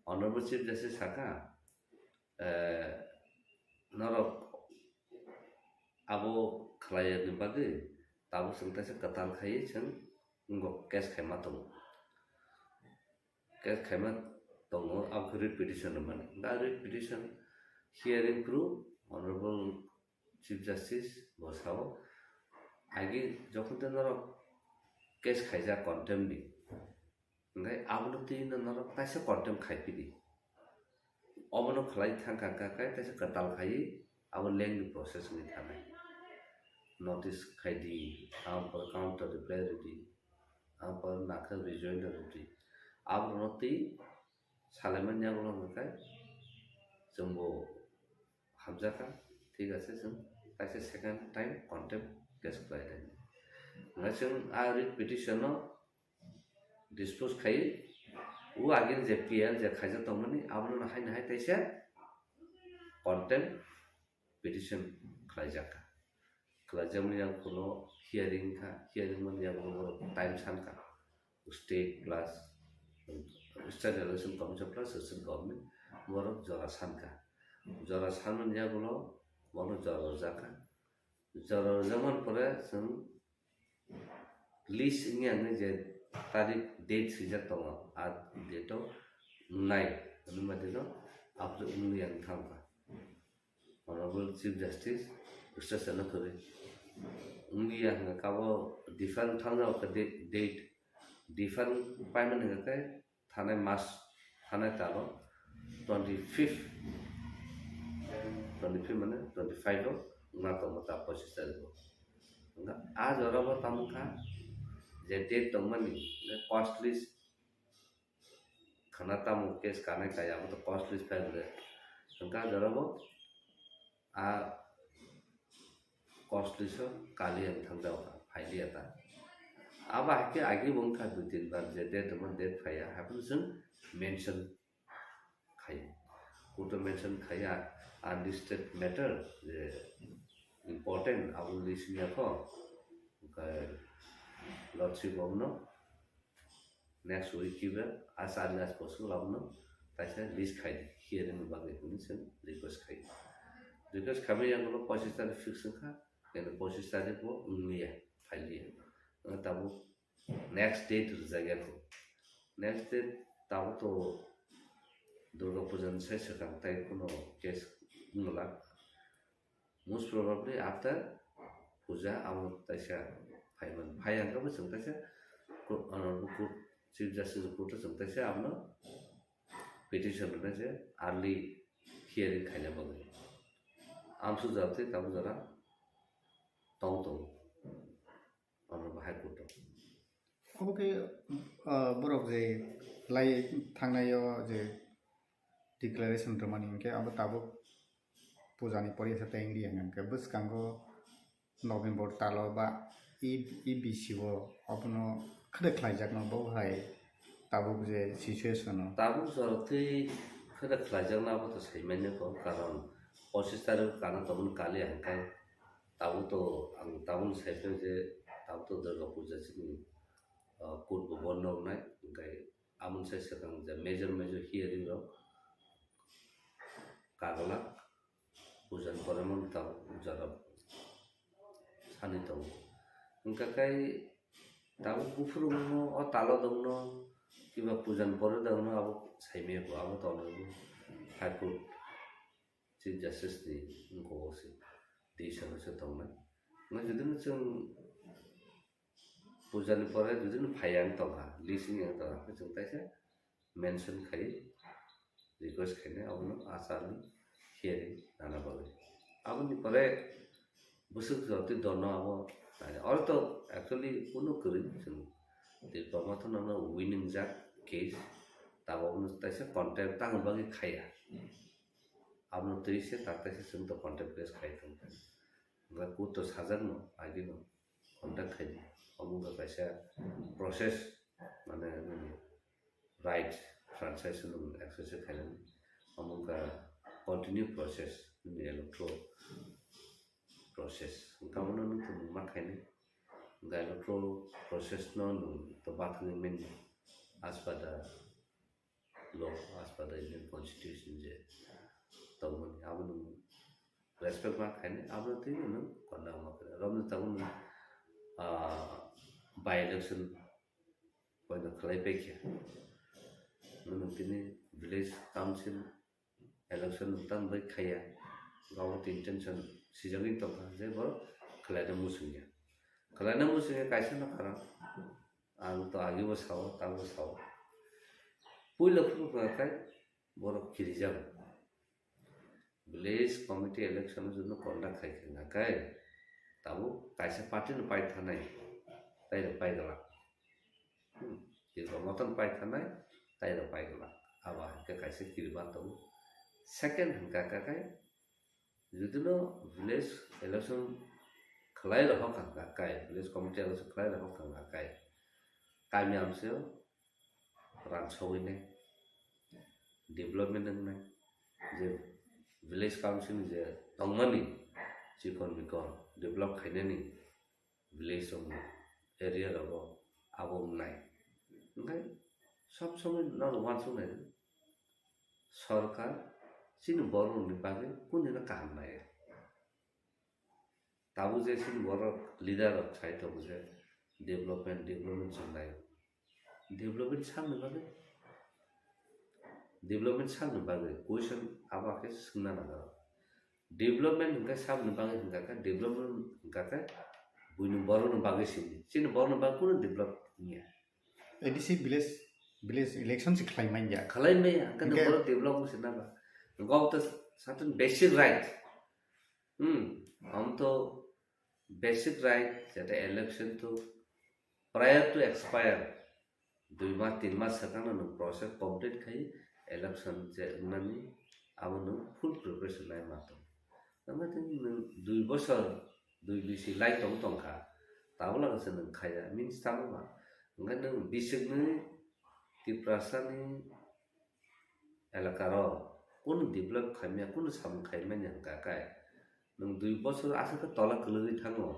honorable chief justice Sakha नरो abo खलाया के बाद ताबो संगता से कताल खाई चन उनको केस खेमा तो अब रिट petition बने दा writ petition hearing proof honorable chief justice बसाओ आगे যখন তো নর কেস খাইজা কন্টেম দি ngai abno tin nor taise contempt খাইপিদি অবনো খলাই থাকা কাকাই তাইছে কাতাল খাই আব লেংদি প্রসেস নি থানে নোটিস খাইদি আব কাউন্টার রিপ্লাই রেডি আব নাকা রিজয়েন্ডার রেডি আব নতি সালেমান যাগুলো নকাই জম্বো হামজাকা ঠিক আছে जों তাইছে সেকেন্ড টাইম কন্টেম केस खाइदे नसों आ रिट petition dispose खाइ उ आगे जे PL जे खाइजा तंगनि आबनो हाय नाय ताइसे content petition खाइजाका खाइजामनि आं कोनो हियरिंग मन या टाइम सानका state plus state election commission plus state government मोर जरा सानमन या बोलो मोनो जरा जाका जरा zaman pore sun list ini ane je tarik date sejak tahu ad date night anu madino after unu yang thangka honorable chief justice Mr. Senator unu yang kabo different thangka ke date different payment ke थानाय मास थानाय तालो 25 माने 25 हो ना तो मत 25 तारिख हो आज और तमुखा जे डेट तमनी कॉस्टली खाना तामु केस खाने का या तो कॉस्टली फैमिली उनका जरबो आ कॉस्टली सो काली हम थंदा फाइली आता अब आगे बंखा 2-3 बार जे डेट मन डेट फाया हापन जों मेंशन खायो कोटो मेंशन खाया अनलिस्टेड मैटर जे इम्पोर्टेंट अब लिस्टनिया को लॉर्डशिप हमनो नेक्स्ट वीक की बे आसार लास्ट पॉसिबल हमनो तासे लिस्ट खाइ हियरिंग बागे हुनि जों रिक्वेस्ट खाबे यांगलो 25 तारिख फिक्स खा केनो 25 तारिख को उनमिया फाइलिया ताबो नेक्स्ट डेट जागा को नेक्स्ट डेट ताबो तो दुर्गा पूजा से सकांताय कोनो केस मुला मोस्ट प्रोबेबली आफ्टर पूजा आमो तासा फाइमन फायांगा बो जों तासा को चीफ जस्टिस कोर्ट जों तासा आमनो पिटिशन ने जे अर्ली हियरिंग खाइना बगे आमसु जाते ताबो जरा तौ अन बाहाय कोर्ट ओके बरक जे लाई थांनायो जे डिक्लेरेशन रमानी के अब ताबो पूजानी परिया तेंगि के बस कांगो नवेम्बर तालो बा ई बीसीओ अपनो खदे खलाइजाक न बहाय ताबो जे सिचुएशन ताबो जरते खदे खलाइजाक ना तो सैमान्य को कारण 25 तारिख काना तबन काले हंकाय ताबो तो आं ताबन साइफे जे ताबो तो दुर्गा पूजा सिनि कोर्ट बन्द नाय गाय आमन साइ सकां जे मेजर हियरिंग रो कागला पूजन परमन ताब जरा सानि तो उनका काई ताबो गुफुरनो अ तालो दंनो किबा पूजन पर दंनो अब साइमे को अब तो हाई कोर्ट चीफ जस्टिस नि उनको से देशन से तंना न जदिन जों पूजन पर जदिन फायां तंगा लिसिंग त जों ताइसे मेंशन खाइ रिक्वेस्ट खाइने अब आसारनि हियरिंग नाना बगे अब नि परे बुसुक जति दनो अब और तो एक्चुअली कोनो करि जों देबरमा त न विनिंग जा केस ताबो न ताइसे कन्टेक्ट तांग बगे खाया अब न तैसे तातासे जों तो कन्टेक्ट केस खाइ थं गा को तो साजन न आगे न कन्टेक्ट खाइ अमुगा कैसे प्रोसेस माने राइट ट्रांसलेशन एक्सरसाइज खाइने अमुगा कंटिन्यू प्रोसेस इलेक्ट्रो प्रोसेस कामनो न तो मा खाइने इलेक्ट्रो प्रोसेस न तो बात में as per the law as per the Indian constitution जे तमन आबन रेस्पेक्ट मा खाइने आबन त न कन्ना मा रमन तमन बाय इलेक्सन पॉइंट खलाइ पेखे न तिनी विलेज काउंसिल इलेक्शन तन बै खाया गाव इंटेंशन सिजगिन त जे बर खलाइना मुसुया काइसे न खरा आं तो आगे बसाव ताबो बसाव पुइलो फुका काय बर खिरि जाब विलेज कमिटी इलेक्शन जुन कन्डक्ट खाइना काय ताबो काइसे पार्टी न पाइ थानाय ताइरो पाइगला के मतन पाइ थानाय ताइरो पाइगला आबा के काइसे किरबा तो सेकेंड हंका काय जुदिनो विलेज इलेक्शन खलाइ रह का काय विलेज कमिटी इलेक्शन खलाइ रह का काय कामी आमसे रानसौइने डेभलपमेन्ट नंनाय जे विलेज काउंसिल जे तंगमानि जिखन बिखन डेभलप खाइनेनि विलेज एरिया रब आबमनाय ओंखाय सब समय न वानसुनाय सरकार सिन बरनि बागे कुनिना काम नाय ताबु जे सिन बर लिडर साइड बुझे डेभलपमेन्ट चलाय डेभलपमेन्ट सामने बागे क्वेश्चन आबाके सुनना ना डेभलपमेन्ट हुँका सामने बागे हुँका डेभलपमेन्ट हुँका बुइनु बरन बागे सिन बरन बागे कुन डेभलप निया ADC village village election se khlaiman ya खालायनाया kan Oke. boro develop sena ba gaw ta certain basic right am to basic right jata election to prior to expire 2 mass 3 mass sakana no process complete khai election je nani amano full preparation lai ma to ama tin 2 bosor 2 bisi lai tong tong kha tabla ka sen khaya means tama ngai nang bisingni tiprasani elakaro kun develop khamya kun sam khaima nyang ka kai nang 2 bosor asa ka tola kuluri thango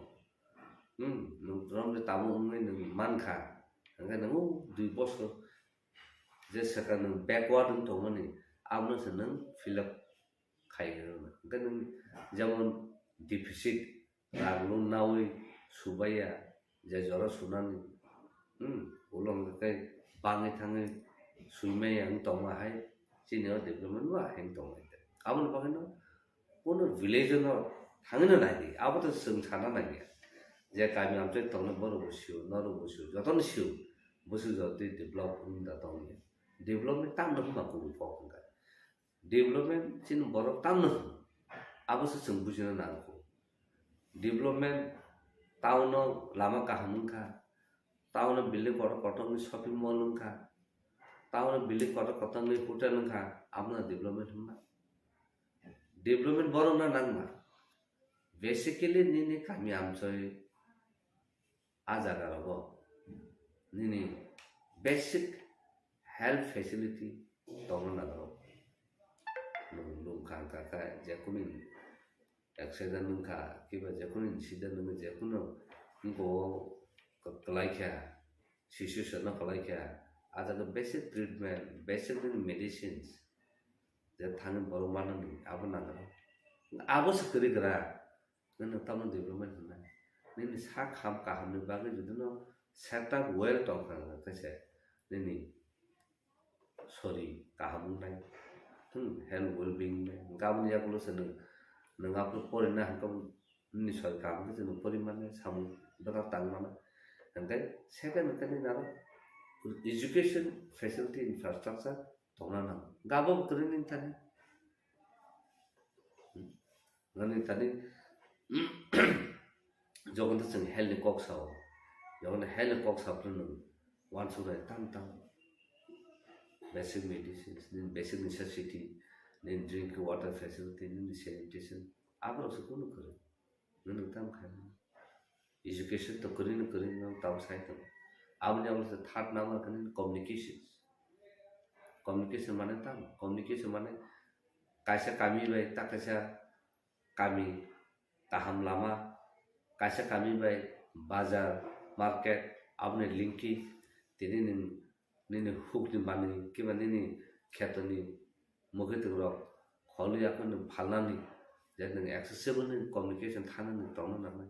nang rom le tamu ngai nang man kha ngai nang 2 bosor je saka nang backward to mani amno sen nang fill up khai ngai nang যেমন deficit raglu nawi subaya je jora sunani ulong kai bangi thangi suime yang tonga hai senior development wa heng tonga amon bagano kono village no thangina nai abato sung chana nai je kami amche tonga boro bosio noro bosio joton siu bosu joti develop unda tonga development tam no ma ko ko ka development chin boro tam no abo se sung bujina na ko development town lama kahamun kha town building kota kotong shopping mall kha town building kota kotong hotel kha amna development ma development boro na nang ma basically ni kami amchoi ajaga robo ni basic health facility tong na ro lum khang ka ka jakunin accident nungka kiba jakunin incident nungka jakuno ngo kalai kya shishu shana kalai kya aja the basic treatment basic medicines je thang boro manan abo na abo sakri gra nana tamon development na ni sa kham ka hamni bage judino set up well talk na kase ni sorry ka hamun nai health well being ngam ya kulo sen nangaplo porina hangkam ni sarkar ke jeno porimane samu dara tangmana angkai second kani naro education facility infrastructure tonana gabo krin tani ngani tani jogon ta sing health kok saw jogon health kok saw plun wan surai tam basic medicines then basic necessity then drink water facility then sanitation abro se kono kare nanu tam khan education to kare na tam sai to abne ablo se third number kan communication mane tam communication mane kaisa kami bai ta kaisa kami taham lama kaisa kami bai bazar market abne linki tini ni hook ni bani kiba ni khetoni mogete ro kholu yakon phalani jeng accessible ni communication thana ni tong na na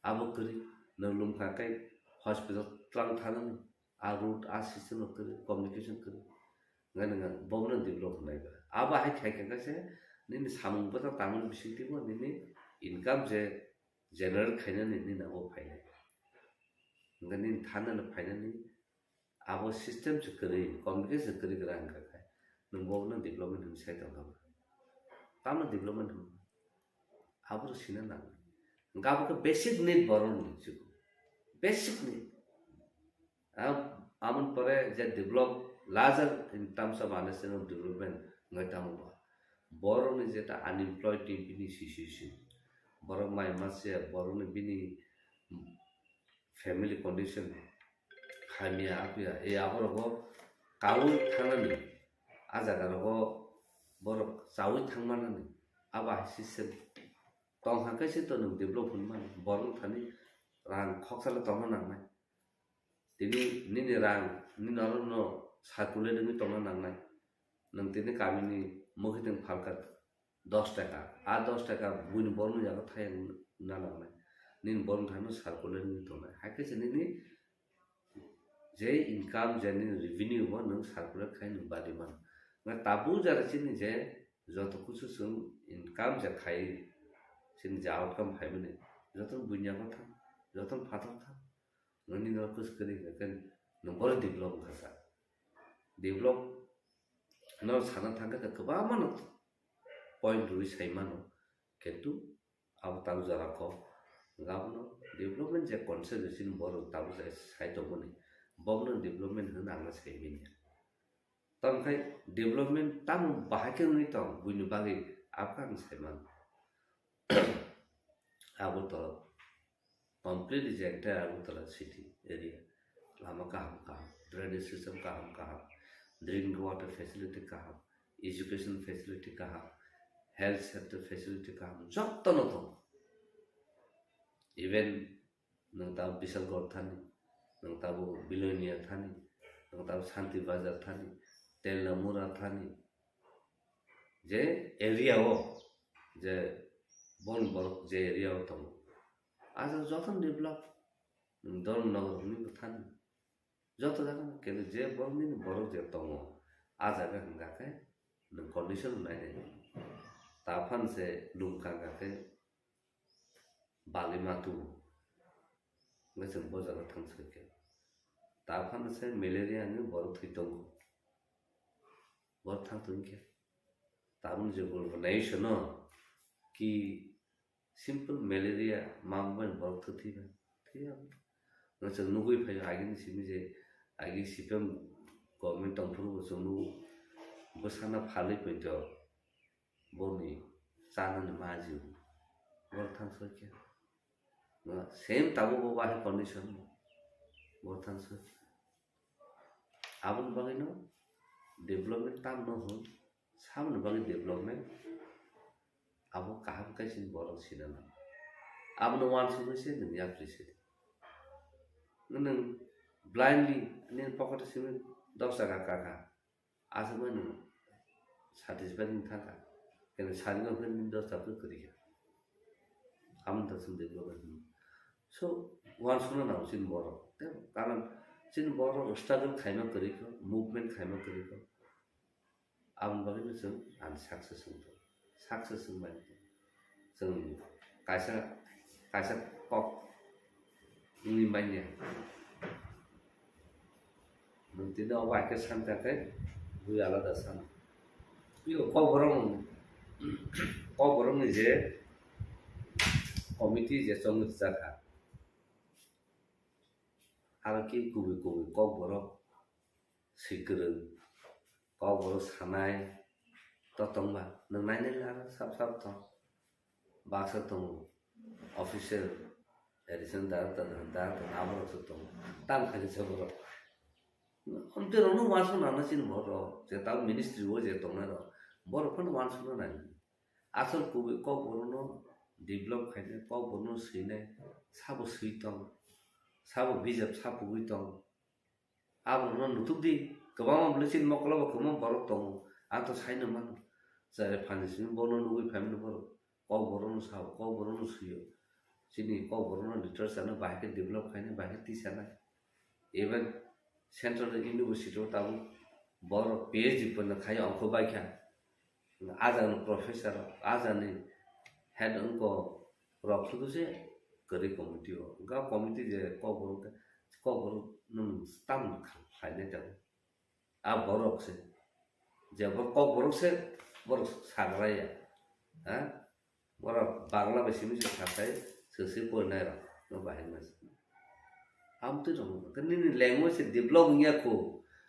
abo kri no lum kha kai hospital tlang thana ni a route a system kri communication kri ngana bobna develop nai ba aba hai khai ka se ni samung ba ta tamun bisiti bo ni income je general khaina ni na bo phai ngani thana na phai ni abo system chukri communication kri gra ka kai nungbo na development ni sai ta ba tam development abo sina na ngabo ka basic need boron ni chu basic need amon pare je develop larger in terms of understanding of development ngai tamu ba boron ni jeta unemployed team ni situation boron mai masya boron ni bini family condition khamia apia e aboro go kawu thanani ajaga ro borok sawi thangmana ni aba system tong hangkai se to nung develop hunman borok thani rang khoksala tong na nai tini ni rang ni naro no sakule ni tong na nai nang tini kami ni mohiteng phalkat 10 টাকা a 10 টাকা buin borno jaga thai na na nai nin borno thano sakule ni tong na hakke se ni je income jani revenue mo nang sakule khai nu badi man na tabu jara chini je joto kuchu sung income ja khai chini ja outcome phai bane joton bunya ma tha joton phathak tha nani na kus kari kan no bor develop khasa develop no sana thangka ka kaba mano point rui sai mano kentu abu tabu jara ko ngabno development je consideration boro tabu sai to boni bogno development hna angna sai binya tam khai development tam bahake ni to buinu bagi apkan sai man abu to completely rejected abu to city area lama kaham drainage system kaham drinking water facility kaham education facility kaham health center facility kaham jotto no to even nang ta bisal gor thani nang ta billionaire thani nang ta shanti bazar thani telamura thani je area ho je bon je area ho to आज जतन develop दल नगर हुने थान जत जागा के जे बर्निन बरो जे तङ आज का हंगा के न कंडीशन नाइ ताफन से लुमका के बाली मातु गजन बजार थांस के ताफन से मलेरिया ने बरो थैतङ बर थां तुनके तारुन जे गोल बनाइसन कि simple malaria mamban borok thuthiba thia nacha nugui phai agin simi je agi sipem government tongfuru sunu bosana phali pointo boni chanan maji bor thang soke na same tabu bo ba condition bor thang so abun bagino development tam no ho samne bagi development abo kaham kaisin borok sinana abno wan su se dunia appreciate nang blindly nen pocket sim dosa ka asman satisfied thaka ken sari no ken dosa pu kuri am ta sum development so wan su na sin borok karan sin borok struggle khaima kuri ko movement khaima kuri ko am bagin sum success by जों कायसा कक नि बायने नंतिनो वाके सानताके बुय आलादा सान यो कबरम नि जे committee जे संग जाखा आरो कि गुबै कबरम सिगरो कबरम सानाय ततंबा नों नायनो लागा साब तो बाक्सा तो ऑफिशियल एडिशन दार नामरो तो ताम खाली छबरो हम ते रनु वासो नाना सिन भरो जे ता मिनिस्ट्री हो जे तो न बरो फन वासो न आसल को बरनो डेभलप खाइने को बरनो सिने साबो सैतम साबो बिजब साबो गुइतम आबो न नुतुदि गोबां ब्लेसिन मकलब खम बरो तो आ तो साइनो मान जारे फानिसिन बनो नुगै फेमिलि बरो कबरनो साव कबरनो सुयो सिनि कबरनो लिटरेचर बाहेक डेभलप खाइने बाहेक तिसाना इवन सेन्ट्रल युनिभर्सिटी ताबु बर पीएचडी पनि खाइ अंक बाइखा आजान प्रोफेसर आजाने हेड उनको रखुदु से गरे कमिटी हो गा कमिटी जे कबर नम स्टाम खाइने त आ बरक से जे कबरक से बर सागराया हा बर बांग्ला बेसिमि से थाखाय सोसे पनाय र न बाहेक हम तो रंग कनि लैंग्वेज डेभलप निया को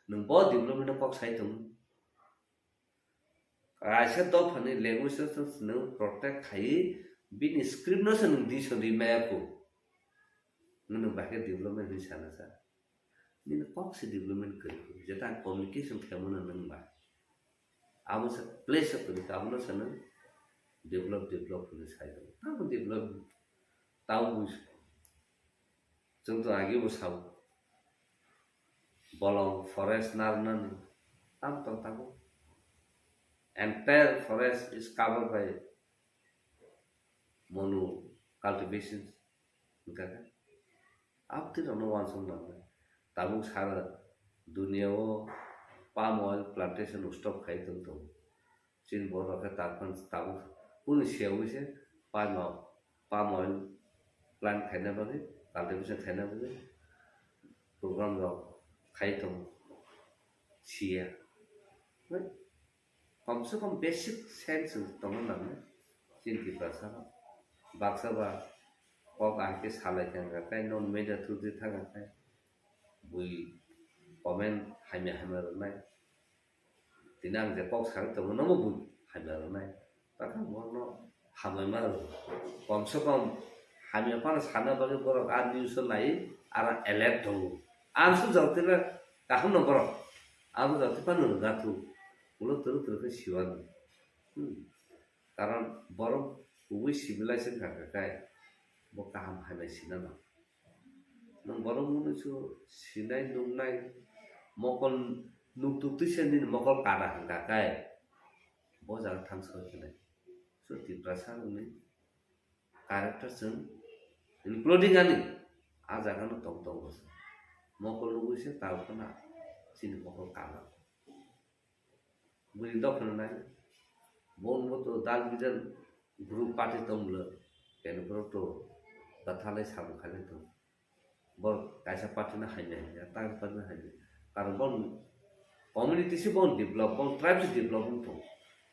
न ब डेभलपमेंट पक साइतम आसे तो फने लैंग्वेज न प्रोटेक्ट खाइ बिन स्क्रिप्ट न सन दिस दि माया को न बाहेक डेभलपमेंट नि साना सा नि पक से डेभलपमेंट करि जेता कम्युनिकेशन खेमन न बा आबो से प्लेस करि आबो सन डेभलप नि साइतम ताबो डेभलप ताउ जों तो आगे बसाव बलम फॉरेस्ट नारनन ताम तो ताको entire forest is covered by mono cultivation okay आप तो रनो वांसम ना ताबु सारा दुनिया वो palm oil plantation स्टॉप खाई तो चीन बोल रहा है तापन ताबु उन शेव से palm oil plant खाने वाले cultivation खाने वाले program रो खाई तो सिया कम से कम बेसिक सेंस दंगो नालाय जोंनि त्रिपुरासाराव बाक्साबा कक आके सालाय थांगाखाय नन मेडिया थ्रुदि थांगाखाय बुइ कमेन्ट हाइमे हाइमे रनाय दिनै आं जे कक सार दंमोन नमो बुइ हाइमे रनाय ताका मनो हामै मारो कम से कम हाइमे पाना साना बागे बरक आ न्यूज लाय आरा अलर्ट दङ आं सु जावतेला काखौ नंबर आं जावते पानो गाथु उलो तरु तरु सिवान कारण बरक उबै सिभिलाइजेशन थाखाय bo kaham hainai sinana nang borong munu chu sinai nungnai mokol nuktuk tisenin mokol kada hangka kai bo jang thangso kinai so tiprasarni character chung including ani a jaga no tong tong bos mokol nuguise talpana sini mokol kada buri dokhnai bon moto dal bidan group party tomlo ken proto dathalai sabu khale to bor kaisa party na haine ya ta party na haine karon bon community si bon develop bon tribe si development to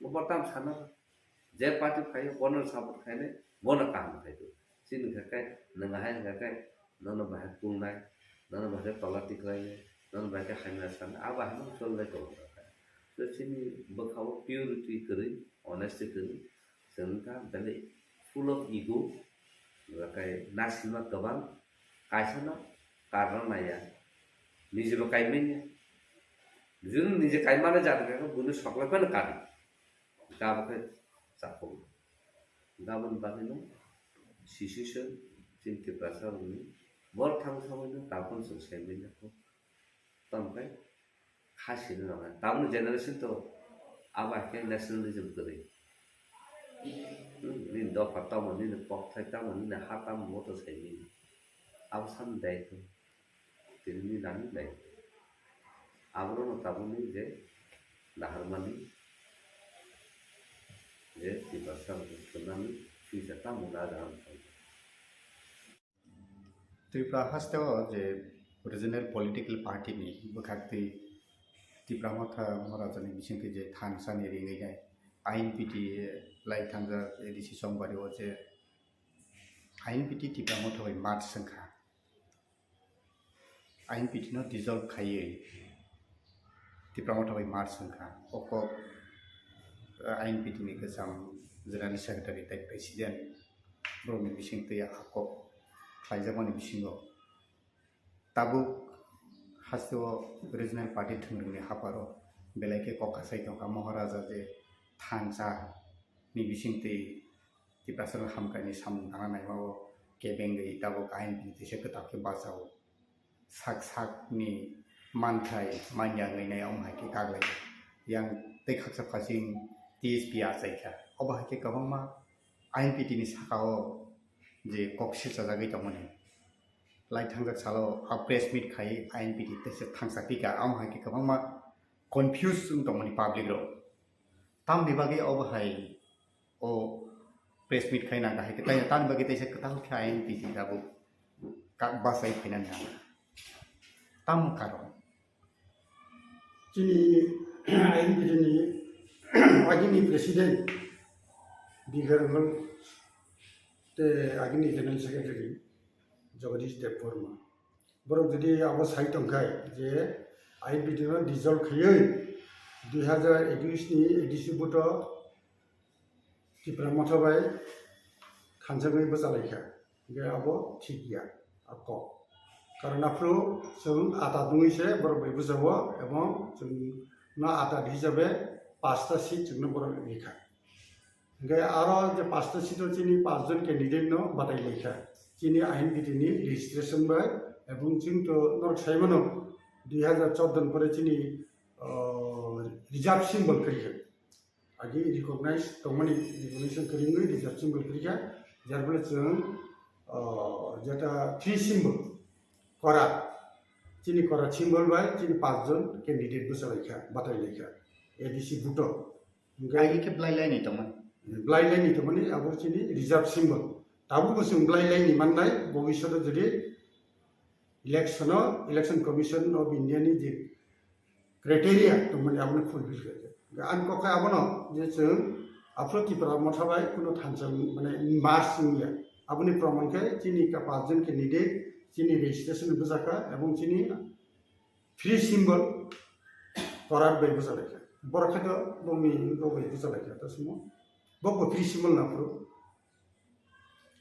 bo batam sana je party khai bonor support khaine bona kam khai to sini khakai nanga hai khakai nana bahai kulnai nana bahai politic laine nana bahai haina sana aba hanu sollai to so sini bakhaw purity kari honesty kari senta bale full of ego rakai nasima kabang kaisana karena naya nije lo kaimenya jun nije kaimana jadga ko bunu sakla kan kadi kabake sapo gaban bagino sisishan cinti prasar ini bor thang samanya tapon sosainya ko tampai khasin na tamu generation to aba ke nationalism kare ni do patama ni pok thai tama ni hatam moto sai ni awsan dai to tinni nani dai abro tabuni je laharmani je tibasam kunami fisa tamu na dam Tripura हास्तेव जे regional political party नि बखाक्ति त्रिपुरा मथा मराजनि बिसिंखि जे थांसानि रिङै जाय आईएनपीटी लाइ थांजा ADC समबारि ओ जे आईएनपीटी त्रिपुरा मथा मार्च संखा आईएनपीटी no dissolved खायै त्रिपुरा मथा मार्च संखा ओक आईएनपीटी नि गोजाम जेनारेल सेक्रेटारि टाइप प्रेसिडेंट ब्रह्म बिसिंखिया हाक खायजामानि बिसिङाव ताबुक हास्तेव रिजनल पार्टी थंग्रिनि हापारो बेलायके ककासाइ दंखा महाराजा जे थांसा नि बिसिंथि तिप्रासर हामकानि सामना नायमाव केबेंगै ताबुक आइन बिनतिसे कताके बाजाव साक साक नि मानथाय मान्या ngैनाय अमहाके कागलाय yang tei khaksa phasing TSP आजायखा अबहाके गबांमा आईएनपीटी नि साखाव जे कक्सि जाजागै दंमोन लाइ थांजाक सालो आ प्रेस मीट खाय आईएनपीटी तेसे थांसातिका आमहाके गबांमा कन्फ्यूज दंमोन पब्लिक रो ताम बिबागे अबहाय ओ प्रेस मीट खायना गाहे ताय तान बागे तेसे कताल खे आईएनपीटी दाबो का बासाय फैना ना ताम कारण चिनी आईएनपीटी नि आगिनि प्रेसिडेंट बिगरमल ते आगिनि जनरल सेक्रेटारि जगदीश देबबर्मा बरक जुदि अब साइ दंखाय जे आईएनपीटी नो डिजल्व खायै 2021 नि एडिसिबुट त्रिपुरा मथाबाय खानजाङै बजालायखा बे अब ठीक गया आक कारण आफ्रो जों आटा दुङैसे बरक बे बुजाव एवं जों ना आटा हिसाबै 5टा सीट जोंनो बरक लेखा ओमफ्राय आरो जे 5टा सीटआव जोंनि 5 जन कैंडिडेट नो बादायलायखा जोंनि आईएनपीटी नि रेजिस्ट्रेशन बाय एवं जोंथ' नर्थ साइमनो 2014 परे जोंनि रिजर्व सिम्बल करिखा आगे रिकॉग्नाइज दंमोन रिकॉग्निशन करिङै रिजर्व सिम्बल करिखा जारबले जों जेटा 3 सिम्बल करा जोंनि करा सिम्बल बाय जोंनि 5 जन कैंडिडेट बसालायखा बादायलायखा एडिसि बुट गायि के ब्लाइलायनि दंमोन ब्लाइलायनि दंमोन अब जोंनि रिजर्व सिम्बल दाबो जों ब्लाइलायनि माननाय भबिष्यत जुदि इलेक्शन कमिशन अफ इंडिया नि जे क्राइटेरिया दंमोन आबनो फुलफिल खालामो आंखौ आबनो जे जों आपलो त्रिपुरा मथाबाय कुनो थानसा माने मार्च निया आबनि प्रमाणके चिनि का 5 जन कैंडिडेट चिनि रेजिस्ट्रेशन बुजाका एवं चिनि फ्री सिम्बल करार बाय बुजालायका बरखाद बमि गबै बुजालायका तसमो बको फ्री सिम्बल ना प्रो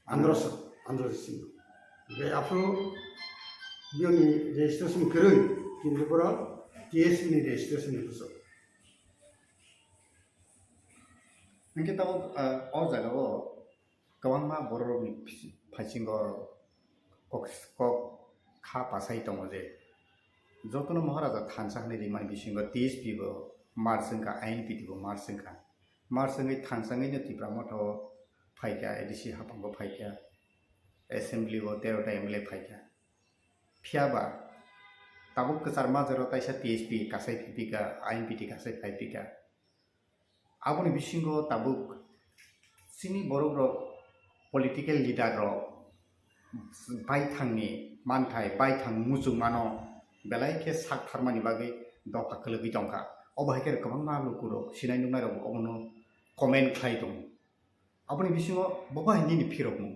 आंध्र सिम्बल बे आपलो बियोनि रेजिस्ट्रेशन करै किन्तु बरा टीएससी नि रेजिस्ट्रेशन बुजा इनके तब ओ जगह गोबां बर'नि फाइसिंग कक खा पासाय दङ जे जतन महाराजा थानसा होननाय रिमान बिसिंग टीएसपी बो मार्चंका आईएनपी बो मार्चंगै थानसाङै नतिफ्रा मथ फाइका एडिसी हापांगो फाइका एसेंब्ली बो 13 एमएलए फाइका फियाबा ताबुक कसार माजरो ताइसा टीएसपी कासाय फिपिका आईएनपी कासाय फाइपिका आबनि बिसिंग ताबुक सिनि बर'ग्र पलिटिकल लीडर रो बायथांनि मानथाय बायथां मुजुं मानो बेलायके साक थारमानि बागै दफा खोलगै दंखा अबायके गोबां मालुकुरो सिनाय नुनाय अबनो कमेन्ट खाय दं आबनि बिसिङाव बबा हिन्दिनि फिरबमु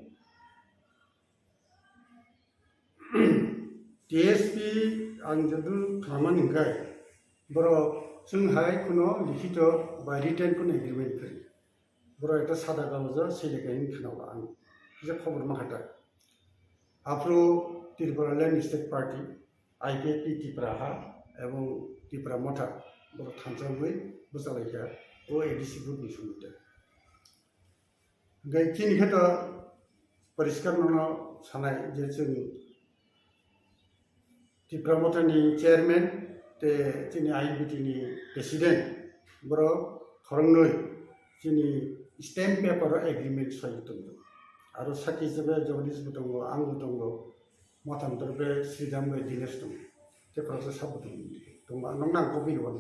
टीएसपी आं जदु खामानि गाय बर' जोंहाय कुनो लिखित बा रिटेन कुनो एग्रीमेंट करी बर' एक सादा कागज सेलेकायनि खनाव आं जे खबर माखाता आफ्रो Tripura land state party IPP Tripura हा एवं त्रिपुरा मथा बर' थानसाङै बुजालायका ओ एडीसी ग्रुपनि सोमोन्दो गै खिनिखौथ परिष्कार ननो सानाय जे जों त्रिपुरा मथानि चेयरमैन ते जोंनि आईएनपीनि प्रेसिडेंट बर' खरंनै जोंनि स्टैम्प पेपर एग्रीमेंट सही दङ आरो साखी जबे जगदीश दङ आंबो दङ मथांतर बे श्रीराम दिनेश दङ तेफ्रासो साबो दङ नंना कपि हन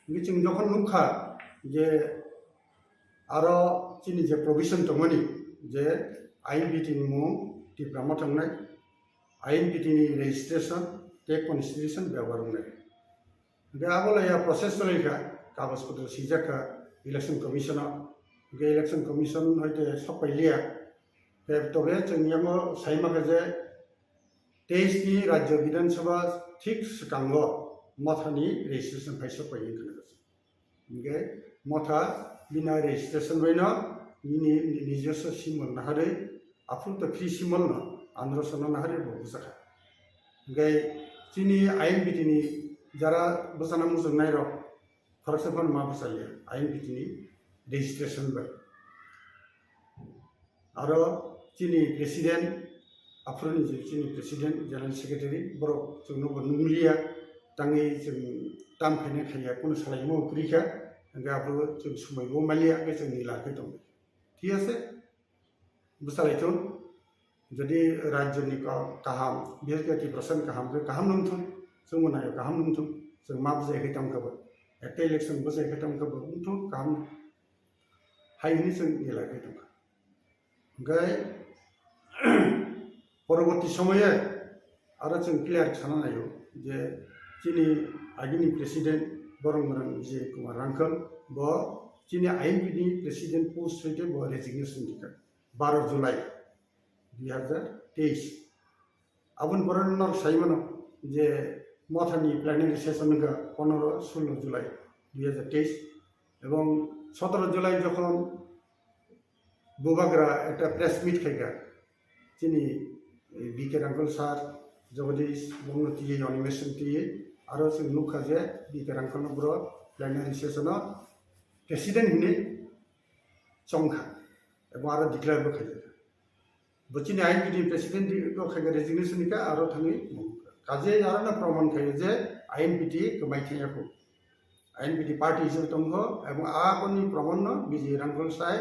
जों जखन नुखा जे आरो जोंनि जे प्रोविजन दङनि जे आईएनपीनि मुं त्रिपुरा मथांनाय आईएनपीनि रेजिस्ट्रेशन ते कन्स्टिट्यूशन व्यवहार होनाय बे आबलाया प्रोसेस चलायका कागज पत्र सिजाका इलेक्शन कमिशन के इलेक्शन कमिशन हयते सफाइलिया तबे जोंनियामो साइमाखा जे 23 नि राज्य विधानसभा ठीक सिगाङाव मथानि रेजिस्ट्रेशन फाइस सफाइयो के मथा बिना रेजिस्ट्रेशन बैनो निजस्व सिमल नाहारे आफुत फ्री सिमल न आंध्र सना नाहारे बुजाखा के चिनि आईएनपीनि जरा बुजाना मुजों नायरो फरक्सफोर मा बुजायो आईएनपीनि रेजिस्ट्रेशन बाय आरो चिनि प्रेसिडेंट आफ्रोनि चिनि प्रेसिडेंट जनरल सेक्रेटारि बर' जोंनो नुलिया ताङै जों दाम खायनाय खाया कोनो सालायमो उक्रिखा गाबो जों समायबो मालिया बे जोंनि लाखै दं ठीक আছে बुसालायथुन যদি राज्यनि गाहाम बिहेके 80% गाहाम नंथुन जों मोनायो गाहाम नंथुन जों मा बुजायखै दामखौबो एक इलेक्शन बुजायखै दामखौबो नंथुन गाहाम हायनि जों एलाखै दं ओमफ्राय परवर्ती समये आरो जों क्लियार खालामनो हायो जे जोंनि आगिनि प्रेसिडेंट बरंगरं विजय कुमार रांखल ब जोंनि आईएनपीनि प्रेसिडेंट पोस्ट हयते ब रेजिगनेशन दिखा 12 जुलाई 2023 आबुन बरनर साइमन जे मथानि प्लेनारि सेशन का 15-16 जुलाई 2023 एवं 17 जुलाई যখন बुबाग्रा एक प्रेस मीट खायगा चिनी बीके रांखल सार जगदीश बंगती एनिमेशन टी आरो जों नुखा जे बीके रांखल ब्रो प्लेनारि सेशन प्रेसिडेंट हिने चंखा एवं आरो डिक्लेयर बो खायगा बचिनि आईएनपी प्रेसिडेंट को खायगा रेजिगनेशन का आरो थाङै काजे आरो ना प्रमाण खायो जे आईएनपी गमायथायाखौ आईएनपी पार्टी हिसाबै दङ एवं आबनि प्रमाण विजय रांखल साय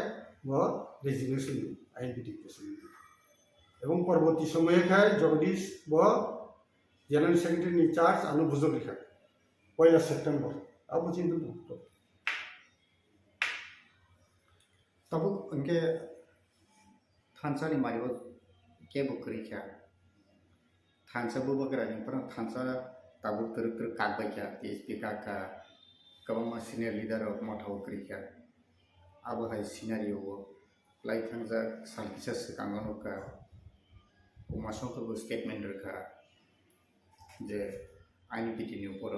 वो रेजिगनेशन आईएनपी प्रेसिडेंट एवं परवर्ती समय का जगदीश वो जनरल सेक्रेटरी चार्ज आनो बुजो लिखा 1 सेप्टेम्बर अब चिंतन तब उनके थानसानि मारियो के बुकरी क्या थानसा बुबकरा पर थानसा tabuk teruk kakbaika TSP kaka kabama senior leader of Mathaw Krika abo hai scenario lai thangja sankisa sekangono ka umasong ko statement reka je Inpt ni upor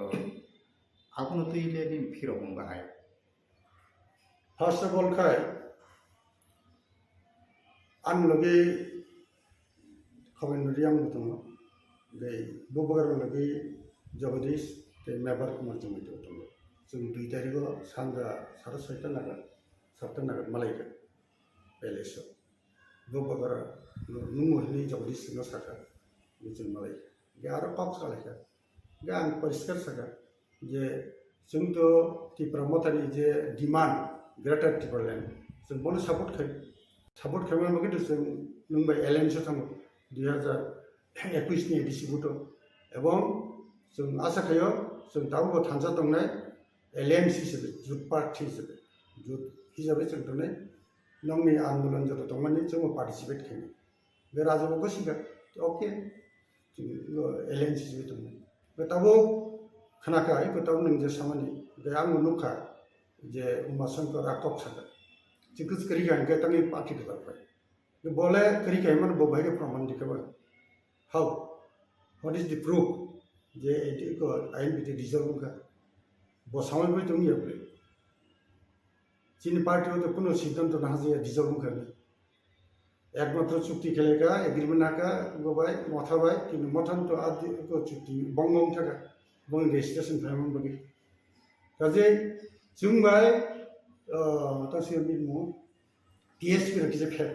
apuno to ile din phiro bongba hai First of all, kai an lagi comment riang betul, gay bobar lagi jabadis ke member kumar cuma itu betul. Cuma dua hari ko sangga saras setan naga Malaysia, Malaysia. Bobar nunggu ni jabadis no Sakha, itu Malaysia. Gaya arah kok salah kan? Gaya an periskar Sakha, je cuma TRIPURA motari je demand greater Timberland. So bonus support kami begitu so nunggu alliance kamu dia ada equity distributor. Ebong so asa kayo so tahu ko thansa tongne alliance sebe jut party sebe jut hisabe contohnya nongni andolan jatuh tongmani cuma participate kami. Beraja bagus sih kan? Oke, alliance sebe tongmani. Tahu kenapa? Ikut tahu nunggu samani. Gaya menukar. जे उमाशंकर राकब सागर चिकुस करी का इनके तंगे party के तरफ है ये बोले करी का इमन वो भाई के प्रमाण दिखेगा how what is the proof जे एटी को Inpt डिजर्व का वो समय में तुम ये बोले चीन पार्टी हो तो कुनो सिद्धांत ना जे डिजर्व करने एक मात्र चुक्ति खेलेगा एग्रीमेंट आका वो भाई माथा भाई कि माथा तो आदि को चुक्ति बंगों था का बंग रजिस्ट्रेशन फैमिली बगी काजे जोंबाय तासियो बिमु TSP रखिजे फेर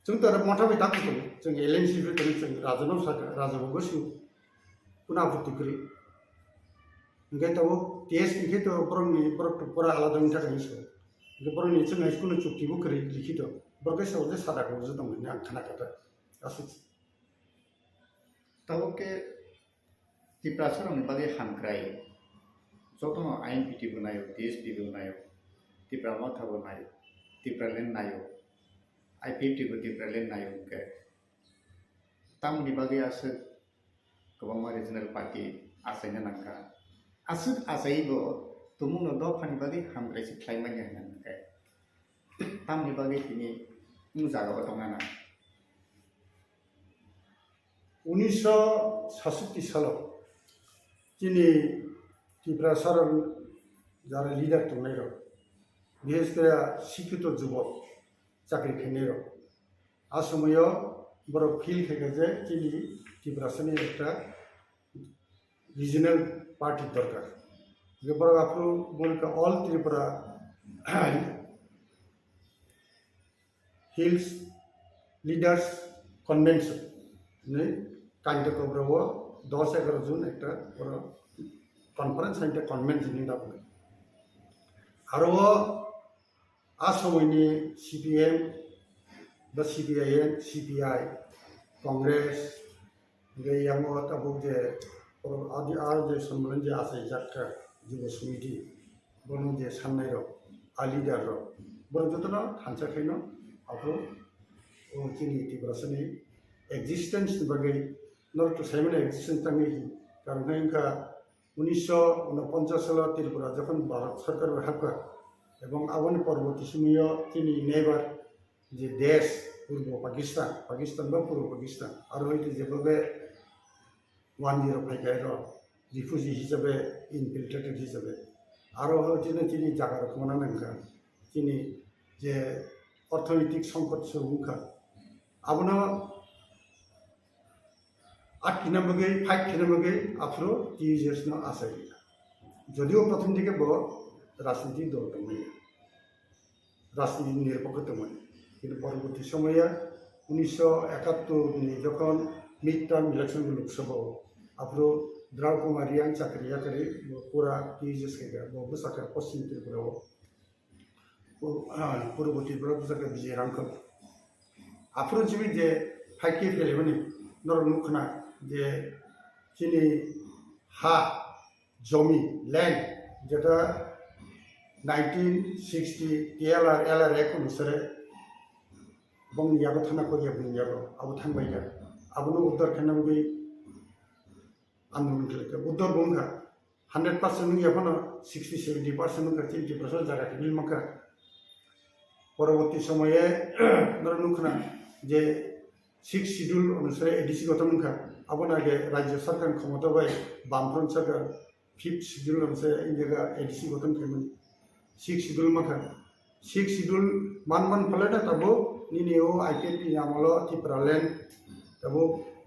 जों तर मथा बे दाखो जों एलएनसी बे जों राजनाव साखा राजाबो गोसु पुना आपत्ति करी ओंखाय ताबो TSP के तो बरक पुरा आलादानि थाखाय सो ओंखाय बरनि जों हाइस्कुल चुक्तिबो करी लिखित बरके साव जे सादाखौ जे दंमोन आं खोनाखादों गासै tabuk ke TRIPURA sorong bagi hamkrai jotono Inpt bunayo TSP bunayo TRIPURA Mathaw bunayo TRIPURA land nayo IPT ko TRIPURA land nayo ke tam ni bagi asuk kabama regional party asaina nangka asuk asaibo tumuno do phani bagi hamkrai si khlaimai nan ke tam ni bagi tini mujaga batongana 1967 साल जिनि TRIPURA सरल যারা leader তো নাই rho বিশেষ করে শিক্ষিত যুবক চাকরি খেনে রো আসময় বড় ফিল থেকে যে যিনি TRIPURA সনে একটা রিজনাল পার্টি দরকার যে বড় আপনি বলতে all TRIPURA hills leaders convention ने कांटे कोब्रोवो 10-11 जून एक कॉन्फ्रेंस एंड कन्वेंशन इन दाबो आरो आसामनि CPM the CPIM CPI Congress गयामो ताबो जे आदि आर जे सम्मेलन जे आसाय जाखा जुब समिति बनो जे साननाय रो आ लीडर रो बरो जतनो थानसा खैनो आपरो ओ जिनि TRIPURA सनि existence sebagai not to seven existence tangi karena इनका 1949 साल त्रिपुरा जखन भारत सरकार हाका एवं आवन परवर्ती समय तिनी नेबार जे देश पूर्व पाकिस्तान बा पूर्व पाकिस्तान आरो हयतो जेबे 10 फाइकायर रिफ्यूजी हिसाबै इनफिल्ट्रेटेड हिसाबै आरो हयतो तिनी जागा रखमना नंका तिनी जे अर्थनैतिक संकट सुबुंखा आबनो 8 किनाबगे 5 किनाबगे आफ्रो 3 years न आसाय जदिও प्रथम दिके ब राजनीति दल दंमोन राजनीति निरपेक्ष दंमोन किन्तु परवर्ती समय 1971 नि जखन मिड टार्म इलेक्शन लोकसभा आफ्रो द्राव कुमारियां चाकरिया करे पूरा 3 years के बो साखा पश्चिम त्रिपुरा पूर्ववर्ती ब्रह्म साखा विजय रांखम आफ्रो जिबि जे 5K फेलेबनि नर नुखना जे जिनि हा जमी लैंड जेटा 1960 LR एक अनुसारे बंग याबो थाना कोरिया बुंग याबो आबो थांबाय जा आबो उद्धार खालामनो गई आंदोलन खालामो उत्तर बंगा 100% नों एखनो 60-70% नों 20% जागा बिल माखा परवर्ती समये नर नुखना जे 6 शिड्यूल अनुसार एडीसी गठन नोंखा आबोनागे राज्य सरकार क्षमता बाय बामफ्रंट सरकार 5th शिड्यूल अनुसार इंडिया एडीसी गठन खालामो 6 शिड्यूल माखा 6 शिड्यूल मान फलाटा तबो निनेओ आईपीपी आमलो त्रिपुरा लैंड तबो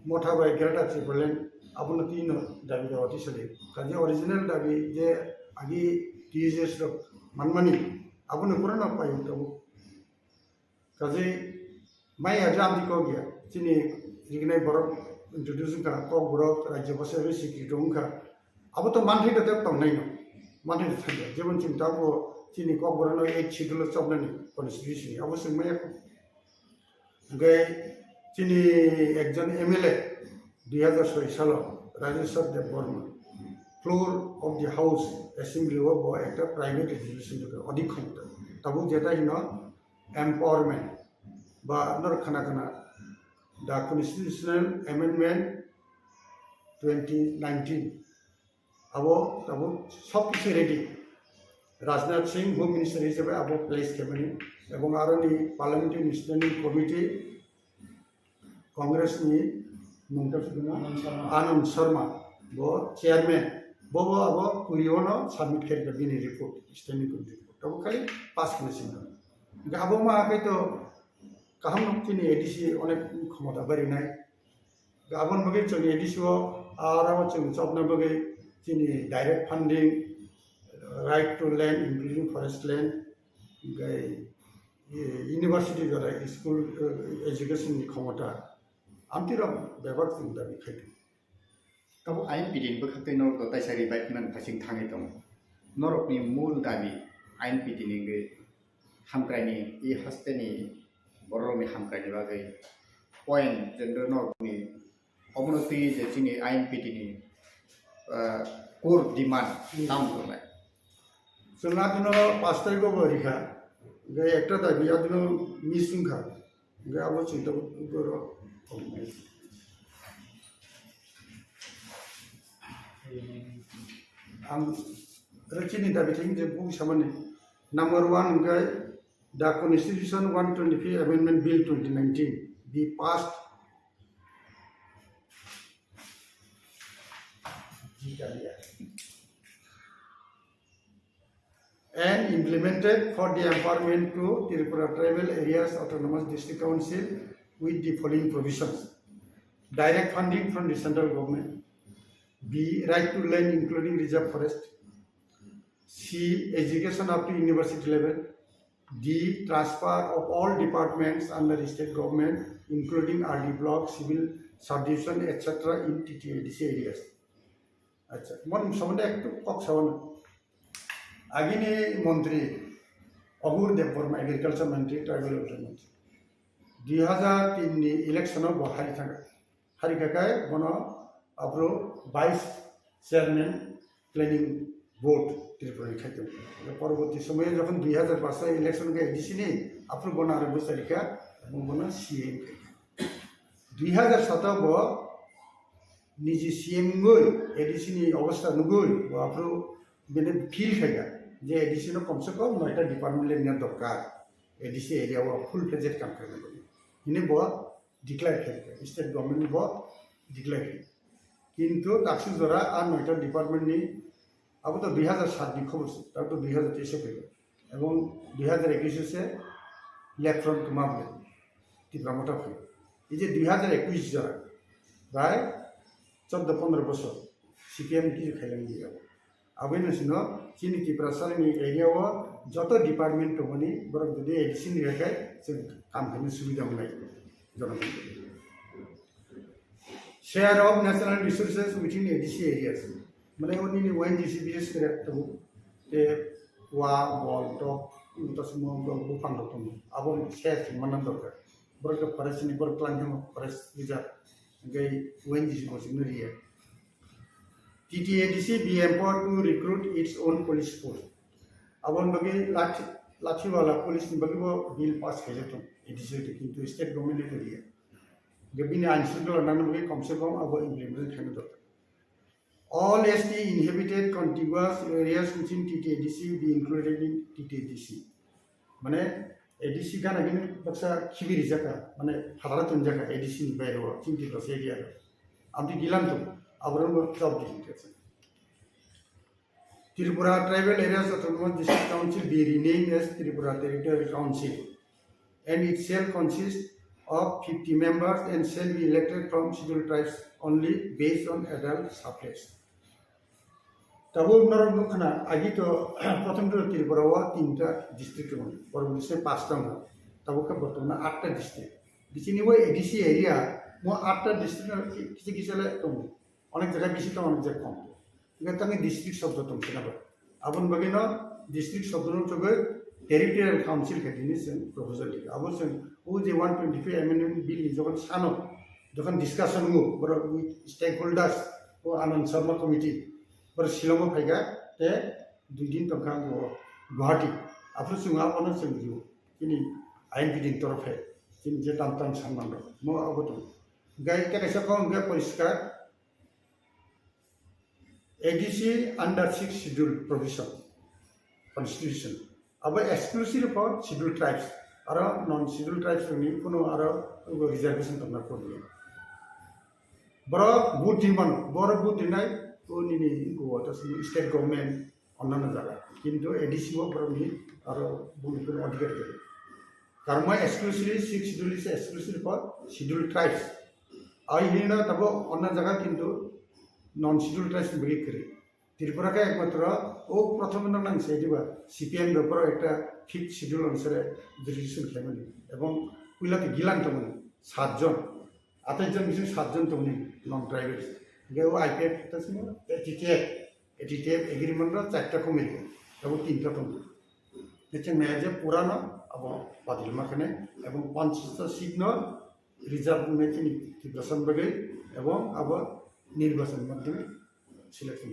मोठा बाय ग्रेटर त्रिपुरा लैंड आबोनो तीन दाबी दावाती सले काजे ओरिजिनल दाबी जे आगे टीएसएस मानमानी आबोनो पुराना पायो तबो काजे माय आजाम दिको गया चिनी रिगनाय बरक इंट्रोड्यूस का कोकबोरक राज्य बसाबे सिक्रेटरी उनका अब तो मानथि दते तंनाय न मानथि थाया जेबन चिंता को चिनी कोकबोरक 8 शिड्यूल चबनानि कन्स्टिट्यूशन अब सोंमाय गे चिनी एकजन एमएलए 2006 साल Rajeshwar Debbarma floor of the house assembly वो एक प्राइवेट रेजोल्यूशन अधिक क्षमता तब जेटा इन एम्पावरमेंट बा नर खाना द कन्स्टिट्यूशनल अमेंडमेंट 2019 अब तब सब किसी ready Rajnath Singh home minister हिसाब अब प्लेस खेमनी एवं आरोनि पार्लियामेंटारि स्टैंडिंग कमिटी कांग्रेस नि आनंद शर्मा वो चेयरमैन वो अब कुरियोनो सबमिट करके बिनी रिपोर्ट स्टैंडिंग कमिटी रिपोर्ट तब खाली पास करसिन अब मा आके तो कहम चिनी एडीसी अनेक क्षमता बारिनाय गाबन बगे जोंनि एडीसी आरो जों जबना बगे चिनी direct funding right to land including forest land गई यूनिवर्सिटी जरा स्कूल एजुकेशन नि क्षमता आमतिरम बेबार जों दाबि खायदो तब आईएनपीटी बखाते नरक ताइसारि बाइकमान फासिं थाङै दं नरकनि मूल दाबि आईएनपीटी नि हामक्रायनि इ हस्तेनि बर'नि हामक्रायनि बागै पॉइंट जोंदो नरकनि अबनति जे जोंनि आईएनपीटी नि कोर डिमांड नाम दंलाय जोंना दिनो 5 तारिखआव बरिखा गे एकटा दाबि आदिनो मिसुंखा गे आबो चिंता बर' आं रचिनी दाबि थिं जे बुं सामाने number 1 gay the constitution 125 amendment bill 2019 be passed and implemented for the empowerment to Tripura tribal areas autonomous district council with the following provisions: direct funding from the central government, B, right to land including reserve forest, C, education up to university level, D, transfer of all departments under the state government including RD block, civil subdivision etc. in TTADC areas. अच्छा मन समझे एक तो Kock सवन आगे ने मंत्री अबूर Debbarma agriculture मंत्री tribal welfare मंत्री 2003 नि इलेक्शन of हारिखाकाय बनो अब्रो 22 चेयरमैन प्लानिंग बोर्ड त्रिपुरा खायदों परवर्ती समय जखन 2005 इलेक्शन के एडीसी नि अफ्रो बनो आरो बोसोरिखा बनो सीएम 2007 बो निजी सीएम गय एडीसी नि अवस्था नुगय अफ्रो बेने फील खायगा जे एडीसी नो कम से कम 9टा डिपार्टमेंट लेना दरकार एडीसी एरिया वो फुल फ्लेजेड काम करनो इने बो डिक्लेयर खायगा स्टेट गवर्नमेंट बो डिक्लेयर किंतु दाक्षिण जरा आ 9टा डिपार्टमेंट नि अब तो 2007 नि खबर तब तो 2023 से फैगो एवं 2021 से लेफ्ट फ्रंट मामले त्रिपुरा फैगो ये 2021 जरा प्राय 14-15 बছর सीपीएम की खाइलांगी अब नसिनो चिनी त्रिपुरा सालनि एरिया वो जत डिपार्टमेंट दंनि बरक जुदि एडीसी नि रेखाय जों काम खालामनो सुबिदा मोननाय जनगण share of national resources within ADC areas माने उनि ओएनजीसी बिजनेस करे तो ते वा बल तो तसमो बुफां दं अब शेयर मानन दरकार बरक फरेस्ट नि बरक क्लांगम फरेस्ट रिजर्व गई ओएनजीसी बसिनो रिया TTADC be empowered to recruit its own police force. Abon bagi lachi wala police ni bagi bo bill pass kiya to ADC to किंतु state government ने करिए. जब भी ने आंसर तो लाना बगी कम से कम अब implement करने दो. all ST inhabited contiguous areas within TTADC be included in TTADC. মানে ADC kan agini baksa khibiri jaka মানে হারাতন জায়গা ADC ni বাইরে 50+ এরিয়া আমি গিলাম তো আবরণ সব দিয়েছে Tripura Tribal Areas Autonomous District Council be renamed as Tripura Territorial Council and it shall consist of 50 members and shall be elected from scheduled tribes only based on adult suffrage. তবু নরম মুখনা আগে তো প্রথম ত্রিপুরা ও 3টা ডিস্ট্রিক্ট পরবর্তী 5টা না তবুকে বর্তমানে 8টা ডিস্ট্রিক্ট বিচিনি ওই এডিসি এরিয়া মো 8টা ডিস্ট্রিক্ট কিছু কিছু কম অনেক জায়গায় বেশি তো অনেক জায়গায় কম কিন্তু আমি ডিস্ট্রিক্ট শব্দ তো চিনাব আপন বাগিনো ডিস্ট্রিক্ট শব্দ চবে টেরিটোরিয়াল কাউন্সিল খাদিনি जों প্রপোজাল লিখে আবো जों ও যে 125 অ্যামেন্ডমেন্ট বিল যখন সানো যখন ডিসকাশন হবো বড় উইথ স্টেক হোল্ডার্স ও আনন্দ শর্মা কমিটি बर शिलंगआव फैगा ते 2 दिन तंखा गुवाहाटी आफु जों आपनो जों जिउ किनि आइनपिडिं तरफे जों जे ताम सानमान दं मो अबतो गाय केसा कौन गे परिष्कार ADC under 6 schedule provision constitution अब exclusive for scheduled tribes और non scheduled tribes नि कोनो आरो रिजर्वेशन तमना कोदि बरो बुथ दिमान बरो बुथ दिनाय उन्हीं गो तो स्टेट गवर्नमेंट अन्ना जागा किंतु एडीसी वो परमी और बुनिकर अधिकार करे कर्म exclusively 6 schedule is exclusive for schedule tribes आई हिना तब अन्ना जागा किंतु नॉन शेड्यूल ट्राइब्स बिलिक करे त्रिपुरा का एकमात्र ओ प्रथम नंग सेदिबा सीपीएम दोपर एकटा 5th शेड्यूल अनुसारे रेजिस्ट्रेशन खालामो एवं पुइलाते गिलान तमन 7 जन 28 जन बिसोर 7 जन तमनि नॉन ट्राइबल्स गयो आईपीएफ तसमो एटीटीएफ एग्रीमेंट रो 4टा कमिटी अब 3टा कमिटी नेचे मेजे पुरानो अब बादिल माखने एवं 50 सीट न रिजर्व में चिनि निर्वाचन बगे एवं अब निर्वाचन माध्यमे सिलेक्शन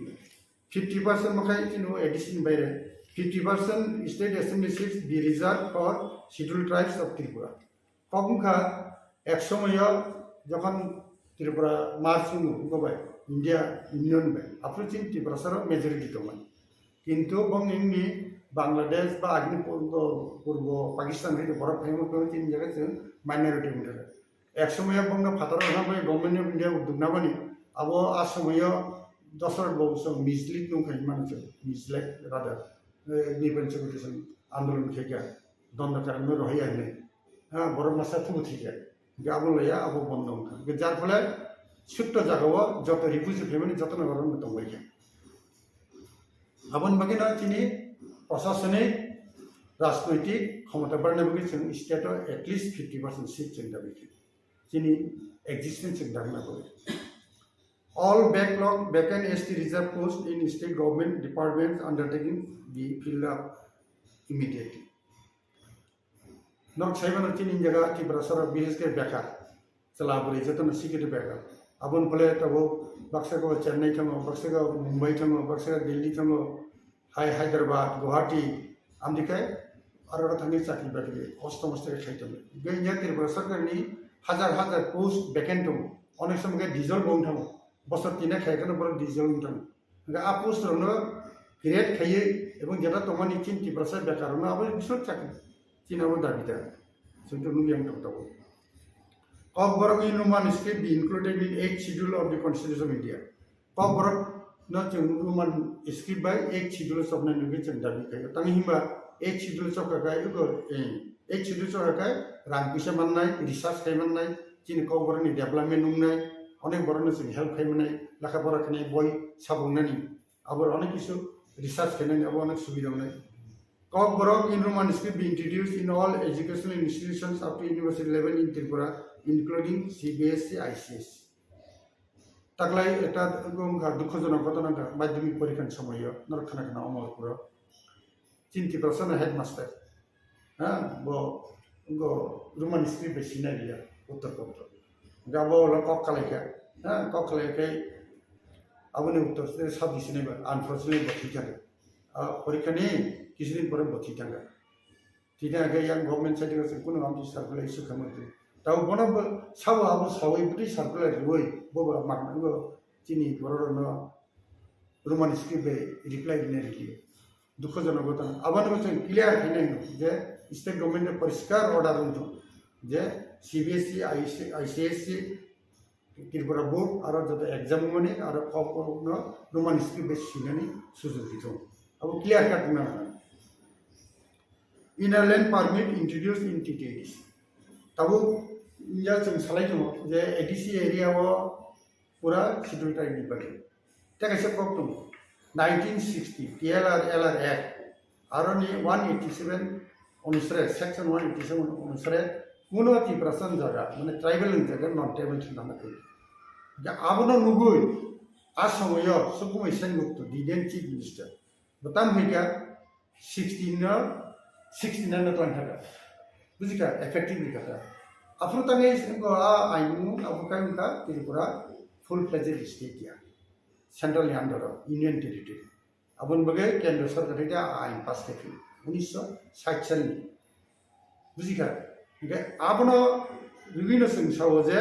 50% मखाय चिनो एडिशन बायरे 50% state assembly seats be reserve for schedule tribes of Tripura कमखा एक समय যখন त्रिपुरा मार्च गबाय इंडिया यूनियन बाय आपरो चिन त्रिपुरा सर मेजॉरिटी दंमोन किंतु बंगनि बांग्लादेश बा आगनि पूर्व पाकिस्तान रे बरफ फायमो को चिन जगह जों माइनॉरिटी मोनले एक समय बंग फादर हाबाय गवर्नमेंट ऑफ इंडिया दुगनाबानि अब आ समय दसर बौसो मिसलिड दंखाय मानसे मिसलाइड रादार निबन सेक्रेटेशन आंदोलन खेगा दंड कारण रही आने हां बरफ मासा थु थिगा गाबलया अब बंद दं जार फले सुट्ट जागाव जत रिफ्यूजी फेमिली जतन गरन दंबाय आबन बगिना चिनि प्रशासनिक राजनैतिक क्षमता बारनाय बगि जों स्टेट एटलिस्ट 50% सीट जों दाबि चिनि एक्जिस्टेंस जों दागना all backlog vacant ST reserve post in state government departments undertaking be filled up immediately नक साइबन चिनि जगह त्रिपुरा सर बीएस के बेकार चला बरे जतन सिकिट बेकार आबन फले तब बक्सा को चेन्नई थंगो बक्सा को मुंबई थंगो बक्सा को दिल्ली थंगो हैदराबाद गुवाहाटी आमदिखाय आरो थांनि चाकरि बाकरि कष्ट मस्त खायतम गैया त्रिपुरा सरकारनि हजार हजार पोस्ट वेकेंट दं अनेक समय डिजल बं थांगो बसर तिना खायखनो बर डिजल दं आ पोस्ट रनो ग्रेड खायो एवं जेटा तमानि चिन त्रिपुरा सर बेकारनो आबो बिसोर चाकरि चिनाबो दाबिदा जोंथ' नुयाम दंताबो KOKBOROK Inuman script be included in 8th schedule of the Constitution of India. KOKBOROK no Inuman script by 8th schedule of the Constitution of India. Tangi himba 8th schedule of the 8th schedule of the Rangpisa mannai, research kaimanai, chin KOKBOROK ni development numnai, onek borone sing help kaimanai, lakha bora kane boy sabungnani. Abor onek isu research kainani abor onek subida unai. KOKBOROK Inuman script be introduced in all educational institutions up to university level in Tripura, including CBSE, ICS. Taklai eta gongka dukhojona ghotona ka madhyamik porikhan samoyo narkhana Amarpura chinti prasana headmaster ha bo Roman script besina dia uttar pradesh gabo la kokkaleka ha kokkaleka abone uttar se sabdi sineba unfortunately bothikare porikhani kisudin pore bothitanga tidak ada yang government side ka kuno amti circular issue khamati tahu bono sawa abu sawa ibri circular roi boba makna go chini bororo no Roman script reply दिन दुखजनक घटना अब clear खाई जे state government परिष्कार order उठो जे CBSE ICSE Tripura board और जो एग्जाम मनी और रोमान स्क्रिप्ट सिंगनी सुजुग दिथो अब क्लियर कट ना inner line permit introduce in TTADs तब या जों सालाय दङ जे ADC एरिया पूरा शेड्यूल ट्राइब नि बागै दा कैसे कप दङ 1960 TLR LR Act आरो नि 187 अनुसार सेक्शन 187 अनुसार कुनो त्रिपुरासन जगह माने ट्राइबल जगह नॉन ट्राइबल छनामा गयो दा आबनो नुगुय आ समयो सुकुमै सेनमुक्त दिदेन चीफ मिनिस्टर बताम हैगा 69 ton था बुझिका इफेक्टिवली कथा afro tangai singko ainu abukai unta Tripura full fledged state ya central under union territory abun bagai kendra sarkar eta ain pass kefi 1960 साल ni bujika ge abono bibhinno sing sawoje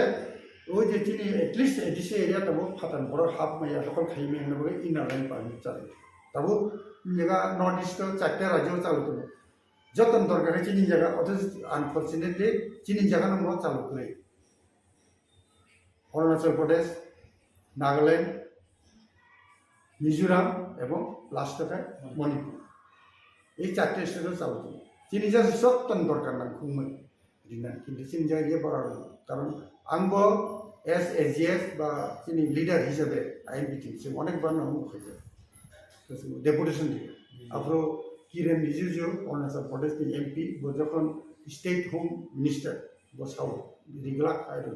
o je tini at least this area tabo phatan bor half maya lokal khaime hone bagai inner line permit chale tabo jega north east chatte rajyo chalu जतन दरकार है चीनी जगह अथच unfortunately चीनी जगह न मो चालू करे अरुणाचल प्रदेश नागालैंड मिजोराम एवं लास्ट का मणिपुर ये चारटे स्टेट चालू करे चीनी जगह जतन दरकार ना खुमै दिना किन्तु चीनी जगह ये बड़ा कारण आंबो SGS बा चीनी लीडर हिसाबै INPT से अनेक बार नाम खोजे तो डेपुटेशन दिए afro किरण रिजिजु अरुणाचल प्रदेश की MP वो जखन स्टेट होम मिनिस्टर वो साउ रिगला खायरो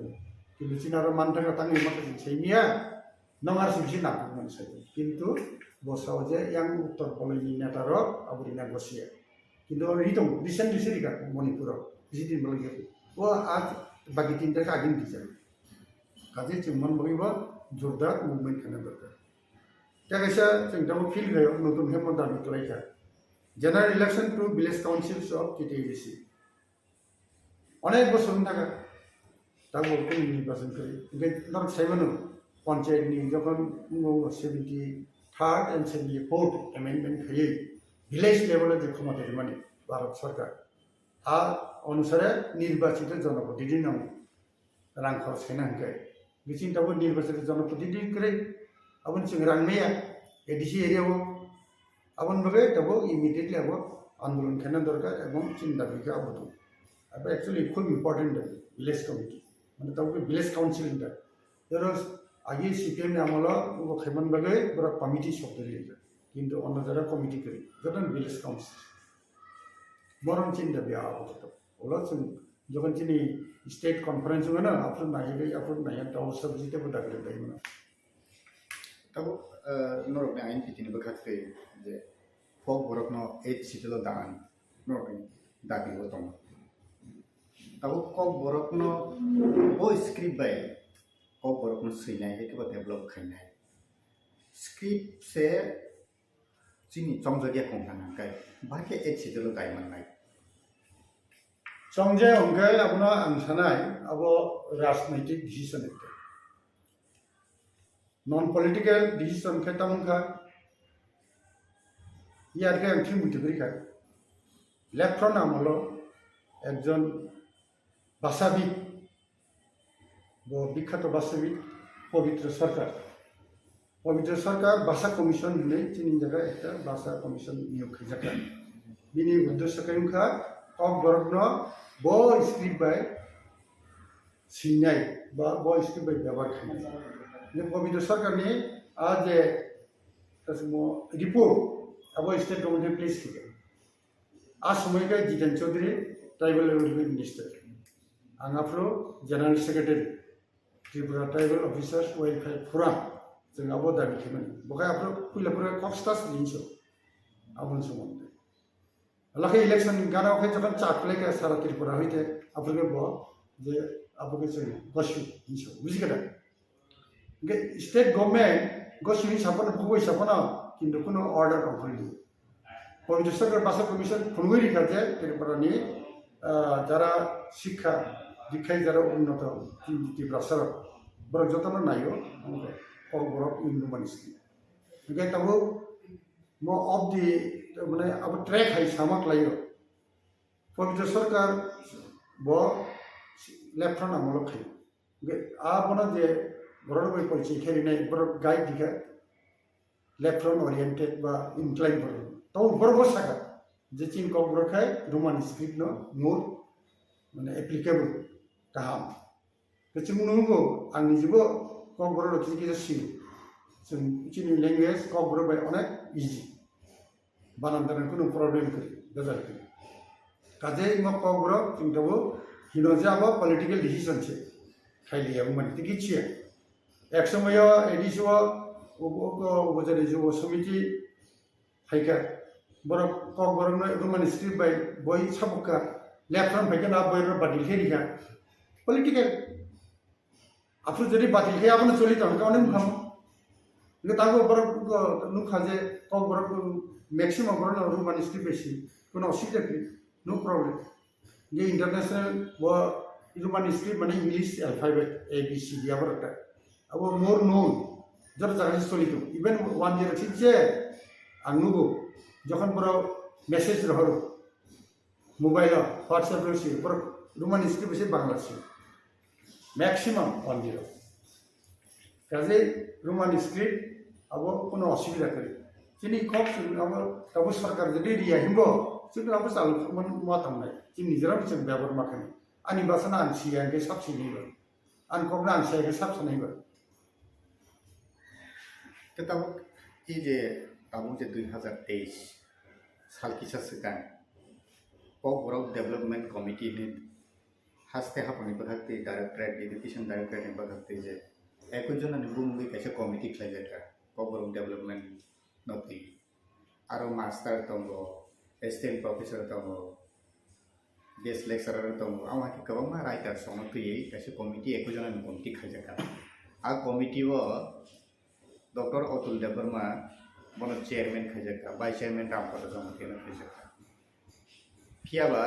किन्तु चिनारो मानथागा तांगि माखासे सैनिया नंगार सिबिसि नाखुमन साइ किन्तु वो साउ जे yang उत्तर पलैनि नेतारो आबुरिना गसिया किन्तु रिदं रिसेन्टलि सिरिका मणिपुर जिदिन बलगे वो आज बाकी तीनटा आगिन दिजा काजे चिमन बगिबा जोरदार मुभमेन्ट खाना दरकार त्यागैसा जों दाबो फिल गयो नतुन हेमन दाबि तलायखा General election to village councils of TTADC. अनेक बसर थाका तब कोई निर्वाचन करे नर सेवन पंचायत नि जखन 73rd and 74th amendment खयै विलेज लेवल जे क्षमता माने भारत सरकार आ अनुसार निर्वाचित जनप्रतिनिधि नाम रां खर्च छैन हंके बिचिन तब निर्वाचित जनप्रतिनिधि करे अब जों रां नैया ADC एरिया अपन बगे तब इमीडिएटली अब आंदोलन करना दरकार एवं चिंता भी क्या अब अब एक्चुअली खूब इम्पोर्टेंट है विलेज कमिटी मतलब तब के विलेज काउंसिल इंटर जरो आगे CPM ने आमला वो खेमन बगे बड़ा कमिटी शब्द लिया किंतु अन्य जगह कमिटी करी जतन विलेज काउंसिल मरम चिंता भी आओ तो ओला सुन जखन चिनी स्टेट कॉन्फ्रेंस में ना अपन नाये तो सब जीते बता कर दे मना तब नरक INPT नि बखाते जे KOKBOROK no 8 सीटल दान नरक दाबि होतम तब KOKBOROK no वो स्क्रिप्ट बाय KOKBOROK no सैनाय के डेवलप खायनाय स्क्रिप्ट से चिनी चमजगिया खंथाना काय बाके 8 सीटल दायमननाय चमजे अंगे अपना अंसानाय अब राजनैतिक डिसीजन है नॉन पॉलिटिकल डिसीजन के तमंखा यार के अंतिम मुद्दे का लेफ्ट फ्रंट आमलो एकजन भाषाविद वो विख्यात भाषाविद पवित्र सरकार भाषा कमिशन ने चिनी जगह एक भाषा कमिशन नियोग खैजाका बिनि उद्देश्य कयंखा KOKBOROK no बो स्क्रिप्ट बाय सिनाय बा बो स्क्रिप्ट बाय व्यवहार खानाय ये पवित्र सरकार ने आज तस्मो रिपोर्ट अब स्टेट गवर्नमेंट प्लेस किया आज समय का Jiten Chaudhary tribal development minister आंगाफ्रो general secretary Tripura tribal officers welfare forum जों अब दाबि खेमोन बखाय आफ्रो कुइलापुरा कक्सटास लिंसो आबन सोमोन लखे इलेक्शन गाना खै जखन चाकले का सारा त्रिपुरा होइते आफ्रो बो जे आपके जों गसु लिंसो बुझिगदा स्टेट गवर्नमेंट गसु हिसाबन भुगो हिसाबन किन्तु कुनो अर्डर अंखलि पवित्र सरकार भाषा कमिशन खुनगुरी खाजे त्रिपुरानि যারা শিক্ষা দীক্ষায় যারা উন্নত তীব্র সড়ক বড় যতন নাইও KOKBOROK university Oke, tahu mau off di mana apa track hai sama kelayu. Pemita sarkar bo left hand amolo khai. Oke, apa na je borok boy polisi kiri nai borok guide dika left hand oriented ba incline borok. Tahu borok Sakha. Jecin KOKBOROK hai Roman script no more mana applicable kaham. Kecil menunggu angin juga KOKBOROK kita sih. Cini language KOKBOROK by onek easy. Banan tanah kuno problem kiri, dasar kiri. Kaje ingok KOKBOROK cinta wo hinoja apa political decision sih. Kali ya umman itu kicik. Eksom ya edisi wo jadi jo semiti haika. Borok KOKBOROK na Roman script by boy sabuka left hand bagian apa boy badil kiri kan. Political. After jadi badil kiri apa na sulit orang kau ni muham. Ini tahu borok nu kaje KOKBOROK maximum borok Roman script besi. Kuna osida kiri. No problem. Ini international wo Roman script mana English alphabet A B C dia borok tak. Abo more known. Jadi jangan sulit tu. Even 1 year saja. Angnugo. যখন বড় message রহর mobile WhatsApp রয়েছে বড় Roman script হচ্ছে বাংলা ছিল maximum 10 কাজে Roman script আবার কোনো অসুবিধা করে তিনি খুব আবার তবু সরকার যদি রিয়া হিমব সেগুলো আবার চালু মাতাম নাই তিনি নিজেরা বিচন ব্যবহার মাখানি আনি বাসনা আনছি আগে সাবসি নেইব আন কবনা আনছি আগে সাবসি নেইব Kita ini tahun 2023 साल किसा सिगां KOKBOROK डेवलपमेंट कमिटी ने हास्ते हापनि बखते डायरेक्टरेट एजुकेशन डायरेक्टरेट ने बखते जे एको जना ने बुंगी कैसे कमिटी खाइलेका KOKBOROK डेवलपमेंट नति आरो मास्टर तंगो असिस्टेंट प्रोफेसर तंगो गेस्ट लेक्चरर तंगो आवा के कबंगा राइटर सम फैयै कैसे कमिटी एको जना ने कमिटी खाइलेका आ कमिटी वो डॉक्टर अतुल देबबर्मा बनो चेयरमैन खाइजेका वाइस चेयरमैन रामपद जमकेन खाइजेका फियाबा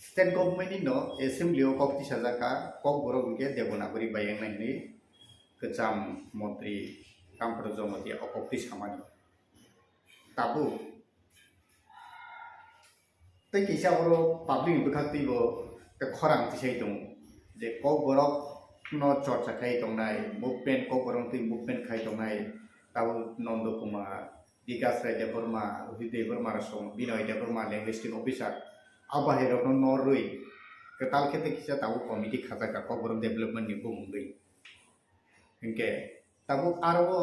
स्टेट गवर्नमेंट नो एसेंब्ली ऑफ कक्ति साजाका KOKBOROK के देवनागरी बायंनायनि गोजाम मंत्री रामपद जमके अकक्ति सामानि ताबु तै किसा बरो पब्लिक बखातिबो ते खरां तिसै दं जे KOKBOROK नो चर्चा खाइ दंनाय मुभमेंट KOKBOROK ति मुभमेंट खाइ दंनाय ताबु नंद कुमार विकास राय देबबर्मा देबबर्मा सम बिनय देबबर्मा लिंग्विस्टिक ऑफिसर आबाहेर नरुई कताल खेते किसा ताबु कमिटी खाजाका KOKBOROK डेवलपमेंट नि बुंगै इनके ताबु आरो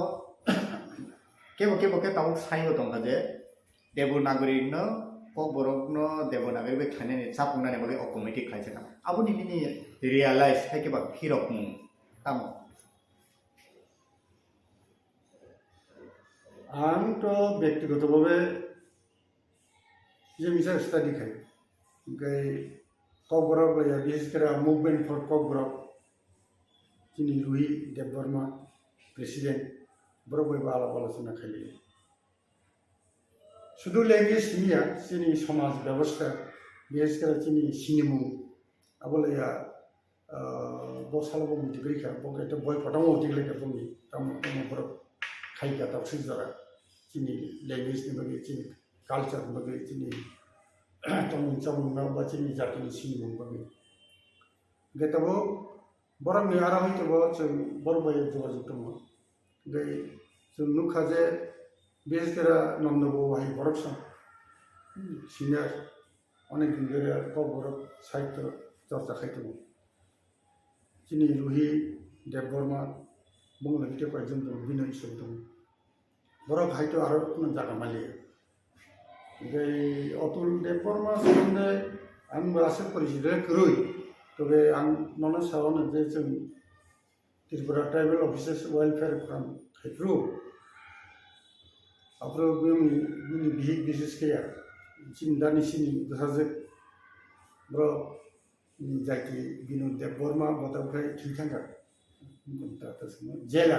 केबो के ताबु साइयो दंगा जे देवनागरी न KOKBOROK न देवनागरी बे खाने सापुंना ने बगे कमिटी खाइजाका आबु नि रियलाइज हाइकेबा खिरक मु तामो आं तो व्यक्तिगतভাবে যে মিছা স্টাডি খাই গাই KOKBOROK লাইয়া বিশেষ করে মুভমেন্ট ফর KOKBOROK যিনি রুহি দেববর্মা প্রেসিডেন্ট বড় বড় আলাপ আলোচনা খাইলে শুধু ল্যাঙ্গুয়েজ নিয়া যিনি সমাজ ব্যবস্থা বিশেষ করে যিনি সিনেমু আবলাইয়া বসালাবো মুটিগ্রিখা বকে তো বই ফটামো মুটিগ্রিখা বলি তামো বড় खाइका तब से जरा चीनी लैंग्वेज ने बगे चीनी कल्चर बगे चीनी तमुन चमुन में बचीनी जाति नि सिनी मन बगे गए वो बरम ने आराम ही तो वो चल बरम बाय जोगाजोग दङ गए जों नुखा जे बेस करा नंदबो हाय बरक सम सिनियर अनेक दिन गरे KOKBOROK साहित्य चर्चा खाइतो चीनी रुहि देबबर्मा बुंगला किते कयजन दं बिनय सब दं बरक हायतो आरो कोन जागा माले गय अतुल देबबर्मा सोमोन्दै आं बासो परिचित करुई तबे आं ननो सावनो जे जों Tripura tribal officers welfare forum खायफ्रु आप्रो बिनि बिहिक बिसेस केया चिन्दानि सिनि दसाजे ब्र जायति बिनु देबबर्मा बताबखाय खिथांगा जेल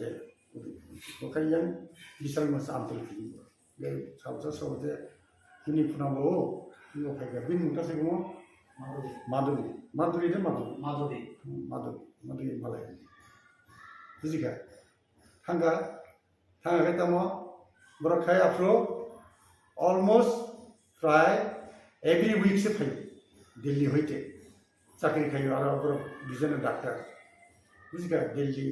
जेल ओखाय बिसाल मस आमतल फिलिं बे सावजा सावजे बिनि फुनाबो बिनो फायगा बिन मुतासे गमो माधुरी माधुरी दे माधुरी माधुरी मालाय बुजिका थांगा थाङाखै तम बरखाय आफ्रो अलमोस्ट प्राय एवरी वीक से फैयो दिल्ली होते चाकरी खायो आरो बर बिजन डाक्टर बुझिका दिल्ली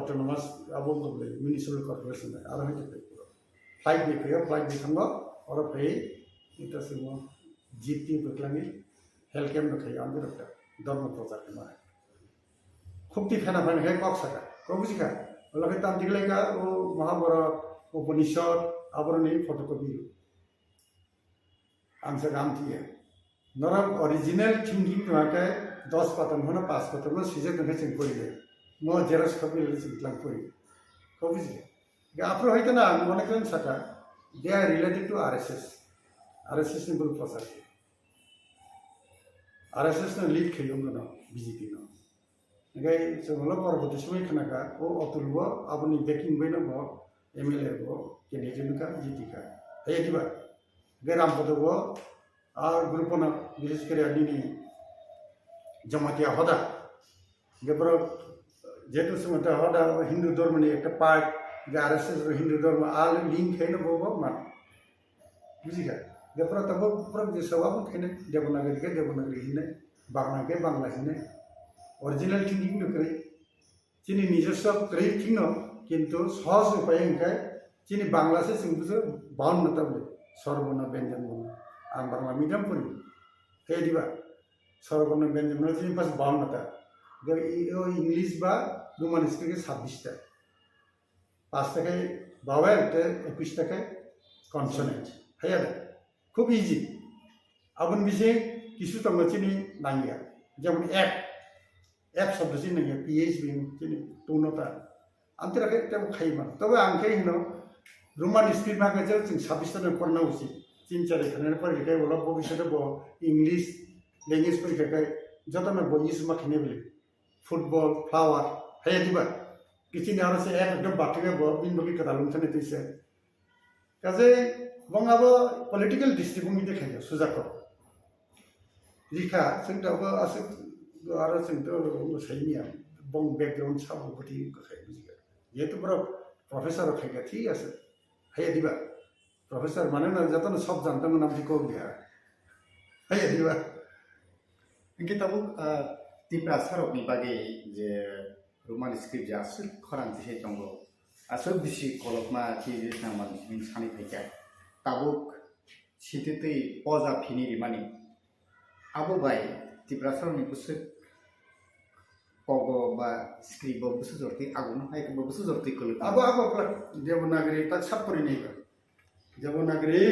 अटोनोमास अब म्युनिसिपल कर्पोरेशन आरो होते फैयो फ्लाइट भी फैयो फ्लाइट भी थांगो और फै इटा सिमो जीपी बकलांगी हेल्थ कैम्प खायो आंबो डाक्टर धर्म प्रचार के मारे खूब ती खाना फाना है कक सका को बुझिका लगे ताम दिगलेगा ओ महाभारत उपनिषद आबरनी फोटोकॉपी आंसे काम थी नरम ओरिजिनल थिंकिंग नवाके 10 पतन होना 5 पतन में सीजे तने चिंग पड़ी गए मो जेरस कॉपी ले चिंगलां पड़ी को बुझिका गे आफ्रो होइतो ना मने करें सका they are related to RSS ने बोल प्रसार आरएसएस ने लीड खियो गनो बीजेपी नो गे जोंलो परबती समय खनाका ओ अतुलबो आबनि बेकिं बैनो बो एमएलए बो केनेजनका जीटीका हे दिबा गे रामपदबो और ग्रुपना विशेष कर दिनी जमातिया हदा गे बर जेतु समता हदा हिंदू धर्म नि एक पार्ट गे आरएसएस हिंदू धर्म आल लिंक हैन बो मान बुझिका गे पर तब पर जे सवाब खैने देवनागरी हिने बांग्ला के बांग्ला हिने ओरिजिनल थिंकिंग नकरे चिनी নিজস্ব करे थिंनो किंतु सहज उपाय इनका चिनी बांग्ला से सिंबुसो बाउन नतबले सर्वर्ण व्यंजन बन आं बांग्ला मीडियम पढ़ी हे दिबा सर्वर्ण व्यंजन में चिनी पास बाउन नता गे ओ इंग्लिश बा रोमानिस के 26 टा 5 টাকায় vowel ते 21 টাকায় কনসোনেন্ট है खूब इजी अब विषय किसु तंग चिनी नांगिया जेमन एप शब्द से नहीं पीएच भी चिनी टोनता अंतर के तब खाइमा तब आंखे हिनो रोमान स्क्रिप्ट भागे जो जों 26 टा पढ़ना उचित 3-4 खाने पर के बोला भविष्य बो इंग्लिश लैंग्वेज पर के जतन बो इस मखने बोले फुटबॉल फ्लावर है दिबा किसी ने से एकदम बाटके बो बिन बगी कदा लुमथने तैसे काजे बंगाबो पॉलिटिकल डिस्ट्रिब्यूशन देखायो सुजाको रिखा जोंटाबो आसे आरो जोंथ' साइनिया बं बैकग्राउंड साबो गथि खाय बुजिगा जेतु बरो प्रोफेसर खायगा ठीक আছে है दिबा प्रोफेसर माने ना जतन सब जानता मन नाम को गया है दिबा इनके तब त्रिपुरा सरकनि बागै जे रोमान स्क्रिप्ट जे आसल खरांथि से दंगो आसल बिसि कलकमा कि नामा मिन सानि फैका ताबुक सिथितै पजा फिनि रिमानि आबो बाय त्रिपुरा सरकनि बुसु पगो बा स्क्रिप्ट बुसु जरति आगुन हाय को बुसु जरति कल अब देवनागरी तक सब परि नहीं देवनागरी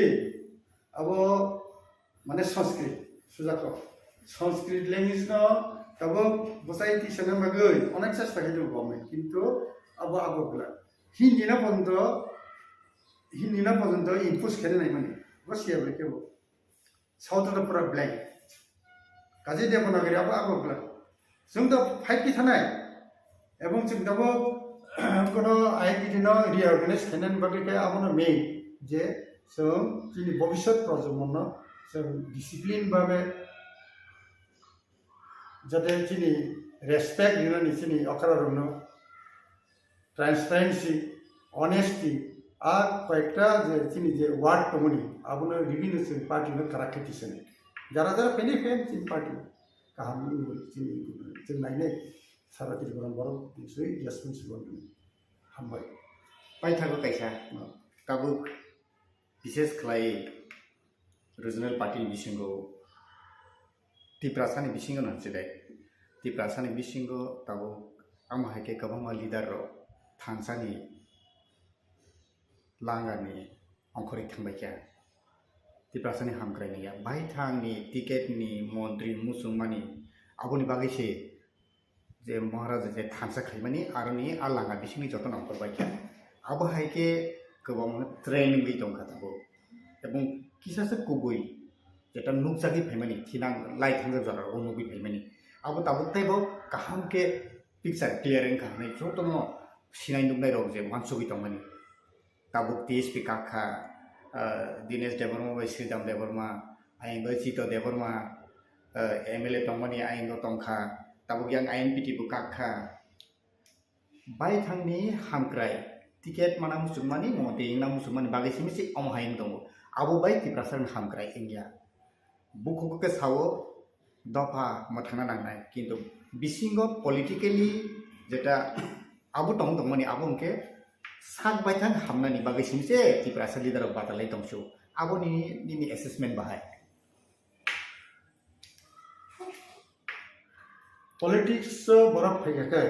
अब माने संस्कृत सुजाको संस्कृत लैंग्वेज न तब बसाई टीचर मगै अनेक चेष्टा खाइदो गभर्नमेंट किंतु अब हिंदी ना पर्यंत इम्पोज खेले नहीं माने रसिया के साउथ पूरा ब्लैंक काजे देवनागरी अब जों दा फाइट की थानाय एवं जों दाबो कोनो आईपीटी न रिअर्गनाइज खायनान बागै के आबनो मेन जे जों जोंनि भबिष्यत प्रजन्मन जों डिसिप्लिन भाबे जाते जोंनि रेसपेक्ट होनानै जोंनि अखारावनो ट्रान्सपेरेन्सि अनेस्टि आ कयेकटा जे जोंनि जे वार्ड दंनि आबनो रिभिनिउ जों पार्टिनो काराखेटिसन जारा फैनाय जोंनि पार्टि गाहाम जों नायनाय सारा त्रिपुरा बर' निसय रेसपन्सिबल हामबाय पाइथागो कायसा ताबुक विशेष खलाय रिजनल पार्टी बिसिंगो त्रिपुरा सानि बिसिंगो ननसिदाय त्रिपुरा सानि बिसिंगो ताबुक आमाहायके गोबां लिडार थांसानि लांगानि अंखरि थांबायका त्रिपुरा सानि हामग्रायनाया बाय थांनि टिकेटनि मन्त्रि मुसुमानि आबुनि बागैसे जे महाराज जे थांसा खायमानि आरनि आलांगा बिसिंनि जतन अंखरबायका आबहायके गोबां ट्रेनिंग गै दंखा ताबो एवं किसासे कुबुइ जेटा नुकजागि फायमानि थिनां लाइ थांजा जाराव नुगि फायमानि आबो ताबो ताइबो काहाम के पिक्चर क्लियरिंग खानाय जतन सिनाय नुनाय रौ जे मानसुगि दंमानि ताबो टीएसपी काखा दिनेश देबर्मा बै श्रीदाम देबर्मा आइंगो चितो देबर्मा एमएलए दंमानि आइंगो तंखा ताबो ग्यां आइएनपीटी बु काखा बाय थांनि हामक्राय tiket mana musumani mo te ina musumani bagi simi si om hain tongo abo bai ti prasar ham krai india buku ke sawo dopa mathana nangnai kintu bisingo politically jeta abo tong tong mani abo ke sak bai tan hamnani bagi simi se ti prasar leader batalai tongsu abo ni assessment bahai politics borok phaiga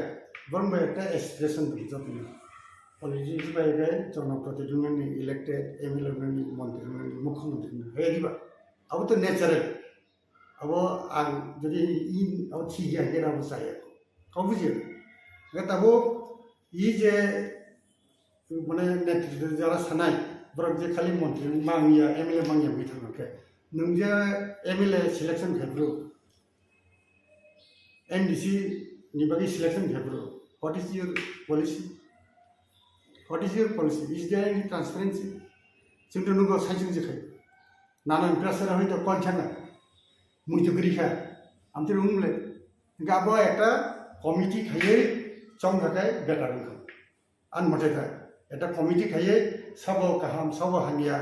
borong ba ekta aspiration dil jotni politics ba ega जनप्रतिनिधि नि elected MLA नि मन्त्री नि मुख्यमन्त्री नि हेदिबा अब त natural अब आं जदि इन अब थिया के अब चाहिए कब बुझियो गे तब ई जे माने नेतृत्व जरा सनाय borok जे खाली मन्त्री मांगिया MLA मांगिया बिथांनो के नों जे MLA सिलेक्शन खेब्रु NDC ni bagi selection खेब्रु what is your policy What is your policy? Is there any transparency? Singto nugo saijung jekai. Nanan pressure hoy to kon changa. Muitu grikha. Amte rumle. Gabo ekta committee khaiye chong thakai betar ngam. An mote tha. Eta committee khaiye sabo kaham sabo hania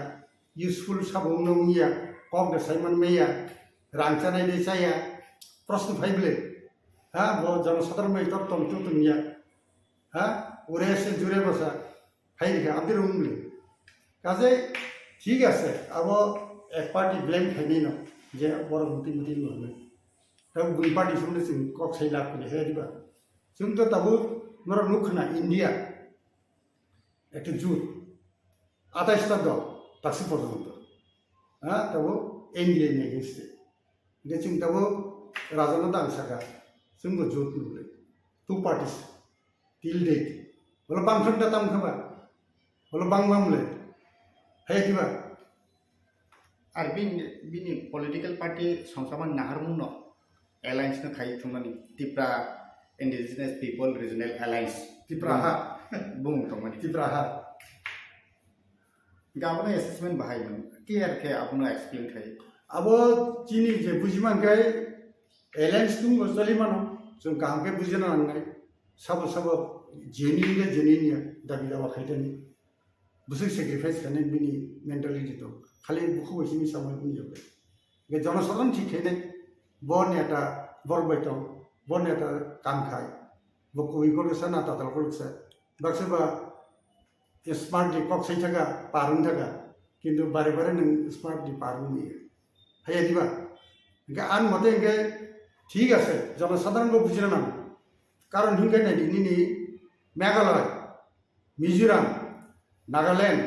useful sabo nongya kok de saiman meya rangchanai de chaya प्रश्न फाइबले ha bo jan sadar mai tor tom tu tunya ha ure se jure basa ফাইলিখা আমাদের উমলে কাজে ঠিক আছে আব এক party blame খাইনি ন যে বড় মিটিং হবে তাও দুই পার্টি শুনলে जों কক সাই লাভ করে হে দিবা जों তো তাবো নর নুখনা ইন্ডিয়া একটা জুট 28টা দল তাসি পর্যন্ত হ্যাঁ তাবো ইন্ডিয়া নিয়ে গেছে যে जों তাবো রাজনা দাংসাকা जों জুট নুলে টু পার্টিস টিল ডেট বলে বামফ্রন্টটা তাম খাবা Kalau bang mamle, hai kiba? Ar bini political party songsaman nahar muno alliance na khai thumani Tripura Indigenous People Regional Alliance Tripura ha, bung thumani Tripura ha. Gabana assessment bahai man ki ar ke apno explain khai Abo chini je bujiman kai alliance tung osali mano, so kaham ke bujana angai, sabo genuine ya, dabi dawa khaitani. Busuk sacrifice करने बिनी mentality तो खाली बुखु वैसी में समय नहीं होगा ये जनसाधारण ठीक है नहीं बॉन नेता बॉल बैठो बॉन नेता काम खाए वो कोई को लुसा ना तातल को लुसा बक्से बा स्मार्ट डी कॉक सही जगह पारुन जगह किंतु बारे बारे न स्मार्ट डी पारुन नहीं है ये दिवा इनका आन मते इनके ठीक है सर जनसाधारण को बुझना ना कारण हिंगे नहीं Meghalaya Mizoram Nagaland,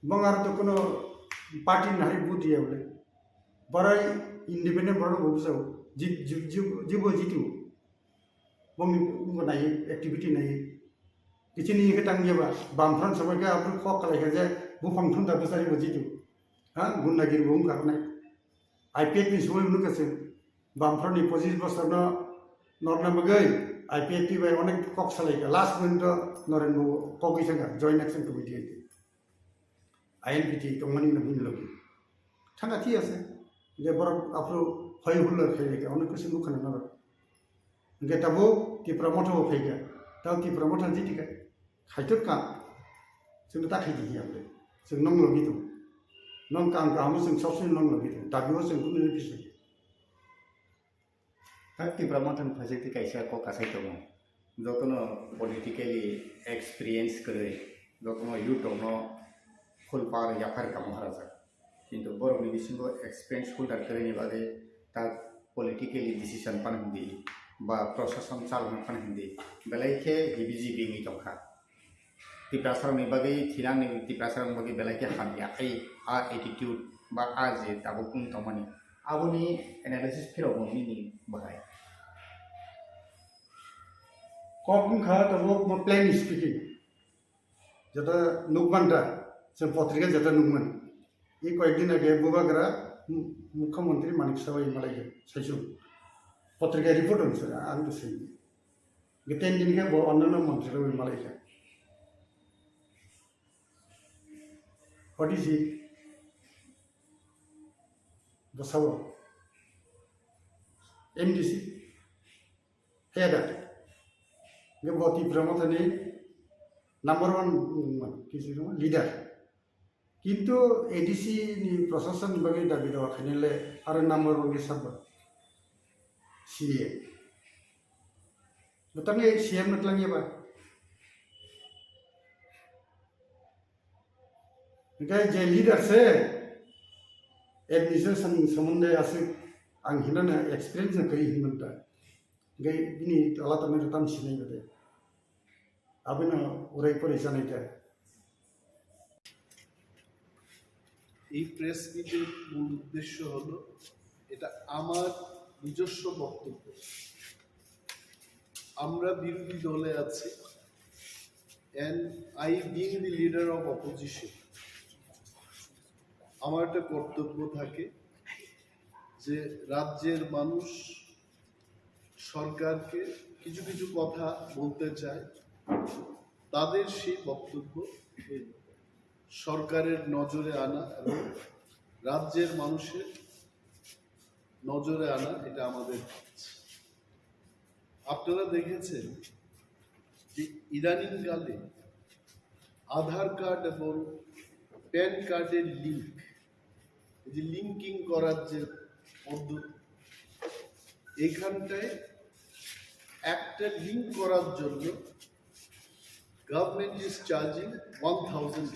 bangar to kono party nari buti ya bole. Barai independent baru bobsau, jibo jitu. Bang ungo nai activity nai. Kicini ini ketang dia ba, bamfran sama ke apun kok kalau kerja, bu pangfran tak besar ibu jitu. Ha, guna giri bung karena. IPT ni semua unu kasih. Bamfran ni posisi besar no norna bagai. IPT by onek kok salai ke last minute noren bu kogi sanga joint action committee itu INPT to mani na bin logi thanga thi ase je bor apro hoy huller khele ke onek kusi nukhana na nge tabo ti promoter ho phega taw ti promoter jiti ka khaitot ka sing ta khai di amle sing nong logi tu nong kam ka mu sing sosing nong logi tu tabi ho sing kun ni pisi Tapi promotion project kaisa ko kasai to mo jotono politically experience kare jotono YouTube no full power ya phar kam haraja kintu bor ni bisingo experience full dar kare ni bade ta politically decision pan hindi ba procession chal pan hindi belai ke hibiji bingi tokha ti prasar ni bade thirang ni ti prasar ni bade belai ke hamya ai a attitude ba a je tabukni tomani abuni analysis phiro mo ni bahai KOKPIN खा तो वो plane speaking जता नुकमानटा जों पत्रिका जता नुकमान ये कয়েক दिन आगे बुबागरा मुख्यमंत्री मानिक सबाई मालाय साइसु पत्रिका रिपोर्ट होनसर आं तो सही गेटेन दिन के अन्य मंत्री रो मालाय व्हाट इज इट बसाव MDC head Gaboti promoter ni number one কিছু লিডার কিন্তু এডিসি ni প্রশাসন বাকি দাবি দেওয়া খাইলে আর নাম্বার ওয়ান সাব্বা সিএ betulnya সিএম নাটলাঙ্গি বা Enggak jadi leader saya, administration semuanya asik anghinan experience yang kiri himanta. Enggak ini Allah tamir tam sini gitu. Apa na orang perisana itu. এই প্রেস মিটের মূল উদ্দেশ্য হলো এটা আমার নিজস্ব বক্তব্য। আমরা বিরোধী দলে আছি and I being the leader of opposition আমার একটা কর্তব্য থাকে যে রাজ্যের মানুষ সরকারকে কিছু কিছু কথা বলতে চায়, তাদের সেই বক্তব্য সরকারের নজরে আনা এবং রাজ্যের মানুষের নজরে আনা, এটা আমাদের কাজ। আপনারা দেখেছেন যে ইদানিংকালে আধার কার্ড এবং প্যান কার্ডের লিঙ্ক, যে লিঙ্কিং করার যে পদ্ধতি, এইখানটায় একটা লিঙ্ক করার জন্য গভর্নমেন্ট ইজ চার্জিং 1000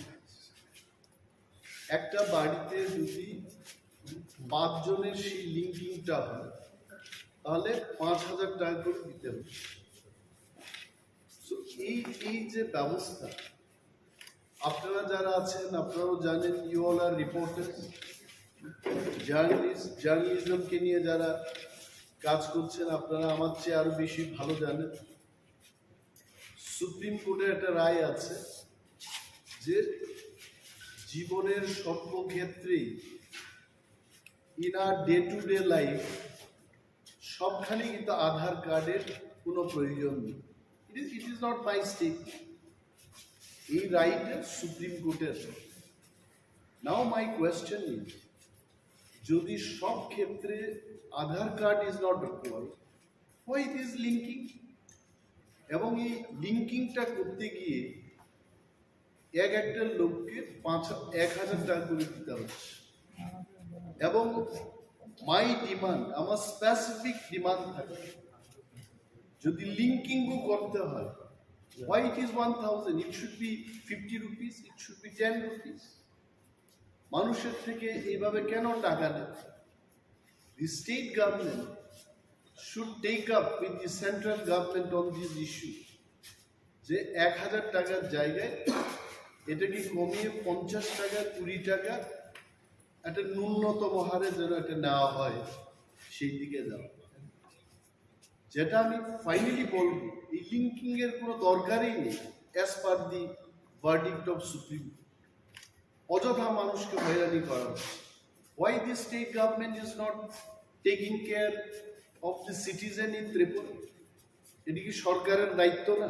একটা বাড়িতে যদি 5 জনের সেই লিঙ্কিংটা হয় তাহলে 5000 টাকা করে দিতে হবে। এই যে ব্যবস্থা, আপনারা যারা আছেন আপনারাও জানেন, ইউ অল আর রিপোর্টার্স, জার্নালিজমকে নিয়ে যারা কাজ করছেন আপনারা আমার চেয়ে আরো বেশি ভালো জানেন। সুপ্রিম কোর্টের একটা রায় আছে যে জীবনের সর্বক্ষেত্রেই in our day to day life সবখানে কিন্তু আধার কার্ডের কোনো প্রয়োজন নেই। It is not my state, এই রাইট সুপ্রিম কোর্টের। নাও মাই কোয়েশ্চেন ইজ, যদি সব ক্ষেত্রে Aadhaar card is not required, why it is linking? এবং এই লিঙ্কিংটা করতে গিয়ে একটা লোককে 1000 টাকা করে দিতে হচ্ছে। এবং মাই ডিমান্ড, আমার স্পেসিফিক ডিমান্ড থাকে, যদি লিঙ্কিংও করতে হয়, why it is 1000? It should be 50 rupees, it should be 10 rupees. মানুষের থেকে এইভাবে কেন টাকা নেয়? The state government should take up with the central government on this issue, যে 1000 টাকার জায়গায় এটাকে কমিয়ে 50 টাকা 20 টাকা একটা ন্যূনতম হারে যেন এটা নেওয়া হয়, সেই দিকে যাওয়া। যেটা আমি ফাইনালি বলব, এই লিঙ্কিং এর কোনো দরকারই নেই as per the verdict of supreme court. অযথা মানুষকে হয়রানি করা হচ্ছে। Why the state government is not taking care of the citizen in Tripura? এটি কি সরকারের দায়িত্ব না?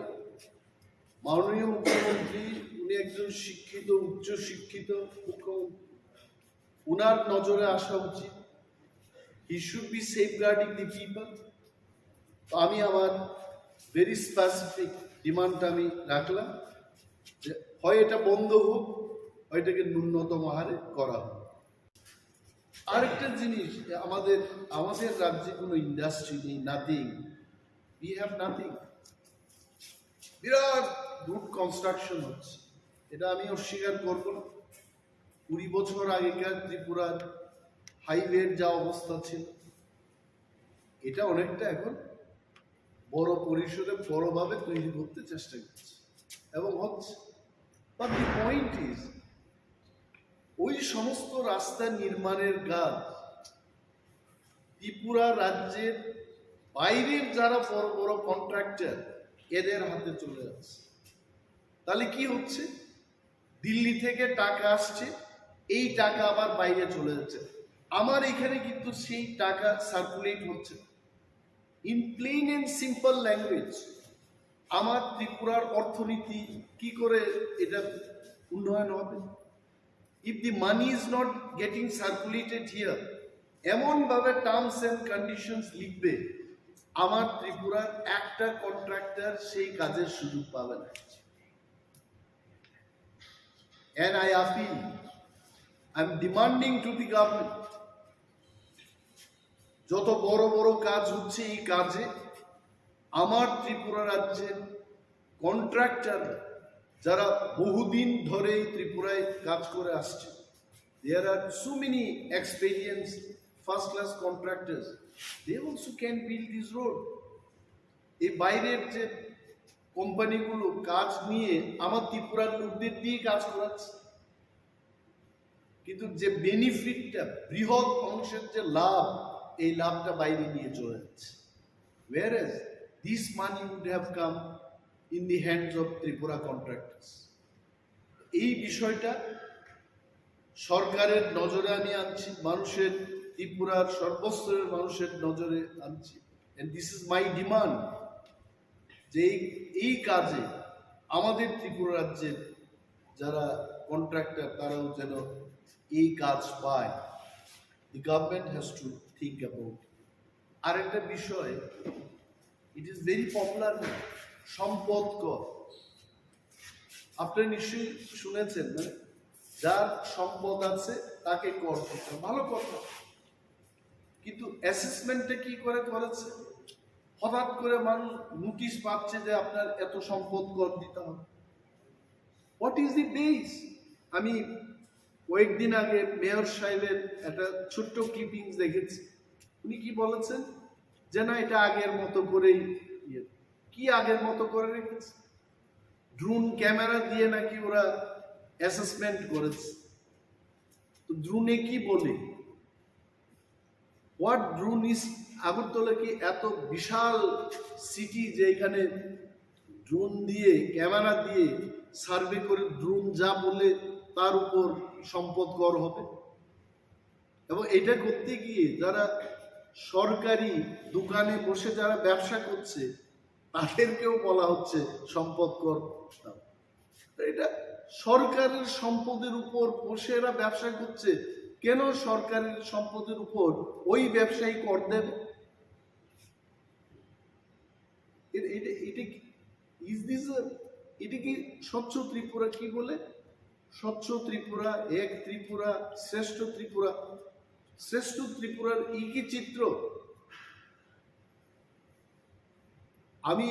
মাননীয় মুখ্যমন্ত্রী, উনি একজন শিক্ষিত, উচ্চ শিক্ষিত মুখ্যমন্ত্রী, উনার নজরে আসা উচিত। He should be safeguarding the people. আমি আমার ভেরি স্পেসিফিক ডিমান্ডটা আমি রাখলাম যে হয় এটা বন্ধ হোক, হয় এটাকে ন্যূনতম হারে করা হোক। আরেকটা জিনিস, আমাদের রাজ্যে কোনো ইন্ডাস্ট্রি নেই, নাথিং, উই হ্যাভ নাথিং। বিরাট রুট কনস্ট্রাকশন হচ্ছে, এটা আমি অস্বীকার করব না। 20 বছর আগেকার ত্রিপুরার হাইওয়ের যা অবস্থা ছিল, এটা অনেকটা এখন বড় পরিসরে বড়ভাবে তৈরি করতে চেষ্টা করছে এবং হচ্ছে। বাট দি পয়েন্ট ইজ, ওই সমস্ত রাস্তা নির্মাণের কাজ ত্রিপুরা রাজ্যের বাইরের যারা বড় বড় কন্ট্রাক্টর, এদের হাতে চলে যাচ্ছে। তাহলে কি হচ্ছে? দিল্লি থেকে টাকা আসছে, এই টাকা আবার বাইরে চলে যাচ্ছে। আমার এখানে কিন্তু সেই টাকা সার্কুলেট হচ্ছে। In plain and simple language, আমার ত্রিপুরার অর্থনীতি কি করে এটা উন্নয়ন হবে? If the money is not getting circulated here, এমনভাবে টার্মস এন্ড কন্ডিশনস লিখবে, আমার ত্রিপুরার একটা কন্ট্রাক্টর সেই কাজের সুযোগ পাবে না। and I appeal, I'm demanding to the government, যত বড় বড় কাজ হচ্ছে এই কাজে আমার ত্রিপুরা রাজ্যের কন্ট্রাক্টর যারা বহুদিন ধরে ত্রিপুরায় কাজ করে আসছে, there are so many experienced first class contractors, they also can build this road. এই বাইরের যে কোম্পানিগুলো কাজ নিয়ে আমার ত্রিপুরার লোকদের দিয়ে কাজ করাচ্ছে, কিন্তু যে বেনিফিটটা, বৃহৎ অংশের যে লাভ, এই লাভটা বাইরে নিয়ে চলে যাচ্ছে। Whereas this money would have come in the hands of Tripura contractors. এই বিষয়টা সরকারের নজরে আমি আনছি, মানুষের, ত্রিপুরার সর্বস্তরের মানুষের নজরে আনছি, and this is my demand, যে এই কাজে আমাদের ত্রিপুরা রাজ্যের যারা কন্ট্রাক্টর তারাও যেন এই কাজ পায়। The government has to think about it. আরেকটা বিষয়, it is very popular, সম্পদ কর। আপনারা নিশ্চয়ই শুনেছেন, না, যার সম্পদ আছে তাকে কর দিতে হবে, ভালো কথা, কিন্তু অ্যাসেসমেন্টটা কি করে করেছে? হঠাৎ করে মানুষ নোটিশ পাচ্ছে যে আপনার এত সম্পদ কর দিতে হবে। What is the base? আমি কয়েকদিন আগে মেয়র সাহেবের একটা ছোট্ট ক্লিপিংস দেখেছি, উনি কি বলেছেন যে না, এটা আগের মতো করেই, কি আগের মতো করে রেখেছে? ড্রোন ক্যামেরা দিয়ে নাকি ওরা অ্যাসেসমেন্ট করেছে। তো ড্রোনে কি বলে? What drone is? আগরতলা কি এত বিশাল সিটি যে এখানে ড্রোন দিয়ে, ক্যামেরা দিয়ে সার্ভে করে ড্রোন যা বলে তার উপর সম্পদ কর হবে? এবং এটা করতে গিয়ে যারা সরকারি দোকানে বসে যারা ব্যবসা করছে তাদেরকেও বলা হচ্ছে সম্পদ কর। এটা সরকারের সম্পদের উপর বসে এরা ব্যবসা করছে, কেন সরকারের সম্পদের উপর ওই ব্যবসায়ী কর দেবে? এটা কি স্বচ্ছ ত্রিপুরা? কি বলে স্বচ্ছ ত্রিপুরা, এক ত্রিপুরা, শ্রেষ্ঠ ত্রিপুরা? শ্রেষ্ঠ ত্রিপুরার কি চিত্র? আমি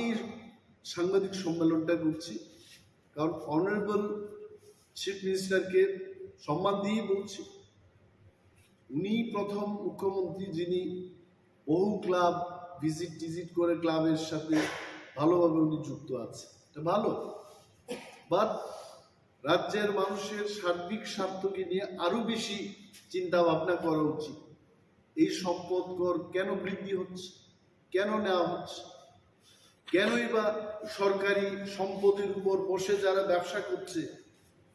সাংবাদিক সম্মেলনটা করছি কারণ অনারেবল চিফ মিনিস্টারকে সম্মান দিয়েই বলছি, উনি প্রথম মুখ্যমন্ত্রী যিনি বহু ক্লাব ভিজিট করে ক্লাবের সাথে ভালোভাবে উনি যুক্ত আছে, এটা ভালো। বাট রাজ্যের মানুষের সার্বিক স্বার্থকে নিয়ে আরো বেশি চিন্তা ভাবনা করা উচিত। এই সম্পদ কর কেন বৃদ্ধি হচ্ছে, কেন নেওয়া হচ্ছে, কেনই বা সরকারি সম্পদের উপর বসে যারা ব্যবসা করছে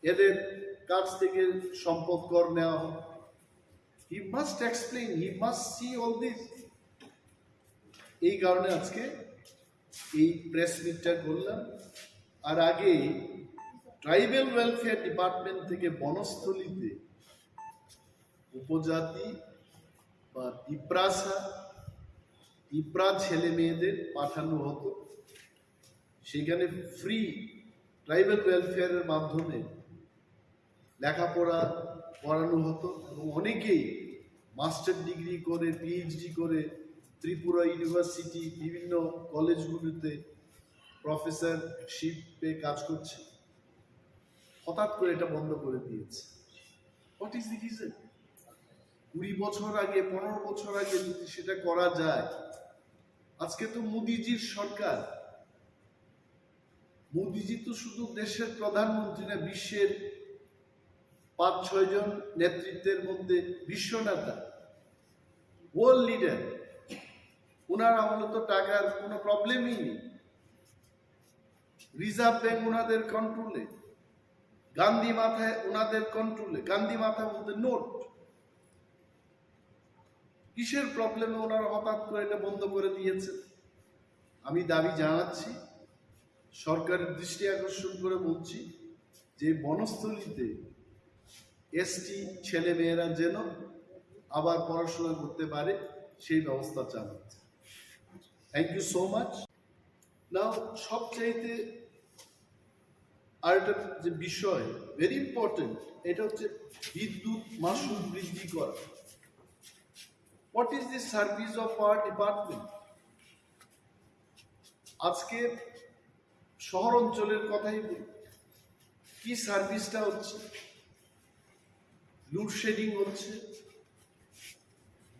এদের কাছ থেকে সম্পদ কর নেওয়া হয়? He must explain, he must see all this. এই কারণে আজকে এই প্রেস মিটটা করলাম। আর আগে ট্রাইবাল ওয়েলফেয়ার ডিপার্টমেন্ট থেকে বনস্থলীতে উপজাতি বা তিপ্রা ছেলে মেয়েদের পাঠানো হতো, সেখানে ফ্রি ট্রাইবাল ওয়েলফেয়ারের মাধ্যমে লেখাপড়া করানো হতো এবং অনেকেই মাস্টার ডিগ্রি করে, পিএইচডি করে ত্রিপুরা ইউনিভার্সিটি বিভিন্ন কলেজগুলিতে প্রফেসরশিপে কাজ করছে। হঠাৎ করে এটা বন্ধ করে দিয়েছে। What is the reason? 20 বছর আগে, 15 বছর আগে যদি সেটা করা যায়, আজকে তো মোদিজির সরকার, মোদিজি তো শুধু দেশের প্রধানমন্ত্রী না, বিশ্বের 5-6 জন নেতৃত্বের মধ্যে বিশ্ব নেতা, ওয়ার্ল্ড লিডার। ওনার আমলে তো টাকার কোনো প্রবলেমই নেই, রিজার্ভ ব্যাংক ওনাদের কন্ট্রোলে, গান্ধী মাথায় ওনাদের কন্ট্রোলে, গান্ধী মাথা বলতে নোট। কিসের প্রবলেমে ওনারা হঠাৎ করে এটা বন্ধ করে দিয়েছে? আমি দাবি জানাচ্ছি, সরকারের দৃষ্টি আকর্ষণ করে বলছি যে বনস্থলীতে এসটি ছেলে মেয়েরা যেন আবার পড়াশোনা করতে পারে সেই ব্যবস্থা চালাচ্ছে। Thank you so much. Now সবচাইতে আর একটা যে বিষয় ভেরি ইম্পর্টেন্ট, এটা হচ্ছে বিদ্যুৎ মাশুল বৃদ্ধি করা। What is the service of our department? আজকে শহর অঞ্চলের কথাই বলি, কি সার্ভিসটা হচ্ছে? লোডশেডিং হচ্ছে,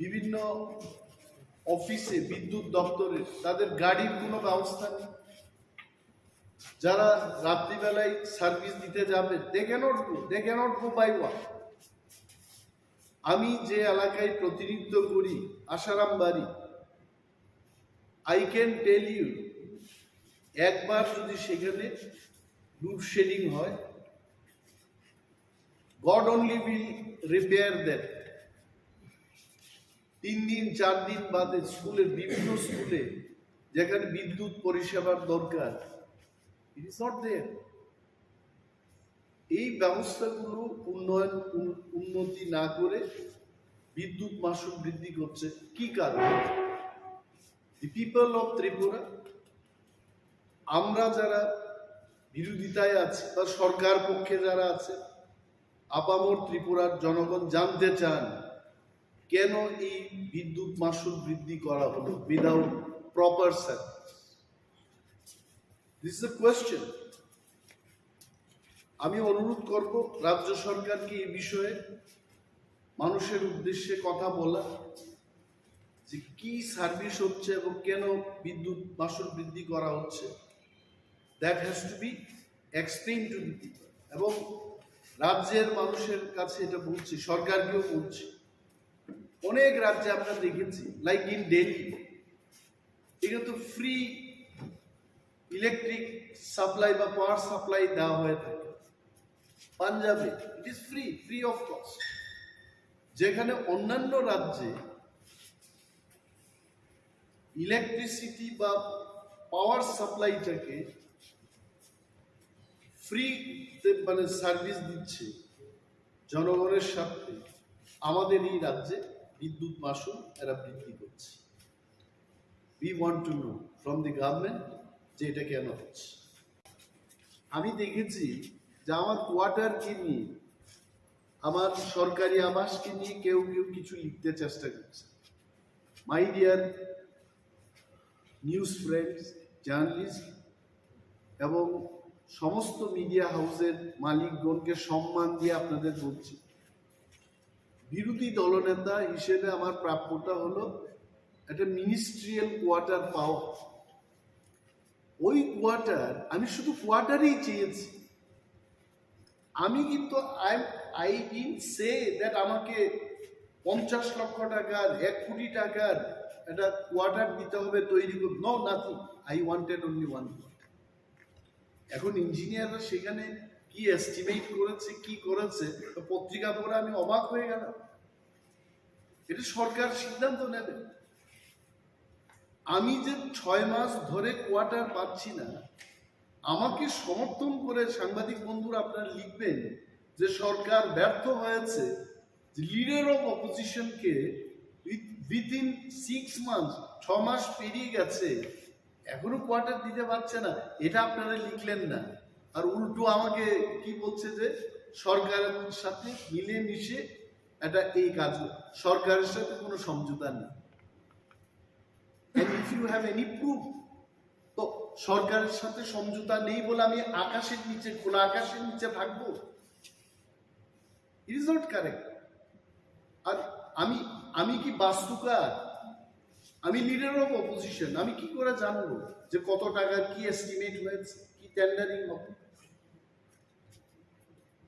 বিভিন্ন অফিসে বিদ্যুৎ দপ্তরে তাদের গাড়ির কোনো ব্যবস্থা নেই। যারা রাত্রিবেলায় সার্ভিস দিতে যাবে, they can't go by walk. আমি যে এলাকায় প্রতিনিধিত্ব করি, আসারাম বাড়ি, আই ক্যান টেল ইউ, একবার যদি সেখানে লোডশেডিং হয়, god only will repair that. 3 দিন 4 দিন বাদে স্কুলের বিভিন্ন স্কুলে যেখানে বিদ্যুৎ পরিষেবার দরকার, ইট ইজ নট দেয়ার। এই ব্যবস্থাগুলো উন্নতি না করে বিদ্যুৎ মাশুল বৃদ্ধি করছে। কি কারণ? দি পিপল অফ ত্রিপুরা, আমরা যারা বিরোধিতায় আছি বা সরকার পক্ষে যারা আছে, আপামর ত্রিপুরার জনগণ জানতে চান কেন এই বিদ্যুৎ মাশুল বৃদ্ধি করা হলো without proper service. This is a question. আমি অনুরোধ করব রাজ্য সরকারকে এই বিষয়ে মানুষের উদ্দেশ্যে কথা বলা, যে কি সার্ভিস হচ্ছে এবং কেন বিদ্যুৎ মাশুল বৃদ্ধি করা হচ্ছে। That has to be explain to the people. এবং রাজ্যের মানুষের কাছে এটা বলছি, সরকারকেও বলছি। অনেক রাজ্যে আমরা দেখেছি, লাইক ইন দিল্লি, এটা তো ফ্রি ইলেকট্রিক সাপ্লাই বা পাওয়ার সাপ্লাই দেওয়া হয়ে থাকে। পাঞ্জাবে it is free of cost. যেখানে অন্যান্য রাজ্যে ইলেকট্রিসিটি বা পাওয়ার সাপ্লাইটাকে ফ্রি মানে সার্ভিস দিচ্ছে জনগণের সাথে, আমাদের এই রাজ্যে বিদ্যুৎ মাশুল এরা বৃদ্ধি করছে। We want to know from the government যে এটা কেন হচ্ছে। আমি দেখেছি যে আমার কোয়ার্টারকে নিয়ে, আমার সরকারি আবাসকে নিয়ে কেউ কিছু লিখতে চেষ্টা করছে। My dear news friends, journalist এবং সমস্ত মিডিয়া হাউসের মালিকগণকে সম্মান দিয়ে আপনাদের বলছি, বিরোধী দলনেতা হিসেবে আমার প্রাপ্যটা হলো একটা মিনিস্ট্রিয়াল কোয়ার্টার পাওয়া। ওই কোয়ার্টার, আমি শুধু কোয়ার্টারই চেয়েছি। আমি কিন্তু আই ডিডন্ট সে দ্যাট আমাকে 50 লক্ষ টাকার 1 কোটি টাকার একটা কোয়ার্টার দিতে হবে, তৈরি করবে। No, nothing. I wanted only one quarter. এখন ইঞ্জিনিয়াররা সেখানে কি এস্টিমেট করেছে, কি করেছে, পত্রিকা পড়ে আমি অবাক হয়ে গেলাম। এটা সরকার সিদ্ধান্ত নেবে। আমি যে 6 মাস ধরে কোয়ার্টার পাচ্ছি না, আমাকে সমর্থন করে সাংবাদিক বন্ধুরা আপনারা লিখবেন যে সরকার ব্যর্থ হয়েছে, লিডার অফ অপোজিশনকে উইথিন 6 মান্থস, 6 মাস পেরিয়ে গেছে, এখনো কোয়ার্টার দিতে পারছে না। এটা আপনারা লিখলেন না, আর উল্টো আমাকে কি বলছে যে সরকারের সাথে মিলেমিশে এটা এই কাজ, সরকারের সাথে কোনো সমঝোতা নেই। And if you have any proof, তো সরকারের সাথে সমঝোতা নেই বলে আমি আকাশের নিচে, খোলা আকাশের নিচে থাকবো? It is not correct. আর আমি কি বাস্তুকার? আমি লিডার অফ অপোজিশন, আমি কি করে জানবো যে কত টাকার কি এস্টিমেট হয়েছে, কি টেন্ডারিং হবে?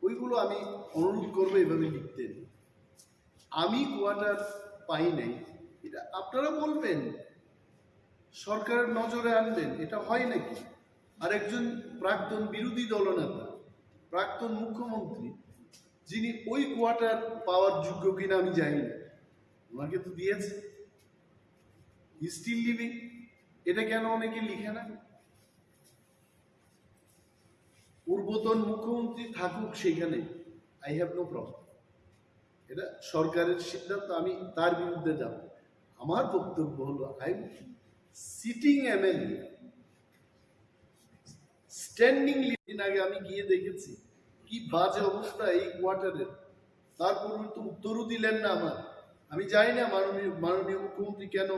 ওইগুলো আমি অনুরোধ করবো এভাবে লিখতে। আমি কোয়ার্টার পাই নাই, এটা আপনারা বলবেন, সরকারের নজরে আনবেন। এটা হয় নাকি? আর একজন প্রাক্তন বিরোধী দলনেতা, প্রাক্তন মুখ্যমন্ত্রী, যিনি ওই কোয়ার্টার পাওয়ার যোগ্য কিনা আমি জানি না, ওনাকে তো দিয়েছে, স্টিল লিভিং। এটা কেন অনেকে লিখে না? পূর্বতন মুখ্যমন্ত্রী থাকুক সেখানে, আই হ্যাভ নো প্রবলেম। এটা সরকারের সিদ্ধান্ত, আমি তার বিরুদ্ধে যাব। আমার বক্তব্য হলো, আই সিটিং এমএলএ স্ট্যান্ডিং দিন আগে আমি গিয়ে দেখেছি কি বাজে অবস্থা এই কোয়ার্টারের। তারপর তো উত্তরও দিলেন না আমার। আমি জানি না মাননীয় মুখ্যমন্ত্রী কেন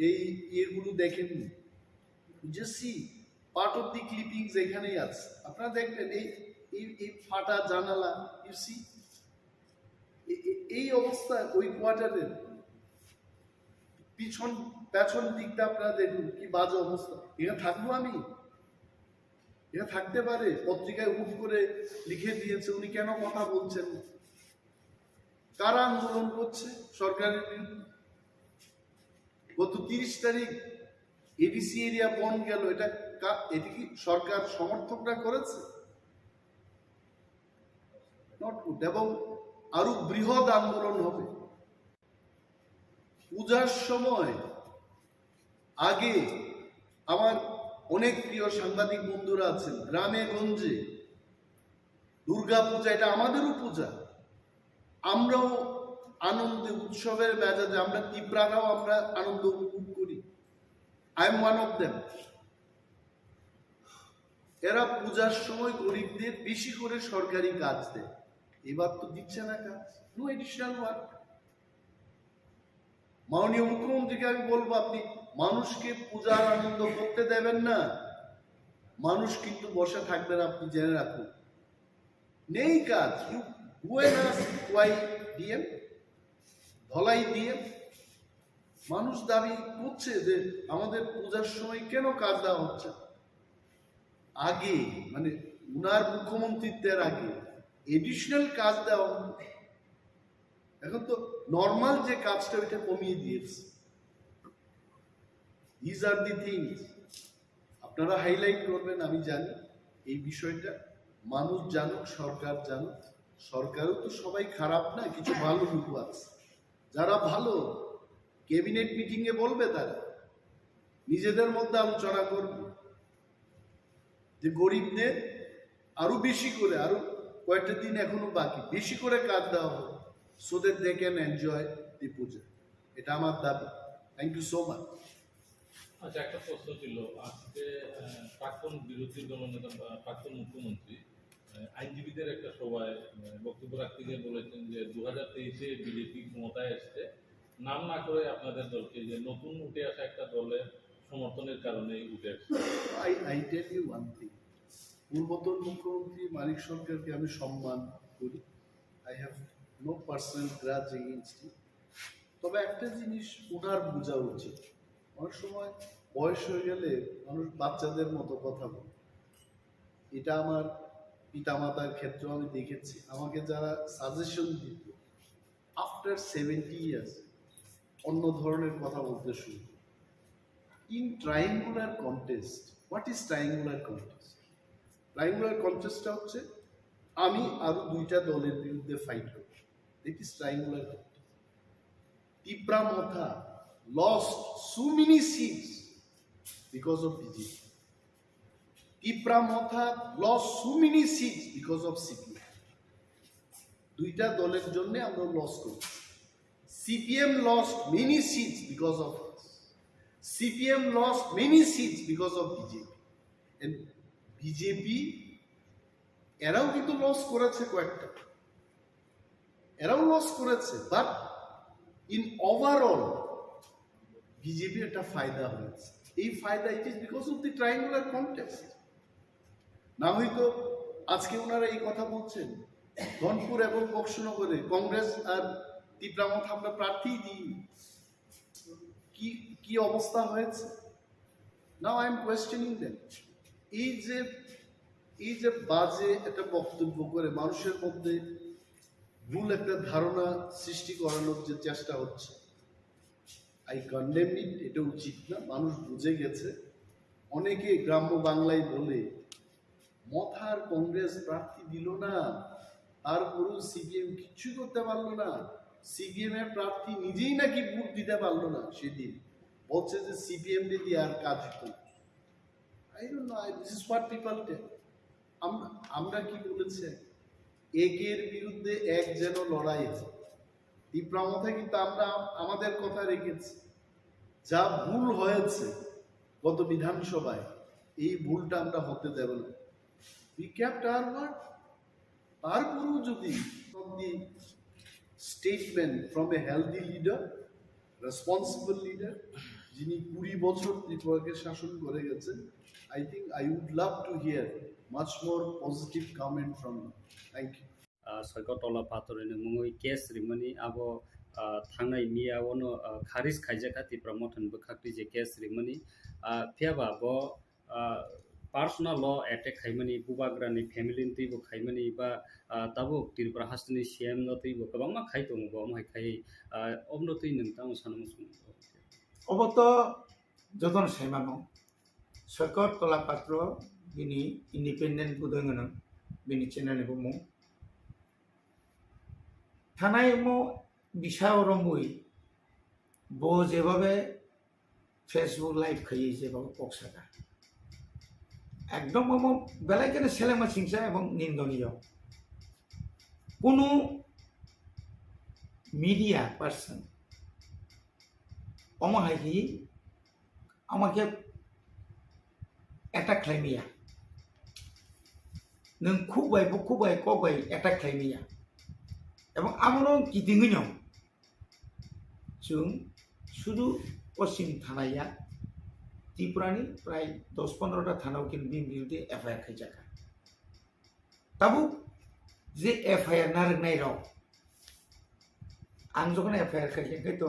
এই ইয়েগুলো দেখেননি। জেসি পার্ট অফ দি ক্লিপিংস এখানেই আছে, আপনারা দেখবেন এই এই ফাটা জানালা, ইউ সি এই অবস্থা ওই কোয়ার্টারের পেছন দিকটা আপনারা দেখুন কি বাজে অবস্থা। এখানে থাকবো আমি? এটা থাকতে পারে? পত্রিকায় হুট করে লিখে দিয়েছে উনি কেন কথা বলছেন? কারা আন্দোলন করছে সরকারের বিরুদ্ধে? গত 30 তারিখ এডিসি এরিয়া বন্ধ গেল, এটা কি সরকার সমর্থকরা করেছে? Not good. এবং আরো বৃহৎ আন্দোলন হবে পূজার সময়। আগে আমার অনেক প্রিয় সাংবাদিক বন্ধুরা আছেন গ্রামে গঞ্জে, দুর্গা পূজা এটা আমাদেরও পূজা, আমরাও আনন্দে উৎসবের মেজাজে আমরা ত্রিপুরারাও আমরা আনন্দ উপভোগ করি। I am one of them. এরা পূজার সময় গরিবদের বেশি করে সরকারি কাজ দেয়, এবার তো দিচ্ছে না কাজ, নো এডিশনাল ওয়ার্ক। মাননীয় মুখ্যমন্ত্রীকে আমি বলবো আপনি মানুষকে পূজার আনন্দ করতে দেবেন না, মানুষ কিন্তু বসে থাকবেন, আপনি জেনে রাখুন। নেই কাজ। ডিএম ধলাই ডিএম মানুষ দাবি করছে যে আমাদের পূজার সময় কেন কাজ দেওয়া হচ্ছে। আগে মানে উনার মুখ্যমন্ত্রীত্বের আগে এডিশনাল কাজ দেওয়া হতো, এখন তো নর্মাল যে কাজটা ওইটা কমিয়ে দিয়েছে। দিস আর দি থিংস আপনারা হাইলাইট করবেন। আমি জানি এই বিষয়টা মানুষ জানুক, সরকার জানুক। সরকারও তো সবাই খারাপ না, কিছু ভালো লোক আছে যারা ভালো। ক্যাবিনেট মিটিং এ বলবে, তারা নিজেদের মধ্যে আলোচনা করবে যে গরিবদের আরো বেশি করে, আরো কয়েকটা দিন এখনো বাকি, বেশি করে কাজ দেওয়া হবে, so that they can enjoy the puja. এটা আমার দাবি। Thank you so much. আচ্ছা, একটা প্রশ্ন ছিল। আজকে প্রাক্তন বিরোধী দলনেতা প্রাক্তন মুখ্যমন্ত্রী আইনজীবীদের একটা সভায় বক্তব্য রাখতে গিয়ে বলেছেন যে 2023-এ বিজেপি ক্ষমতায় এসছে, নাম না করে আপনাদের দলকে, যে নতুন উঠে আসা একটা দলের সমর্থনের কারণে উঠে আসছে। I tell you one thing, পূর্বতন মুখ্যমন্ত্রী মানিক সরকারকে আমি সম্মান করি। I have no personal grudge against him. তবে একটা জিনিস ওনার বোঝা উচিত, অনেক সময় বয়স হয়ে গেলে মানুষ বাচ্চাদের মতো কথা বলে। এটা আমার পিতামাতার ক্ষেত্রেও আমি দেখেছি। আমাকে যারা সাজেশন দিত আফটার 70 ইয়ার্স অন্য ধরনের কথা বলতে শুরু। In triangular contest, what is triangular contest? Triangular কন্টেস্টটা হচ্ছে আমি আরো দুইটা দলের বিরুদ্ধে ফাইট করি, it is triangular contest. টিপ্রামথা lost so many seats because of BJP. টিপ্রামথা lost so many seats because of CPM. দুইটা দলের জন্য আমরা লস করি। CPM lost many seats because of us. CPM lost many seats because of BJP. And BJP এরাও কিন্তু loss করেছে কয়েকটা, এরাও লস করেছে, বাট ইন ওভারঅল বিজেপি একটা ফায়দা হয়েছে। এই ফায়দা it is because of the triangular contest. না হয়তো আজকে ওনারা এই কথা বলছেন ধনপুর এবং বক্সনগরে কংগ্রেস আর তীব্রামথা আমরা প্রার্থী দিই, কি অবস্থা হয়েছে। Now I am questioning them. এই যে বাজে একটা বক্তব্য করে মানুষের মধ্যে ভুল একটা ধারণা সৃষ্টি করানোর যে চেষ্টা হচ্ছে, আই কন্ডেম ইট। এটা উচিত না। মানুষ বুঝে গেছে। অনেকে গ্রাম্য বাংলায় বলে মথার কংগ্রেস প্রার্থী দিল না, তারপরেও সিপিএম কিচ্ছু করতে পারলো না। সিপিএম এর প্রার্থী নিজেই নাকি ভোট দিতে পারলো না। সেদিন বলছে যে সিপিএম দিয়ে আর কাজ হতো না। I don't know, this is what people tell. আমরা কি বলেছে, একের বিরুদ্ধে এক যেন লড়াই হয়। তীব্রামথা কিন্তু আমরা আমাদের কথা রেখেছি। যা ভুল হয়েছে গত বিধানসভায় এই ভুলটা আমরা হতে দেব না। We kept our word. তারপরেও যদি from the statement from a healthy leader, responsible leader, যিনি 20 বছর ত্রিপুরাকে শাসন করে গেছেন, I think I would love to hear much more positive comment from you. Thank you. Soikotola patorine mungoi case rimani abo thangnai miya wono kharis khaijaka ti promotion bukhakti je case rimani phiaba bo personal law attack khaimani bubagrani family ti bo khaimani ba tabo Tripura hastini CM no ti bo kabangma khai tong bo mai khai omno ti nintang sanam sum oboto joton saimano Soikotola patro bini independent budongono bini channel bo mo থানায় মো বিষয় রমুই বো যেভাবে Facebook live খাইয়ে যেভাবে পকসাটা একদম মো বেলায় কেন ছেলেমা চিংসা এবং নিন্দনীয় কোনো মিডিয়া পার্সন অমাহাই আমাকে অ্যাটাক খাইমিয়া নों খুবাই কবাই অ্যাটাক খাইমিয়া এবং আমরাও गिदिङैनो जों শুধু পশ্চিম থানায়া ত্রিপুরানি প্রায় 10-15টা থানাও কিন্তু বিরুদ্ধে এফআইআর খাইজাকা তাবু যে এফআইআর নারনাই রাও आं যখন এফআইআর খাইজাকাই তো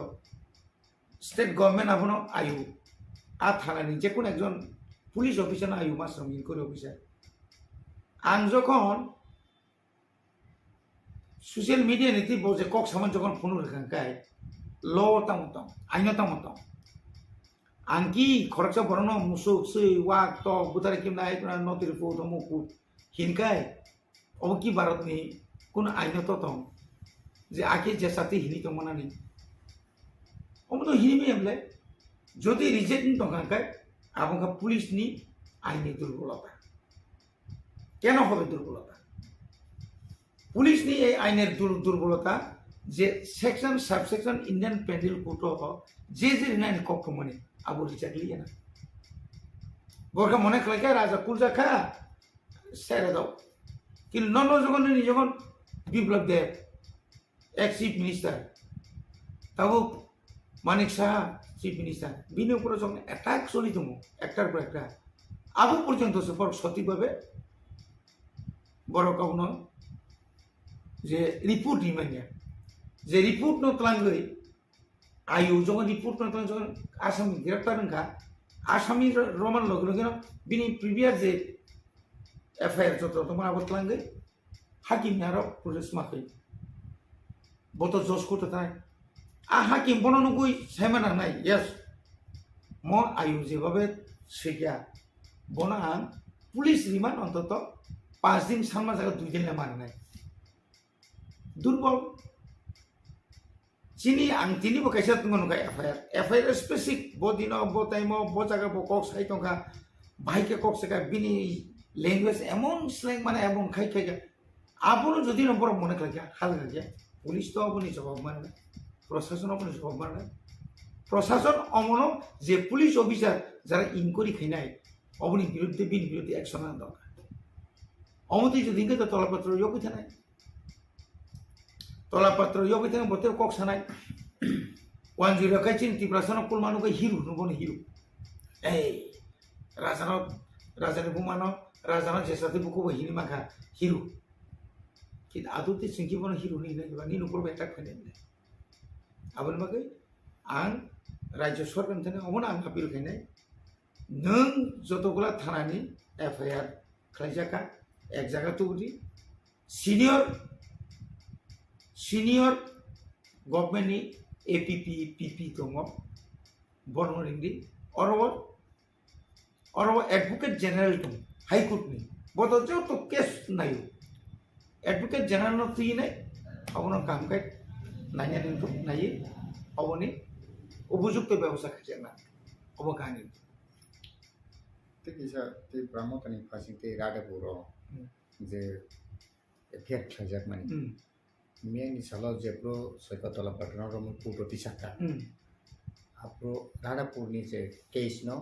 স্টেট গভর্নমেন্ট আপনো আয়ু আ থানানি যে কোন একজন পুলিশ অফিসার আয়ু মাসরম ইনকোয়ারি অফিসার आं যখন social media ni ti boje kok saman jokon phone rekhan kai lo tam aino tam angki khorcha borono musuk sei wa to butare kim nai kuna no tir fo to muku hinkai oki bharat ni kun aino to tom je ake je sati hini to manani omo hini me amle jodi reject ni to kai abonga police ni aini durbolata keno hobe durbolata police নি এই আইনের দুর্বলতা যে section subsection Indian penal code যে নানি কক্ষ মনে আবু রিচাকলি না বরকা মনে খাইকা রাজা কুলজা খা সেরে দাও কিন্তু নন যখন Biplab Deb x chief minister তাবু মানিক সাহা চিফ মিনিস্টার বিনি উপরে যখন অ্যাটাক চলিত একটার পর একটা আবু পর্যন্ত সঠিকভাবে বড় কখনো যে রিপোর্ট নিমানিয়া যে রিপোর্ট ন তলাঙ্গই আয়ু যখন রিপোর্ট ন তলাঙ্গ যখন আসামি গ্রেপ্তার নখা আসামি রমান লগে লগে বিনি প্রিভিয়াস যে এফআইআর যত তোমার আবত তলাঙ্গই হাকিম আরো প্রসেস মাখই বত জজ করতে তাই হাকিম বননগুই সাইমানা নাই ইয়েস ম আয়ু যেভাবে সেগিয়া বনা পুলিশ রিমান্ড অন্তত 5 দিন সামনা জায়গা 2 দিন মানে নাই দুর্বল চিনি তিনি বকাইছা তুমি নকা এফআইআর স্পেসিফিক বদিন বটাইম বজাগা বকক সাইতঙ্কা ভাইকে কক সেকা বিনি ল্যাঙ্গুয়েজ এমন স্ল্যাং মানে এমন খাই আপনো যদি নম্বর মনে খাইয়া হাল খাইয়া পুলিশ তো আপনি জবাব মানে প্রশাসন আপনি জবাব মানে প্রশাসন অমন যে পুলিশ অফিসার যারা ইনকোয়ারি খাইনাই অবনি বিরুদ্ধে বিরুদ্ধে অ্যাকশন আনা দরকার অমতি যদি তো তলাপত্র যোগ্য নাই তলাপত্র yogi teng bote kok sanai 10 kai chin Tripura sono kulmanu kai hiru nubon hiru rajana bumano rajana jesati buku bahini maka hiru kit aduti singki bono hiru ni ba ni nupur betak phane abon makai ang rajya sorkan thane omon ang apil khainai nang jotogula thanani FIR khlaijaka ek jaga tubudi senior government APP PP দङ বর্ণরিংদি অরব advocate general দङ হাইকোর্টনি বদল তো case নাই advocate general তুই নাই আপনার কামকাজ নাইয়া দিন নাই অবনি উপযুক্ত ব্যবস্থা খাইছে না অবকাহানি ঠিক আছে তে ব্রাহ্মণী ফাঁসিতে রাডাপুর যে এফিয়ার খাইজাক মানে Miani salah jepro Soikotola patron romo puto tisaka. Apro rada purni je case no.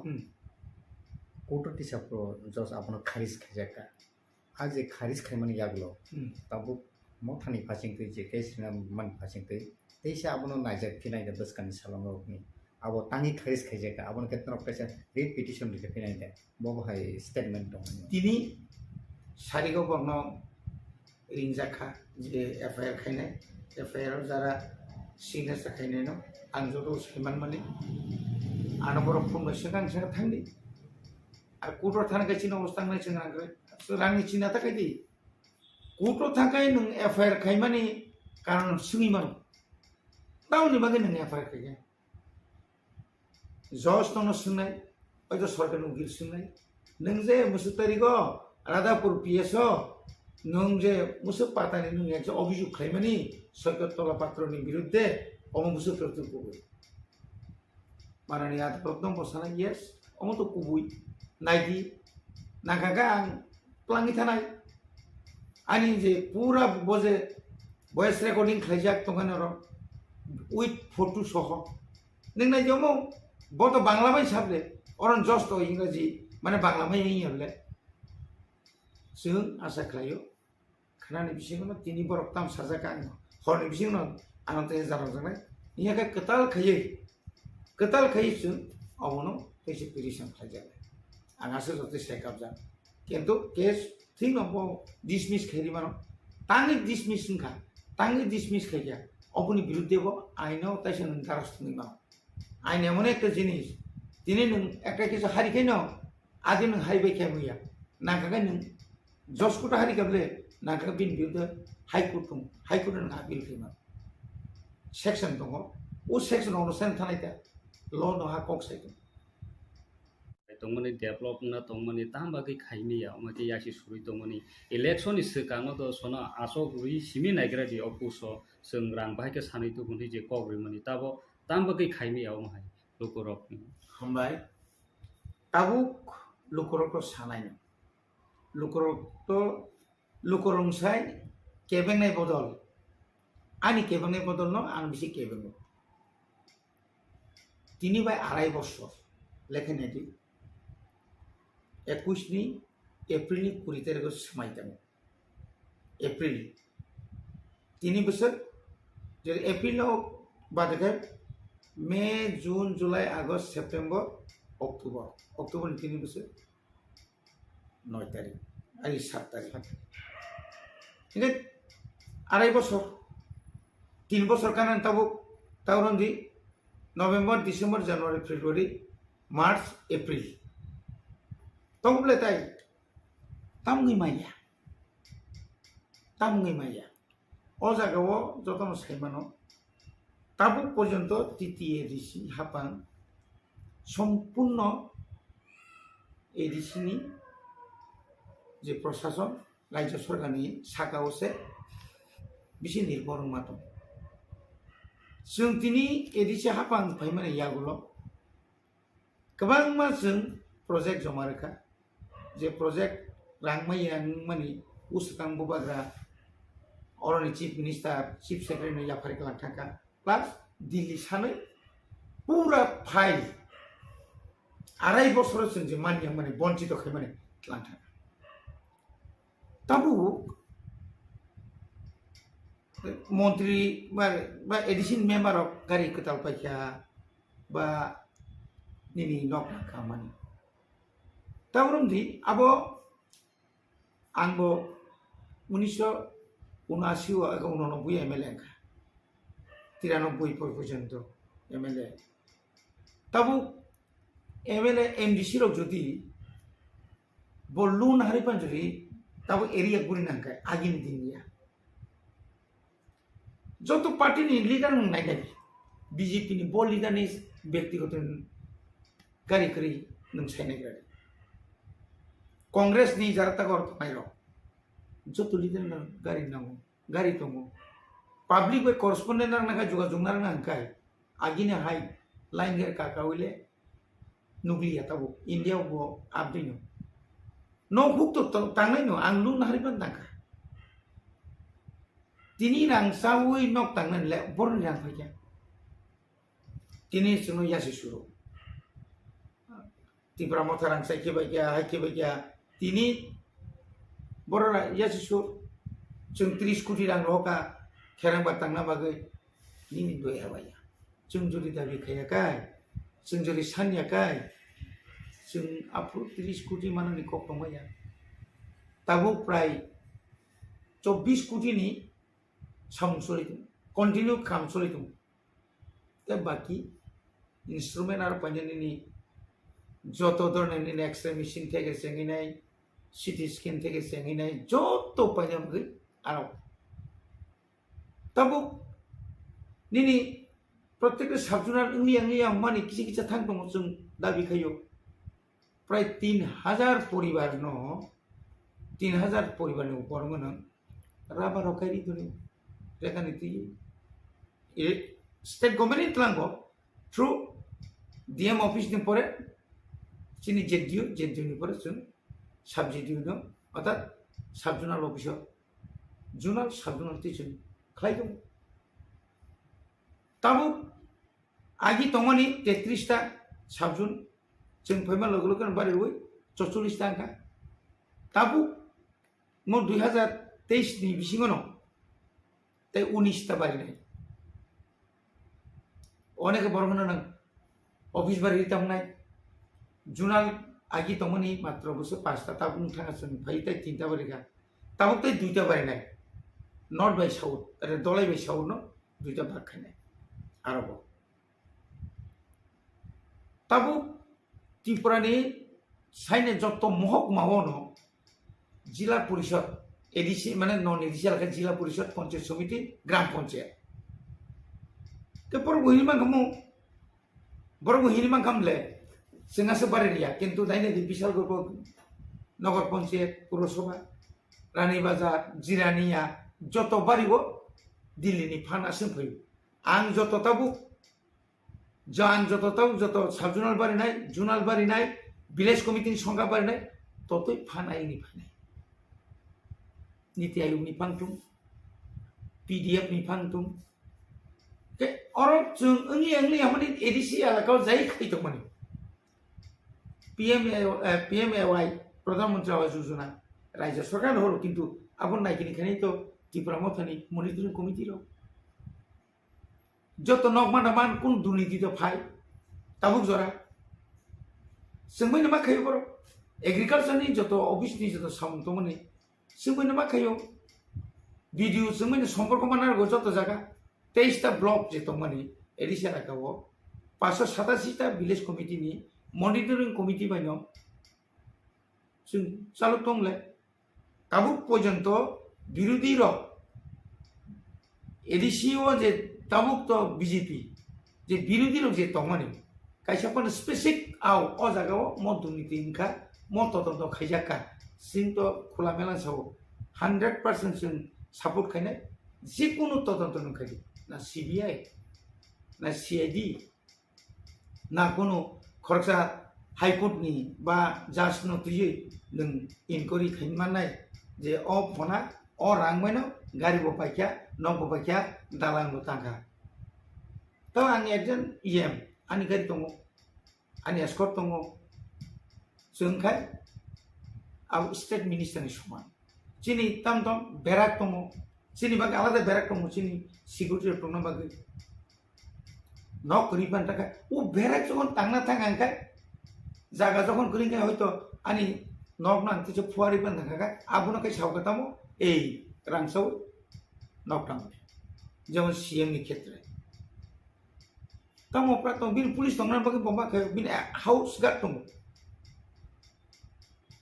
Court टिसाप्रो जस आपनो खारिज खाइजाका आज खारिज खाइमाने यागलो ताबो मथानि फासिंते जे केसना मान फासिंते तेसा आपनो नाइजा फिनाइदा बसकानि सालामनि आबो तांगि खारिज खाइजाका आपनो केतना पैसा रिट पिटिशन दिते फिनाइदा बहाय स्टेटमेंट दं তিনি সারিগাঁও বর্ণ রিংজাখা যে এফআইআর খাইনাय এফআইআর যারা সিগনেচাर খাইनाय न आं जतो सैमान माने आनो बर फुंनो सिगां सिगां थांदि आरो कुटो थानाय चिना अवस्था नाय सिगां रांनि चिना थाखायदि कुटो थाखाय नों एफआइआर खाय माने कारण सिङि मान ताउनि बागै नों एफआइआर खाय जज तनो सोंनाय हयতো सरकार उकिल सोंनाय नों जे मुसु तारिखो रादापुर पिएसओ नों जे मुसु पातानि नों एक अभियोग खायमानि सरकार तला पात्रनि बिरुद्धे अम मुसु प्रति कुबुय माननीय आदालत दं बसानाय यस अम तो कुबुय नायदि नागागा आं प्लांगि थानाय आनि जे पूरा बजे वॉइस रेकर्डिंग खायजाक तंगानो र उइथ फोटो सह नों नायदियामो बतो बांला बाय साबले अरन जस्ट इंग्राजी माने बांला बाय यले जों आशा खालायो खानानि बिसिङाव तिनि बरफ ताम साजाका हरनि बिसिङाव आनते जारां जानाय इयाका कताल खायो जों अमनो कैसे पिटिशन खायजाले आंगासो जते सेकअप जा किन्तु केस थिं नबो डिसमिस खायरि मानो तांगि डिसमिस खायजा अपनि बिरुद्धेबो आइनाव ताइसे नों दारास्त नङा आइन एमन एक जिनिस दिनै नों একটা কিছু হারিখাই ন আদি नों हाइबाय खायमैया नागागा नों जजकोट हारिखाबले नागागा बिन बिरुद्धे हाइकोर्ट दं हाइकोर्ट नों आपिल खायमा सेक्शन दङ ओ सेक्शन अनुसार थानायता ल नहा कक्साय दं तंमनि डेभलप ना तंमनि तामबागै खाइमिया अमके यासि सुरि तंमनि इलेक्शन सिगाङो द सना आसक रुइ सिमि नायग्रादि अपुसो जों रां बाहायके सानै तो गुन्थि जे कग्रिमनि ताबो तामबागै खाइमिया अमहाय लुकरक हमबाय ताबुक लुकरक सानाय लुकरंसाय केबेंनाय बदल आनि केबेंनाय बदल न आं बिसि केबेंनो तिनि बाय आराय बছর लेखनायदि 21 एप्रिल 20 तारिखआव समायदों एप्रिल 3 बोसोर जेरै एप्रिलाव बादखाय मे जून जुलाई आगस्ट सेप्टेम्बर अक्टोबर 3 बोसोर 9 तारिख आरो 7 तारिख ठीक आराय बছর 3 বছর কারণ तावरंदि November December January February March April तंबले ताई तामगै माया ओ जागाव जतन साइमानो ताबु पर्यन्त तृतीय ऋषि हापां सम्पूर्ण एडिसिनि जे प्रशासन राज्य सरकारनि साखावसे बिसि निर्भर मातो जों दिनै एडिसि हापां फाइमाने यागुल गोबां मा जों प्रजेक्ट जमा रोखा जे प्रजेक्ट रांमाया माने उसकां बुबाग्रा अरनि चीफ मिनिस्टार चीफ सेक्रेटारि याफारि खालाम थाका प्लास दिल्ली सानै पूरा फाइल आराय बছর जों जे मानिया माने बन्चित खायमाने खालाम थाका ताबु मंत्री बा एडिशन मेम्बर ऑफ गारी कताल पाइखा बा निनी नक खामानि तावरंदि आबो आंबो 1979 एमएलए 93 पर्यन्त एमएलए ताबु एमएलए एमडीसी रक जदि बल्लुन हारिपान जदि ताबु एरिया गुरि नांखाय आगिन दिनिया जो पार्टी लीडर नाई बीजेपी बल लीडर व्यक्तिगत गारी करी नई कांग्रेस जरा नाइल जो लीडर गारी नांगो गारी दो पब्लिक बै करस्पन्डेंट नांगा जुगाजुग नांगाय आगिने हाई लाइन गेर काकावले नुग्लिया ताबो इंडिया आपदैन न हुक तो तांनाय न आं लुन हारिबान तांका तिनी रां सावै नक तांनानै ले बरन रां फैया तिनी सुनो यासि सुरु त्रिपुरा मथारां साइकेबायगिया हाइकेबायगिया तिनि बररा यासिसु जों 30 कोटी रां रका खेरांबा तांना बागै निनि दया बाया जों जुदि दाबि खायाखाय जों जुदि सान्याखाय जों आफु 30 कोटी माननि कक्टमाया ताबो प्राय 24 कोटी नि सामसलिदों कन्टिन्यू खामसलिदों दा बाकी इंस्ट्रूमेंट आरो पाइनानि যত ধরনের এক্সরে মেশিন থেকে চেঙ্গিনাই সিটি স্ক্যান থেকে চেঙ্গিনাই যত পাইনামগৈ আর তাবো নিনি প্রত্যেকটা সাবজুনার উনি আম্মানি কিছু কিছু থাকদों जों दाबि खायो प्राय 3000 परिवार न 3000 परिवार नि ऊपर मन राबा रखारि दनि रेखानि ति स्टेट गभर्नमेंट तलांगो थ्रू डीएम ऑफिस नि परे चिनी जेडियो नि परे जों सब जेडियो न अर्थात सब जुनाल ऑफिस जुनाल सब जुनाल ति जों खालायदों ताबो आगि तंगनि 33 टा साबजुन जों फैमा लोगो लोगो बारे होय 44 टा का ताबो मो 2023 नि बिसिङनो ते 19 टा बारे नै अनेक बरगन नं ऑफिस बारे तंगनाय जुनाल आगि तंगनि मात्र बसो 5 टा ताबो नथाङा जों फैता 3 टा बारे का ताबो ते 2 टा बारे नै नॉर्थ बाय साउथ अरे दलाई बाय साउथ न 2 टा भाग खानाय आरोब ताबो त्रिपुरानि साइने जत महक मावनो जिला परिषद एडिसी माने नन एडिसियल का जिला परिषद पंचायत समिति ग्राम पंचायत के पर हिनिमा खामले जोंहासो बारेरिया किन्तु दाइने बिशाल गप नगर पंचायत पुरसभा रानी बाजार जिरानिया जत बारिबो दिल्लीनि फानासो फैयो आं जत ताबो जान जत ताबो जत सब जुनाल बारिनाय विलेज कमिटिनि संगा बारिनाय ततै फानायनि फानाय नीति आयोग नि फांथुम पीडीएफ नि फांथुम के अरब जों अंगली हमनि एडीसी एलाकाव जाय खैतो माने पीएमएवाई प्रधानमंत्री आवास योजना राज्य सरकार हरो किन्तु आबन नायकिनि खानि तो त्रिपुरा मथानि मनिटरिंग कमिटि रो যত নকমান কোন দুর্নীতি তো ফাই তাবুক জরা जोंबो मा खायो बर एग्रीकाल्चर नि যত অফিস नि যত সামন্ত মানে जोंबो मा खायो ভিডিও जोंबो সম্পর্ক মানার যত জায়গা 23 টা ব্লক যে তো মানে এডিসি এলাকাও 587 টা ভিলেজ কমিটি नि মনিটরিং কমিটি বাইন जों চালু তংলে তাবুক পর্যন্ত বিরোধী র एडीसीओ जे ताबुक तो बीजेपी जे विरोधी लोग जे तंगनि कायसापन स्पेसिफिक आव अ जागाव म दुर्नीति इनका म तदन्त खायजाका सिं तो खुला मेला साव 100% जों सापोर्ट खायनाय जिकुनु तदन्त नखाय ना सीबीआई ना सीआईडी ना कोनो खरसा हाईकोर्ट नि बा जाज न तुयै नों इनक्वायरि खायमानाय जे अ फना अ रांमायनो गारि बपायखा न बपायखा दालां बतांखा तो आंनि एकजन इएम आंनि गारि दङ आंनि एस्कर्ट दङ जोंखाय आव स्टेट मिनिस्टारनि समान चिनि ताम बेराक दङ चिनि बागै आलादा बेराक दङ चिनि सिकिउरिटि दङ बागै न करिबान थाखाय ও बेराक যখন थांना थांगांखाय जागा যখন करिंखाय হয়তো आंनि नक नांतिसो फुवारिबान थांखाय आबुनाखाय सावगातामो এই रांसाव नकटाम जेमन सीएम नि क्षेत्र तम अपरा तो बिन पुलिस दंना बागै बम्बा खाय बिन हाउस गार्ड दङ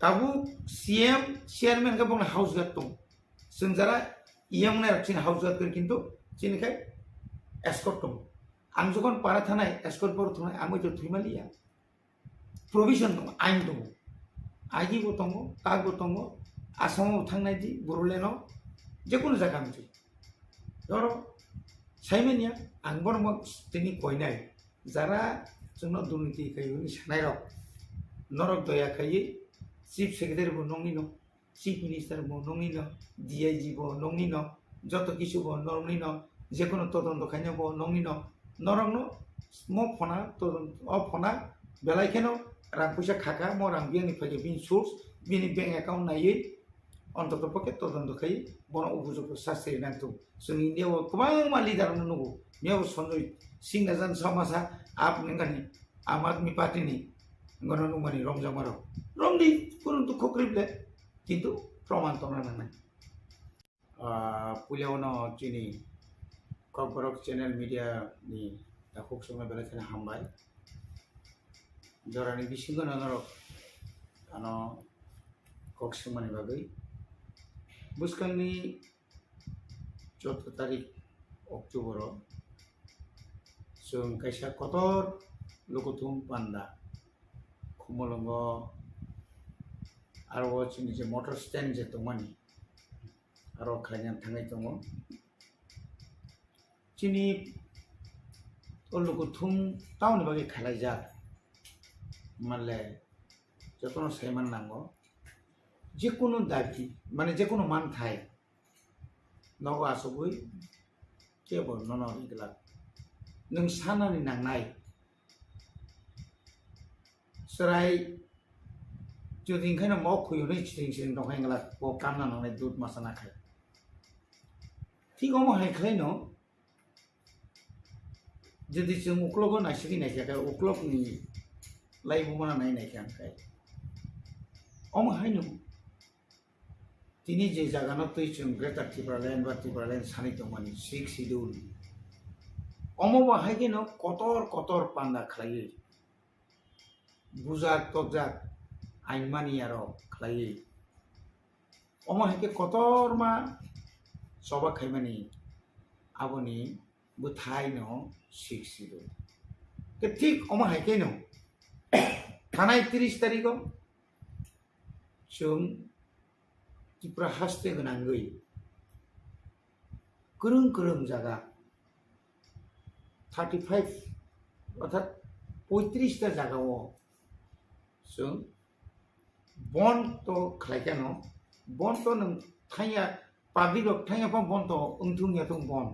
ताबु सीएम चेयरमैन का बंग हाउस गार्ड दङ जों जरा इएम ना चिन हाउस गार्ड कर किन्तु चिनखाय एस्कर्ट दङ आं जखन पारा थानाय एस्कर्ट बर थानाय आं तो थुइमालिया प्रोविजन दङ आइन दङ आइगिबो दङ तागबो दङ आसामाव थांनाय दि बरलेण्डआव जेकुनु जायगा मोनसे धरो साइमेनिया आं बरम तिनि कयनाय जारा जोंनो दुर्नीति खायनि सानाय रक नरक दया खायै चीफ सेक्रेटारि बो नंनि न चीफ मिनिस्टार बो नंनि न डीआईजी बो नंनि न जत किछु बो नंनि न जेकुनु तदन्त खायनो बो नंनि न नरक न म फना तदन्त अ फना बेलायखेनो rang puisa khaka mo rang biang ni phage bin source bini bank account nai অন্তত পক্ষে তদন্ত খাই বন উপযুক্ত শাস্তি নাতো जों इन्डियाव गोबां मा लिडार नुगौ बेयाव सन्जय सिं नाजान समाजा आप नंगानि आम आदमी पार्टीनि गनो नुमानि रंजामाराव रंनि कुनु दुख खरिबले किन्तु प्रमाण तंना नांनाय पुलियावनो चिनि ककबरक चैनल मीडिया नि दाखुक संना बेलाखिना हामबाय जरानि बिसिंगो नांगारक आनो कक्समानि बागै बुस्कांनि 14 तारिख अक्ट'बर जों कायसा कतर लोगोथुम पान्दा खमलंग आरो जोंनि जे मटर स्टेन्ड जे दंमानि आरो खालायनानै थांनाय दङ जोंनि लोगोथुम टाउननि बागै खालायजा मानले जतन सायमान नांगौ जिकुनु दाबि माने जिकुनु मानथाय नगो आसबै केबल नन इगला नों सानानि नांनाय सराय जुदि ओंखायनो मावखयो नै चिथिं दंखायगला ब कामना नांनाय दुध मासा नाखाय ठीक अमा हायख्लाय न जुदि जों उक्लबो नायसिगि नायखाय उक्लबनि लाइबो माना नायनायखाय आंखाय अमा हायनो তিনি যে জাগানো তৈছুন গ্রেটার ত্রিপুরাল্যান্ড বা ত্রিপুরাল্যান্ড সানিত মানে 6 শিডিউল অমবা হাইকেন কতর কতর পান্ডা খাইয়ে বুজাক তকজাক আইনমানি আর খাইয়ে অমা হাইকে কতর মা সবা খাইমানি আবনি বুথাই ন 6 শিডিউল কে ঠিক অমা হাইকেন থানায় 30 তারিখ जों त्रिपुरा हासते गोनांगै गोरों गोरों जागा 35 अर्थात 35 टा जागाव जों बन तो खालायखानो बन तो नों थाया पाब्लिक थाया बन तो उंथुंया तो बन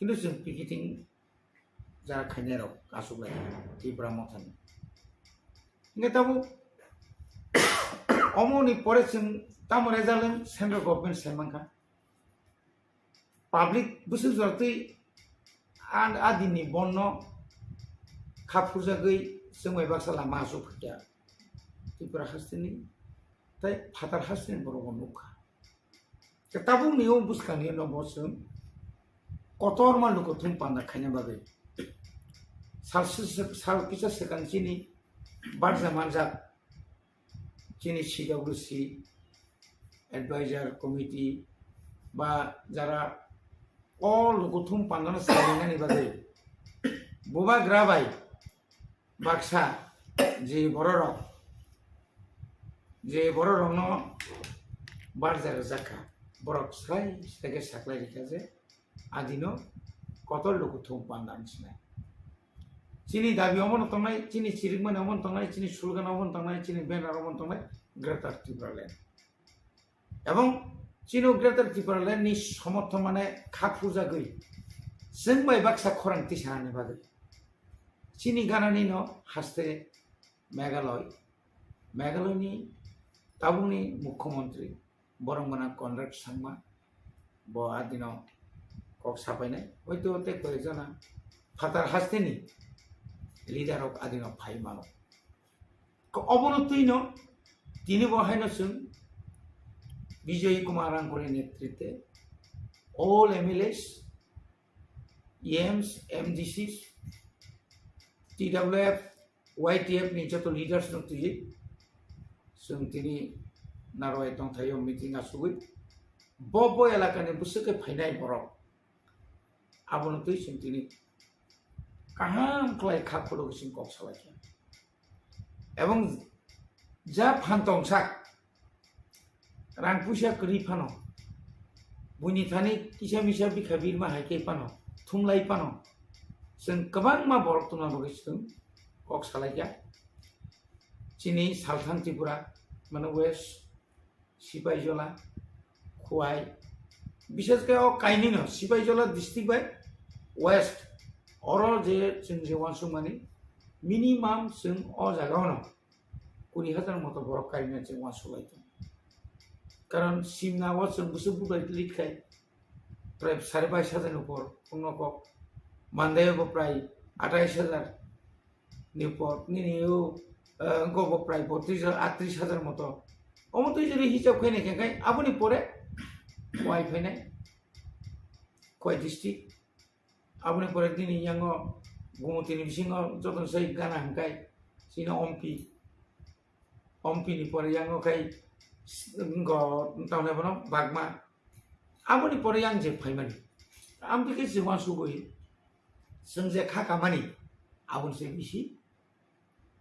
किन्तु जों पिकेटिं जारा खायनायाव आसुलाय त्रिपुरा मथान नेताबो अमोनि परे जों तामो रेजाल्ट सेंट्रल गवर्नमेंट सायमांखा पाब्लिक बुसु जरतै आदिनि बन्न खाफुजागै जोंबाय बाक्सा लामा आसु फैया त्रिपुरा हास्तेनि ताय फातार हास्तेनि बर'बो नुखा ताबु नियो बुसखानि न बसों कतर मा लोगोथुम पान्दा खायना बागै साल किसा सेकांचिनि बारजा मानजा चिनि CWC एडवाइजर कमिटी बा जरा all लोगोथुम पान्दानो सायनानि बागै बुबा ग्राबाय बाक्सा जे बररक न बारजार जाखा बरक साय सेके साख्लाय रिखाजे आदिनो कतल लोगोथुम पान्दानिसनाय चिनि दाबि अमन तंनाय चिनि चिरिकमन अमन तंनाय चिनि सुलगान अमन तंनाय चिनि बेनार अमन तंनाय ग्रेटार त्रिपुरालैंड এবং চিনো গ্রেটার ত্রিপুরাল্যান্ডनि समर्थन माने खाफुजा गई जों बाय बाक्सा खरांथि सानानि बागै चिनि गानानि न हास्ते मेघालयनि ताबुनि मुख्यमंत्री बरंगना कनराड सांमा ब आदिनो कक सापायनाय हयतो ते कयजना फातार हास्तेनि लिडार अफ आदिनो फाइमानो अबनतैनो तिनि बहायनो जों विजय कुमार आंगोनि नेतृत्वे all MLAs, EMs, MDCs, TWF, YTF नि जतो लीडर्स दं तुइ जों तिनि नारवाय दंथायो मिटिं आसुगै बबो एलाकानि बुसुके फायनाय बरक आबनो तुइ जों तिनि काहाम क्लाय खाखलगसिन कक सालायखा एवं जा फानतंसा रांपुसा करी फानो बुनि थानी किसा मिसा बिखा बिरमा हायके पानो थुमलाई पानो जों गोबां मा बरक तुना बगैसों कक सालायखा चिनि सालथान त्रिपुरा माने वेस्ट सिपाइजला खुवाई विशेषके काइनिनो सिपाइजला डिस्ट्रिक्ट बाय वेस्ट अरल जे जों जेवानसुमानि মিনিমাম जों अ জায়গাयावनो 20,000 মতো বরক কারিনা जों वासुलायदों কারণ সিমনাও जों বুসু বুবাই লিখাই প্রায় 22,500 উপর কোনক মান্দায়ও প্রায় 28,000 নিপর নিনিও গব প্রায় 38,000 মতো অমতো যদি হিসাব খাইনে খাই আপনি পরে ওয়াই ফাইনাই কয় ডিস্ট্রিক্ট আপনি পরে দিন ইয়াঙ্গ গুমতিनि बिसिङाव जतनसै गाना हंखाय सिना अम्पीनि परे यांगो खाय तावने बनो बागमा आबोनि परे yang जे फाइमानि आमपिके जिवा सुबोय जों जे खाखामानि आबोन से बिसि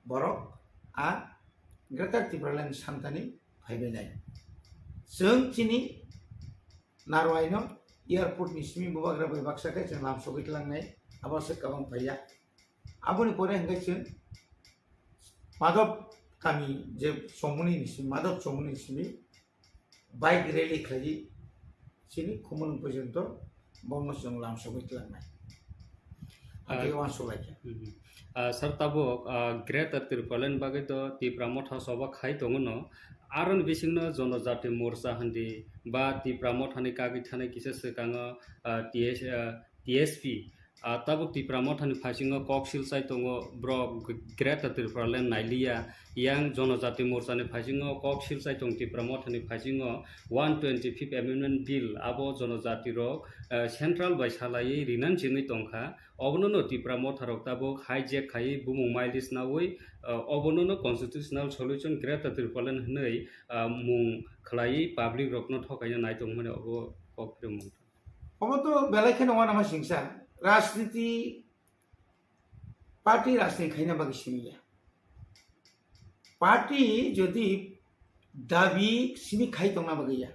बरक आ ग्रेटर त्रिपुरालेण्ड सान्तानि फाइबायनाय जों चिनि नारवाइनो एयारपोर्ट नि सिमि बबाग्रा बै बाक्साखै जों लामसगैलांनाय आबासे काबां फाइया आबोनि परे हंखाय जों Madhav kami je somuni ni sini madhab somuni ni sini bike rally khaji sini kumun porjonto bongos jong lamso bitlangnai ake wan solai sir tabo greater त्रिपुरालेण्ड bagai to ti pramotha soba khai tongono aron bisingno jonojati morcha handi ba ti pramothani kagi thane kisa sekango TSP tabuk ti pramothani phasingo koksil sai tongo bro greater त्रिपुरालेण्ड nailia yang jonojati morchani phasingo koksil sai tong ti pramothani phasingo 125th amendment bill abo jonojati rok central by salai rinan chini tongkha obonono ti pramotharok tabuk hijack khai bumung mailis nawoi obonono constitutional solution greater त्रिपुरालेण्ड hnei mung khlai public rokno thokaya nai tongmani obo kokprim obo to belai khe nonga nama singsa राजनीति party राजनीति खाइना बाकी सिमिया party जदि दाबी सिमी खाइ दंना बागैया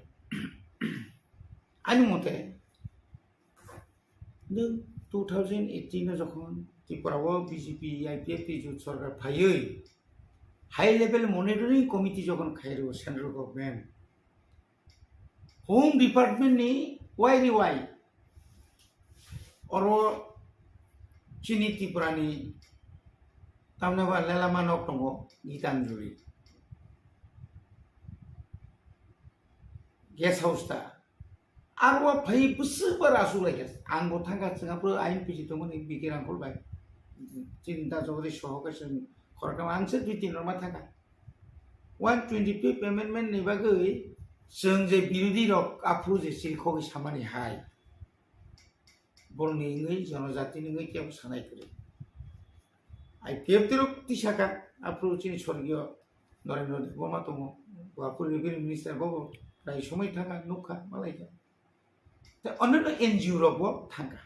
आनि मते नों 2018 जखन त्रिपुराव बीजेपी IPF जुट सरकार फायै हाई लेवल मनिटरिंग कमिटी जखन खाइरो सेंट्रल गवर्नमेंट होम डिपार्टमेंट नि वाई और चीनी त्रिपुरानि तामनेबा लेलामा नक दङ गीतांजलि गेस्ट हाउस ता आरो फै बुसुबर आसुलाय आंबो थांगा जोंहाबो INPT दंमोन बिगिरां खलबाय चिन्ता जगदि सहकासन खरकाम आंसो दुइ दिन रमा थांगा 125th amendment नि बागै जों जे बिरोधी रक आफ्रु जे सिलखगै सामानि हाय borni ngai जनजाति ngai क्या सानाय करे IPF तेरो तिसाका आप्रो चिनि स्वर्गीय नरेन्द्र देबबर्मा दङ गुवाहाटी रेभिनिउ मिनिस्टार गबो प्राय समय थांगा नुखा मालायका ता अन्य NGO रबो थांगा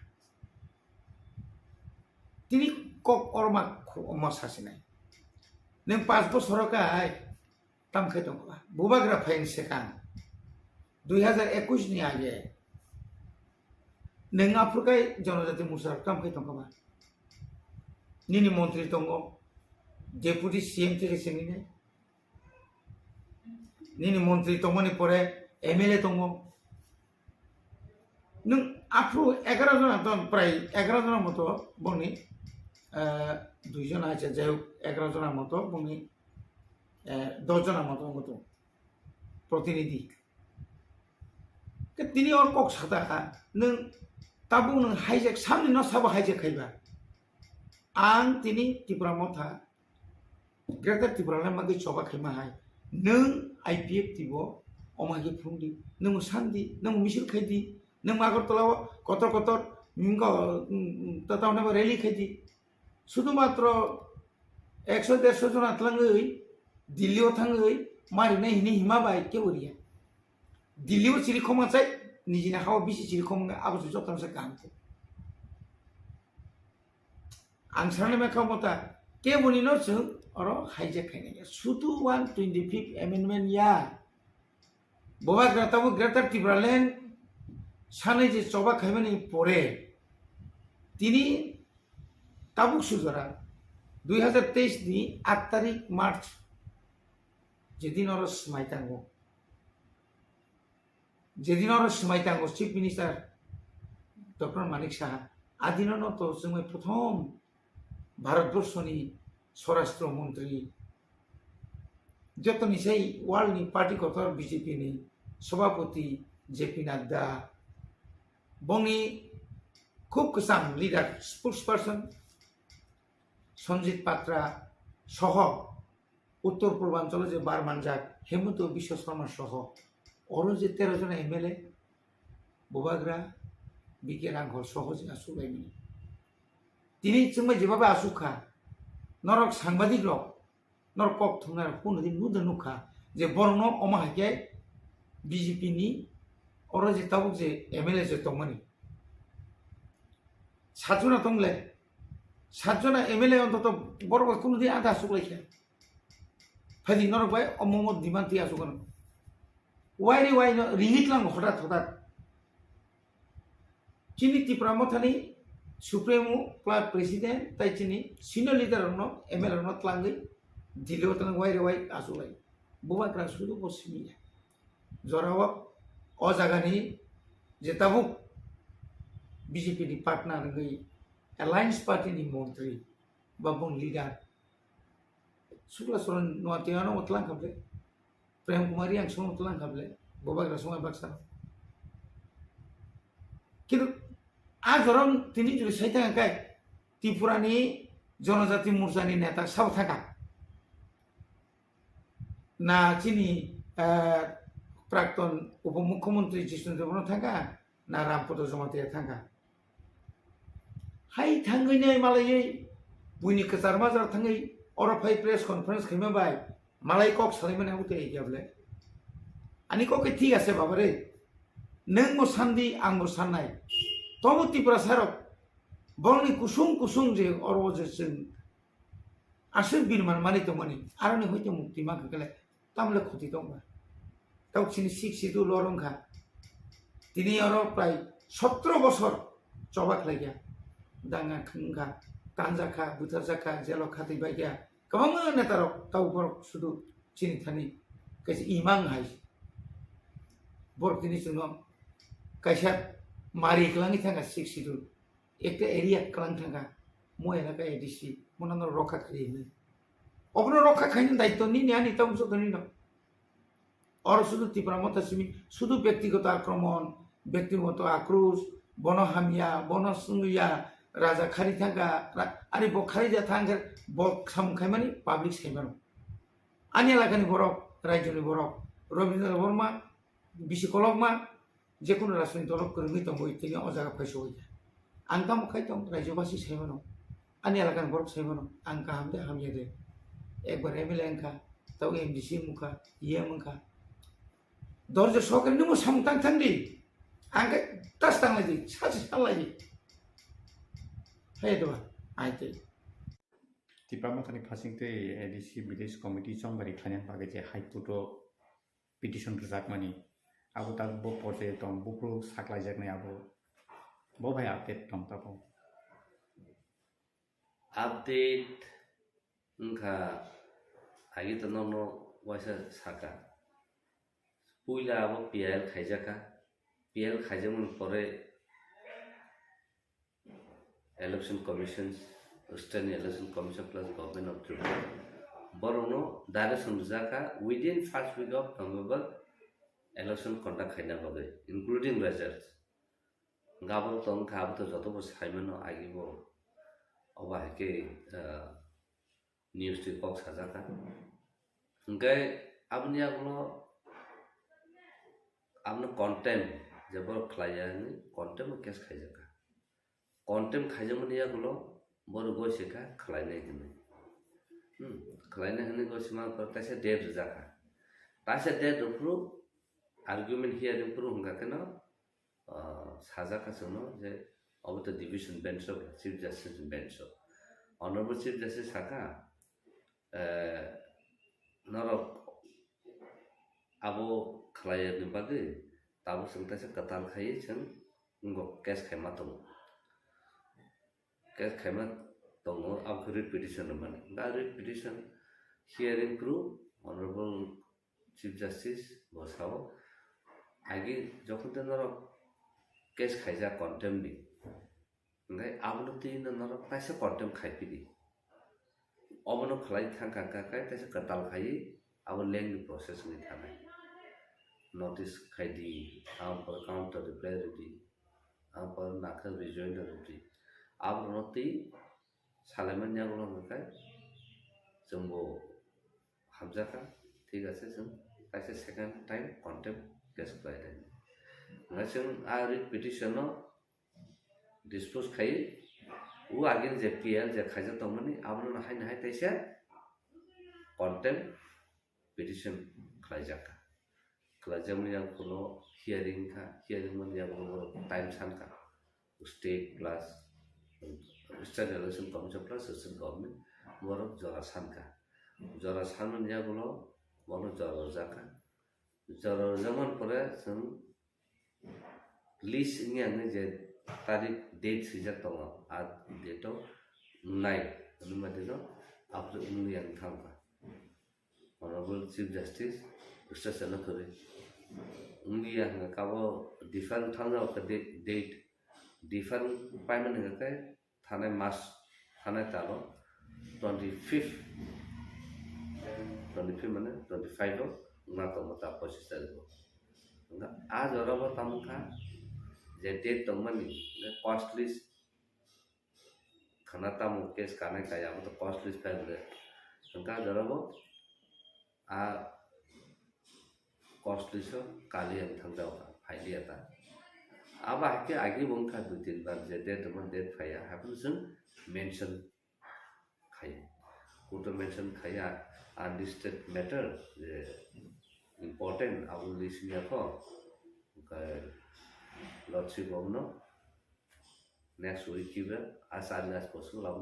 तिनि कक अरमा अमा सासिनाय नों 5 बोसोरकाय तामखाय दंबा बुबाग्रा फाइन सेकां 2021 नि आगे नों आफुरखाय जनजाति मुसार तामखाय दंबा निनि मंत्री दङ डेपुटी CM থেকে सेमिने निनि मंत्री दङनि परे MLA दङ नों आफु 11 जना दं प्राय 11 जना मतो बनि 2 जना আছে যাই 11 जना मतो बनि 10 जना मतो प्रतिनिधि তিনি और कक सादा नों ताबु नों हाइजेक सामनि न साबा हाइजेक खाइबा आं तिनि त्रिपुरा मथा ग्रेटर त्रिपुरालेण्ड मागै चबा खाइमा हाय नों IPF तिबो अमागि फुंदि नों सान्दि नों मिसिल खाइदि नों आगरतलाव कतर मिंगो ततावनाबा रैली खाइदि शुधु मात्र 100-150 जना आतलाङै दिल्लीयाव थाङै मारिनाय हिनि हिमा बाय केवरिया दिल्लीयाव सिरिखमा चाइ निजिना हाव बिसि सिरिखमा आबो जतनसे कामको आं सारनाय मा खामता केवनि न जों अर हाइजेक खाइनाय शुधु 125th amendment या बबा ग्राताबो ग्रेटर त्रिपुरालेण्ड सानै जे चबा खाइमानि परे तिनि ताबुक सुजरा 2023 नि 8 तारिख मार्च जेदिन अर स्माइतांगो chief minister doctor Manik Saha आदिन न तो जों प्रथम भारतबर्षनि স্বরাষ্ট্রমন্ত্রী যতনি সেই ওয়ার্ল্ডনি পার্টি কতর বিজেপিनि सभापति जेपी नाड्डा बंनि खूब गोसां lidar spokes person Sanjit Patra सह उत्तर पूर्वांचल जे बारमानजाक हेमंत विश्व शर्मा सह और जे 13 जन एमएलए बबाग्रा बिके रांघर सह जे आसुलायमोन তিনি जोंबा जेबाबा आसुखा नरक सांबादिक रक नरक कक थुंनार कोनदिन नुदो नुखा जे बरनो अमाहाके बीजेपीनि और जे ताबुक जे एमएलए जे दंमोन सातजना दंले सातजना एमएलए अंतत बरबा कोनदिन आधा आसुलायखा फायदि नरक बाय अममत दिमानति आसुगोन वायरि वाय रिंगितलां हठात हठात चिनि त्रिपुरा मथानि सुप्रीमो क्लाब प्रेसिडेंट ताइचिनि सिनियर लीडर नो एमएलए नो तलांगै दिल्ली तलां वायरि वाय आसुलाय बुबाग्रा सुदु बसिमिया जराव अ जागानि जे ताबुक बीजेपी नि पार्टनार गई अलायंस पार्टी नि मंत्री बाबुन लीडर शुक्ला सरन नोटियानो उतलां खाबले प्रेम कुमारी आं सम उतलां खाबले बुबाग्रा समय बाक्सा किन्तु आजरम तिनी जुलि सैतांगाय त्रिपुरानि जनजाति मोर्चानि नेता साव थाका ना चिनि प्राक्तन उपमुख्यमंत्री जिष्णु देवबर्मा थाका ना रामपद जमातिया थाका हाय थांगैनै मालायै बुइनि कचार माजार थांगै और फाइ प्रेस कॉन्फ्रेंस खैमा बाय मालाय कक सालायमोन आउते एगाबले आनी कके ठीक आसे बाबारे नों मो सान्दि आं मो साननाय तबु त्रिपुरा सारक बरनि कुसुम कुसुम जे और जों आसर बिरमान मानि दंमानि आरो हयतो मुक्ति मा गले तामले खुति दंबा गावसिनि शिक्षित लरंखा दिनै आरो प्राय 17 बছর चबाख्लायगा दाङा खंखा तानजाखा बुथारजाखा जेल खाथैबायगा गोबां नेतारक तावबरक सुदु चिनि थानि कैसे इमां हाय बरक दिनै जों कैसा मारि क्लांनि थांगा शिक्षित एक एरिया क्लां थांगा मोयला का एडीसी मोनानो रखा खायनो अबनो रखा खायनो दायित्व नि न्यानि तावसो दनि न और शुद्ध त्रिपुरा मथासिमी शुद्ध व्यक्तिगत आक्रमण व्यक्तिगत आक्रोश बन हामिया बन सुंगिया राजा खारी थांगा आरो बखारी जा थांगा बक सामखायमानि पाब्लिक साइमानो आनि एलाकानि बरक रायजोनि बरक रवीन्द्र वर्मा बिसिकलकमा जेकुनु राजनीति दलक फोरोंङै दं बयथिनि अजागा फायस'हैया आं तामखाय दं रायजोबासि साइमानो आनि एलाकानि बरक साइमानो आं गाहामदे हामियादे एकबार एमएलए अंखा ताव एमडीसी मुखा इएम अंखा दर्ज सहकारि नों सामतां थांदि आंखौ टाच थांलायदि सासे सालायदि हायदवा आइते त्रिपुरा मथानि फासिंते एडीसी विलेज कमिटी चंबारि खानियान बागे जे हाइकोर्ट पिटिशन रजाकमानि आबो ता बो पजे दं बुप्रो साख्लायजाकनाय आबो बो भाई अपडेट दं ताबो अपडेट उनका आगे तो नो वैसा साका पुइला अब पीएल खाइजाका पीएल खाइजामन परे election commission state election commission plus government of Tripura बरोनो डायरेक्शन जाका within first week of November election conduct खाइना बगे इंक्लूडिंग रिजल्ट्स गाबो तो गाबो तो जतो बस साइमनो आगिबो अबा के न्यूज टी बॉक्स हाजाका गए अपनी आगलो आपने कंटेंट जब खलाया नहीं कंटेंट में कैसे खाइजाका कंटेंट खाइजामनि आगलो बर गोसेका खलायनाय होनो खलायनाय होनो गोसेमा पर तासे डेट जाका तासे डेट रुफ्रु आर्गुमेंट हियरिंग पुरु होंगा केनो साजाका सुनो जे अब तो division bench of chief justice bench honorable chief justice साका नरक आबो खलाया निबादे ताबो संता से कताल खाई छन उनको केस खाइमा तो केस खाइमा तो अब रिट पिटिशन माने दा writ petition hearing proof honorable chief justice बसाओ आगे যখন তো নরক কেস খাইজা কন্টেম্পনি ओंखाय आबो तीन नरक तासे कन्टेम्प खाइपिदि अबनो खलाई थांखांखाय तैसे कताल खाई अब लेंग प्रोसेस में थाने नोटिस खाई आप पर काउंटर रिप्लाई रेडी आप पर नाखर रिजॉइंडर रेडी आप नोटी सालामन या बोलो मकाय जम्बो हमजाका ठीक है जों तैसे सेकेंड टाइम कॉन्टेम्प्ट केस खाई नजों आ रिट पिटिशन डिस्पोज खाई वो आगे जे पीएल जे खाइजा तंगमनि आबनो नाहाय तैसे कॉन्टेम्प्ट पिटिशन खाइजाका खाइजामनि या कोनो हियरिंग मन या कोनो टाइम सान का state plus state election commission plus session government मोर जरा सान मन या कोनो मोनो जरा जमन परे जों लिस्ट इंगे जे तारीख डेट सीजर तो आ डेटो नाइ अनुमतिनो आप जो उन्हें अंथांगा ऑनरेबल चीफ जस्टिस स्टेशन करे उन्हें यहाँ काबो डिफरेंट थांगा का डेट डिफरेंट पाइमन है क्या थाने मास थाने तालो 25 माने 25 हो ना तो मत आप कोशिश करो आज और अब तमका जे डेट तंगमनि कॉस्टली खाना तामु केस काने का या तो कॉस्टली फाइल संका जरबो आ कॉस्टली सो काली हम थंजाव फाइली आता अब आगे बंका 2-3 बार जे डेट फाया हापन जों मेंशन खाय कोटो मेंशन खाया अनलिस्टेड मैटर जे इम्पोर्टेंट अब लिस्ट में को लॉर्डशिप ऑफ नेक्स्ट वीक की as early as possible अब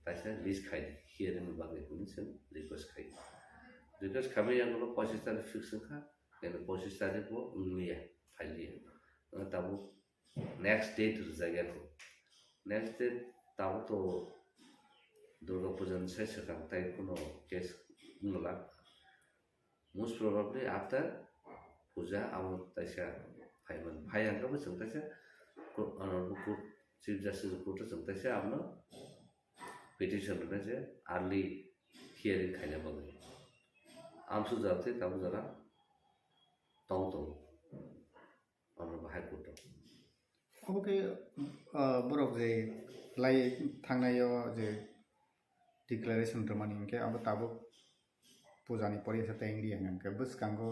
तैसे लिस्ट खाई हियरिंग में बागे हुई से रिक्वेस्ट खामे yang लोग 25 तारीख फिक्स का यानी 25 तारीख को उन्हें फाइल लिया तब नेक्स्ट डेट जगह को नेक्स्ट डेट तब तो दुर्गा पूजा से सकता है कोनो केस मुला मोस्ट प्रोबेबली आफ्टर पूजा अब तैसे फाइल का भी सकता है कोर्ट चीफ जस्टिस कोर्ट सकता है आपनो पिटिशन में से अर्ली हियरिंग खाइना बगे आमसु जाते तब जरा तंग हाई कोर्ट ओके बरक जे लाई थांनायाव जे डिक्लेरेशन रमानि इनके अब ताबो पूजानि परिसा तेंगि इनके बसकांगो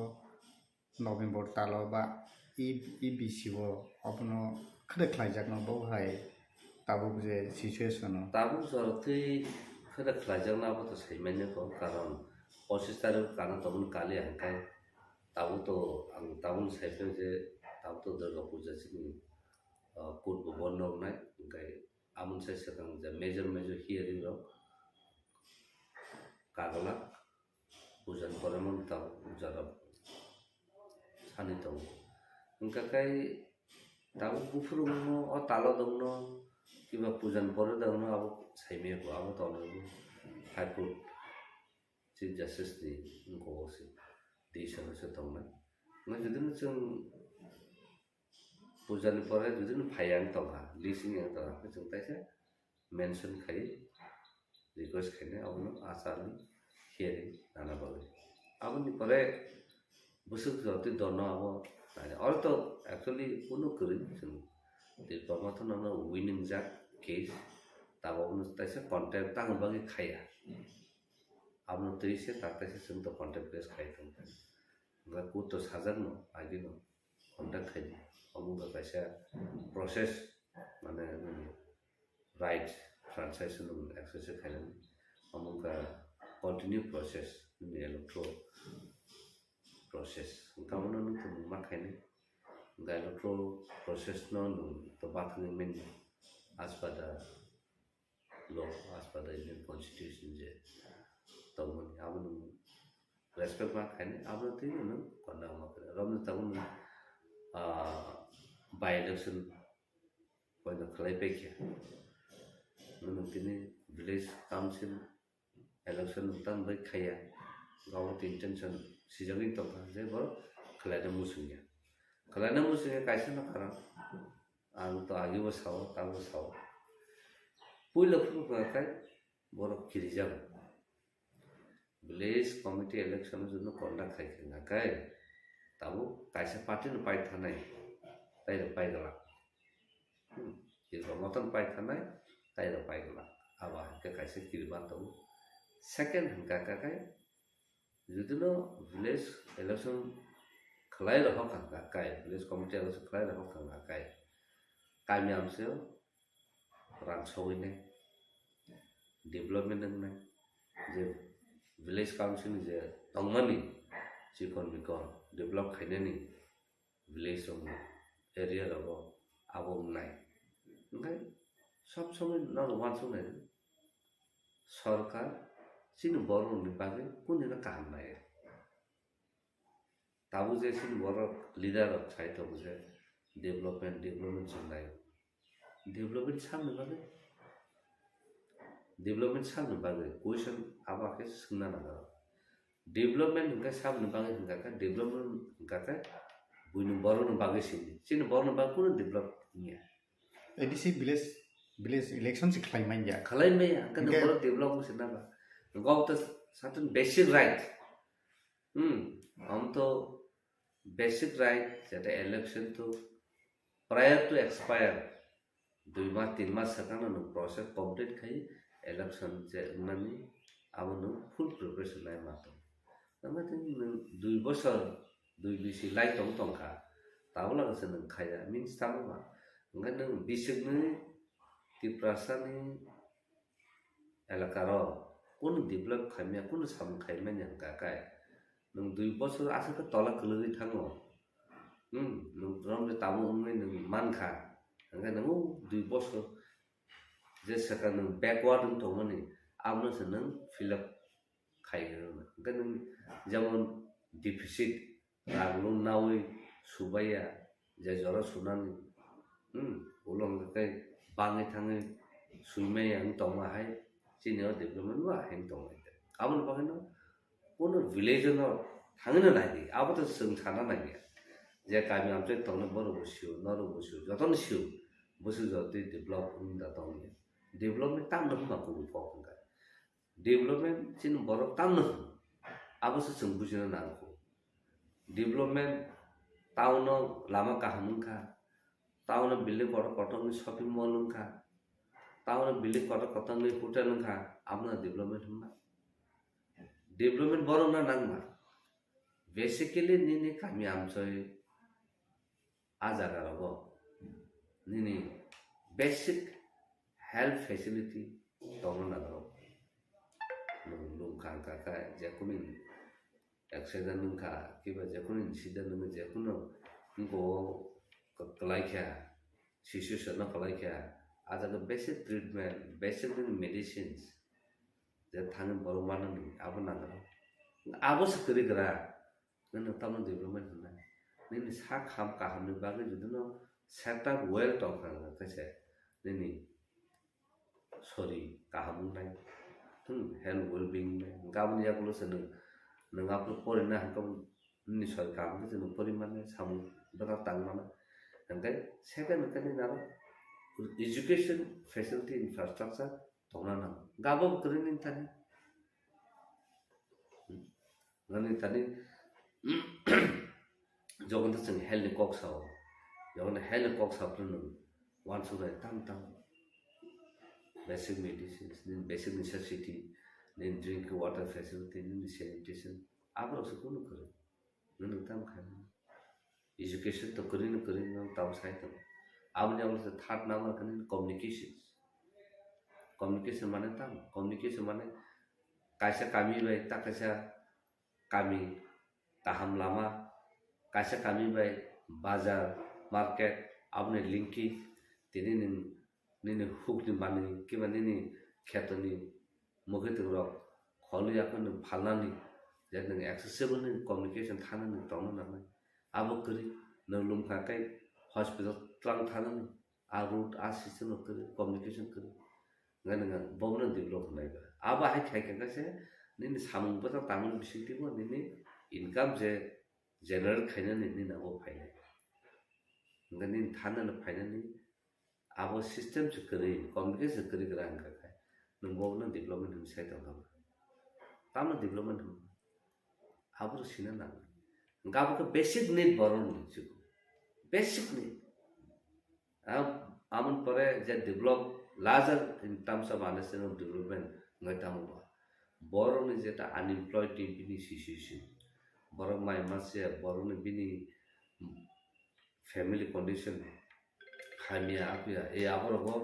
नवेम्बर तालो बा ई बीसीओ अपनो खदे खाइजाक न बहाय ताबो जे सिचुएशन ताबो जरते खदे खाइजाक ना तो सैमान्य को कारण 25 तारिख काना तबन काले हंकाय ताबो तो आं ताबन साइफे जे ताबो तो दुर्गा पूजा सिनि कोर्ट बन्द नाय गाय आमन साइ सकां जे मेजर हियरिंग रो कागला पूजन परमन ताबो जरा सानि तो उनका कई ताबो गुफुरुनो और तालो दंनो किबा पूजन पर दंनो अब साइमे को अब तो हाई कोर्ट चीफ जस्टिस नि उनको से डिसीजन से तंगना मैं जदिन जों पूजन पर जदिन फायां तंगा लिसिंग yang तंगा जों ताइसे मेंशन खाइ रिक्वेस्ट खाइने अब आसारनि हियरिंग नाना बगे अब नि परे बुसुक जति दोनो अब और तो एक्चुअली कोनो करी जों देबरमा तो ना विनिंग जा केस तब उन तैसे कॉन्टेक्ट तांग बगे खाया अब न तैसे ताकते जों तो कॉन्टेक्ट केस खाइ तंग गा को तो साजन न आगे न कॉन्टेक्ट खाइ अमुगा कैसे प्रोसेस माने राइट ट्रांसलेशन एक्सरसाइज खाइ अमुगा कंटिन्यू प्रोसेस इलेक्ट्रो प्रोसेस कामनो न तो माखाइने गाइलोट्रो प्रोसेस न तो बात में as per the law as per the Indian constitution जे तो मन आबन रेस्पेक्ट मा खाइने आबन ति न कन्ना मा करे रमन तबन बाय इलेक्शन पॉइंट खलाइ पेखे न तिनि विलेज काउंसिल इलेक्शन तन बै खाया गाव इंटेंशन सिजगिं तो जे बर खलाइना मुसुंगे काइसे न खारा आं तो आगे बसाव ताबो साव पुइलो फुका काय बर खिरि जागोन village committee election junu conduct khai kai tabu kaisa party no pai thanai tai ro pai gala je motan pai thanai tai ro pai gala aba ke kaisa kirban tabu second hangka kai juduno village election khlai ro hokanga kai village committee election khlai ro hokanga kai kami amseo rang sowine development nang je village council je tongmani chikon bikon develop khainani village ong area ro abom nai ngai সব সময় নর ওয়ানসো নাই সরকার scene বড় নিপাগে কোন দিন কাম নাই তাবু যে সিন বড় লিডার অফ সাইট অফ যে ডেভেলপমেন্ট নাই ডেভেলপমেন্ট সামনে বাগে डेभलपमेंट सामने बागे क्वेश्चन आबाके सोंना नागा डेभलपमेंट हुनका सामने बागे हुनका डेभलपमेंट हुनका बुइनु बरन बागे सिन बरन बागे कुन डेभलप निया एडिसी विलेज इलेक्शन से खालायमाय या kan बर डेभलप सिना बा गाव त सर्टेन बेसिक राइट हम तो बेसिक राइट जेटा इलेक्शन तो प्रायर टू एक्सपायर 2 मास 3 मास सकानो न प्रोसेस कंप्लीट खाई election je nani abono full preparation lai mato nanga tin 2 bosor 2 bisi lai tong kha tabla ga sen khaya means tamma ngai nang bisingni TRIPURA ni elakaro kun develop khamya kun sam khaima nyang ka kai nang 2 bosor asa ka tola kuluri thango nang rom le tamu ngai nang man kha ngai nang 2 bosor जे सकान backward तो मने आमनो सनन fill up खाइगोन gun जेमन deficit रागलो नावै सुबाया जे जरा सुनानि उलम गय बाङै थाङै सुइमै आं तमा हाय senior development वा हें तमा आमन बागन कोन विलेज न थाङैनो नागि आबो त जों साना नागि जे गामि आमचे तंनो बरो बसियो नरो बसियो जतन सियो बसु जति डेभलप हुँदा तंनि डेभलपमेंट ताम न मा को फोंगा डेभलपमेंट सिन बर ताम न अब से जों बुजिन नांगौ डेभलपमेंट टाउन लामा काहामुखा टाउन बिल्डिंग पर कटंग शॉपिंग मॉल खा टाउन बिल्डिंग पर कटंग होटल खा आपना डेभलपमेंट हुमा डेभलपमेंट बर न नांगमा बेसिकली निनि कामी आमचय आजागा रगो निनि basic health facility tong na ro lum khang ka ka je kunin accident nung kha ki ba je kunin incident nung je kuno ngo kalai kha shishu sana kalai kha aja the basic treatment basic medicines je thang baro man ni abo na ro abo sakri gra nang tam development na ni sa kham ka ham ni ba ge juduno set up well tong khang ka se ni sorry kahamun nai health well being gamun ya kulo sen nang aplo porina hakam ni sarkar ke sen porimane samu bata tangmana nangkai second kani naro education facility infrastructure tongna na gabo krin tani ngani tani jogon ta sen health kok saw jogon health kok saw pun wan surai tam basic medicines, then basic necessity, then drink water facility, then sanitation. आपरो से कौन करे? None तम खाना. Education तो करी न तब side तो. अब ने हमसे थर्ड नंबर करने communications. Communication माने तम. Communication माने कैसे कामी बाय ता कैसे कामी ताहम लामा कैसे कामी बाय बाजार मार्केट आपने लिंकी तेरे निने हुक नि बानी के बानी नि खेतनी मुखित रो खलु याकन फालनानि जेन एक्सेसिबल नि कम्युनिकेशन थाना नि तंग न अब करी न लुम खाकै हॉस्पिटल ट्रांग थाना नि आ रूट आ सिस्टम करी कम्युनिकेशन करी गन बबन डेभलप नाय अब हाय खायका से निनि सामुं बता तामुं बिसितिबो निनि इनकम जे जनरेट खायना नि नाबो फायनाय गनि थाना न फायनानि अब सिस्टम से करी कम्युनिकेशन करी ग्रांग का नंगो न development side of tamno development abro sina na ngabo ko basic need boron ni basic need amun pore je develop larger in terms of understanding of development ngai tamu boron ni jeta unemployed bini situation boron mai masya boron bini family condition khamia apia e abro go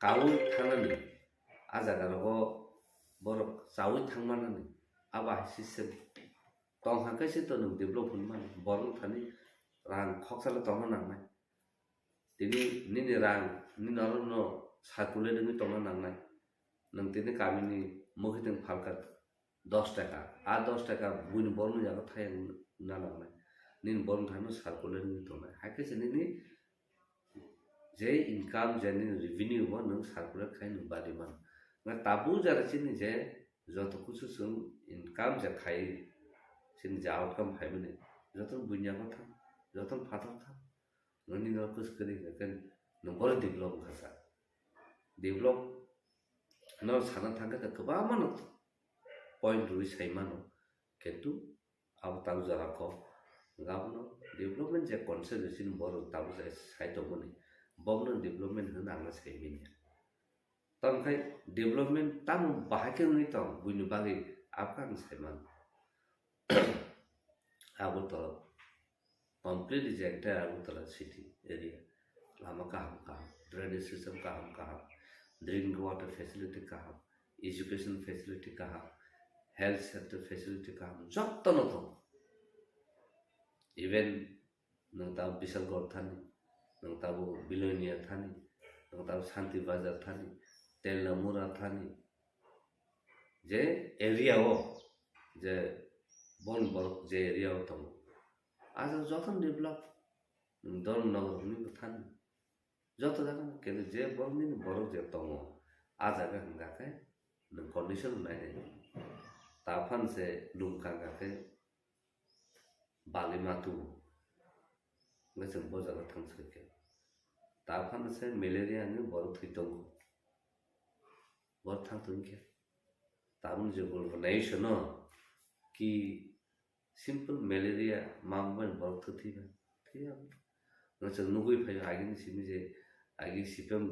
kawu thanani ajaga go borok sawi thangmanani aba system tong hangkai se to nung develop hunman borok thani rang khoksala tong nangnai tini nini rang ni no sakule demi tong nangnai nang tini kamini mohiteng phalkat 10 টাকা আর 10 টাকা বুনি বর্ণ জায়গা থাই না nangnai nin born thano sakule demi tong haike se nini je income jeni revenue mo nung sakule khai nu badi man na tabu jara chini je joto kuchu sung income ja khai chini ja outcome khai bune joto bunya kotha joto phathak tha nani no kus kari kan nomor develop khasa develop no sana thanga ka kaba mano point rui sai mano ketu ab tabu jara ko gabno development je consideration boro tabu ja sai to bune bobno development hna angna sai binya tam khai development tam bahake ni tam buinu bagi apkan sai man abo to complete rejected abo to city area lama kaham drainage system kaham drinking water facility kaham education facility kaham health sector facility kaham jotto no to even nang ta bisal gor thani nang ta billionaire thani nang ta shanti bazar thani तेलमुरा थानी जे area हो जे bone बरक जे area हो तम आज जतन develop दन नगर हुने थानी जत जगा के जे बर्निन बरक जे तम आज जगा हंगा के न कंडीशन नाइ ताफन से लुमका के बाली मातु गजन बजार थांसके के ताफन से मलेरिया ने बरक थैतंग बहुत था तुमके तारुन जो बोल बनाइश न कि सिंपल मलेरिया मामबन बहुत थी ना ठीक है न चल नुगुई फाइ आगे नि सिमी जे आगे सिपम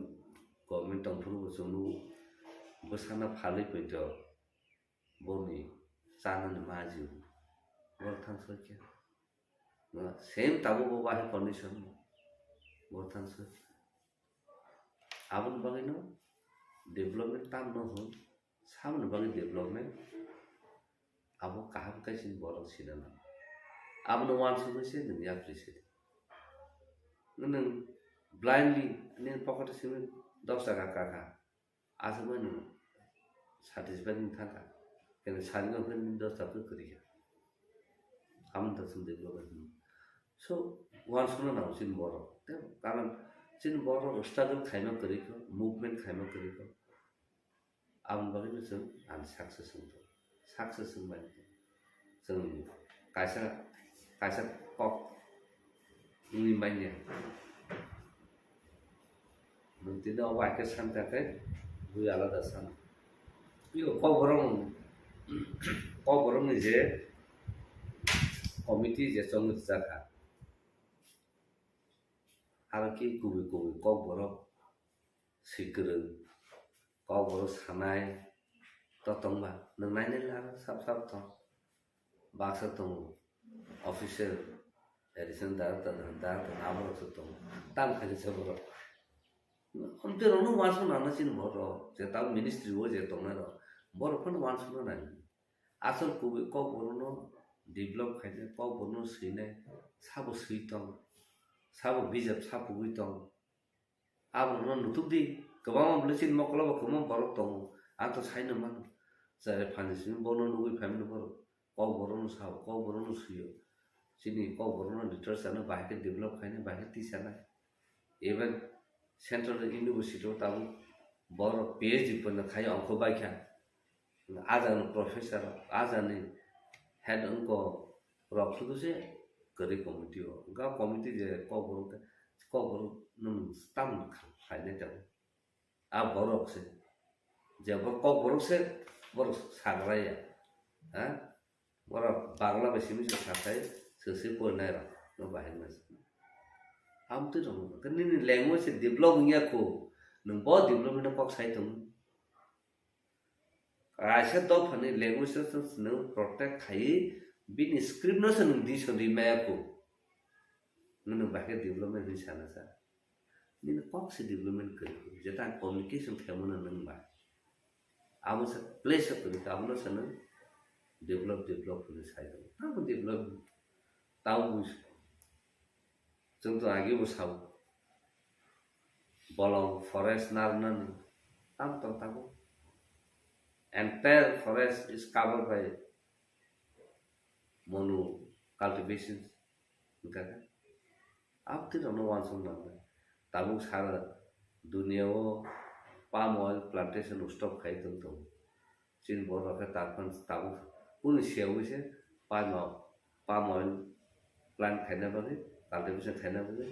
गवर्नमेंट तंफुरु बसनु बसाना फालै पैतो बोनी चानन माजु बहुत था सके न सेम ताबो बाबा है कंडीशन बहुत था सके आबन बगैनो development tam no ho sam no bagi development abo kaham kai sin borok sidana abo no wan su se dunia appreciate nang blindly nen pocket sim 10 টাকা kaka asman satisfied thaka ken sari no ken 10 টাকা kari ham ta sun development so wan su no sin borok karon sin borok struggle khaima kari ko movement khaima kari ko आबन बगैनो जों आन success होबाय जों कायसा कक नि माइने नंतिनो वाके सानताके बुइ आलादा सान बियो कबरम नि जे कमिटी जे संग जाखा आरो कि गुबै कबरम सिगरो KOKBOROK sanai totongba nang naine la sap to baksa to official edition da amro to tam khali sabro onte ronu wasu na sin boro je ta ministry ho je to na boro phon wasu na asal KOKBOROK no develop khaine KOKBOROK no sine sabo suitong sabo bijap sapu uitong abo no nutudi गोबां ब्लेसिन मकला बखम बरक दं आंथ sign मान जाय फानिसिन बनो नुगै family बर KOKBOROK नो साव KOKBOROK नो सुयो सिनि KOKBOROK नो लिटरेचर नो बाहाय डेभलप खायने बाहाय टिचार इवन सेंट्रल यूनिवर्सिटी ताबु बर PhD पन खाय अंक बायखा आजान प्रोफेसर आजानि हेड अंक रफसुदु से गरि कमिटी हो गा कमिटी जे KOKBOROK नो स्टाम खायने जाव आ borok se je KOKBOROK se borok sagraya Mora Bangla Bisingni Sakha sesi pernah lah, no bahaya mas. Am tu dong, kan ini language develop ni aku, nung bawa develop ni kok saya tu. Asyik tu kan ini language tu nung protect kai, bin script no sen di sini aku. Nung bahaya development di sana sa. Ini kok se development kerja, jadi communication kamu nung bah. Amu se place tu, kamu no sana develop ni saya tu. Kamu develop tahu contoh lagi tahu bolong forest narnan tahu entire forest is covered by mono cultivations kan आप तो दोनों वांसों ना ताबू सारा दुनिया वो palm oil plantation stop खाई तो चीन बोल रहा है ताबू उन शेवों से palm oil plant खाने वाले cultivation खाने वाले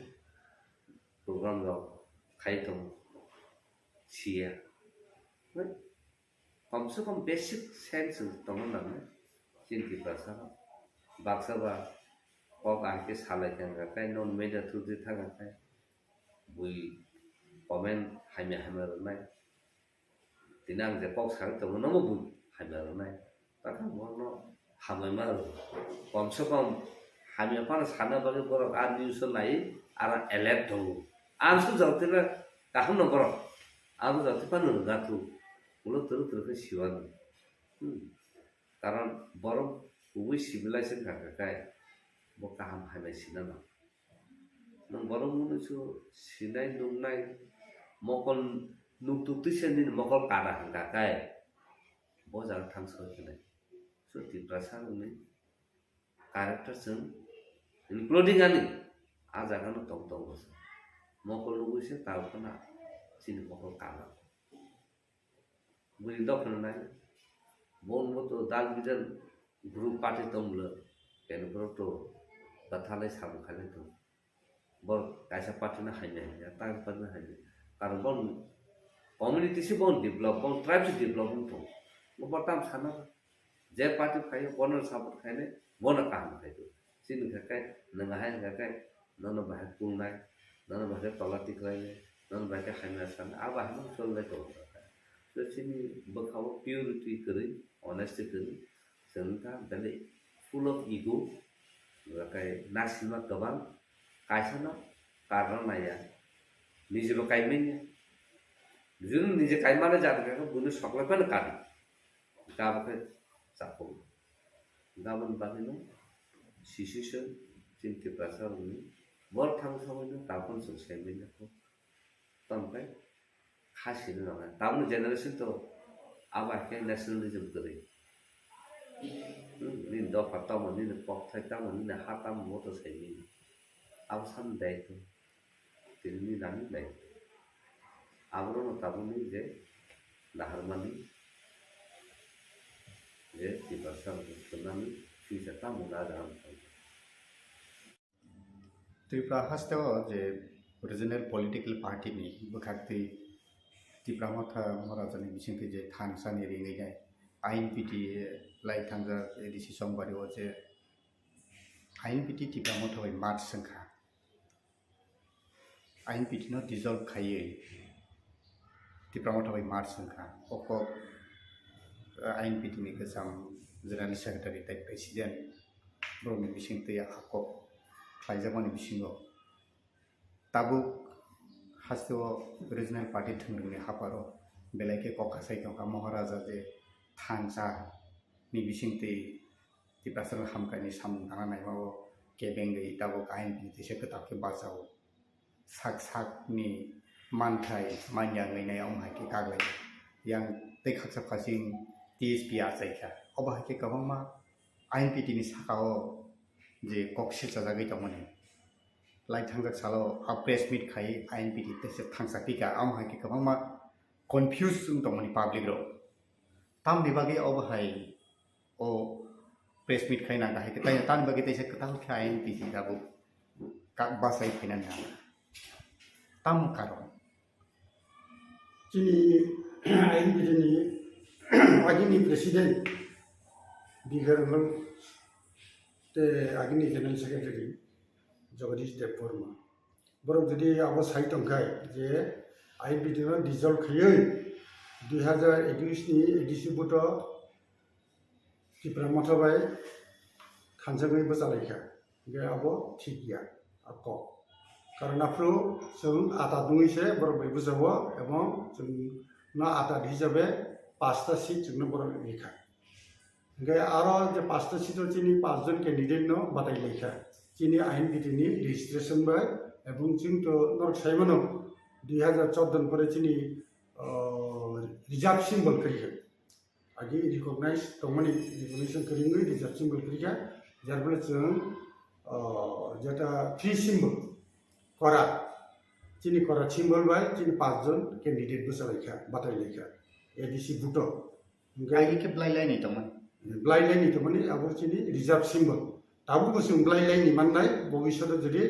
program लोग खाई तो छिया कम से कम basic sense तो मन ना चीन की भाषा बाक्सा बा कॉक आके साले क्या काय नॉन मेजर थ्रू दे था काय बुई कमेंट हमें रनाय दिनांग जे कॉक साले तो मन बुई हमें रनाय ताकि मन हमें मार कम से कम hanya para sana bagi borok adi usul lain ara elek dong. Ansu jauh tiba kahun no borok, aku jauh tiba nung gatu, mulut terus ke siwan. Karena borok uwi civilization kakak bokaham hanya sinana. Nung borok mulu cu sinai nung nai mokol nung tutusan ini mokol kada kakak, bozal tangso kene. So di perasaan ini karakter sen including ani aja kan tong bos mokol lu sih tahu kena sini mokol kalah beri dok nai bon moto dal bidan group party tomle ken broto bathale sam khale to bor kaisa party na hanya ya tang pan na hanya karena bon community sih bon develop bon tribe sih develop to mo batam sana je party khai bonor support khai bona काम है तो सिन का नंगाय का none बाहे पुलनाय none बाहे तलाती खाइले none बाहे खाइना सान अब हम चलले तो सिन बखाव प्योरिटी करी ऑनेस्टी करी संता बले फुल ऑफ ईगो का नासिमा गबां कायसना कारण नाया निजेबो कायमेन जुन निजे कायमाने जादका बुनु सकला पनि काटी गाबके चापो गाबन बागिनो सिचुएशन चिन्ते प्रसार हुने वर थांग समयनो तापन सोसाइटिनो को तमकै खासिन नगा तामनो जेनेरेसन तो अब के नेशनलिज्म करे नि द फटा मनि न पक्थाइता मनि न हाताम मोतो छैन अब सन दाइतो तिनी नानी लाई आबरो न ताबुनि जे लाहरमानि ये di pasal tsunami bisa tamu ada Tripura hasto je regional political party ni bukhakti Tripura matha morajani bisingti je thangsani ringai jai Inpt lai thangja edisi songbari o je Inpt Tripura matha bai march sangkha Inpt no dissolve khaiye Tripura matha bai march sangkha oko Inpt ni kesam General Secretary Type President Bromi Bisingti ya hakok Kaizamani Bisingo Tabuk hasto regional party thungrungni haparo belai ke kokasai ka Maharaja je thansa ni Bisingti ti pasal hamkani sam nana naimao kebengai tabuk Inpt se ketak ke basau sak ni manthai manya ngai om hai ke kaglai yang tekaksa khasing TSP आजाइखा अब हाके कबंगमा Inpt नि साखाओ जे कक्सिल जाजागै दमोन लाइ थांजाक सालो आ press meet खाइ Inpt तेसे थांसातिका आम हाके कबंगमा confuse दमोन public रो ताम बिबागे अब हाय ओ press meet खाइ ना हाके ताय तान बागे तेसे कताल खे Inpt दाबु का बासाइ फैना ना ताम कारण चिनी Inpt ni Agini Presiden बिगरमल ते आगिनि जनरल सेक्रेटारि जगदीश देबबर्मा बरं जुदि अब साइट अंखाय जे आइनपिटि डिजल्व खयै 2021 नि एडिसिबुट त्रिपुरा मथाबाय खानजोङै बोजालायखा बे अब ठीक गैया आक कारण आफ्रो जों आटा दुङैसे बर' बयबो जावो एवं जों ना आटा हिसाबै 5टा सीट जोंनो बर' लेखा ओमफ्राय आरो जे 5टा सीटआव जोंनि 5 जन कैंडिडेट नो बादायलायखा जोंनि आइनपिटिनि रेजिस्ट्रेशन बाय एवं जोंथ' नर्थ साइमनो 2014 पर जोंनि रिजार्व सिम्बल करिखा आगे रिकॉग्नाइज तमनि रिकॉग्निशन करिङै रिजार्व सिम्बल करिखा जारबले जों जेटा थ्री सिम्बल करा जोंनि करा सिम्बल बाय जोंनि 5 जन कैंडिडेट बोसालायखा बादायलायखा एडिसि बुट आइनि के ब्लाइलाइनि दंमोन ब्लाइलाइनि तमनि अब जोंनि रिजार्व सिम्बल दाबो बोसों ब्लाइलाइनि माननाय भबिष्यत जुदि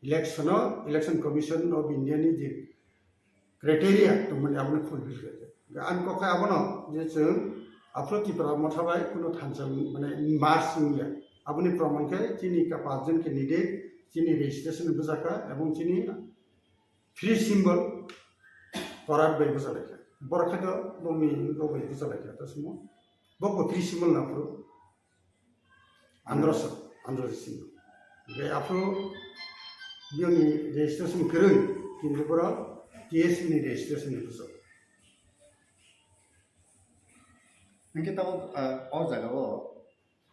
इलेक्शन कमिशन ऑफ इंडिया नि जे क्राइटेरिया तमनि आबनो फुलफिल करे आनको खाय आबनो जे जों आफ्रो त्रिपुरा मथाबाय कुनो थानसाम माने मार्च निया आबनि प्रमाण के जोंनि का 5 जन कैंडिडेट जोंनि रेजिस्ट्रेशन बुजाका एवं जोंनि फ्री सिम्बल करार बाय बुजालायखा बरखाद बमि गबाय बुजालायखा तसमो बको फ्री सिम्बल ना फ्रो आंध्र सिम्बल बे आफ्रो बियोनि रेजिस्ट्रेशन करै किन्तु बरा टीएससी नि रेजिस्ट्रेशन बुजा नोंके तब अ जगाव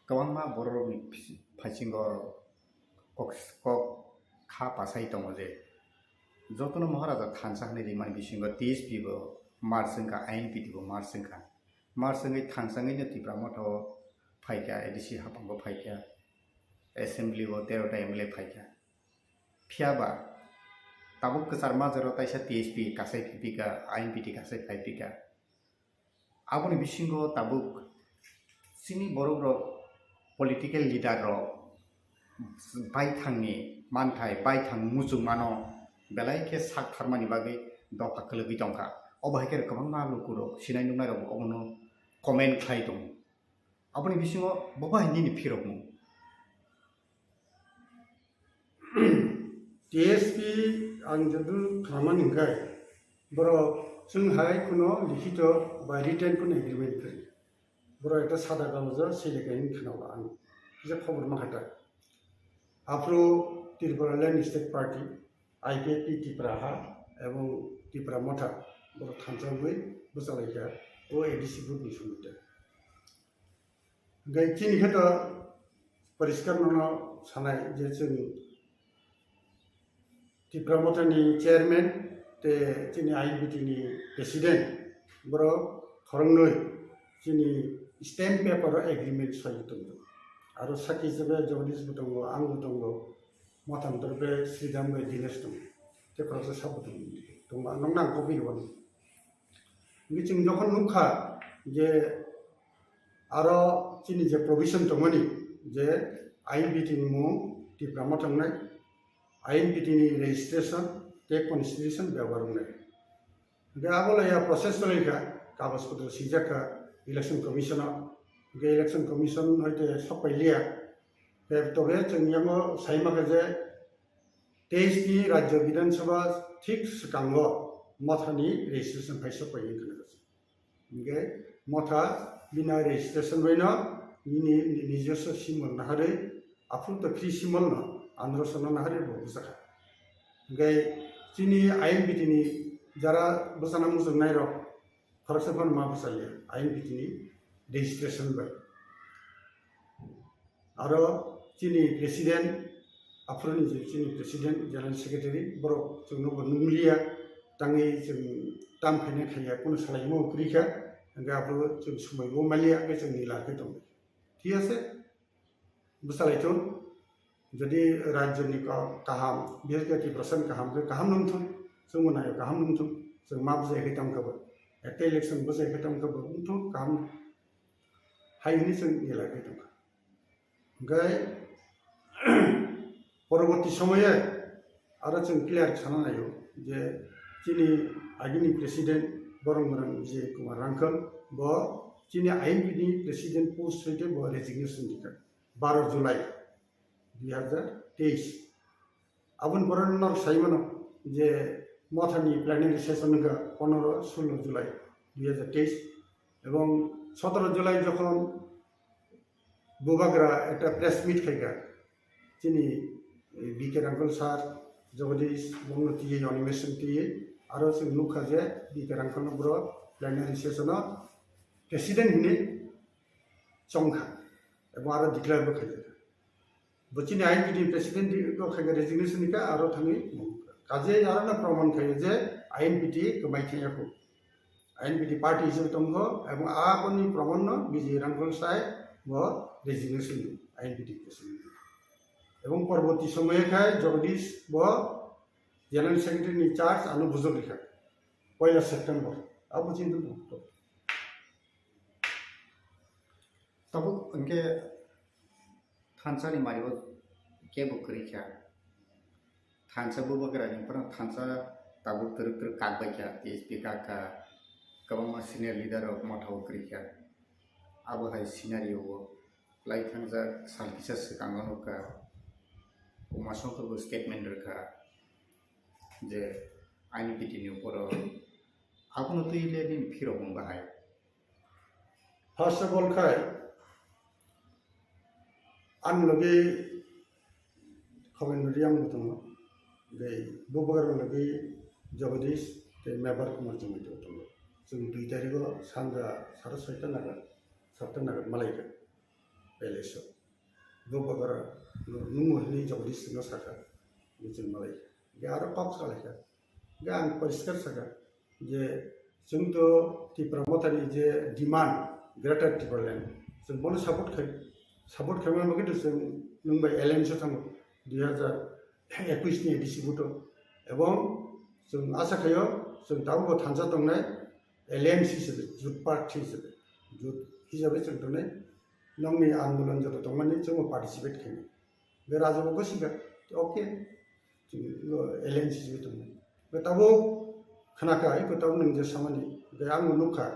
गोबां बर' फाइसिंग कक खा पासाय दङ जे जतन महाराजा थानसाखनि रिमान बिसिंग टीएसपी बो मार्चंका आइनपिटि बो मार्चंगै थानसाङैनो त्रिपुरा मथ फाइका एडिसि हापांबो फाइका एसेम्बली बो 13टा एमएलए फाइका फियाबा ताबुक कसार माजरो ताइसा टीएसपी कासाय फिपिका आइनपिटि कासाय फाइपिका आबनि बिसिंगो ताबुक सिनि बर' पलिटिकल लिडार बायथांनि मानथाय बायथां मुजुं मानो बेलायके साक थारमानि बागै दफा खोलोगै दंखा अबहायके गोबां मालुकुरो सिनाय नुनाय अबनो कमेन्ट खाय दं आबनि बिसिङाव बबायनि फिरबमु टीएसपी आं जदु खामानि गाय बर' जोंहाय कुनो लिखित बा रिटेन कुनो एग्रीमेंट करी बर' एटा सादा कागज सेलेकायनि खानाव आं जे खबर माखाता आफ्रो Tripura land state party IPP Tripura हा एवं त्रिपुरा मथा बर' थानसाङै बोजालायखा ओ एडिसि बुटनि सोमोन्दै गाय किनिखत परिष्कार ननो सानाय जे जों त्रिपुरा मथानि चेयरमैन ते जोंनि आइनपिटिनि प्रेसिडेंट बर' खरंनै जोंनि स्टैम्प पेपर एग्रीमेंट सही दङ आरो साखि हिसाबै जगदीशबो दङ आंबो दङ मथामतर बे श्रीराम बाय दिनेश दङ तेफोरावसो साबो दङ नंना आंखौ फैगोन जों जखन नुखा जे आरो जोंनि जे प्रभिजन दङनि जे आइनपिटिनि मुं त्रिपुरा मथांनाय आइनपिटिनि रेजिस्ट्रेशन ते कन्स्टिट्यूशन व्यवहार होनाय बे आबलाया प्रोसेस चलायखा कागज पत्र सिजाखा इलेक्शन कमिशन के इलेक्शन कमिशन हयते सपाइलिया तबे जोंनियाव साइमाखा जे 23 नि राज्य विधानसभा ठीक सिगांग मथानि रेजिस्ट्रेशन फाइ सपाइयो ओंखारनाय मथा बिना रेजिस्ट्रेशन बायनो निजस्व सिमल नाहारै आफुत फ्री सिमल न आंध्र सना नाहारै बुजाखा ओमफ्राय जोंनि आइनपिटिनि जारा बोसाना मुजुं नायरो फरायसाफोर मा बुजायो आइनपिटिनि रेजिस्ट्रेशन बाय आरो जोंनि प्रेसिडेंट आफ्रोनि जोंनि प्रेसिडेंट जनरल सेक्रेटारि बर' जोंनो नुलिया ताङै जों दामफैनाय खाया कुनो सालायमो उखरिखा ओमफ्राय आफ्रो जों समायबो मालिया बे जोंनि लाखै दं ठीक আছে बुजालायथों যদি राज्यनि गाहाम बिहेके 80% गाहाम नंथों जों मोनायो गाहाम नंथों जों मा बुजायखै दामखौबो एक इलेक्शन बुजायखै दामखौबो नंथों गाहाम हायनि जों गेलाखै दं ओमफ्राय परवर्ती समय आरो जों क्लियार साना नायो जे जोंनि आगिनि प्रेसिडेंट बरं विजय कुमार रांखल ब चीनी आईएनपी प्रेसिडेंट पोस्ट होते वो रेजिग्नेशन दिखा 12 जुलाई 2023 अबन बरन नर साइमनो जे मथानी प्लेनारि सेशन का 15-16 जुलाई 2023 এবং 17 जुलाई যখন बुबाग्रा एक प्रेस मीट खाइगा चीनी बीके रांकल सार जगदीश बंगती एनिमेशन ती आरो जों नुखा जे बीके रांकल ब्रो प्लेनारि सेशन प्रेसिडेंट हिने चंखा एवं आरो डिक्लेयर बो खाइगा बचिनी आईएनपी प्रेसिडेंट को खाइगा रेजिग्नेशन का आरो थांगी काजे आरो ना प्रमाण खाइयो जे आईएनपी गमाइथेयाखौ आईएनपी पार्टी हिसाबै दंखो एवं आबनि प्रमाण बिजि रांकल साय वो रेजिग्नेशन आईएनपी प्रेसिडेंट एवं परवर्ती समय का जगदीश वो जनरल सेक्रेटरी इंचार्ज आनु बुजुर्ग लिखा 1 सेप्टेम्बर अब चिंतन तब उनके थानसा नि मारिबो के बुकरी क्या थानसा बुबकरा नि पर थानसा ताबु तर कागबाय क्या टीएसपी का कबमा सीनियर लीडर ऑफ मठाव करी क्या अब हाय सिनारियो वो लाइक थांजा सालकिसा सिकांगनो का उमासों को स्टेटमेंट रखा जे आईएनपी नि ऊपर आकुनो तो इले दिन फिरो बंगा है फर्स्ट ऑफ ऑल खाय आन लगे कमेंट रियाम तो दे बुबगर लगे जगदीश ते मेबर कुमार जमी तो जों 2 तारिखो सानजा 6:30 नागा 7 नागा मालायगा बेलेसो बुबगर नुमुहनि जगदीश न साखा जों मालाय गे आरो पाप सालायखा गे आं परिष्कार साखा जे जों तो त्रिपुरा मथानि जे डिमांड ग्रेटर त्रिपुरा लैंड जों बनो सपोर्ट खालामो मगे जों नोंबाय एलएनसो थाङो 2021 नि डिसिबुट एवं जों आशा खायो जों दाबो थानजा दंनाय एलएनसी हिसाबै जुथ पार्टी हिसाबै जों दंनाय नंनि आंदोलन जत दंमानि जों पार्टिसिपेट खायो बे राजाबो गोसिगा ओके जों एलएनसी हिसाबै दंनाय बे दाबो खोनाखाय गोताव नों जे सामानि बे आं नुखा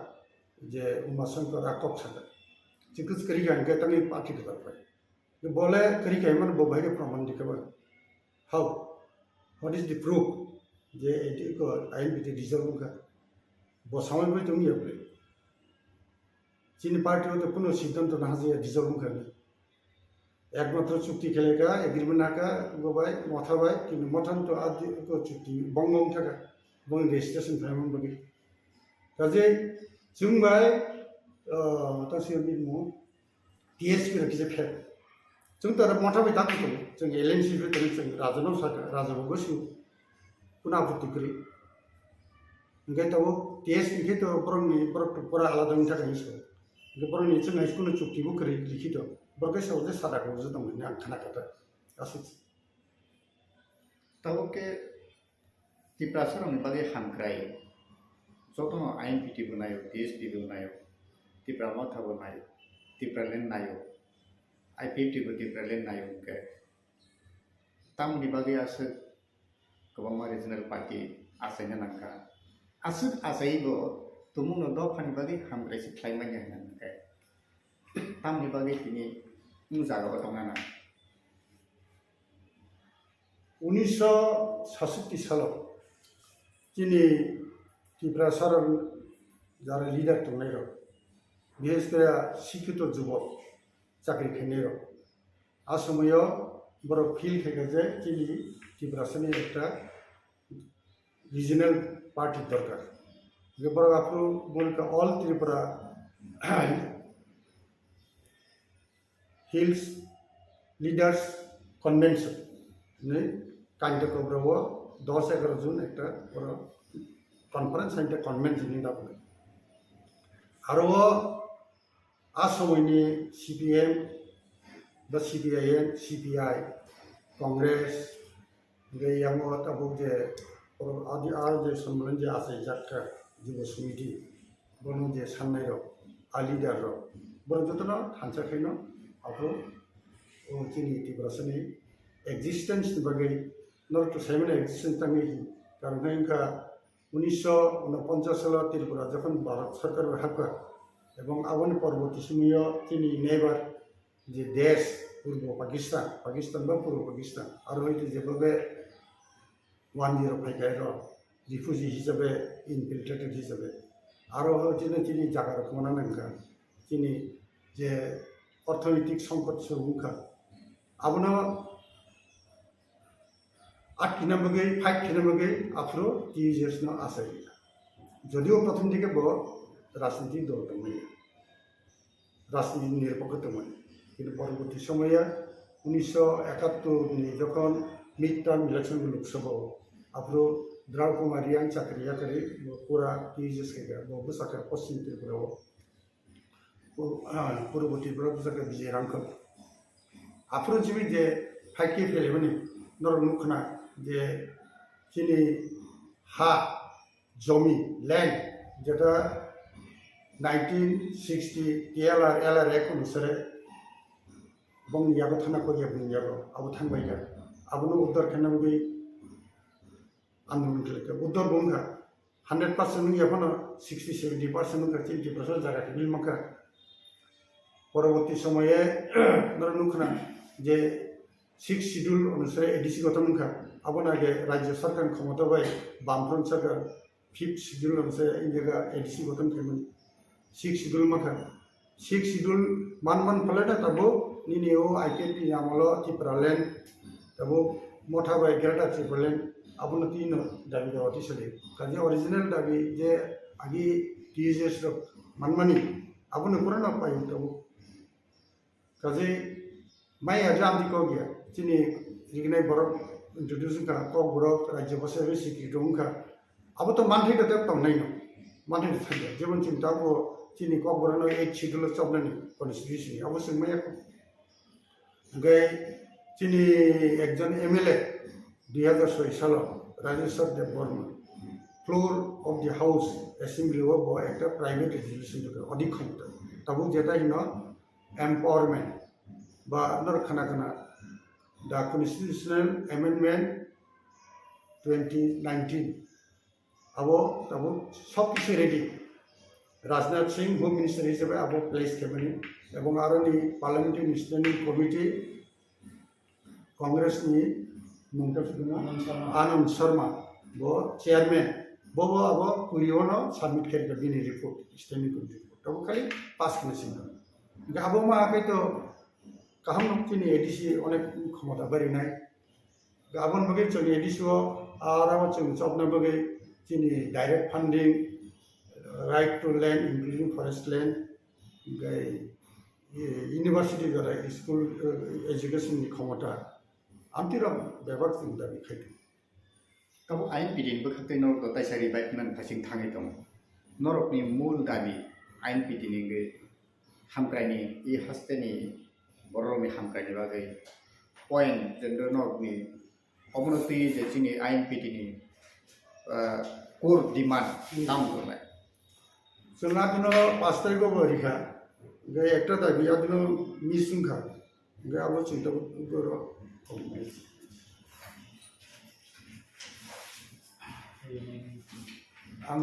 जे उमाशंकर आकब सागा जिकुस करिगा के तंगे पार्टी के तरफ ये बोले करिगा मन बोबाय के प्रमाण दिखबा how what is the proof जे एटी को आईएनपी डिजल्व का बसावे भी तुम ये बोले चीन पार्टी हो तो कोनो सिद्धांत ना जे डिजल्व करने एकमात्र चुक्ति खेलेगा एग्रीमेंट नाका गोबाय मथाबाय कि मथन तो आदि को चुक्ति बंगम थाका बंग रेजिस्ट्रेशन फाइमन बगे काजे जोंबाय तसे बिमु टीएसपी रखिजे फे जों तर मथाबाय दाखो जों एलएनसी बे जों राजनाव साका राजाबो गोसु कुना आपत्ति करी ओंखाय तो टीएसपी के तो बरंनि बरक परा आलादा नि थाखाय सो के बरंनि जों हाइस्कुल चुक्तिबो करी लिखित बरके साव जे सादाखौ जे दंमोन आं खोनाखादा गासै तब के त्रिपुरा सरनि बागे हामक्राय जतो आईएनपी बनायो टीएसपी बनायो त्रिपुरा मथा बनायो त्रिपुरा लैंड नायो आईपीटी को त्रिपुरा लैंड नायो के तामनि बागे आसे गोबां रिजनल पार्टी आसायना नांका आसे आसायबो तुमुनो दफानि बागे हामक्रायसि ख्लायमाय होननानै तामनि बागे तिनि मुजागाव दंना 1967 सालाव चीनी त्रिपुरा सरन जारा लीडर दंनाय र विशेष कर शिक्षित युवक चाकरी खेने र आ समय बर फील खेगा जे चीनी त्रिपुरा सने एकटा रीजनल पार्टी दरकार ये बर आपको मुल्क all Tripura hills leaders convention ने कांटे कोब्रो 10-11 जून एक कन्फरेंस एंड कन्वेंशन नि दाबो आरो आ समयनि CPM the CPIM CPI Congress गैयामो तबो जे आदि आर जे सम्मेलन जे आसे जाक्का युव समिति बनो जे साननाय र आ लीडर र बर जतना हानसाखैनो आपरो ओ चिनि त्रिपुरासनि एक्जिस्टेंस बगे नर तो साइमन एक्जिस्टेंस तंगे कारण इनका 1949 साल त्रिपुरा जखन भारत सरकार हाबका এবং আবহাওয়া পরবর্তী সময় তিনি নেবার যে দেশ পূর্ব পাকিস্তান বা পূর্ব পাকিস্তান আর হয়তো যেভাবে 10 ফাইকায় রিফিউজি হিসাবে ইনফিল্ট্রেটেড হিসাবে আরও হচ্ছে তিনি জায়গা রকমানা নাঙ্কা তিনি যে অর্থনৈতিক সংকট সুরক্ষা আবনা 8 কিনামগে 5 কিনামগে আফ্রো টিউজেসনো আছে যদিও প্রথম দিকে রাজনীতিক দল দমই রাজনীতি নিরপেক্ষ দমই কিন্তু পরবর্তী সময়ে 1971 যখন mid term election Lok Sabha Afro द्राव Kumar रियां चाकरिया करे पूरा टीजेस के वो बुसाका पश्चिम त्रिपुरा पूर्व त्रिपुरा बुसाका विजय रांक आफरो जिबि जे फाइके फेलेबनि नर नुखना जे चिनि हा जमी लैंड जेटा 1960 केएलआर एलआर एक अनुसार बंग याबो थाना को या बुंयाबो आबो थांबायगा आबोनो उद्धार खालामबि आंदोलन के उद्धव बुंगा 100% नहीं अपन 60-70% का 70% जागा थे मका परवर्ती समय नर नुखना जे 6 शिड्यूल अनुसार एडीसी गठन का अब आगे राज्य सरकार क्षमता बाय बामफ्रंट सरकार 5th शिड्यूल अनुसार इन जगह एडीसी गठन केमन 6 शिड्यूल मका 6 शिड्यूल मान फलेटा तबो निनियो आईकेपी आमलो त्रिपुरा लैंड तबो मोठा बाय ग्रेटर त्रिपुरा लैंड अपना 3 दाबी दावाती चले काजे ओरिजिनल दाबी जे आगे टीजेस मनमानी अपने पुराना पाई तो काजे मैं आजाम दी को गया चिनी रिगनाय बरक इंट्रोड्यूसिंग का कोकबोरक राज्य बसे सिक्रेट उनका अब तो मानथि तो तब नहीं न मानथि था जीवन चिंता को चिनी कोकबोरक नो 8 शिड्यूल चबनानी कॉन्स्टिट्यूशन अब से मैं गए चिनी एकजन एमएलए 2006 साल Rajeshwar Debbarma floor of the house assembly वो एक प्राइवेट रेजोल्यूशन अधिक क्षमता तब जेटा इन एम्पावरमेंट बा नर खाना द कन्स्टिट्यूशनल अमेंडमेंट 2019 अब तब सब किसी ready Rajnath Singh home minister हिसाब अब प्लेस केबनी एवं आरोनी पार्लियामेंटारी स्टैंडिंग कमिटी कांग्रेस नि आनंद शर्मा वो चेयरमैन वो अब कुरियोनो सबमिट करके बिनी रिपोर्ट स्टैंडिंग कमिटी रिपोर्ट तब खाली पास करने सिंह अब मा आके तो कहम चिनी एडीसी अनेक क्षमता बड़ी नाय गाबन बगे चोनी एडीसी आराम चोनी चपना बगे चिनी direct funding right to land including forest land university द्वारा स्कूल एजुकेशन क्षमता आमतिराम व्यवहार जों दाबि खायदों तब आइन पिदिन बखाते नरक ताइसारि बाइकनान फासिं थाङै दं नरकनि मूल दाबि आइन पिदिनि हामक्रायनि इ हस्तेनि बर'नि हामक्रायनि बागै पॉइंट जों नरकनि अबनति जे जोंनि आइन पिदिनि कोर डिमान्ड नाम दंनाय जोंना दिनो 5 तारिखआव बरिखा गे एकटा दाबि आदिनो मिसुंखा गे आबो चिंता बर आं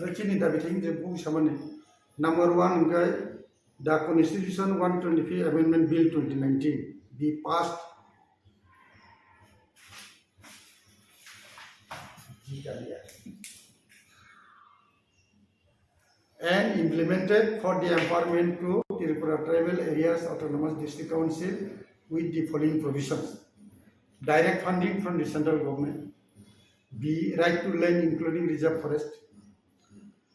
रचिनी दाबि थिं जे बुं सामाने नंबर 1 गे the constitution 125 amendment bill 2019 be passed and implemented for the empowerment to Tripura tribal areas autonomous district council with the following provisions: direct funding from the central government, B, right to land including reserve forest,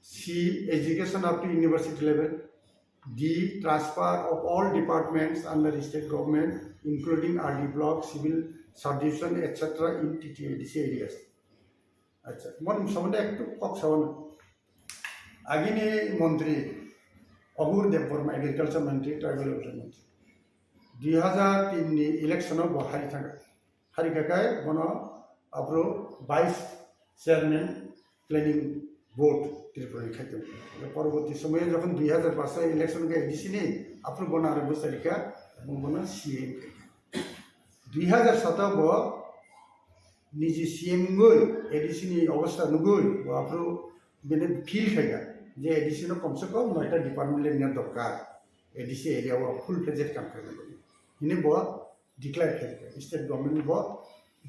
C, education up to university level, D, transfer of all departments under state government including RD block, civil subdivision etc. in TTADC areas. अच्छा मन समझे एक तो कब समझ आगिनी मंत्री अबूर Debbarma agriculture मंत्री tribal welfare मंत्री 2003 नि इलेक्शन of हारि थांगा हारि काकाय बनो अब्रो 22 चेयरमैन प्लानिंग बोर्ड त्रिपुरा खायते परवर्ती समय जखन 2005 इलेक्शन के एडीसी नि अब्रो बनो आरो बोसरिका बनो सीएम 2007 बो निजी सीएम गय एडीसी नि अवस्था नुगय अब्रो बेने फील खायगा যে এডিসি কমসে কম 9টা ডিপার্টমেন্ট নিয়ে দরকার এডিসি এরিয়া ফুল ফ্লেজেড কাম করবে ইনি ব ডিক্লেয়ার খেলবে স্টেট গভর্নমেন্ট ব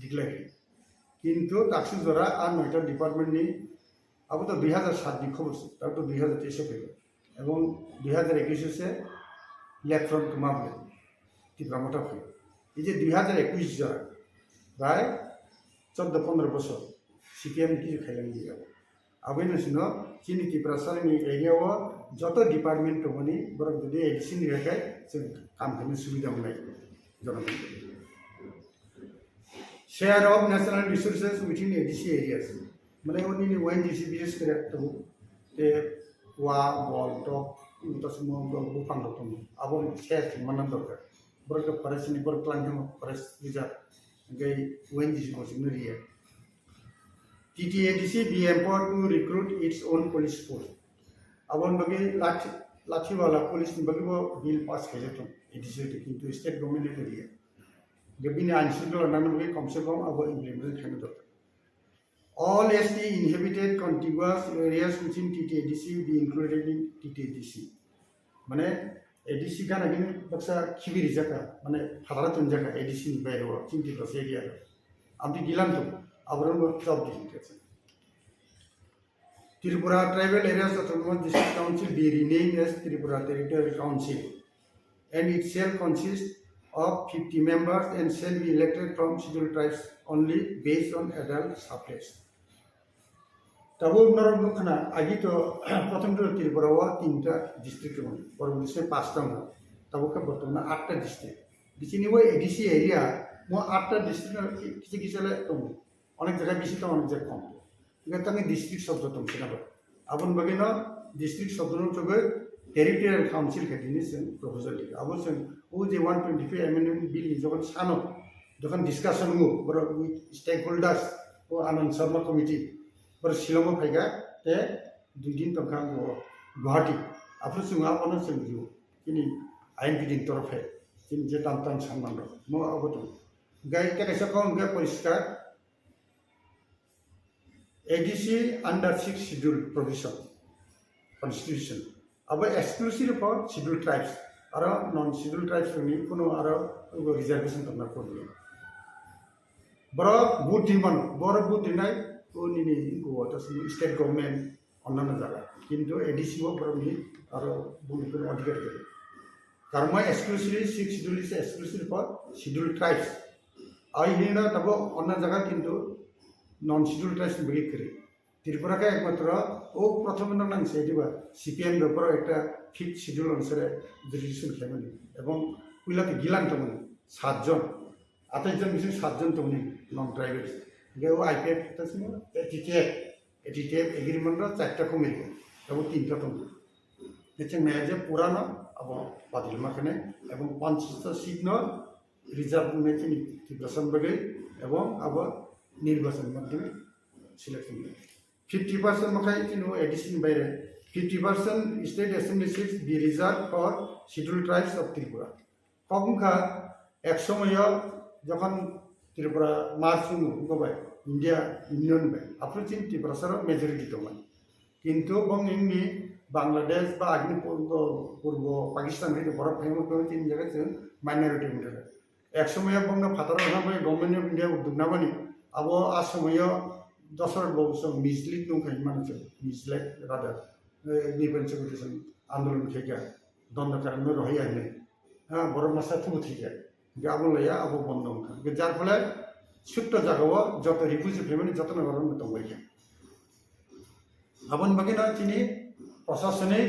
ডিক্লেয়ার কিন্তু তাকসি জরা আর 9টা ডিপার্টমেন্ট নি আবু তো 2007 नि खबर तब तो 2023 फैल और 2021 से लेफ्ट फ्रंट कमाबले त्रिपुरा फैल ये 2021 जरा प्राय 14-15 बছর सीपीएम की खाइलान दिया अब इन चीनी त्रिपुरा सरनि एरिया जत डिपार्टमेंट दंगनि बर जुदि एडिसन रेखाय जों काम खालामनो सुबिदा मोननाय जनगण share of national resources within ADC areas माने उन्हीं ONGC बिजनेस करे तो ते वा बॉल टॉप तो समो बुफांग तो अब शेयर मन दरकार बरक फरेस्ट नि बर प्लान हम फरेस्ट रिजर्व गई ONGC को सिग्नरिया TTADC be empowered to recruit its own police force अब उन बगे लाठी वाला पुलिस नि बगे वो बिल पास करे तो एडिसी तो किंतु स्टेट गवर्नमेंट ने दिया गबिने आंशिकल नाम बगे कम से कम अब इम्प्लीमेंट करने दरकार All ST inhabited contiguous areas within TTADC be included in TTADC. माने ADC का ना किन्हें बक्सा खिबीरी जगह माने हरारत उन जगह ADC नहीं बैठ हुआ चिंती बस एरिया का अब भी गिलान तो अब रंग जॉब दिखते हैं Tripura Tribal Areas Autonomous District Council be renamed as Tripura Territorial Council and it shall consist of 50 members and shall be elected from scheduled tribes only based on adult suffrage. तब नरम दुखना आगे तो प्रथम तो त्रिपुरा हुआ 3टा district में और उसमें 5टा हुआ तब का बर्तमान 8टा डिस्ट्रिक्ट बिचनी वो एडीसी एरिया वो 8टा डिस्ट्रिक्ट किसी किसी ले तो अनेक जगह बिसी तो अनेक जगह कम इधर तंगे डिस्ट्रिक्ट शब्द तो मिलना बट अब उन बगे ना डिस्ट्रिक्ट शब्द नो तो गए टेरिटोरियल काउंसिल के दिन से प्रपोजल लिखा अब उसे वो जो 125 अमेंडमेंट बिल जो kan सानो जो kan डिस्कशन हो बर स्टेक होल्डर्स वो आनंद शर्मा कमिटी पर शिलोंग फैगा ते 2 दिन तक वो गुवाहाटी आपने सुना आपने सुन लियो किनी INP तरफ है किन जे तांतान सम्मान रो मो अब तो गाय के कैसे कौन गया परिष्कार ADC under 6 schedule provision constitution अब exclusive for scheduled tribes और non scheduled tribes में कोनो और रिजर्वेशन करना पड़ेगा बड़ा बुद्धिमान बड़ा बुद्धिनाय उन्हीं को तो स्टेट गवर्नमेंट अन्य जगह किंतु एडीसी वो बरमी और बुद्धिमान अधिकार करे कर्म exclusively 6 schedule is exclusive for scheduled tribes आई ही ना तब अन्य जगह किंतु नॉन scheduled tribes बगे करे त्रिपुरा का एकमात्र वो प्रथम नाम से दिवा सीपीएम ऊपर एक 5th schedule अनुसार रिजर्वेशन खेमनी एवं पुला के गिलान तो मन 7 जन आते जन मिशन 7 जन तो नहीं नॉन ट्राइबल्स गए वो आईपीएफ तो सुनो एटीटीएफ एग्रीमेंट रो 4टा को मिल तब 3टा तो लेकिन मैं जब पुराना अब पादिल माखने एवं 5टा सीट न रिजर्व में थी त्रिपुरा बगे एवं अब निर्वाचन माध्यम सिलेक्शन 50% मखाई किनो addition by 50% state assembly seats be reserve for scheduled tribes of Tripura कम का एक समय जखन त्रिपुरा मार्च गबाय इंडिया यूनियन में अप्रोचिंग त्रिपुरा सर मेजॉरिटी तो मन किंतु बंगनि बांग्लादेश बा आगनि पूर्व पाकिस्तान रे बरफ फेमस को तीन जगह से माइनॉरिटी में एक समय बंग फादर ना गवर्नमेंट ऑफ इंडिया उद्योगना बनी अब आ समय दशरथ बाबू सं मिसलीड दंखायो मानसि मिसलीड रादर डिफेंस सेक्रेटरी आंदोलन खेगा दंड कारण रही आने हाँ बरफ मासा थुबु थीगा गाबो लया अब बंद होगा जार फले छुट्ट जगह जत रिफ्यूजी फेमिली जतन गरम दंबाय अपन बगे ना चिनी प्रशासनिक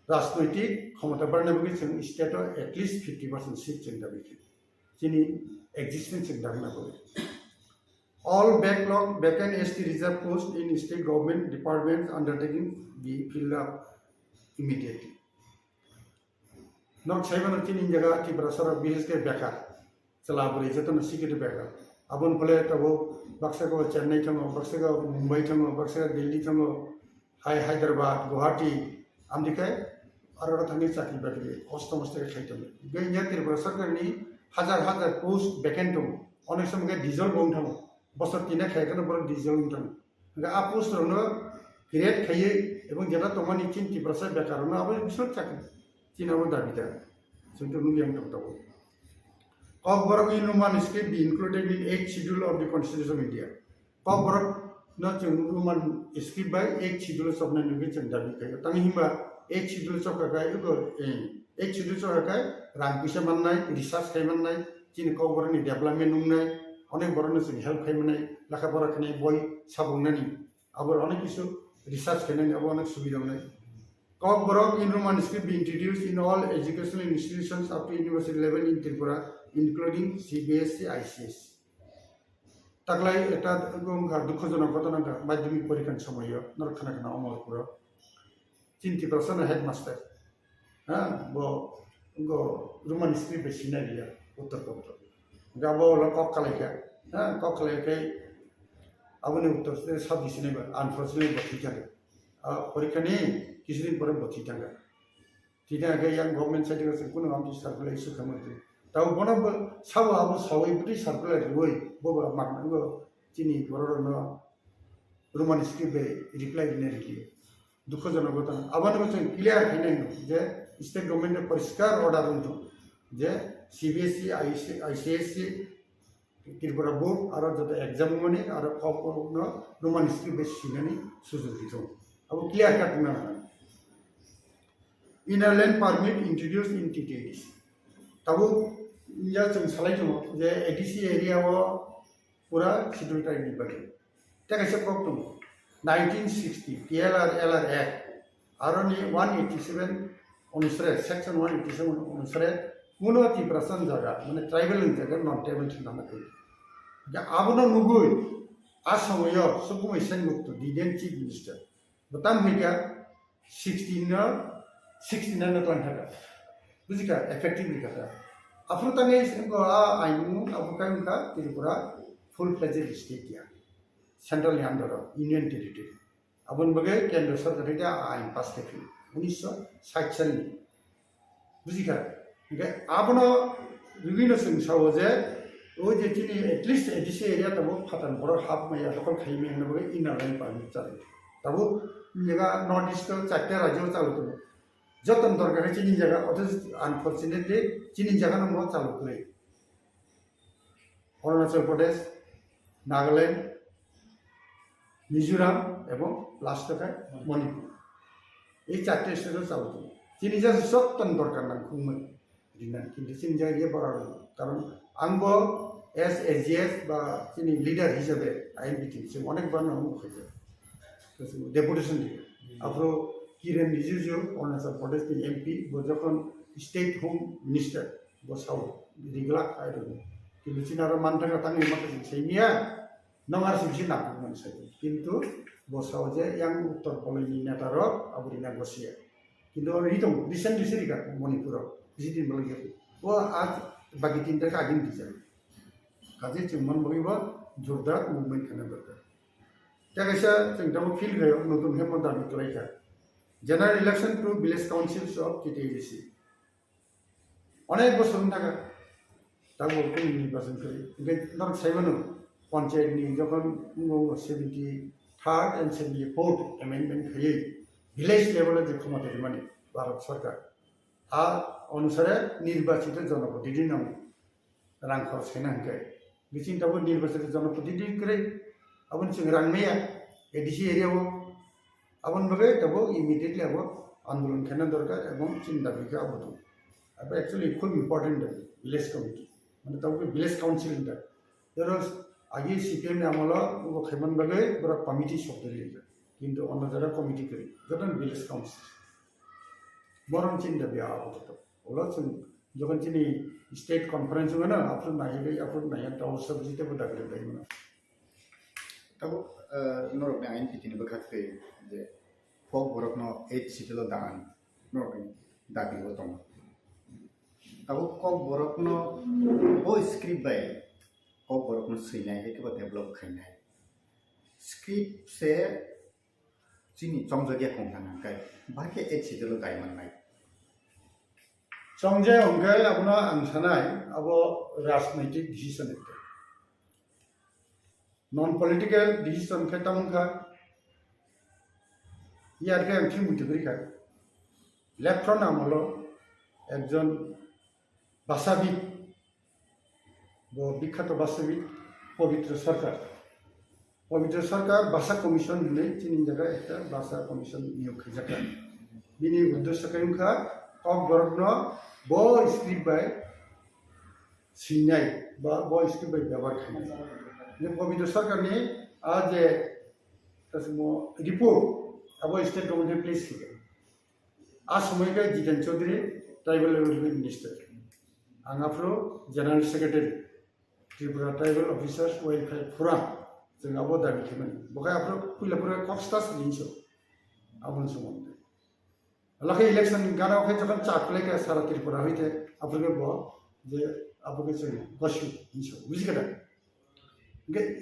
राजनैतिक क्षमता बढ़ने बगे जों स्टेटआव एटलिस्ट 50% सीट जों दाबि चिनी एक्जिस्टेंस जों दाबि पड़े All backlog vacant ST reserve post in state government departments undertaking be filled up immediately. Not seven or 10 in जगह की बरसर बिहेस के बेकार चला बोले जतो न सिक्योरिटी बेकार अपन बोले तब बक्सा को चेन्नई थंगो बक्सा को मुंबई थंगो बक्सा को दिल्ली थंगो हैदराबाद गुवाहाटी आमदिके और थंगे चाकरी बाकरी कष्ट मस्त के खाइतो गैया के बरसर करनी हजार पोस्ट वैकेंट दं अनेक समय डिजल बंग थंगो बसर तीन खाइकन बर डिजल थंगो आ पोस्ट रनो क्रिएट खाइए এবং যেটা তোমার চিন্তি প্রসাদ ব্যাকরণ আবার বিশদ চাকরি চিনাবো দাবিটা কিন্তু নুলিয়াম টকটাবো KOKBOROK in Roman script be included in 8th schedule of the Constitution of India. KOKBOROK not Roman script by 8th schedule of the Navigation dabi kayo. Tangi himba 8th schedule of kakai ugo 8th schedule of kakai rang bisa mannai research kai mannai chin KOKBOROK ni development nungnai onek borona sing help kai mannai lakha pora khnai boy sabungnani abor onek kisu research kai nai abor onek subida nai KOKBOROK in Roman script be introduced in all educational institutions up to university level in Tripura, including CBSE, ICS. Taklai eta gongga dukhojona ghotona ga madhyamik porikhan samoyo narkhana kana Amarpura 50% headmaster ha bo Roman script be sinaria uttar pradesh gabo la kokkaleka ha kokkaleka abone uttar sabdi sineba unfortunately bathikare porikha ne কিছুদিন পরে বতি টাঙ্গা ঠিক আছে young government side থেকে কোনো আমটি circular issue খামতে তাও বনা সাও আবো সাওই বুটি সার্কুলার রই ববা মাগনাগো চিনি বড়রন রোমান স্ক্রিপ্টে রিপ্লাই দিনে রেখি দুঃখজনক কথা আবার বলছেন ক্লিয়ার হইনাই যে স্টেট গভর্নমেন্টের পরিষ্কার অর্ডার উঠো যে সিবিএসই আইসিএসসি ত্রিপুরা বোর্ড আর যত এক্সাম মানে আর KOKBOROK রোমান স্ক্রিপ্ট শিখানি সুযোগ দিত আবো ক্লিয়ার কাট না Inner land permit introduced in TTADC. Tabu ya chung salai chung je ADC area wo pura schedule time ni bagi. Ta kaise kok tum 1960 TLR LR Act aroni 187 onusre section 187 onusre 30% jaga mane tribal jaga non tribal chana ko. Ja abono nugui asamoyo sukumai sen mukto diden chief minister. Batam media 69 plan था बुझिका effectively कथा afro तंगे इनको आइनु अब काय उनका Tripura full fledged state या central under union territory अपन बगे केंद्र सरकार का आइन पास थे 1960 साल में बुझिका इनके आपनो विभिन्न संस्थाओं जे वो जे चिनी at least एडिसी एरिया तब फतन बड़ा हाफ में या लोकल खाई में बगे inner line permit चले तब जगह नॉर्थ ईस्ट चारटे राज्यों चालू तो যতন দরকার চিনি জায়গা অথচ আনফরচুনেটলি চিনি জায়গা নাম চালু করে অরুণাচল প্রদেশ নাগাল্যান্ড মিজোরাম এবং লাস্ট মণিপুর এই চারটে স্টেটে চালু করে চিনি জায়গা যতন দরকার না খুবই কিন্তু চিনি জায়গা বড় কারণ আঙ্গ এসএজিএস বা চিনি লিডার হিসেবে আইনবিটি অনেকবার অঙ্গ হয়েছে ডেপুটেশন দিয়ে আপনার Kiren Rijuju, Arunachal Pradesh MP, Bojokon State Home Minister, Bosau, Rigla, I don't know. Kiluchinara Mantanga Tangi Matan, Semia, no Marsina, Kintu, Bosau, young Uttar Polini Nataro, Aburina Gosia. Kindo Ritum, recently Sirica, Monipuro, visiting Bolivia, or at Bagitin the Kagin teacher. Kazich, Monboriva, Jorda, movement Canada. Takasha, think double field, Notum Hemodan Laker. General election to village councils of TTADC. অনেক বছর থাকা তাও কোন নির্বাচন করে ধর সেভেনও পঞ্চায়েত নিয়ে যখন 73rd and 74th অ্যামেন্ডমেন্ট হয়ে ভিলেজ লেভেলে যে ক্ষমতা মানে ভারত সরকার আর অনুসারে নির্বাচিত জনপ্রতিনিধি নাম রাং খরচ হয় না হাঙ্কায় বিচিন্তাবো নির্বাচিত জনপ্রতিনিধি করে আপন সঙ্গে রাংমেয়া এডিসি এরিয়াবো अपन बगे तब इमिडिएटली अब आंदोलन करना दरकार एवं चिंता भी क्या होता अब एक्चुअली खूब इम्पोर्टेंट है विलेज कमिटी मतलब तब विलेज काउंसिल इंटर तर आगे सीपीएम ने आम्हाला वो खेमन बगे बड़ा कमिटी शब्द लिया किंतु अन्य जगह कमिटी करी जब विलेज काउंसिल बरम चिंता भी होता तो ओला जब चिनी स्टेट कॉन्फ्रेंस में ना आप नहीं तो सब जीते बता करते हैं तब नॉर्थ में आइन पिटिन बखाते जे KOKBOROK no 8 schedule dan north dabi hotong tabo KOKBOROK no o script by KOKBOROK no sinai he ke develop khainai script se chini chongjagya khongthang kai bake 8 schedule dai mannai chongje ongkai abuna angsanai abo rajnaitik decision non political decision khatamon kha ইয়ারকে আমি ঠিক বুঝতে পারি খাই left front আমল একজন ভাষাবিদ বিখ্যাত ভাষাবিদ পবিত্র সরকার ভাষা কমিশন হলে চিনি জায়গায় একটা ভাষা কমিশন নিয়োগ খাইজাকা বিনি উদ্দেশ্য কায়ুখা ককবরক ব স্ক্রিপ্ট বাই সিনাই বা ব স্ক্রিপ্ট বাই ব্যবহার খাই যে পবিত্র সরকার নিয়ে আজ রিপোর্ট अब स्टेट गवर्नमेंट प्लेस की आ समय का Jiten Chaudhary tribal development minister आंगाफ्रो general secretary Tripura tribal officers welfare forum जों अब दाबि खालामो बखाय आफ्रो पुलापुरा कक्सटास लिंसो आबन सोमोन्दो लाखे इलेक्शन गाना फै जखन चाकले के सारा त्रिपुरा होइते आफ्रो ब जे आपके जों गसु लिंसो बुझिगदा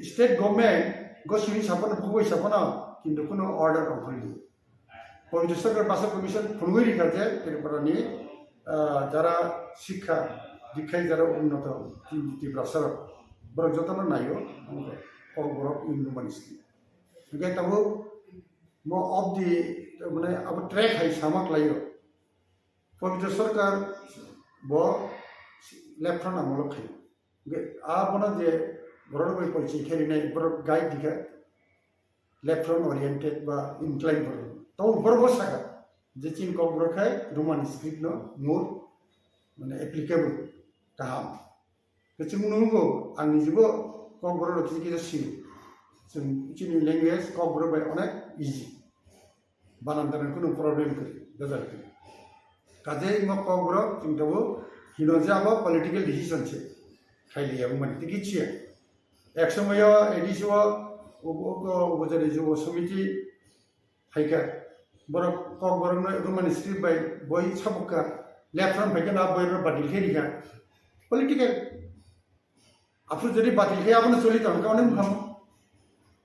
स्टेट गवर्नमेंट गसु हिसाबन फुबै हिसाबन কিন্তু কোনো অর্ডার হয়নি পবিত্র সরকার ভাষা কমিশন ফুলগুড়ি কাজে ত্রিপুরানি যারা শিক্ষা দীক্ষায় যারা উন্নত ত্রিপুরা সরক বরং যতন নাইও ককবরক ইউনিভার্সিটি স্কুল ओमफ्राय ताबो म अफ दि माने अब ट्रेक हाय सामक लायो पवित्र सरकार ब लेफ्टन आमल खायो आ बना जे बरड बाय परिचय खेरिनाय बर गाइड दिखा लेफ्ट फ्रंट ओरिएंटेड बा इनक्लाइन बर तो बरबो साका जे चिन ककबरक खाय रोमान स्क्रिप्ट न मोर माने एप्लीकेबल गाहाम बेचे मुनुगो आंनि जिबो ककबरक किसे सि जों चिनि लैंग्वेज ककबरक बाय अनेक इजी बानान दानान कोनो प्रॉब्लम करि गजाल करि काजे म ककबरक जों दाबो हिनो जे आबो पॉलिटिकल डिसीजन छे खाइलिया माने तिकिचिया एक समय एडिसो उपजरी जो समिति हाइका बरक ककबरक रोमान स्क्रिप्ट बाय बय सबका लेफ्ट फ्रंट फाइका ना बय बातिल खेरिका पॉलिटिकल आफ्रो जदि बातिल खे आपन चलित हमका अनेक हम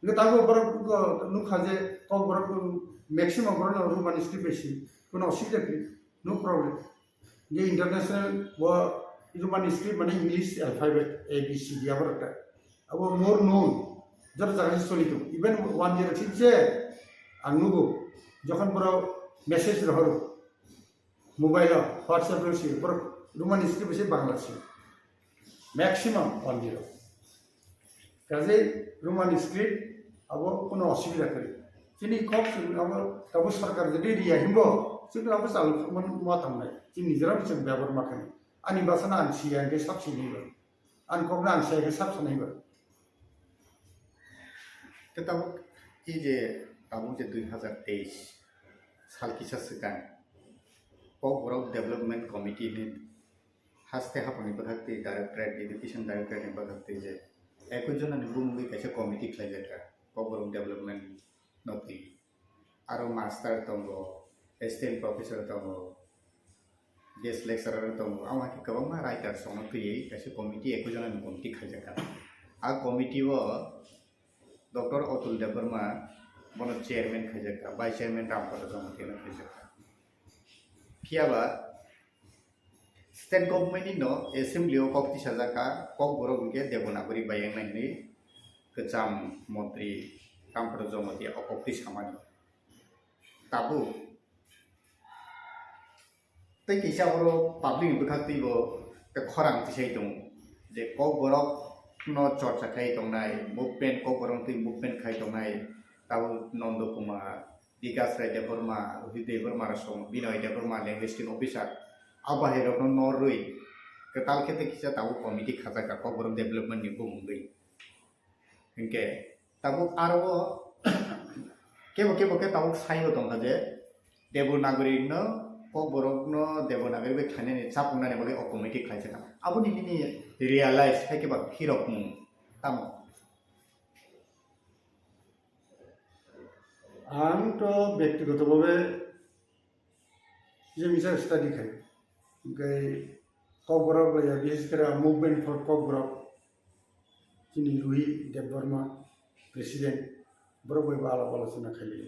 ने ताको बरक नुखा जे ककबरक मैक्सिमम बरन रोमान स्क्रिप्ट बेसी कोनो असुविधा गैया नो प्रॉब्लम ये इंटरनेशनल वो रोमान स्क्रिप्ट माने English alphabet A B C D आबरटा अब मोर नोन जब जागा चलित इवन 1 year थिजे आंगुगो जखन बरो मेसेज रहरो मोबाइल व्हाट्सएप रो सी पर रोमान स्क्रिप्ट से बांग्ला से मैक्सिमम 1 year काजे रोमान स्क्रिप्ट अब कोनो असुविधा करे चिनि कक अब तब सरकार जदि रिया हिमबो जों अब चाल माथामनाय जों निजरा जों बेबर माखानि आनि बासना आं सिया के साबसिन निबो आं ककना आं सिया के साबसिन निबो तब ये ताबुक 2023 साल की सिगां ककबरक डेवलपमेंट कमिटी ने हास्ते हापनि बखाते डायरेक्टरेट एजुकेशन डायरेक्टरेट ने बखाते जे एकजन बुंगै कैसे कमिटी खालायजाका ककबरक डेवलपमेंट नति आरो मास्टर दंगो एसिस्टेंट प्रोफेसर दंगो गेस्ट लेक्चरार दंगो आवा कि गोबां राइटार संग फैयै कैसे कमिटी एकजन कमिटी खालायजाका आ कमिटी वो डॉक्टर अतुल देबबर्मा बनो चेयरमैन खाइजाका वाइस चेयरमैन रामपद जमतेन खाइजाका कियाबा स्टेट गवर्नमेंट नो असेंबली कक्ति साजाका ककबरक के देवनागरी बायंनायनि गोजाम मंत्री रामपद जमते अकक्ति सामानि ताबु तै किसा बरो पब्लिक बखातिबो ते खरां तिसै दं जे ककबरक no चर्चा खाई दंनाय मुभमेंट ककबरक मुभमेंट खाई दंनाय ताबु नंद कुमार विकास राय देबबर्मा देबबर्मा सम बिनय देबबर्मा लैंग्वेजिस्टिक ऑफिसर आबाहेरक नररुई कताल खेते किसा ताबु कमिटी खाजाका ककबरक डेवलपमेंट नि बुंगै इनके ताबु आरो केबो ताबु साइबो दंगा जे देवनागरी न ककबरक न देवनागरी बे खाने चापुंनाने बले कमिटी खाइजाका आबु नि रियलाइज है कि बात हिरक मुं तामो आं तो व्यक्तिगत भावे जे मिसा स्टाडी खाय गय ककबरक या विशेष कर मुभमेंट फर ककबरक चिनि रुहि देबबर्मा प्रेसिडेंट बरबय आलाप आलोचना खाली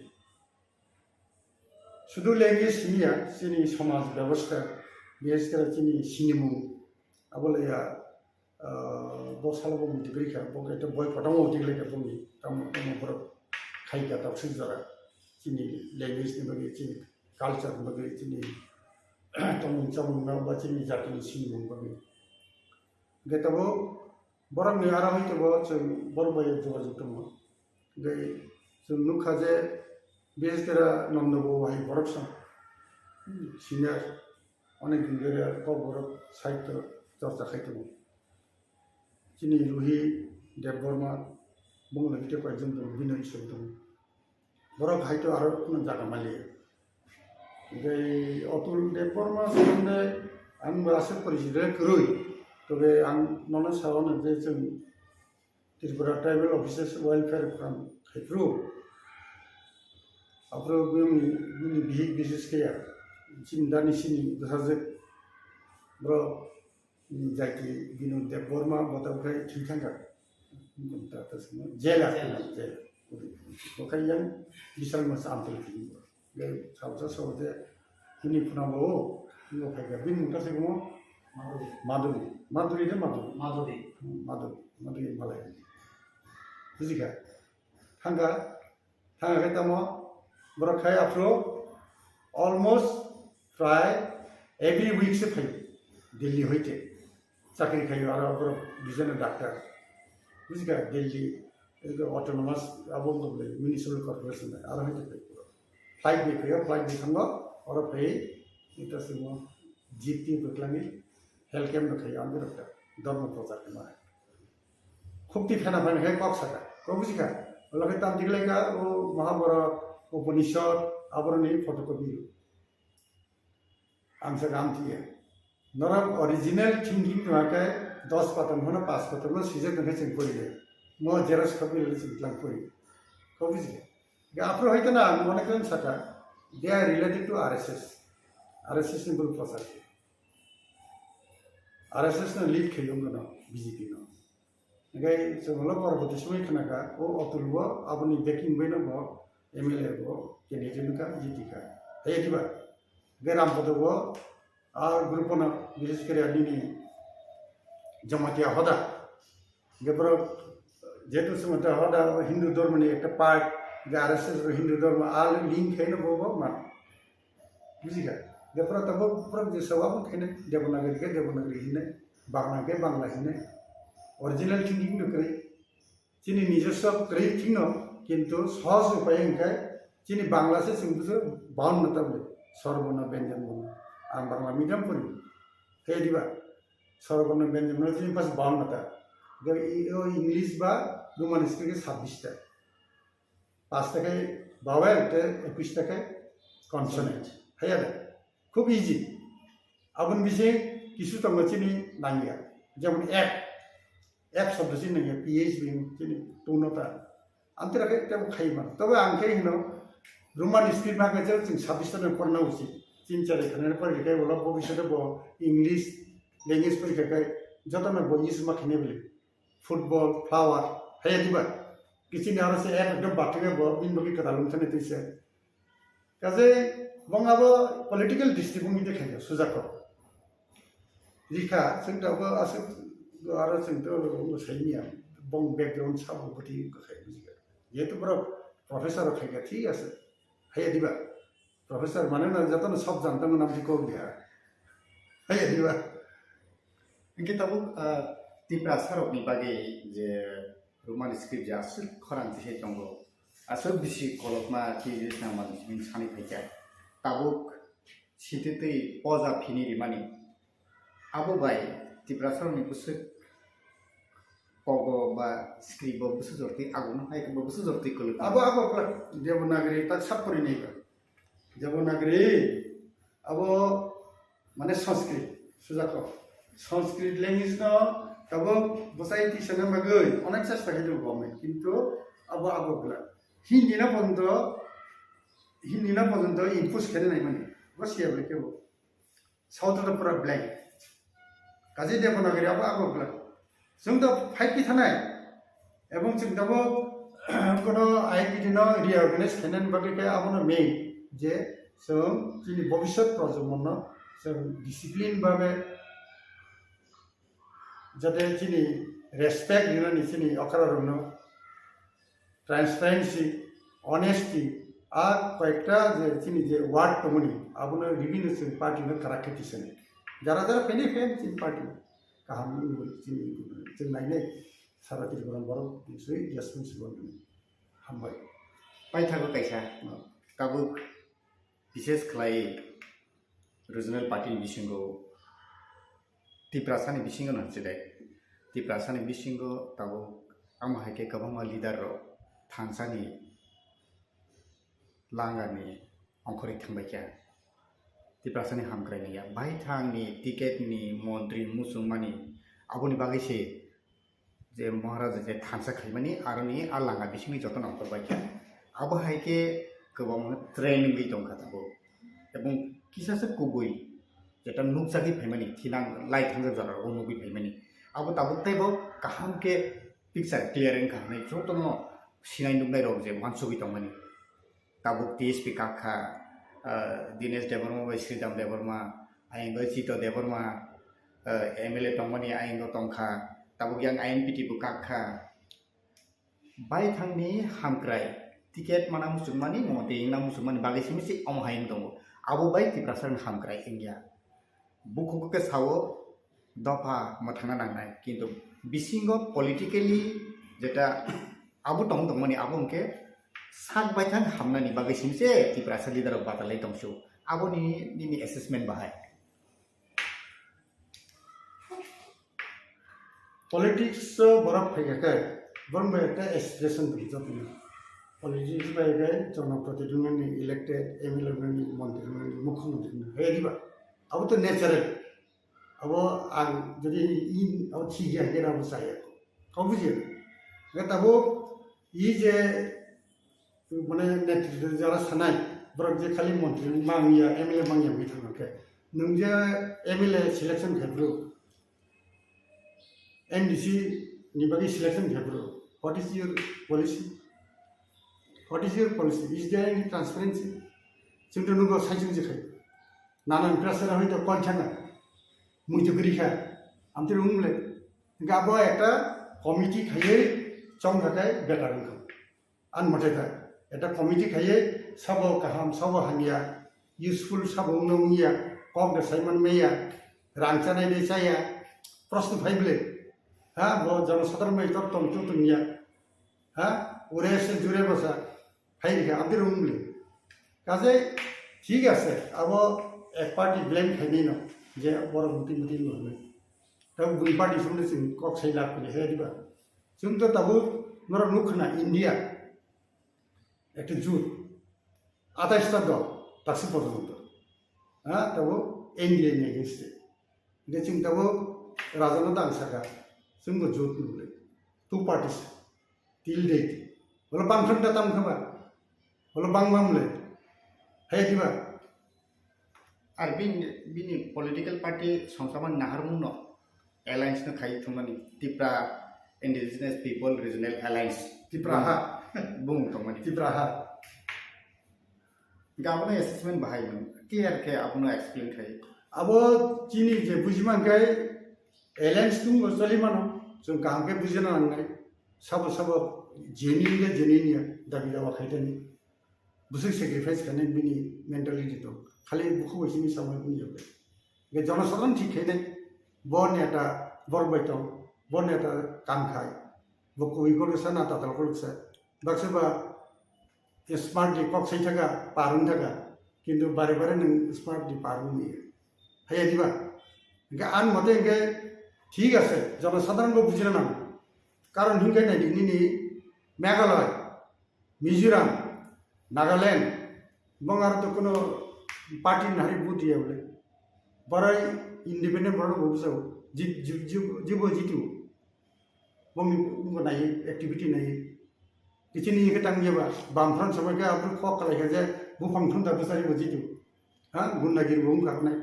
शुद्ध लैंग्वेज निया चिनि समाज व्यवस्था विशेष कर चिनि सिनेमु अबलया बसालाबो मिथिग्रिखा बगे तो बय फटाव मिथिग्रिखा बुंनि ताम बर खाइका दावसिन जरा chini language ni bagi chini culture bagi chini tong chong na ba chini jati ni sing bagi geta bo borang ni ara hoite bo chung bor boy jogajog dong gai chung nukha je বিশেষ করে নন্দবো ভাই বরক senior অনেক দিন ধরে ককবরক সাহিত্য চর্চা খাইতে চিনি রুহি দেববর্মা বঙ্গলিতে কয়েকজন বিনয় হিসেবে দম বরক হয়তো আরও কোনো জায়গা মালিয়ে এই অতুল দেববর্মা সম্বন্ধে আমি আশা করেছি রই তবে আं মনে সাবানো যে जों Tripura tribal officers welfare forum खायफ्रु 앞으로 그미 비핵 비즈니스야 지금 다니 신이 사실 뭐 자기 비누 데버마 보다가 괜찮다 뭔가 뜻은 제라 제 뭐가양 비상만 삼들 비는 거 그 잡아서 어제 흔히 분하고 이거 발가 비는 것이 뭐 마두리는 마두리 말해 그지가 한가 했다 뭐 बरखाय आफ्रो अलमोस्ट प्राय एवरी वीक से फै दिल्ली होइते चाकरी खायो आरो बर बिजन डाक्टर बुझिका दिल्ली एगो ऑटोनोमस अब म्युनिसिपल कॉर्पोरेशन आरो होइते फ्लाइट बे फैयो फ्लाइट बे थांगो आरो फै इटा सिमो जीपी बकलानि हेल्थ कैम्प खायो आंबो डाक्टर धर्म प्रचार मा खुबति फेना फाइन हे कक सका को बुझिका लगे ताम दिगलेका ओ महाभारत उपनिषद आबरनी फटोकपी आंसर काम थी नरम ओरिजिनल थिंकिंग नवाके 10 पतन होना 5 पतन में सीजे तने चिंग पड़ी है मो जेरस कपी ले चिंग पड़ी कभी जी आपरो होइतो ना मने कन सका they are related to RSS simple प्रसार आरएसएस ने लीड खेयो न बीजेपी न गई जोंलो परबती समय खनाका ओ अतुलबो आबनी बेकिंग बैनो बो एमएलए को कैंडिडेट का जीती का है दिबा गेराम पदबो आ ग्रुप न विशेष करे अदिनी जमातिया होदा गेपर जेतु समता होदा हिंदू धर्म ने एक पार्ट आरएसएस रो हिंदू धर्म आल लिंक हैन बोबो मा बुझिगा गेपर तब प्रक जे सवाब खैने देवनागरी हिने बांग्ला के बांग्ला हिने ओरिजिनल थिंकिंग न करे चिनि নিজস্ব करे थिंग न किंतु सहज उपाय इनका चीनी बांग्ला से सिंपल बाउन मतलब सर्वर्ण व्यंजन बनो आं बांग्ला मीडियम पढ़ी हे दिबा सर्वर्ण व्यंजन बनो चीनी पास बाउन मतलब जब यो इंग्लिश बा रोमान स्क्रिप्ट के 26 टा 5 টাকায় vowel ते 21 টাকায় कॉन्सोनेंट है यार खूब इजी अपन विषय किसु तंग चीनी नांगिया जब एप शब्द चीनी नांगिया पीएच भी चीनी टोनता अंतराके तब खाइमा तब आंखे हिनो रोमान स्क्रिप्ट भागे जों 26 टा पढ़ना उचित 3-4 खाने पर के बोला भविष्य बो इंग्लिश लैंग्वेज पर के जतन बो इस मा खने बेले फुटबॉल फ्लावर है दिबा किसी ने आरो से एकदम बाटगे बो बिन बगी कथा लुमथने तैसे काजे बंगाबो पॉलिटिकल डिस्ट्रिक्ट नि देखायो सुजाको रिखा जोंटाबो आसे आरो जोंथ साइनिया बंग बैकग्राउंड साबो गथि गखाय बुझिगा যেহেতু বড় প্রফেসর থাকে ঠিক আছে হাইয়া দিবা প্রফেসর মানে না যতন সব জানতাম নাম ঠিক কোক দিয়া হাইয়া দিবা इनके तब त्रिपुरा सरकनि बागै जे रोमान स्क्रिप्ट जे आसुल खरांति से दङ आसुल बिसि कलकमा कि नामा मिन सानि फैका ताबुक सितेतै पजा फिनि रिमानि आबो बाय त्रिपुरा सरकनि कुसु Kogo ba skrip ba busu jorti agun hai ko busu jorti kul abo plak devanagari tak sapuri nei ba devanagari abo mane Sanskrit language न तब बसाई ती सने मगै अनेक चेष्टा खाइदो गमे किन्तु अब गला हिन्दी ना पर्यन्त इम्पोज खेले नै माने बसिया बले के हो साउथ त पुरा ब्लैंक काजे देवनागरी अब गला जों त फाइट कि थानाय एवं जों तब कोनो आईपीटी न रिअर्गनाइज खेनन बगैके आबनो मेन जे जों जोंनि भविष्यत प्रजन्म जों डिसिप्लिन भाबे जाते चीनी रेस्पेक्ट होना चीनी अखरा रोनो ट्रांसपेरेंसी ऑनेस्टी আর কয়েকটা যে চিনি যে ওয়ার্ড তমনি আপনার বিভিন্ন পার্টি কারাকে টিসেন যারা যারা ফেনে ফেন চিনি পার্টি কাহাম চিনি जों नायनाय सारा त्रिपुरा बरफ निश्चय रेसपन्सिबल हामबाय बायथाबो कायसा ताबुक विशेष खालाय रिजनल पार्टी बिसिंगो त्रिपुरासानि बिसिंगो नांसिदाय त्रिपुरासानि बिसिंगो ताबो आं हायके गोबां लिडार थांसानि लांगानि अंखरि थांबायखा त्रिपुरासानि हामग्रायनाया बाय थांनि टिकेटनि मन्त्रि मुसुमानि आबुनि बागैसे जे महाराज जे थांसा खायमानि आरनि आलांगा बिसिंनि जतन अंखरबायखा आबो हायके गोबां ट्रेनिंग दंखा ताबो एबं किसासे कुबुइ जेटा नुकसागि फायमानि थिलां लाइ थांजा जारा नुगि फायमानि आबो ताबो ताइबो काहाम के पिक्चर क्लियरिंग खाने जतन सिनाय नुनाय रग जे मानसुगि दंमानि ताबुक टीएसपी काखा दिनेश देबर्मा बाय श्रीराम देबर्मा आइंगो चितो देबर्मा एमएलए दंमानि आइंगो तंखा ताबुक yang Inpt बुकाखा बाय थांनि हामग्राय टिकेट माना मुसुमानि मते इंना मुसुमानि बागैसि मिसि अमहायन दङ आबो बाय त्रिपुरासानि हामग्राय इंगिया बुखुके सावो दफा मथाना नांनाय किन्तु बिसिंगो पलिटिकली जेटा आबो दंमानि आबो उनके सात बायथान हामनानि बागैसि मिसि त्रिपुरासा लिडार बादालाय दंसो आबो नि एसेसमेन्ट बाहाय पॉलिटिक्स बरफ फैगाके बरम बेटा एस्पिरेशन दं जतन पॉलिटिक्स बायगे जनप्रतिनिधि इलेक्टेड एमएलए मंत्री मुख्यमंत्री हेदिबा अब तो नेचुरल अब आं जदि इन अब ठीक है गेरा बसाय कौ बुझियो गताबो ई जे माने नेतृत्व जरा सानाय बरक जे खाली मंत्री मांगिया एमएलए मांगिया बिथांके नों जे एमएलए सिलेक्शन खायब्रु NDC निबागी selection खायब्रु what is your policy is there any transparency जों तो नुगो साइजों जेखाय नानान प्रेसार हयतो कनछाना मुइतो गरिखा आमते रुमले गाबो एकटा कमिटी खायै चंग थाखाय बेटार नखौ आन मथेथा एटा कमिटी खायै साबो काहाम साबो हानिया यूजफुल साबो नंगिया कम देसायमन मेया रांचानाय देसाया प्रश्न फाइबले हाँ वो जनसाधारण में तब तुम तो दुनिया हाँ उरे से जुड़े बसा फाइल का अभी रूमले काजे ठीक है सर अब एक पार्टी ब्लेम खाई ना जे बड़ा मुटी लोग तब बुरी पार्टी सुनने से कॉक सही लाभ के है दिबा सुन तो तब नोरा नुखना इंडिया एक जूट आता इस्ता दो ताकि पढ़ो तो हाँ तब इंडिया में गेस्टे लेकिन तब राजा ना दांग सका जोंबो जुट नुले टू पार्टीस टिल डेट बोला बांफ्राम दाताम खबा बोला बांगमामले है दिबा आर बिनि पॉलिटिकल पार्टी संसामान नाहारमुनो एलायंस न खाइ थमानि Tripura indigenous people regional alliance त्रिपुराहा बुं थमानि त्रिपुराहा गाबनो एसेसमेंट बाहायमोन क्लियर के आपनो एक्सप्लेन खाइ अब चिनी जे बुजिमान गय एलायंस तुम चली मानो जों गाहामके बुजिना लांनाय साबो जेनिनिया दाबि दावा खायदानि बुसै सेक्रिफाइस खाने बिनि मेंटालिटी दं खाली बुखु बैसिनि सामय बुनियो बे जनसाधारण ठीक खायनाय बनेटा बरबायतो बनेटा कामखाय बुखु इगोरसा ना तातालखलसा बाक्सबा स्मार्टली कक सैथागा पारुन थागा किन्तु बारे बारे नों स्मार्टली पारुन नियो हाय दिबा गा आन मते गे ठीक আছে জনসাধারণকে বুঝিনা নাম কারণ হিংকাই নাই দিনি মেঘালয় মিজোরাম নাগাল্যান্ড এবং আর তো কোনো পার্টি নারী বুটিয়া বলে বড়াই ইন্ডিপেন্ডেন্ট বড় বুঝাও জীব জিতু বংনি নাই एक्टिविटी নাই কিছু নিয়ে টাঙ্গিবা বামফ্রন সময়কে আপনি কক কালাইখা যে বুফাংথন दा বিচারিব জিতু হ্যাঁ গুন্ডাগিরি বুম কারণে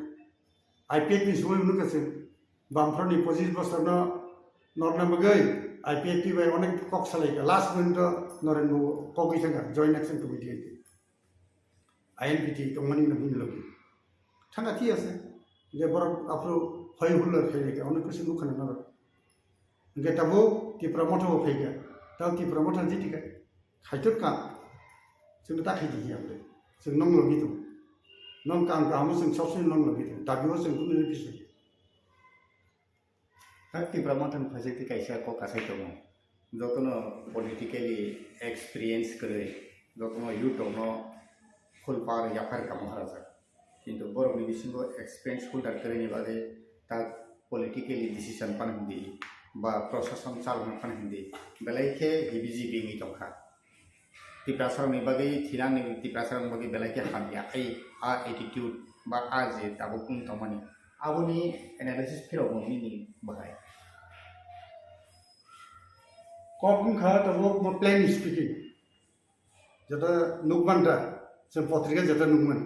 आईपीएफ नि समय नुकासे बामफ्रनि 25 बছर नरनाम गई आईपीएफ बाय अनेक कक सालायगा लास्ट मिनिट नरेन कगि थांगा जॉइंट एक्शन कमिटी आईएनपीटी तंगमानि न बुन लगे थांगा थी আছে যে বড় আপরো হয় হুল্লার খাইলেगा अनेक কিছু नुखाना नर गे ताबो ति प्रमोट हो फैगा ताव ति प्रमोट जितिका खाइतो का जोंनो दाखिदियो आमफ्राय जों नं लगी दं नं काम गाहामो जों सबसिन नं लगी दं दाबियाव जों कुनु बिसय Tabukni matan phajekti kaisa ko kasai tomo jotono politically experience kore jotono YouTube no khulpar yapar kam haraja kintu borok ni bisingo experience holder kore ni bade ta politically decision pan hindi ba procession chalna pan hindi belaike hibiji bingi tongkha tiprasar ni bage thirang ni tiprasar bage belaike hamya ai a attitude ba a je tabukni tomani aboni analysis phiro ni bahai KOKPIN kha tabo plain speaking jata nukmanta जों पत्रिका जता नुमोन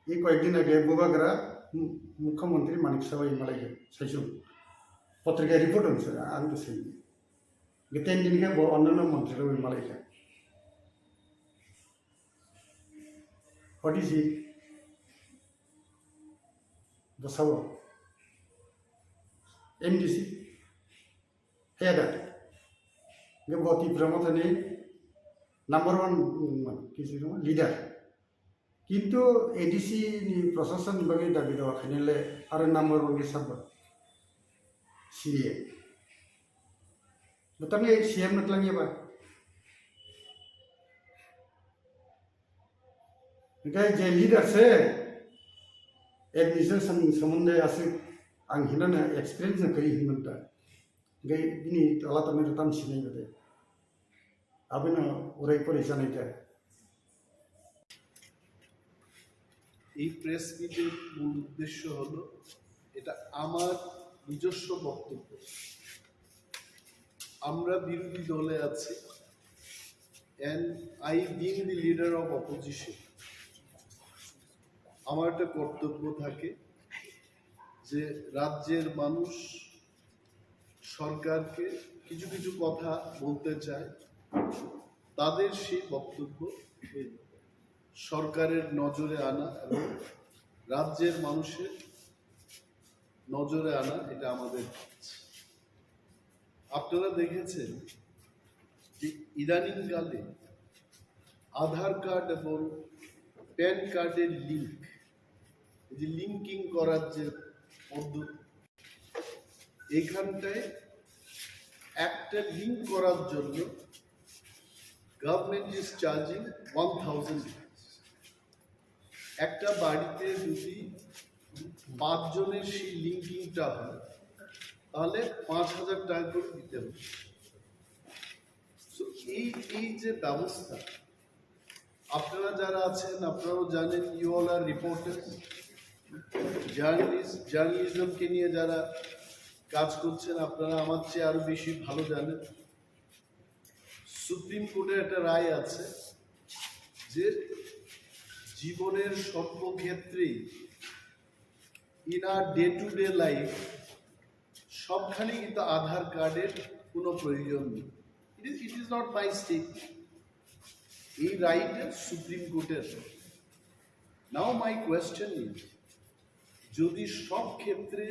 ई कयेकदिन आगे बुबाग्रा मुख्यमंत्री मानिक सवाई मालाय साइसुं पत्रिका report होनसर आं दसै गेतेन दिन के बो अन्य मंत्री रो मालाय व्हाट इज इट बसाव एमडीसी हेड गे बती प्रमथनि नंबर 1 किसी लीडर किंतु एडीसी नि प्रशासन बगे दाबि दवा खानेले आरो नंबर 1 के सब सीए बताने सीएम नतलांगे बा निकाय जे लीडर से एडमिनिस्ट्रेशन संबंध आसे आं हिनाना एक्सपीरियंस करी हिमंता गई दिनी अल्लाह तने रतन सिनै बदे আবেনা ওরাই করে জানাইটা এই প্রেস মিটের মূল উদ্দেশ্য হলো এটা আমার নিজস্ব বক্তব্য আমরা বিরোধী দলে আছি and I being the leader of opposition আমার একটা কর্তব্য থাকে যে রাজ্যের মানুষ সরকারকে কিছু কিছু কথা বলতে চায় তাদের সেই বক্তব্য সরকারের নজরে আনা এবং রাজ্যের মানুষের নজরে আনা এটা আমাদের কাজ আপনারা দেখেছেন যে ইদানিংকালে আধার কার্ড এবং প্যান কার্ডের লিঙ্ক যে লিঙ্কিং করার যে পদ্ধতি এখানটায় একটা লিঙ্ক করার জন্য গভর্নমেন্ট ইজ চার্জিং 1000 একটা বাড়িতে যদি 5 জনের সেই লিঙ্কিংটা হয় তাহলে 5000 টাকা করে দিতে হবে সো এই যে ব্যবস্থা আপনারা যারা আছেন আপনারাও জানেন ইউ অল আর রিপোর্টার্স জার্নালিজমকে নিয়ে যারা কাজ করছেন আপনারা আমার চেয়ে আরো বেশি ভালো জানেন সুপ্রিম কোর্টের একটা রায় আছে যে জীবনের সর্বক্ষেত্রেই in our day to day life সবখানে কিন্তু আধার কার্ডের কোনো প্রয়োজন নেই it is not my state এই রাইট সুপ্রিম কোর্টের নাও মাই কোয়েশ্চেন ইজ যদি সব ক্ষেত্রে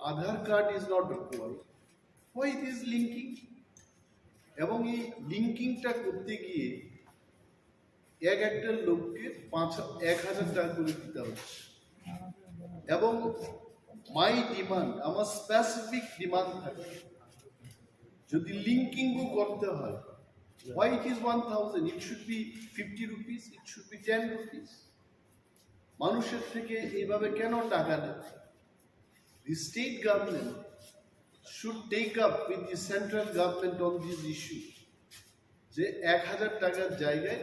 Aadhaar card is not required why it is linking এবং এই লিঙ্কিংটা করতে গিয়ে একটা লোককে 1000 টাকা করে দিতে হচ্ছে এবং মাই ডিমান্ড আমার স্পেসিফিক ডিমান্ড থাকে যদি লিঙ্কিংও করতে হয় why it is 1000 it should be 50 rupees it should be 10 rupees মানুষের থেকে এইভাবে কেন টাকা নেয় the state government should take up with the central government on this issue যে 1000 টাকার জায়গায়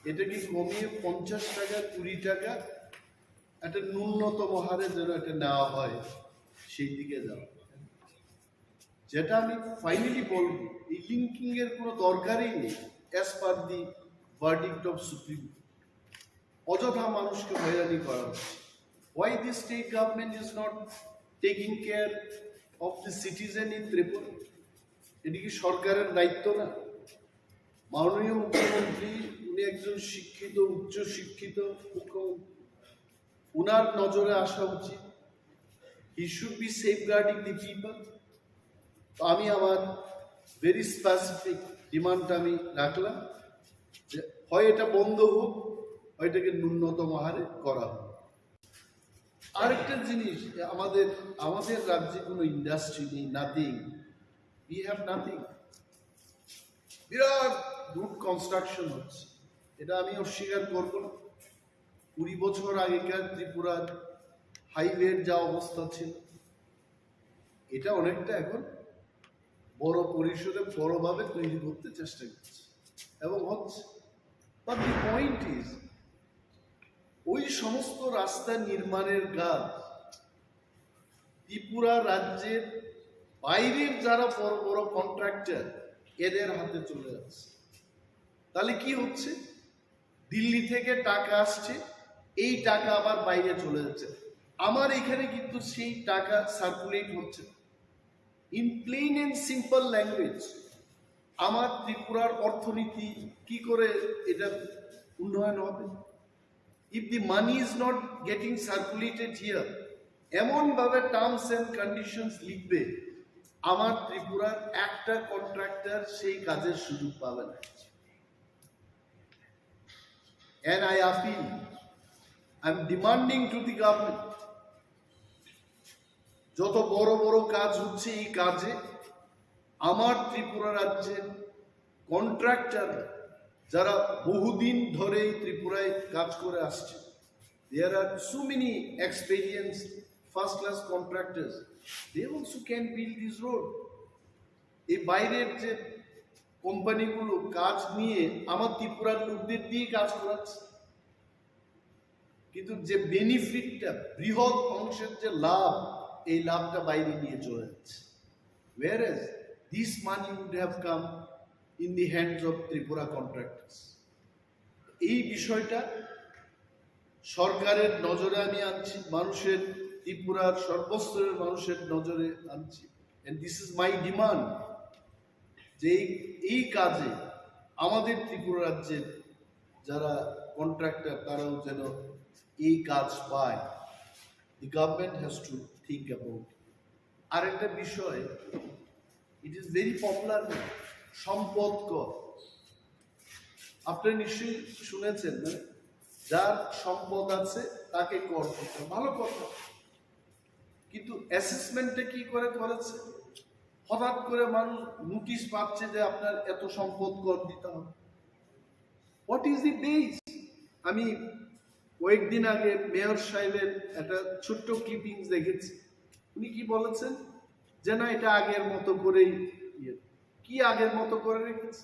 এটাকে কমিয়ে 50 টাকা 20 টাকা একটা ন্যূনতম হারে যেন এটা নেওয়া হয় সেই দিকে যাওয়া যেটা আমি ফাইনালি বলবো এই লিঙ্কিং এর কোনো দরকারই নেই as per the verdict of supreme অযথা মানুষকে হয়রানি করা হচ্ছে why the state government is not taking care of the citizen in Tripura এটি কি সরকারের দায়িত্ব না মাননীয় মুখ্যমন্ত্রী উনি একজন শিক্ষিত উচ্চ শিক্ষিত মুখ্যমন্ত্রী উনার নজরে আসা উচিত he should be safeguarding the people তো আমি আমার ভেরি স্পেসিফিক ডিমান্ডটা আমি রাখলাম যে হয় এটা বন্ধ হোক, হয় এটাকে ন্যূনতম হারে করা হোক। আরেকটা জিনিস, আমাদের আমাদের রাজ্যে কোনো ইন্ডাস্ট্রি নেই, নাথিং, উই হ্যাভ নাথিং। বিরাট রুট কনস্ট্রাকশন হচ্ছে, এটা আমি অস্বীকার করব না। 20 বছর আগেকার ত্রিপুরার হাইওয়ের যা অবস্থা ছিল, এটা অনেকটা এখন বড় পরিসরে বড়ভাবে তৈরি করতে চেষ্টা করছে এবং হচ্ছে। বাট দি পয়েন্ট ইজ, ওই সমস্ত রাস্তা নির্মাণের কাজ ত্রিপুরা রাজ্যের বাইরের যারা বড় বড় কন্ট্রাক্টর, এদের হাতে চলে যাচ্ছে। তাহলে কি হচ্ছে? দিল্লি থেকে টাকা আসছে, এই টাকা আবার বাইরে চলে যাচ্ছে। আমার এখানে কিন্তু সেই টাকা সার্কুলেট হচ্ছে। In plain and simple language, আমার ত্রিপুরার অর্থনীতি কি করে এটা উন্নয়ন হবে? If the money is not getting circulated here, এমনভাবে টার্মস অ্যান্ড কন্ডিশনস লিখবে, আমার ত্রিপুরার একটা কন্ট্রাক্টর সেই কাজের সুযোগ পাবে না। And I appeal, I'm demanding to the government, যত বড় বড় কাজ হচ্ছে এই কাজে আমার ত্রিপুরা রাজ্যের কন্ট্রাক্টর যারা বহুদিন ধরে এই ত্রিপুরায় কাজ করে আসছে, there are so many experienced first class contractors, they also can build this road. এই বাইরের যে কোম্পানিগুলো কাজ নিয়ে আমার ত্রিপুরার লোকদের দিয়ে কাজ করাচ্ছে, কিন্তু যে বেনিফিটটা, বৃহৎ অংশের যে লাভ, এই লাভটা বাইরে নিয়ে চলে যাচ্ছে। Whereas this money would have come in the hands of Tripura contractors. এই বিষয়টা সরকারের নজরে আমি আনছি, মানুষের, ত্রিপুরার সর্বস্তরের মানুষের নজরে আনছি। And this is my demand, যে এই কাজে আমাদের ত্রিপুরা রাজ্যের যারা কন্ট্রাক্টর তারাও যেন এই কাজ পায়। The government has to think about it. আর একটা বিষয়, it is very popular, সম্পদ কর। আপনারা নিশ্চয়ই শুনেছেন, মানে যার সম্পদ আছে তাকে কর করতে, ভালো কথা। কিন্তু অ্যাসেসমেন্টটা কি করে করেছে? হঠাৎ করে মানুষ নোটিশ পাচ্ছে যে আপনার এত সম্পদ কর দিতে হবে। What is the base? আমি কয়েকদিন আগে মেয়র সাহেবের একটা ছোট্ট ক্লিপিংস দেখেছি। উনি কি বলেছেন যে না, এটা আগের মতো করেই, কি আগের মতো করে রেখেছে?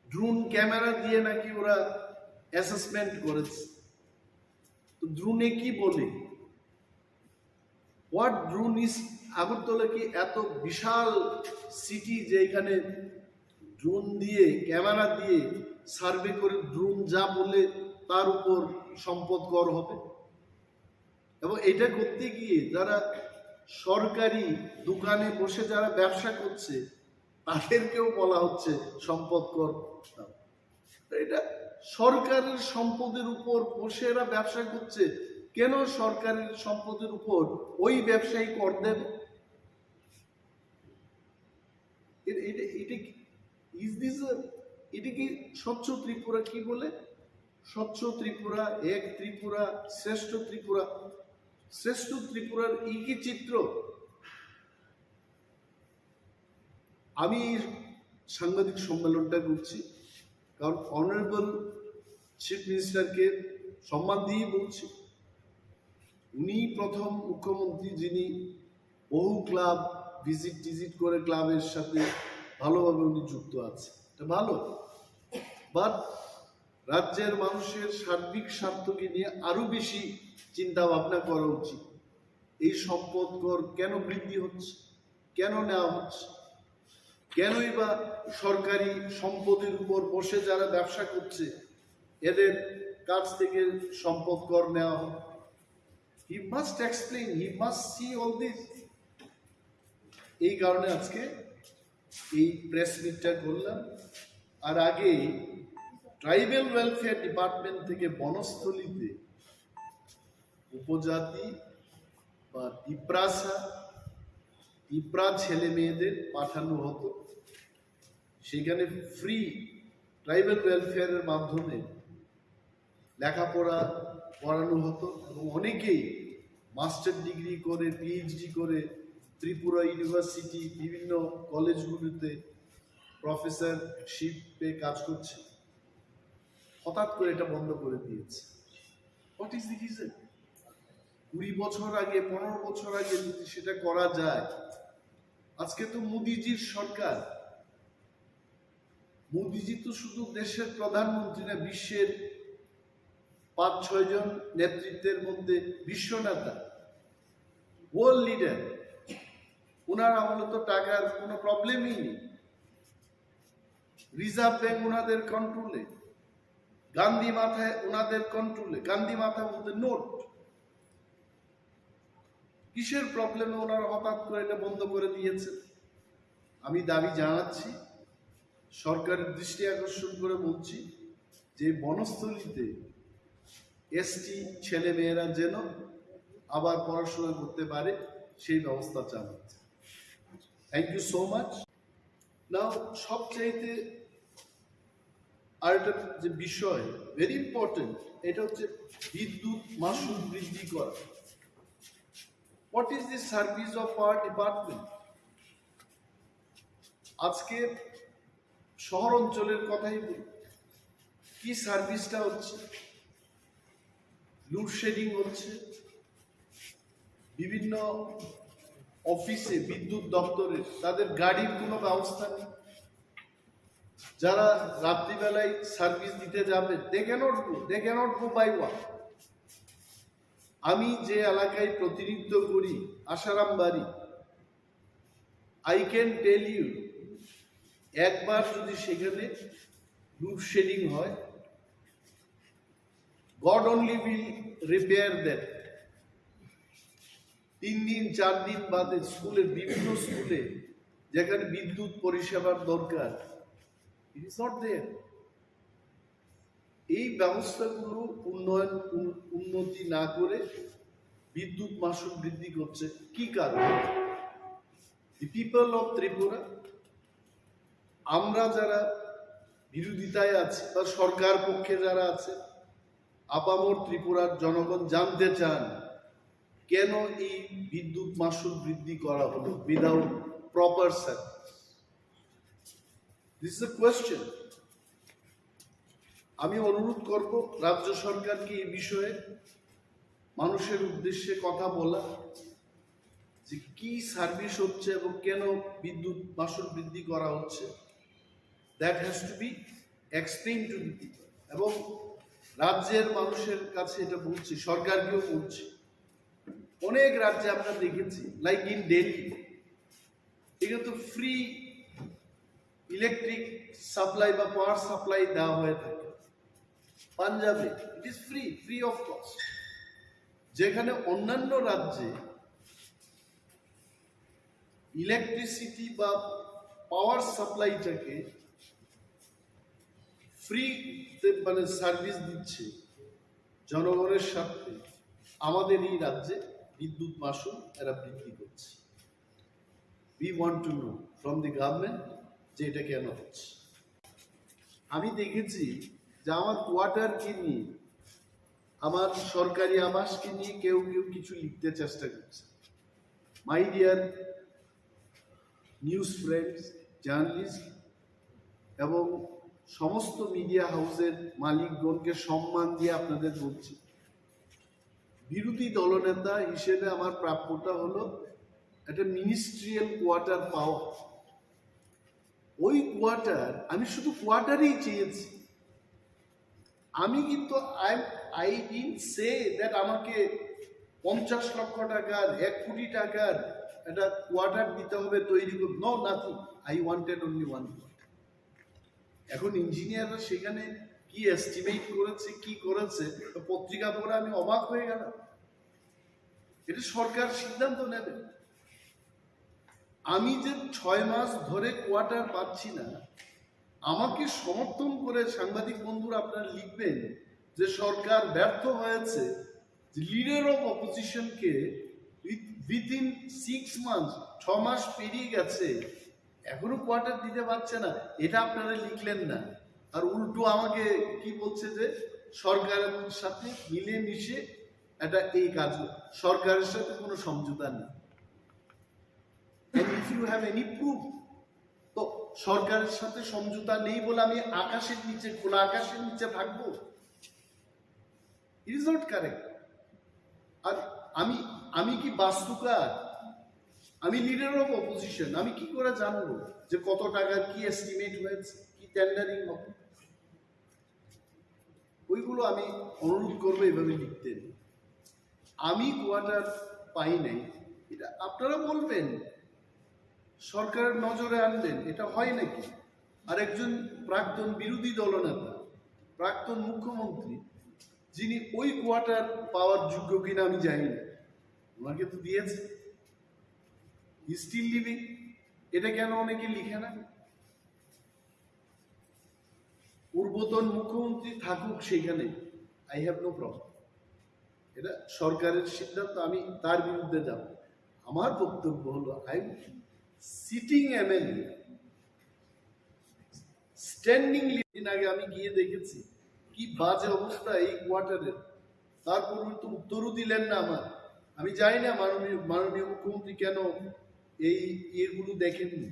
ড্রোন ক্যামেরা দিয়ে নাকি ওরা অ্যাসেসমেন্ট করেছে। তো ড্রোনে কি বলে? What drone is? আগরতলা কি এত বিশাল সিটি যে এখানে ড্রোন দিয়ে, ক্যামেরা দিয়ে সার্ভে করে ড্রোন যা বলে তার উপর সম্পদ কর হবে? এবং এটা করতে গিয়ে যারা সরকারি দোকানে বসে যারা ব্যবসা করছে তাদেরকেও বলা হচ্ছে সম্পদ কর। এটা সরকারের সম্পদের উপর বসে এরা ব্যবসা করছে, কেন সরকারের সম্পদের উপর ওই ব্যবসায়ী কর দেবে? এটা কি স্বচ্ছ ত্রিপুরা? কি বলে স্বচ্ছ ত্রিপুরা, এক ত্রিপুরা, শ্রেষ্ঠ ত্রিপুরা? শ্রেষ্ঠ ত্রিপুরার এই কি চিত্র? আমি সাংবাদিক সম্মেলনটা করছি কারণ অনারেবল চিফ মিনিস্টারকে সম্মান দিয়েই বলছি। উনি প্রথম মুখ্যমন্ত্রী যিনি বহু ক্লাব ভিজিট করে ক্লাবের সাথে ভালোভাবে উনি যুক্ত আছে, এটা ভালো। বাট রাজ্যের মানুষের সার্বিক স্বার্থকে নিয়ে আরো বেশি চিন্তা ভাবনা করা উচিত। এই সম্পদ কর কেন বৃদ্ধি হচ্ছে, কেন নেওয়া হচ্ছে, কেনই বা সরকারি সম্পদের উপর বসে যারা ব্যবসা করছে এদের কাছ থেকে সম্পদ কর নেওয়া হয়? He must explain, he must see all this. এই কারণে আজকে এই প্রেস মিটটা করলাম। আর আগে ট্রাইবাল ওয়েলফেয়ার ডিপার্টমেন্ট থেকে বনস্থলীতে উপজাতি বা তিপ্রা ছেলে মেয়েদের পাঠানো হতো, সেখানে ফ্রি ট্রাইবাল ওয়েলফেয়ারের মাধ্যমে লেখাপড়া করানো হতো এবং অনেকেই মাস্টার ডিগ্রি করে পিএইচডি করে ত্রিপুরা ইউনিভার্সিটি বিভিন্ন কলেজগুলিতে প্রফেসরশিপে কাজ করছে। হঠাৎ করে এটা বন্ধ করে দিয়েছে। What is the reason? 20 বছর আগে 15 বছর আগে যদি সেটা করা যায়, আজকে তো মোদিজির সরকার। মোদিজি তো শুধু দেশের প্রধানমন্ত্রী না, বিশ্বের 5-6 জন নেতৃত্বের মধ্যে বিশ্ব নেতা, ওয়ার্ল্ড লিডার। ওনার আমলে তো টাকার কোনো প্রবলেমই নেই। রিজার্ভ ব্যাংক ওনাদের কন্ট্রোলে, গান্ধী মাথায় ওনাদের কন্ট্রোলে, গান্ধী মাথার মধ্যে নোট। কিসের প্রবলেমে ওনারা হঠাৎ করে এটা বন্ধ করে দিয়েছে? আমি দাবি জানাচ্ছি, সরকারের দৃষ্টি আকর্ষণ করে বলছি যে বনস্থলীতে এসটি ছেলে মেয়েরা যেন আবার পড়াশোনা করতে পারে সেই ব্যবস্থা চালাচ্ছে। Thank you so much. Now সবচাইতে আরেকটা যে বিষয় ভেরি ইম্পর্টেন্ট, এটা হচ্ছে বিদ্যুৎ মাশুল বৃদ্ধি করা। What is the service of our department? আজকে শহর অঞ্চলের কথাই বলি, কি সার্ভিসটা হচ্ছে? লোডশেডিং হচ্ছে, বিভিন্ন অফিসে বিদ্যুৎ দপ্তরে তাদের গাড়ির কোনো ব্যবস্থা নেই। যারা রাত্রিবেলায় সার্ভিস দিতে যাবে, they can't go by walk. আমি যে এলাকায় প্রতিনিধিত্ব করি, আসারাম বাড়ি, আই ক্যান টেল ইউ, একবার যদি সেখানে লোডশেডিং হয়, God only will repair that. 3 দিন 4 দিন বাদে স্কুলের বিভিন্ন স্কুলে যেখানে বিদ্যুৎ পরিষেবার দরকার, ইট ইজ নট দেয়ার। এই ব্যবস্থাগুলো উন্নতি না করে বিদ্যুৎ মাশুল বৃদ্ধি করছে। কি কারণ? দি পিপল অফ ত্রিপুরা, আমরা যারা বিরোধিতায় আছি বা সরকার পক্ষে যারা আছে, আপামর ত্রিপুরার জনগণ জানতে চান কেন এই বিদ্যুৎ মাশুল বৃদ্ধি করা হলো without proper service. This is a question. আমি অনুরোধ করব রাজ্য সরকারকে এই বিষয়ে মানুষের উদ্দেশ্যে কথা বলা, যে কি সার্ভিস হচ্ছে এবং কেন বিদ্যুৎ মাশুল বৃদ্ধি করা হচ্ছে। That has to be explain to the people. এবং রাজ্যের মানুষের কাছে এটা বলছি, সরকারকেও বলছি। অনেক রাজ্যে আমরা দেখেছি, লাইক ইন দিল্লি, এখানে তো ফ্রি ইলেকট্রিক সাপ্লাই বা পাওয়ার সাপ্লাই দেওয়া হয়ে থাকে। পাঞ্জাবে it is free of cost. যেখানে অন্যান্য রাজ্যে ইলেকট্রিসিটি বা পাওয়ার সাপ্লাইটাকে ফ্রি মানে সার্ভিস দিচ্ছে জনগণের স্বার্থে, আমাদের এই রাজ্যে বিদ্যুৎ মাশুল এরা বৃদ্ধি করছে। We want to know from the government যে এটা কেন হচ্ছে। আমি দেখেছি যে আমার কোয়ার্টারকে নিয়ে, আমার সরকারি আবাসকে নিয়ে কেউ কিছু লিখতে চেষ্টা করছে। My dear news friends, journalist এবং সমস্ত মিডিয়া হাউসের মালিকগণকে সম্মান দিয়ে আপনাদের বলছি, বিরোধী দলনেতা হিসেবে আমার প্রাপ্যটা হলো একটা মিনিস্ট্রিয়াল কোয়ার্টার পাওয়া। ওই কোয়ার্টার, আমি শুধু কোয়ার্টারই চেয়েছি। আমি কিন্তু আই ডিডন্ট সে দ্যাট আমাকে 50 লক্ষ টাকার 1 কোটি টাকার একটা কোয়ার্টার দিতে হবে, তৈরি করব। No, nothing. I wanted only one quarter. এখন ইঞ্জিনিয়াররা সেখানে কি এস্টিমেট করেছে, কি করেছে, পত্রিকা পড়ে আমি অবাক হয়ে গেলাম। এটা সরকার সিদ্ধান্ত নেবে। আমি যে 6 মাস ধরে কোয়ার্টার পাচ্ছি না, আমাকে সমর্থন করে সাংবাদিক বন্ধুরা আপনারা লিখবেন যে সরকার ব্যর্থ হয়েছে, যে লিডার অফ অপোজিশনকে উইথিন 6 মান্থস, 6 মাস পেরিয়ে গেছে, এখনো কোয়ার্টার দিতে পারছে না। এটা আপনারা লিখলেন না। আর উল্টো আমাকে কি বলছে যে সরকারের সাথে মিলে মিশে এটা এই কাজ, সরকারের সাথে কোনো সমঝোতা নেই। If you have any proof, তো সরকারের সাথে সমঝোতা নেই বলে আমি আকাশের নিচে, খোলা আকাশের নিচে থাকবো? It is not correct. আর আমি কি বাস্তুকার? আমি লিডার অফ অপোজিশন, আমি কি করে জানবো যে কত টাকার কি এস্টিমেট হয়েছে, কি টেন্ডারিং হবে? ওইগুলো আমি অনুরোধ করবো এভাবে লিখতে। আমি কোয়ার্টার পাই নাই, এটা আপনারা বলবেন, সরকারের নজরে আনবেন, এটা হয় নাকি? আর একজন প্রাক্তন বিরোধী দলনেতা, প্রাক্তন মুখ্যমন্ত্রী, যিনি ওই কোয়ার্টার পাওয়ার যোগ্য কিনা আমি জানি না, ওনাকে তো দিয়েছে, স্টিল লিভিং। এটা কেন অনেকে লিখে না? পূর্বতন মুখ্যমন্ত্রী থাকুক সেখানে, আই হ্যাভ নো প্রবলেম, এটা সরকারের সিদ্ধান্ত, আমি তার বিরুদ্ধে যাব। আমার বক্তব্য হলো, I sitting MLA standing living. আগে আমি গিয়ে দেখেছি কি বাজে অবস্থা এই কোয়ার্টারের, তারপর তো উত্তরও দিলেন না আমার। আমি জানি না মাননীয় মুখ্যমন্ত্রী কেন এই ইয়েগুলো দেখেননি।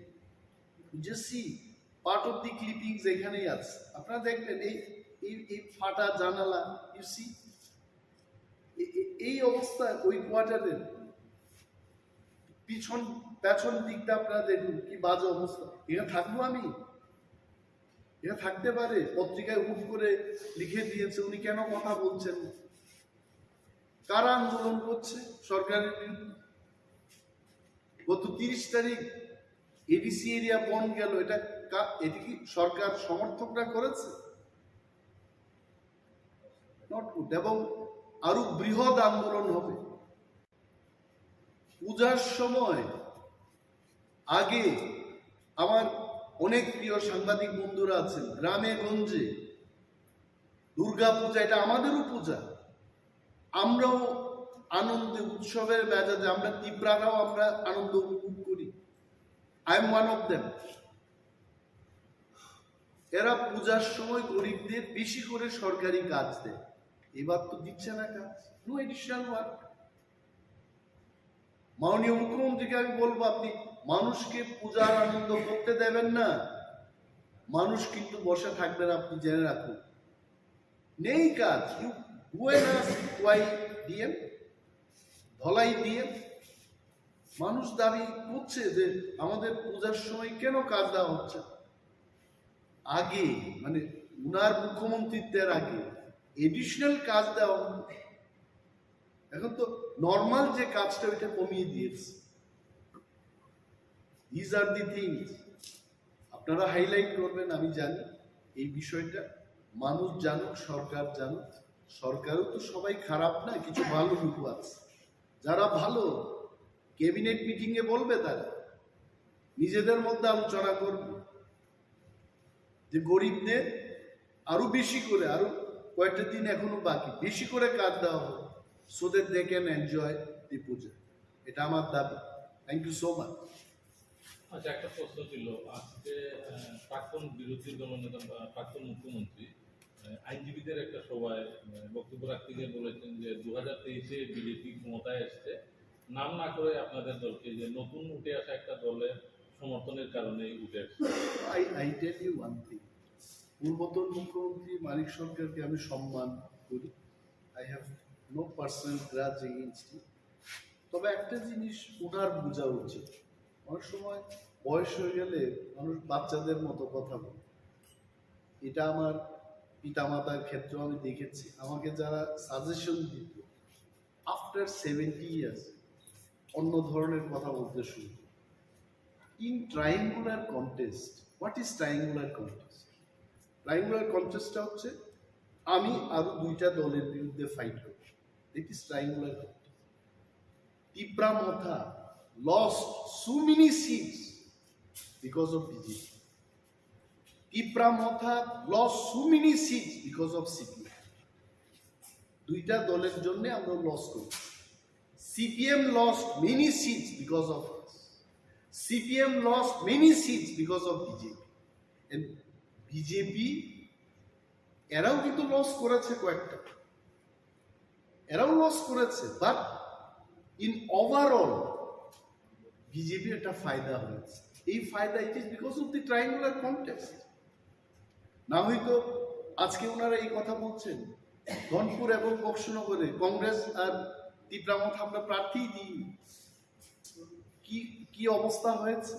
See part of the clippings এখানেই আছে, আপনারা দেখবেন এই ফাটা জানালা, ইউ সি এই অবস্থা ওই কোয়ার্টারের পেছন দিকটা আপনারা দেখুন কি বাজে অবস্থা। এখানে থাকবো আমি? এটা থাকতে পারে? পত্রিকায় হুট করে লিখে দিয়েছে, উনি কেন কথা বলছেন? কারা আন্দোলন করছে সরকারের বিরুদ্ধে? গত 30 তারিখ এডিসি এরিয়া বন্ধ গেল, এটা কি সরকার সমর্থকরা করেছে? Not good. এবং আরো বৃহৎ আন্দোলন হবে পূজার সময়। আগে আমার অনেক প্রিয় সাংবাদিক বন্ধুরা আছেন, গ্রামে গঞ্জে দুর্গা পূজা, এটা আমাদেরও পূজা, আমরাও আনন্দে উৎসবের মেজাজে, আমরা ত্রিপুরারাও আমরা আনন্দ উপভোগ করি। I am one of them. এরা পূজার সময় গরিবদের বেশি করে সরকারি কাজ দেয়, এবার তো দিচ্ছে না কাজ, নো এডিশনাল ওয়ার্ক। মাননীয় মুখ্যমন্ত্রীকে আমি বলবো, আপনি মানুষকে পূজার আনন্দ করতে দেবেন না, মানুষ কিন্তু বসে থাকবে না, আপনি জেনে রাখুন। নেই কাজ, ধলাই দিয়ে মানুষ দাবি করছে যে আমাদের পূজার সময় কেন কাজ দেওয়া হচ্ছে। আগে মানে উনার মুখ্যমন্ত্রীত্বের আগে এডিশনাল কাজ দেওয়া, এখন তো নর্মাল যে কাজটা ওইটা কমিয়ে দিয়েছে। দিস আর দি থিংস আপনারা হাইলাইট করবেন, আমি জানি এই বিষয়টা, মানুষ জানুক, সরকার জানুক। সরকারও তো সবাই খারাপ না, কিছু ভালো লোক আছে, যারা ভালো ক্যাবিনেট মিটিং এ বলবে, তারা নিজেদের মধ্যে আলোচনা করবে যে গরিবদের আরো বেশি করে, আরো কয়েকটা দিন এখনো বাকি, বেশি করে কাজ দেওয়া হবে, so that they can enjoy the puja. এটা আমার দাবি। Thank you so much. আচ্ছা, একটা প্রশ্ন ছিল, আজকে প্রাক্তন বিরোধী দলনেতা প্রাক্তন মুখ্যমন্ত্রী আইনজীবীদের একটা সভায় বক্তব্য রাখতে গিয়ে বলেছেন যে 2023-এ বিজেপি ক্ষমতায় এসছে, নাম না করে আপনাদের দলকে, যে নতুন উঠে আসা একটা দলের সমর্থনের কারণে উঠে আসছে। I tell you one thing, পূর্বতন মুখ্যমন্ত্রী মানিক সরকারকে আমি সম্মান করি, I have no personal grudge against him. তবে একটা জিনিস ওনার বোঝা উচিত, অনেক সময় বয়স হয়ে গেলে মানুষ বাচ্চাদের মতো কথা বলে। এটা আমার পিতামাতার ক্ষেত্রেও আমি দেখেছি, আমাকে যারা সাজেশন দিত আফটার 70 ইয়ার্স অন্য ধরনের কথা বলতে শুরু। In triangular contest, what is triangular contest? Triangular কন্টেস্টটা হচ্ছে আমি আরো দুইটা দলের বিরুদ্ধে ফাইট করি, it is triangular contest. Tripura lost so many seats because of BJP. Tabukni lost so many seats because of CPM. দুইটা দলের জন্য আমরা লস করি। CPM lost many seats because of us. CPM lost many seats because of BJP. And BJP এরাও কিন্তু loss করেছে কয়েকটা, এরাও লস করেছে, বাট ইন ওভারঅল বিজেপির একটা ফায়দা হয়েছে। এই ফায়দা it is because of the triangular contest. না হয়তো আজকে ওনারা এই কথা বলছেন ধনপুর এবং বক্সনগরে কংগ্রেস আর ত্রিপুরা আমরা প্রার্থী দিই, কি কি অবস্থা হয়েছে।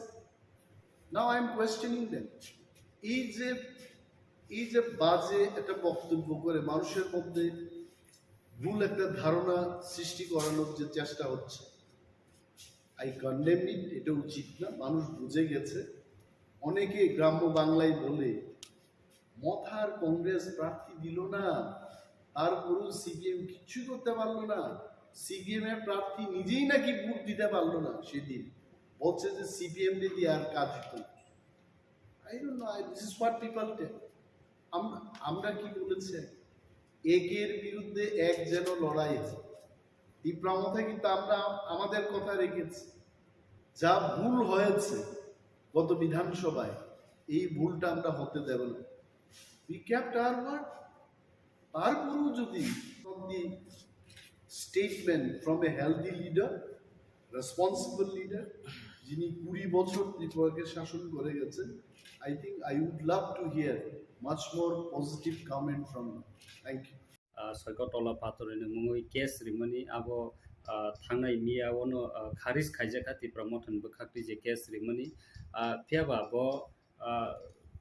Now I am questioning them. এই যে বাজে একটা বক্তব্য করে মানুষের মধ্যে ভুল একটা ধারণা সৃষ্টি করানোর যে চেষ্টা হচ্ছে, আই কন্ডেম ইট। এটা উচিত না, মানুষ বুঝে গেছে। অনেকে গ্রাম্য বাংলায় বলে মথার কংগ্রেস প্রার্থী দিল না, তারপরেও সিপিএম কিচ্ছু করতে পারলো না, সিপিএম এর প্রার্থী নিজেই নাকি ভোট দিতে পারলো না। সেদিন বলছে যে সিপিএম দিয়ে আর কাজ হতো না। I don't know, this is what people tell. আমরা কি বলেছে, একের বিরুদ্ধে এক যেন লড়াই হয়। ত্রিপুরা কিন্তু আমরা আমাদের কথা রেখেছি। যা ভুল হয়েছে গত বিধানসভায়, এই ভুলটা আমরা হতে দেব না। We kept our word. তারপরেও যদি statement from a healthy leader, responsible leader, যিনি 20 বছর ত্রিপুরাকে শাসন করে গেছেন, I think I would love to hear much more positive comment from you. Thank you. সৈকতলা পাথরের মুঙই কেস রিমনি আবো থাংনাই মিয়াওনো খারিজ খাইজাকা ত্রিপুরা মথন বখাকটি যে কেস রিমনি ফিয়াবা ব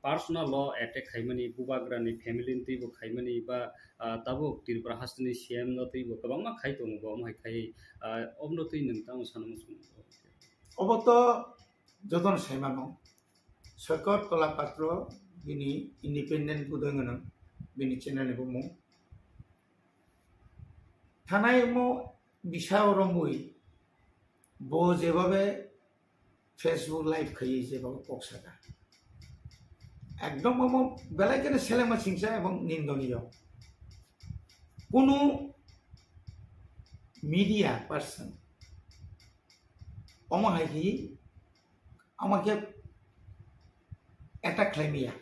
পার্সোনাল ল एटेक खाइमनि बुबाग्रानि फेमिलि तैबो खाइमनि बा ताबुक त्रिपुरा हासनि सीएम न तैबो गोबांमा खाइ दङ बमहाय खाइ अबनो तै नोंतां सानमु অবত যতন সেমানো সৈকত তলা পাত্র বিনি ইন্ডিপেন্ডেন্ট বুদঙ্গন বিনি চ্যানেল বুমু থানায় মো বিষয় রমুই বো যেভাবে ফেসবুক লাইভ খাইয়ে যেভাবে পকসাটা একদম আমার বেলায় কেন ছেলেমা হিংসা এবং নিন্দনীয়। কোনো মিডিয়া পার্সন অমাহাই আমাকে অ্যাটাক খাইমিয়া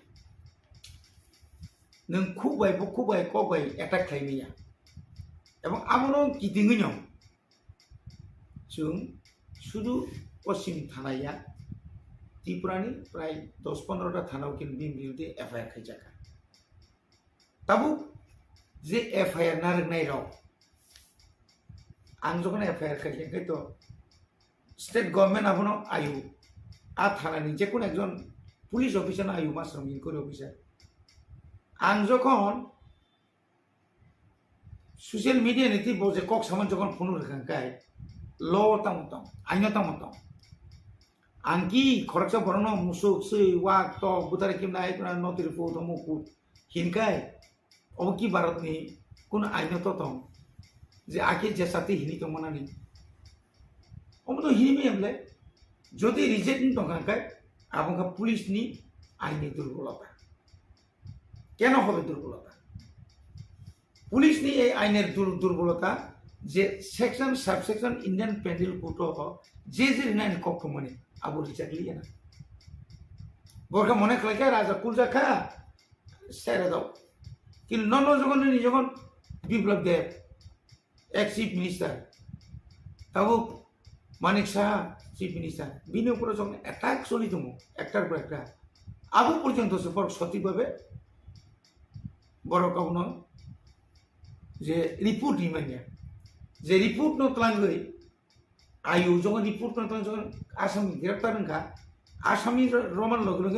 নों খুবাই কবাই অ্যাটাক খাইমিয়া এবং আমরাও গিদিङै जों শুধু পশ্চিম থানায়া ত্রিপুরানি প্রায় 10-15টা থানাও কিন্তু বিরুদ্ধে এফআইআর খাইজাকা তাবু যে এফআইআর না রংনাই রাव आं যখন এফআইআর খাইজাকাই তো স্টেট গভর্নমেন্ট আবনো আয়ু আ থানানি যে কোন একজন পুলিশ অফিসার আয়ু মাস্টার ইনকোয়ারি অফিসার आं যখন সোশ্যাল মিডিয়া নীতি বজে কক সামান যখন ফোন রেখাঙ্কাই ল তামতাম আইন তামতাম आंकी खरकसा बरनो मुसुक सै वाक तो बुतारे किमना आइकना नोतिरि फोटो मुकु हिनकाय अब की भारत नि कुन आइन तो तम जे आके जे साथी हिनि तो मनानि अब तो हिनि मेमले যদি রিজেক্ট নি তঙ্কায় আবঙ্কা পুলিশ নি আইনি দুর্বলতা কেন হবে দুর্বলতা পুলিশ নি এই আইনের দুর্বলতা যে section subsection Indian penal code যে যে নাইন কক্ষমনি আবু রিচার্ড লিয়ে না বোরকা মনে খাইকা রাজা কুলজা খা সেরে দাও কিন্তু নন যখন বিপ্লব দেব এক চিফ মিনিস্টার তাও মানিক সাহা চিফ মিনিস্টার বিনি উপরে যখন অ্যাটাক চলি দङ একটার পর একটা আবু পর্যন্ত বড় সঠিকভাবে বড় কাউন যে রিপোর্ট ইমানিয়া যে রিপোর্ট নতলাঙ্গই आयु যখন রিপোর্ট নতলাং যখন আসামি গ্রেপ্তার নখা আসামি রমান লগ লগ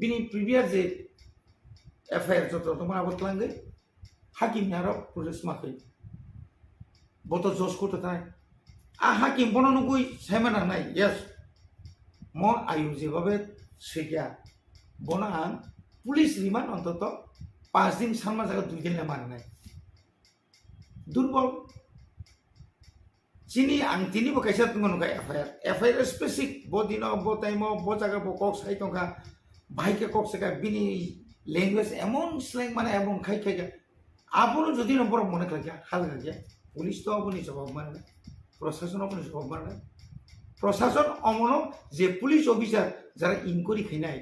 বিনি প্রিভিয়াস যে এফআইআর যত তোমার আবতলাঙ্গই হাকিম আরো প্রসেস মাখই বত জজ করতে তাই আ হাকিম বননুগুই সাইমানা নাই ইয়েস ম আয়ু যেভাবে সেগিয়া বনা পুলিশ রিমান্ড অন্তত 5 দিন সামনা জায়গা 2 দিন মান নাই দুর্বল চিনি আং তিনি বকাইছা তুঙ্গনুকা এফআইআর স্পেসিফিক বদিন বতাইম বজাগা বকক সাইতঙ্কা ভাইকে কক সেকা বিনি ল্যাঙ্গুয়েজ এমন স্ল্যাং মানে এমন খাই আপনো যদি নম্বর মনে খাইয়া হাল খাইয়া পুলিশ তো আপনি জবাব মানে প্রশাসন আপনি জবাব মানে প্রশাসন অমন যে পুলিশ অফিসার যারা ইনকোয়ারি খাইনাই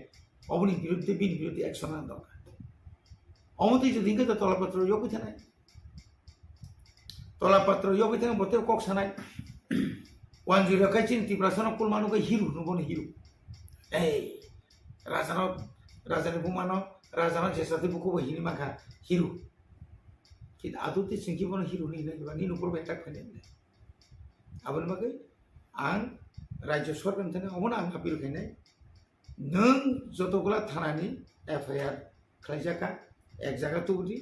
অবনি বিরুদ্ধে বিন বিরুদ্ধে অ্যাকশন আনা দরকার अमती जो दिनके तो तलापत्र योगी थे ना तलापत्र योगी थे बोते कॉक सनाई 10 kai chin ti prasana pul manu kai hiru no bon hiru rajana bumano rajana jesa te buku hini maka hiru kit adu te singki bon hiru ni na ni no por beta khane abon magai ang rajya sorgan thane amon ang apil khane nang jotogula thanani FIR khlaijaka ek jaga tubdi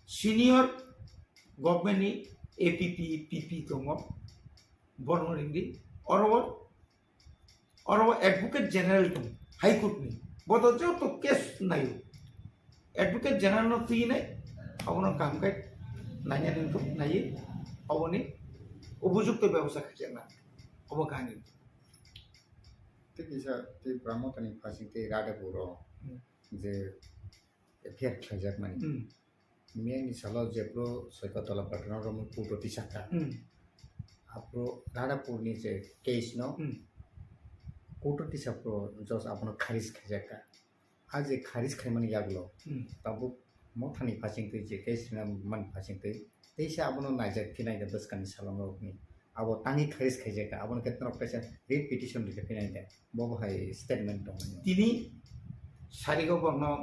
senior government ni APP PP tongo borno indi और advocate general तुम high court में बहुत जो तो case नहीं हो advocate general no तो ये नहीं अब उन्होंने काम कर नहीं है तो नहीं अब उन्हें उपयुक्त व्यवस्था करना अब कहानी तो किसा ते प्रमोटनी फांसी ते राडे बोरो जे FIR खजाक मानी मैं निशाला जेप्रो सोयकतला पटना रोम पुटो तिसाका आपरो राडापुरनी जे केस नो कोटो तिसाप्रो जस आपनो खारिज खजाका आज जे खारिज खायमानी यागलो तबु मोथानी फासिंग ते जे केस ना मन फासिंग ते तेसा आपनो नाजा फिनाय द बस कानि सालाम रोकनी अब तांगी खारिज खजाका आपनो केतना पैसा रेट पिटिशन लिखे फिनाय दे बो हाय स्टेटमेंट दं तिनी सारिगो बर्नो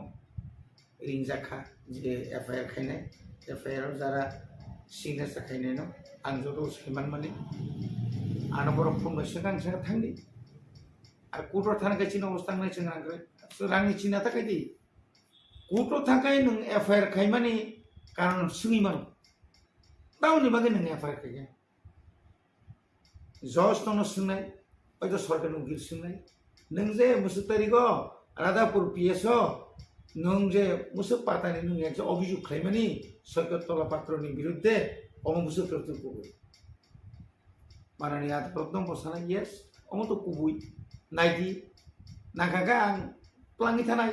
रिंजाखा जे FIR खायनाय FIR जरा सिग्नेचार खायनाय न आं जतो सैमान मालिक आनो बर फुंग सिगां सिगां थांदि আর কুটো থানাকে চিনা অবস্থান নাই চিনা করে রানি চিনা থাকাই দি কুটো থাকাই নং FIR খাইমানি কারণ সুই মান তাওনি বাগে নং FIR খাইগে জজ তন সুনাই ওই তো সরকার নং গির সুনাই নং যে মুসুতারিগো রাধাপুর PSO নং যে মুসু পাতানি নং এক অভিযোগ খাইমানি সরকার তলা পাত্রনি বিরুদ্ধে অমুসু করতে কবুই মাননীয় আদালত নং বসানা ইয়েস অমু তো কবুই नाइटी नागागां प्लांगी थानाय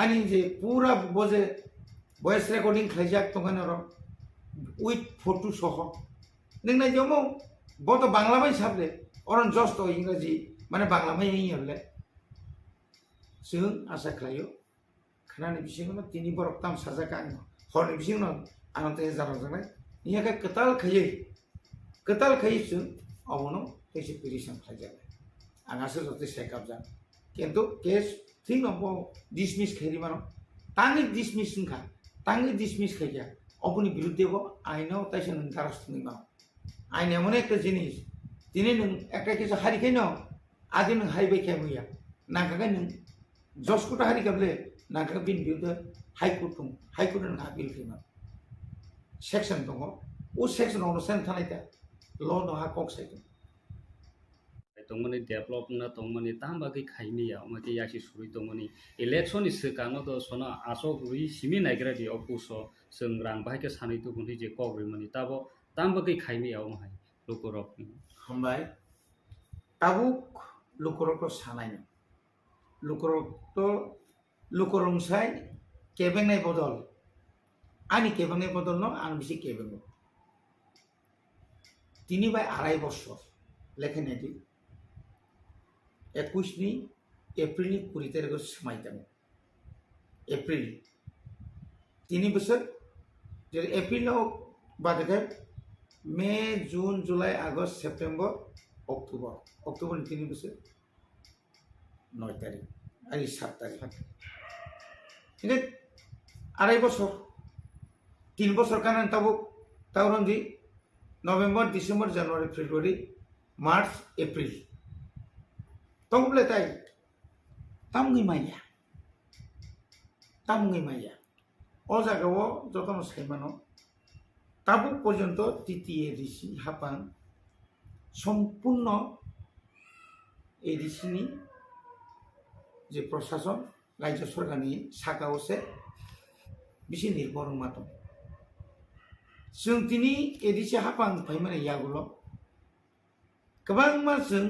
आनी जे पूरा बजे वॉइस रेकर्डिंग खाइजाक तंगान र उइथ फोटो सह नों नायदियामो बत बांग्ला बाय साबले अरन जस्ट इंग्राजी माने बांग्ला बाय यले जों आशा खालायो खानानि बिसिङाव तिनि बरक ताम साजाका हरनि बिसिङाव आनते जारां जानाय इयाका कताल खायै जों अवनो कैसे पिटिशन खाइजाक आंगासो जते सेकअप जा किंतु केस थिं नबो डिसमिस खैरि मानो तांगी डिसमिस खैया अपनी बिरुद्धेबो आइनाव ताइसे नों दारस नि मा आइन एमन एकटा जिनिस दिनै नों एकटा किसु हारिखायनो आदि नों हाइबाय खायमैया नागागा नों जसकोटा हारिखाबले नागागा बिन बिरुद्ध हाई कोर्ट नों आपिल खैमा सेक्शन दङ ओ सेक्शन अनुसार थानायता ल न हा कक साइड तंगमनि डेभलप ना तंगमनि तांबागै खाइमिया अमके यासि सुरि तंगमनि इलेक्शन सिगाङाव द सना आसक रुइ सिमि नायग्रादि अपुस जों रां बाहायके सानै तो गुनि जे कग्रिमनि ताबो तांबागै खाइमिया अमहाय लुकरक हमबाय ताबुक लुकरक सानाय लुकरंसाय केबेंनाय बदल आनि केबेंनाय बदल न आं बिसि केबें तिनि बाय आराय बছর लेखनायदि 21 एप्रिल 20 तारिख समायदों एप्रिल 3 बोसोर जेरै एप्रिलाव बादगे मे जून जुलाई आगस्ट सेप्टेम्बर अक्टोबर 3 बोसोर 9 तारिख आरो 7 तारिख इने आराय बছর 3 বছর কারণ तावरंदि November December January February March April तंगले ताई तामगै माया ओ जागाव जतन सैमानो ताबु पर्यन्त TTADC हापां सम्पूर्ण ADC नि जे प्रशासन राज्य सरकारनि साखावसे बिसि निर्भर मातो जों दिनै ADC हापां फायमाने यागुल गोबां मासजों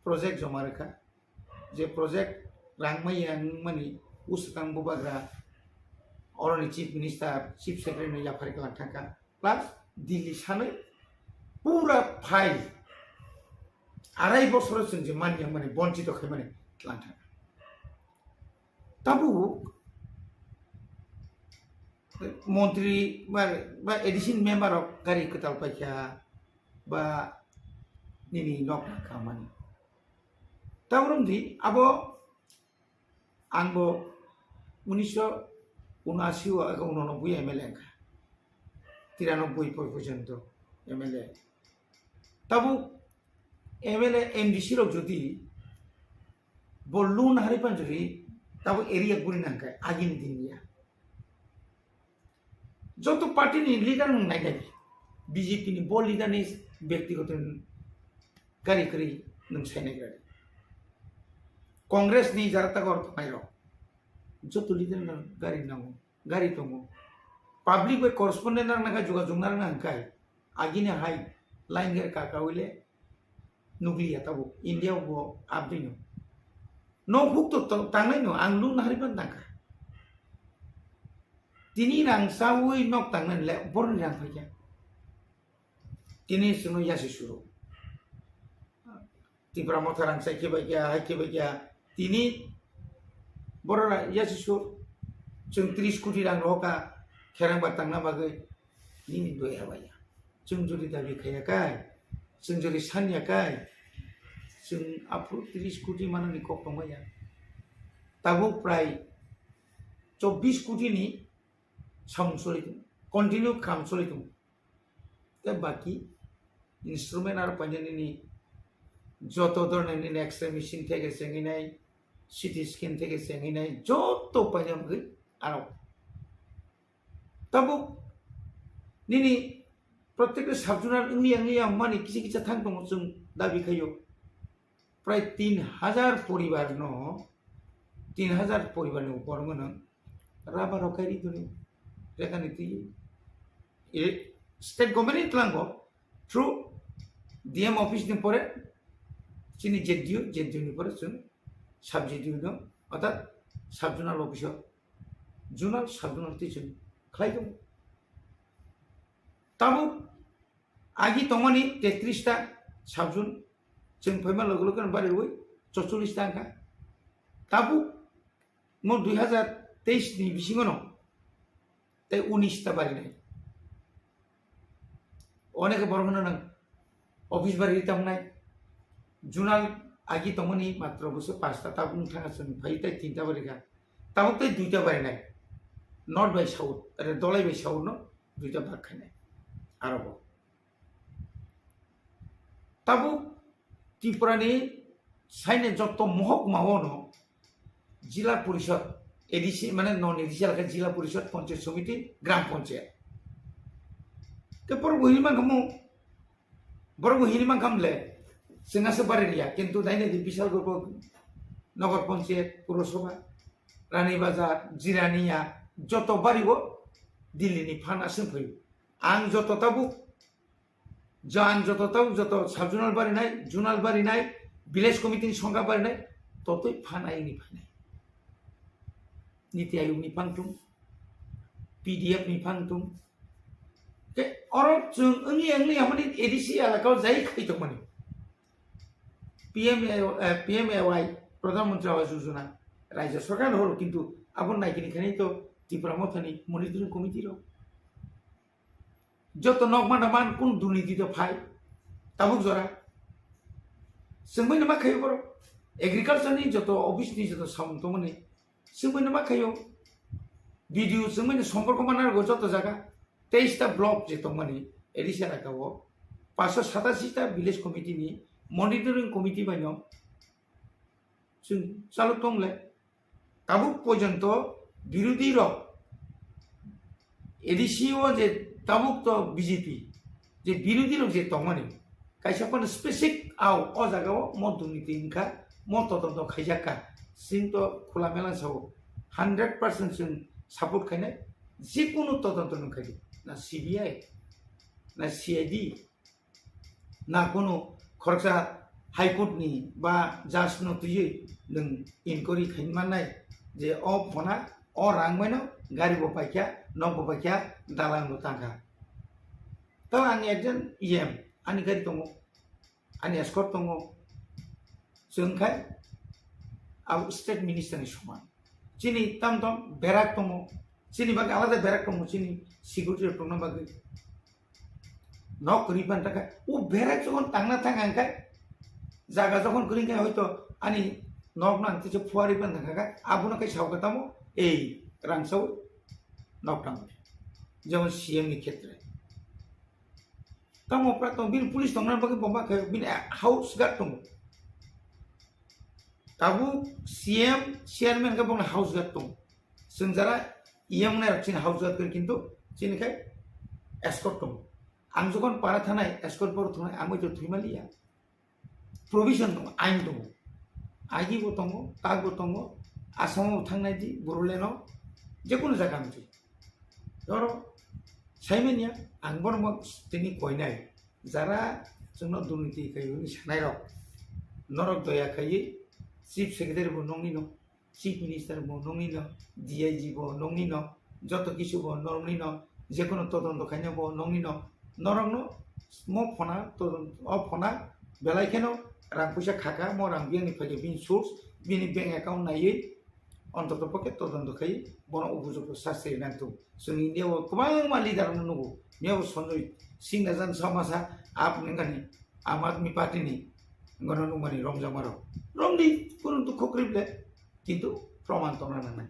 प्रोजेक्ट जमा रोखा जे प्रोजेक्ट रांमायां माने उसकां बुबाग्रा अरनि चीफ मिनिस्टार चीफ सेक्रेटारि याफारि लांथाका प्लास दिल्ली सानै पूरा फाइल आराय बছर जों जे मानिया माने बन्चित खायमाने लांथाका Tabuk Montri ba edition member of gari ketal pacha ba nini nok kamani. Taburum di abo angbo 1979 agak 89 MLA ka 93 পর্যন্ত MLA tabu MLA MDC rok jodi bolun hari pan jodi tabu area guri nangkai agin dinnya joto party ni leader nang nai BJP ni bol leader ni ব্যক্তিগত gari kari nang sai nai gari Congress ni jarata kor mairo joto leader nang gari tongo public by correspondent nang naga juga jungnar nang kai agine hai line ger kakawile nuklia tabu India bo abdino no huk to tangai no anglu nahari pan tangka tini nang sawi nok tangan le bor nang phaya tini suno yasi suru TRIPURA motarang sai ke bagia tini borora yasi sur jeng 30 koটি rang roka kherang batang na bagai nini doi habaya jeng jodi dabi khaya kai jeng jodi sanya kai jeng apru 30 koটি mana ni kok tongaya tabu prai 24 koটি ni samsoli continue kam soli tum te baki instrument ar panjani ni joto ধরনের ni x-ray machine থেকে senginai CT scan থেকে senginai joto panjam gui aro tabu nini প্রত্যেকটা সাবজুনার ইংলি মানে কিছু কিছু থাকতো जों দাবি খাইও প্রায় 3000 পরিবার ন 3000 পরিবারের উপর মনে রাবা রকারি ধরে যেখানে তুই স্টেট গভর্নমেন্ট লাঙ্গো থ্রু ডিএম অফিস নি পরে চিনি জেডিও নি পরে जों সাবজেডিও ন অর্থাৎ সাবজুনাল অফিসার জুনাল সাবজুনাল টিচার খাইতো tabu agi tomani 33 ta sabjun जों फैमा लोगो लोगो बारे वई 44 ta angka tabu mo 2023 ni bisingono te 19 ta bari nai oneke borgono nang office bari tam nai junal agi tomani matro bose 5 ta tabu thanga sun phai tai 3 ta bari ga tabu te 2 ta bari nai north by south are dolai by south no 2 ta bag khanai Arabo. Tabu Tripura ni saine joto mohok mawono jila porishod edisi mane non edisi alka jila porishod panchayat samiti gram panchayat ke por buhilman kamu bor buhilman kamle singa se bare dia kintu daine di bisal gorpo nogor panchayat purosabha rani bazar jiraniya joto baribo Delhi ni phana sem phai ang joto tabu jan joto tabu joto sabjunal bari nai junal bari nai village committee ni songka bari nai totoi phanai ni phanai niti ayog ni pangtung PDF ni pangtung ke oro jung engi amani edisi ala kau jai khai to mani PMAY Pradhan Mantri Awas Yojana Rajya Sarkar holo kintu abon nai kini khani to TRIPURA mothani monitoring committee ro joto nokman man kun dunniti to phai tabuk jora sengbai nama khayo boro agriculture ni joto office ni joto samung to mani sengbai nama khayo video sengbai ni somporko manar go joto jaga 23 ta block je to mani edisa rakawo 587 ta village committee ni monitoring committee baino जों चालू तंगले tabuk পর্যন্ত বিরোধী র এডিসিও যে tabuk to BJP je birodi rok je tongmani kaisa kon specific au o jagao mo duniti inka mo totonto khaijaka sing to khula mela sao 100% जों support khaine jekunu totonto nkhai na CBI na CID na kono khorsa high court ni ba judge no tuyi nung inquiry khainmanai je o phona o rangmaino gari bo paikya nok bo paikya dalang bo tangka to ani ekjon EM ani gari tongo ani escort tongo जोंखाय आउ state minister नि समान chini tam tam berak tomo chini bagi alada berak tomo chini security tomo bagi nok riban taka o berak যখন tangna tangankai jaga যখন kringkai hoyto ani nok nang tiche fuari ban taka abuna kai sauka tamo ei rangsau nok tang যেমন CM ni ক্ষেত্রে tamo pratong bin pulis tongna bagi bomba kai bin house gat tomo tabu CM chairman ka bong house gat tomo senjara iyam na chin house gat kintu chini kai escort tomo ang যখন পাড়া থানায় escort পর থানায় আমি তো থুইমালিয়া provision dong ain dong agi bo tongo tag bo tongo asamo thangnai di buruleno je kono jaga amti doro saimenia ang bor mo tini koinai jara jongno dunniti kai uni sanai rok norok doya kai chief secretary bo nongni no chief minister bo nongni no dig bo nongni no joto kisu bo nongni no je kono todondo kaino bo nongni no norok no mo phona todon o phona belai keno rang puisa khaka mo rang biang ni phage bin source bini bank account nai অন্তত পক্ষে তদন্ত খাই বন উপযুক্ত শাস্তি নাংতো जों ইন্ডিয়াও गोबां मा লিডার नुगौ मेव सन्जय सिंह नाजान समासा आप नंगानि आम आदमी पार्टीनि गनो नुमानि रमजामारो रमदि कुरुन्तु खोक्रिबले किन्तु प्रमाण तंना नांनाय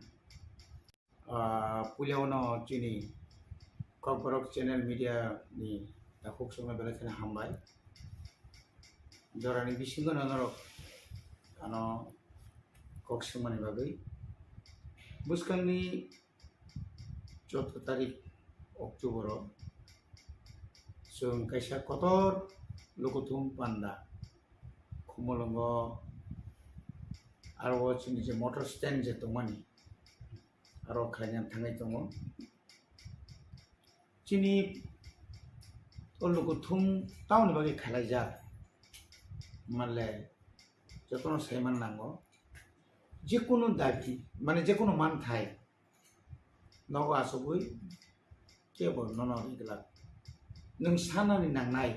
पुलियावनो चिनि ककबरक चैनल मीडिया नि दाखुक संना बेलाखना हामबाय जरानि बिसिंग ननरक आनो कक्समानि बागै बुस्कांनि 14 तारिख अक्ट'बर जों कायसा कतर लोकथुम पान्दा खुमलंग आरो जोंनि जे मटर स्टेन्ड जे दंमानि आरो खायनानै थांनाय दङ जोंनि लोकथुम टाउन बागै खालायजा मानले जतन सायमान नांगौ जेकुनु दाबि माने जेकुनु मानथाय नगो आसबै केबल नन इगला नों सानानि नांनाय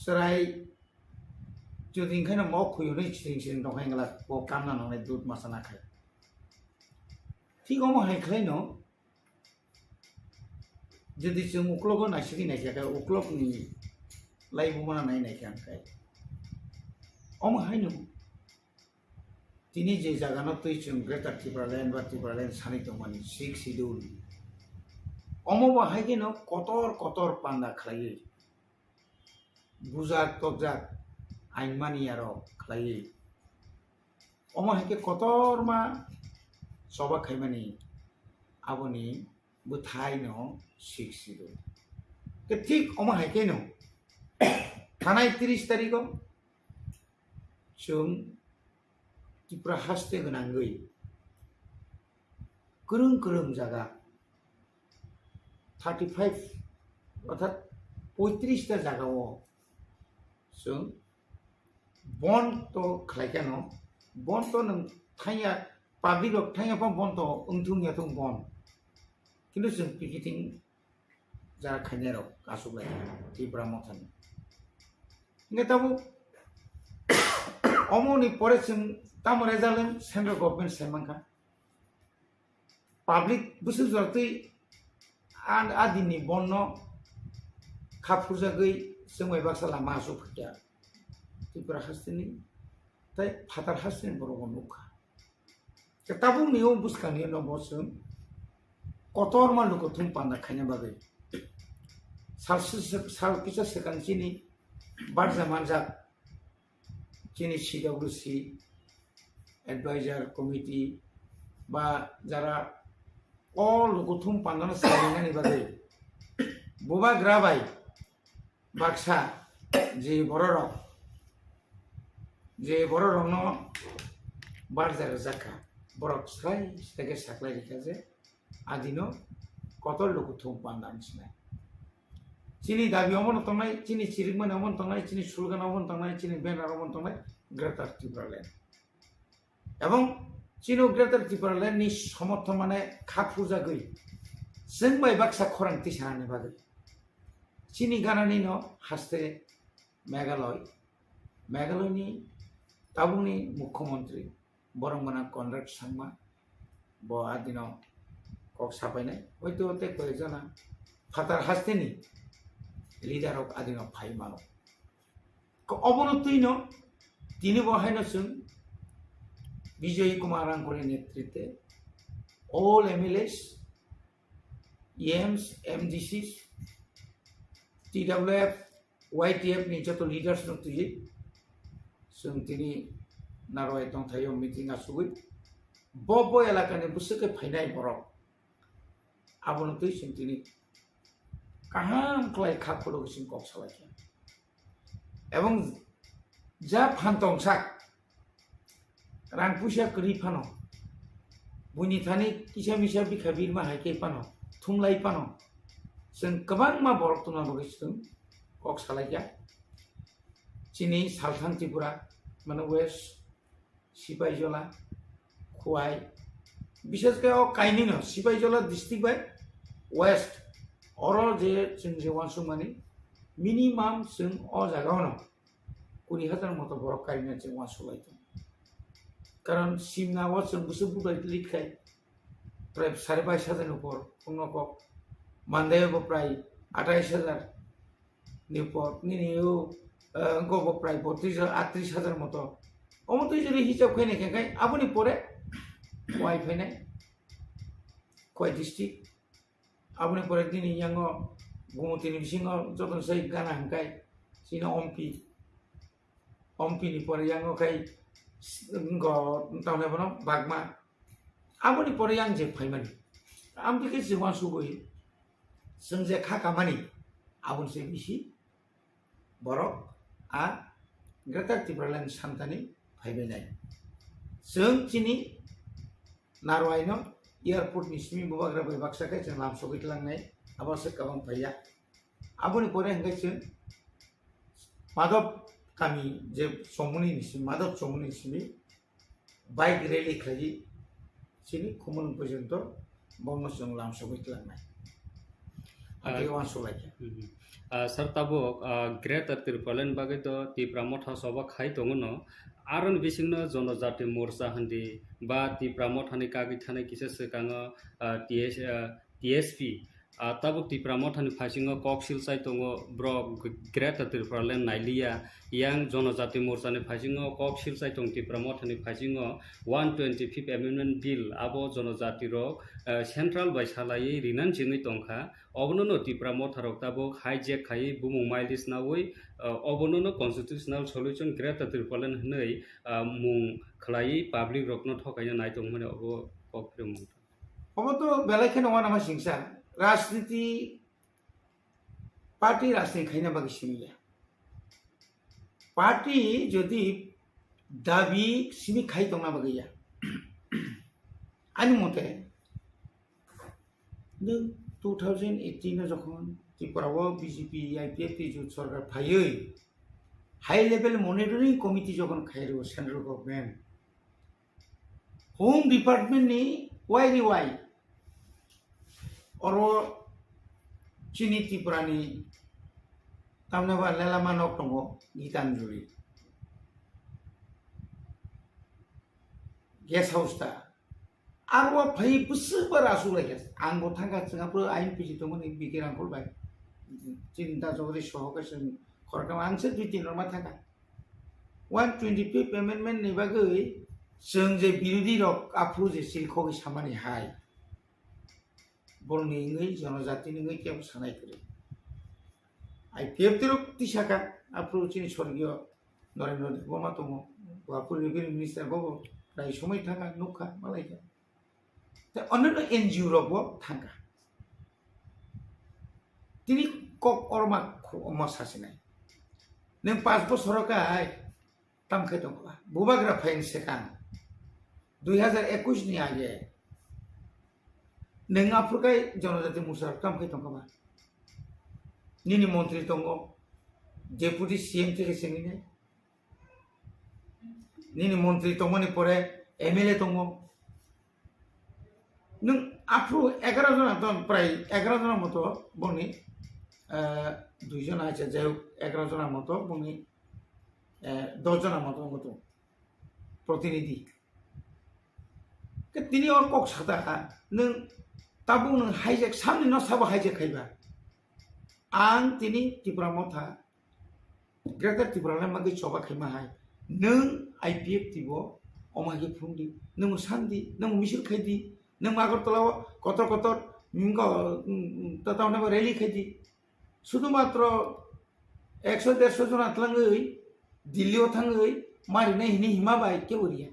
सराय जुदि ओंखायनो मावखुयोनै सिं दंखायगला ब कामना नांनाय दुध मासाना खाय थिगाव हायख्लायनो जुदि जों उक्लबो नायसिगि नायखाय उक्लबनि लाइबुमाना नायनायखाय अम हायनो তিনি যে জাগানো তুই जों ग्रेटार त्रिपुरालेण्ड बा त्रिपुरालेण्ड सानै दंमानि 6 शिड्यूल अमबा हायगेनो कतर कतर पान्दा खालायो बुजाक तकजाक आइनमानि आरो खालायो अमा हायके कतर मा सबा खायमानि आबनि बुथायनो 6 शिड्यूल के ठीक अमा हायकेनो थानाय 30 तारिखआव जों त्रिपुरा हास्ते गोनांगै गोरों जागा 35 अर्थात 35 टा जागाव जों बन तो खालायखानो बन तो नों थाया पाब्लिक थाया बन तो उंथुंया तो बन किन्तु जों पिकेटिं जा खायनायाव गासुबाय त्रिपुरा मथान नेताबो अमनि परे जों तामो रेजालेन सेंट्रल गभर्नमेंट सायमांखा पाब्लिक बुसु जरतै आन आदिनि बन्न खाफुरजागै जोंबाय बाक्सा लामा आसु फैया त्रिपुरा हास्तेनि ताय फातार हास्तेनि बरगन नुखा ताबु नियो बुसखानि नबसों कतर मालुको थुम पान्दा खायना बागै साल किसा सेकांसिनि बारजा मानजा चिनि सीडब्ल्यूसी एडवाइजर कमिटी बा जरा all लोकथुम पान्दाना सायनानि बागै बबा ग्राबाय बाक्सा जे बररनो बारजार जाखा बरक स्राय स्टेके साख्लाय दिखाजे आदिनो कतर लोकथुम पान्दानि सिनाय चिनि दाबि अमन तंनाय चिनि चिरिकमान अमन तंनाय चिनि सुलगान अमन तंनाय चिनि बेनार अमन तंनाय ग्रेटार त्रिपुरालेण्ड এবং चिनो ग्रेटार त्रिपुरालेण्ड नि समर्थन माने खाफुरजागै जों बाय बाक्सा खरां तिसानि बागै चिनि गानानि न हास्ते मेघालयनि ताबुनि मुख्यमंत्री borong mana contract sangma bo adino kok sapainai hoito te koijana fatar hasteni leader ok adino phai mano ko অবনতিনো তিনি বহাইনো जों বিজয় কুমার আঙ্কুরের নেতৃত্বে all MLAs EMs MDCs TWF YTF ni যত লিডার্স দं তুই जों তিনি নারওয়াই দंथायो মিটিং আসুই বব এলাকানে বুসকে ফাইনাই বরক আবনতই जों তিনি কাহাম ক্লাই খাপলো जों কক সালাইয়া এবং যা ফান্তংসাক রাং পুষা করি ফানো বুনি থানি কিসা মিসা বিখা বিরমা হাইকে পানো थुमलाई पानो जों गोबां मा बरक तुना बगैसों कक सालाइया चिनी सालथान त्रिपुरा माने वेस्ट सिपाइजला खुवाई विशेषकर काइनिनो सिपाइजला डिस्ट्रिक्ट बाय वेस्ट अरो जे जों जे वानसु माने मिनिमाम जों अ जागावनो 20,000 मतो बरक काइना जों वानसु लाइतो कारण सिमना वा जों बुसु बुबाय लिखाय प्राय 22,500 ऊपर उनको मानदेय को प्राय 28,000 ऊपर नियो गो प्राय 38,000 मतो अमतो जरी हिसाब खाइने खाय आबुनि परे वाइ फाइनाय कोइ डिस्ट्रिक्ट आबुनि परे दिनि यांगो गुमतिनि बिसिङो जतन सै गाना हंकाय सिनो ओमपी नि परे यांगो खाय गो ताउने बनो बागमा आबुनि परे yang जे फाइमानि आमतिके जिवा सुबोय जों जे खाखामानि आबुन से बिसि बरक आ ग्रेटर त्रिपुरालेण्ड सान्तानि फाइबायनाय जों चिनि नारवाइनो एयारपोर्ट नि सिमि बुबाग्रा बाय बाक्साखै जों लाम सगैतलांनाय आबासो गोबां फाइया आबुनि परे हंगाय जों माधव गामि जे समनि निसिम माधव समनि सिमि बाइक रैली खालि चिनि खुमन पर्यन्त बंगसजों लामसगैतलांनाय आगे वानसलाइया सर ताबो ग्रेटर त्रिपुरालेण्ड बागै तो त्रिपुरा मथा सभा खाइ दङनो आरन बिसिंनो जनजाति मोर्चा हन्दि बा त्रिपुरा मथानि कागि थानाय किसे सकाङो TSP ताबो त्रिपुरा मथानि फासिङो कक्सिल साइ दङ ब्र ग्रेटर त्रिपुरालेण्ड नाइलिया yang जनजाति मोर्चानि फासिङो कक्सिल साइ दङ त्रिपुरा मथानि फासिङो 125th amendment bill आबो जनजाति रक सेन्ट्रल बायसालायै रिनान जिङै दंखा अबननो त्रिपुरा मथारक ताबो हाइजेक खाइ बुमुं माइलिस नावै अबननो कन्स्टिट्यूशनल सल्यूशन ग्रेटर त्रिपुरालेण्ड हनै मुं खलायै पाब्लिक रकनो थकायनो नाय दं माने अबो कक्रिम अबतो बेलायखे नङा नामा सिंसा राजनीति पार्टी राजनीति खाइना बागै सिमिया पार्टी যদি দাবি সিমি খাই দंना बागैया आनि मते 2018 যখন ত্রিপুরাও বিজেপি IPF जुट सरकार फायै हाई लेवल मनिटरिंग कमिटी যখন खाइरो सेंट्रल गवर्नमेंट होम डिपार्टमेंट नि वाई और चिनी त्रिपुरानि तामनाबा लेलामा नक दङ गीतांजलि गेस्ट हाउस ता आरो फै बुसबर आसुलाय आंबो थांगा जोंहाबो आइन पिजिदोंमोन बिगिर आंखल बाय चिन्ता जगरि सहकासों खरकाम आंसो दुइ दिन रमा थांगा 125th amendment नि बागै जों जे बिरोधी रक आफु जे सिलखगै सामानि हाय बरनि ngै जनजाति ngै केव सानाय करे IPF तिरक तिसाका आफु चिनि स्वर्गीय नरेन्द्र देबबर्मा दङ बापुर रेभिनिउ मिनिस्टार बबो प्राय समय थांगा नुखा मालायका ता अन्य NGO रबो थांगा तिनि कक अरमा अमा सासिनाय नों 5 बोसोरकाय तामखै दंबा बुबाग्रा फाइन सेकान 2021 नि आगे नों आफुरकाय जनजाति मुसार तामखै दंबा निनि मंत्री दङ डेपुटी CM থেকে सेंगिनाय निनि मंत्री दङनि परे MLA दङ नों आफु 11 जना दं प्राय 11 जना मतो बनि 2 जना আছে যাই 11 जना मतो बनि 10 जना मतो प्रतिनिधि তিনি और कक साता नों ताबु नों हाइजेक सामने न साबो हाइजेक खाइबा आं तिनि त्रिपुरा मथा ग्रेटर त्रिपुरा मागे चबा खाइमा हाय नों आईपीएफ तिबो अमागे फुंदी नों सान्दी नों मिसल खाइदी नों आगरतलाव कतर कतर मिंगो ततावना रैली खाइदी शुधुमात्र 100-150 जन आतलाङै दिल्लीयाव थाङै मारिनाय हिनि हिमा बाय केवरिया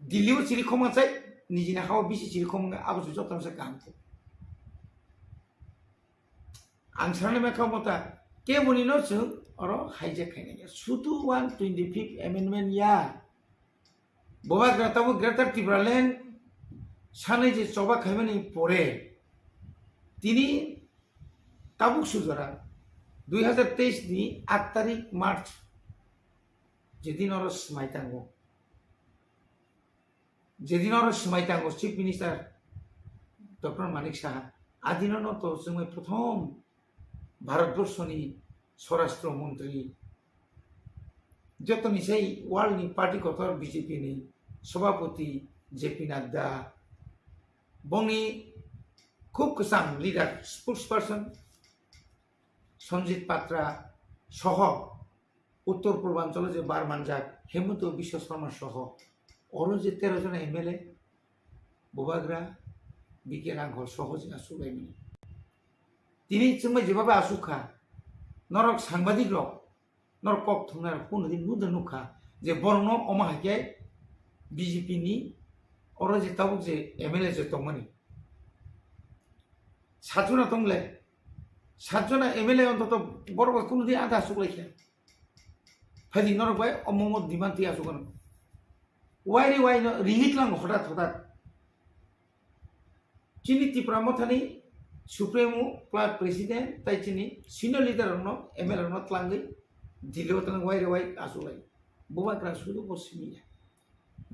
दिल्लीयाव सिरि खमाचाय निजिना हावा बिसि सिरि खम आबसु जतामसा कामखौ आं साननाय मा खामता केवनि न जों अर हाइजेक खाइनाय सुदु 125 एमेन्डमेन्ट या बबा ग्राताबो ग्रेटर त्रिपुरालेण्ड सानै जे चबा खाइमानि परे तिनि ताबुक सुजरा 2023 नि 8 तारिख मार्च जेदिन और स्माइतांगो chief minister doctor Manik Saha आदिन तो जों प्रथम भारतवर्षनि स्वराष्ट्र मंत्री जतनिसाई वर्ल्डनि पार्टी कतर बीजेपी नि सभापति जेपी नड्डा बंनि खूब गोसां लीडर स्पोक्सपर्सन संजीत पात्रा सह उत्तर पूर्वांचल जे बारमानजाक हेमंत विश्व शर्मा सह और जे 13 जन एमएलए बबाग्रा बिके रांघर सह जे आसुलायमोन तिनि जोंबा जेबाबा आसुखा नरक सांबादिक रक नरक कक थुंनार फुनदि नुद नुखा जे बरनो अमाहाके बीजेपी नि और जे ताबुक जे एमएलए जे तमनि सातजना तंगले 7 जना एमएलए अंतत बरबा कुनुदि आधा आसुलायखे फाइदि नरक बाय अममत दिमानति आसुगन वाइ न रिहितलां हठात चिनि त्रिपुरा मथानि सुप्रीमो क्लाब प्रेसिडेंट ताइचिनि सिनियर लीडर न एमएलए न तलांगै दिल्लीयाव तलां वाइ आसुलाय बुबाग्रा सुदु बसिमिया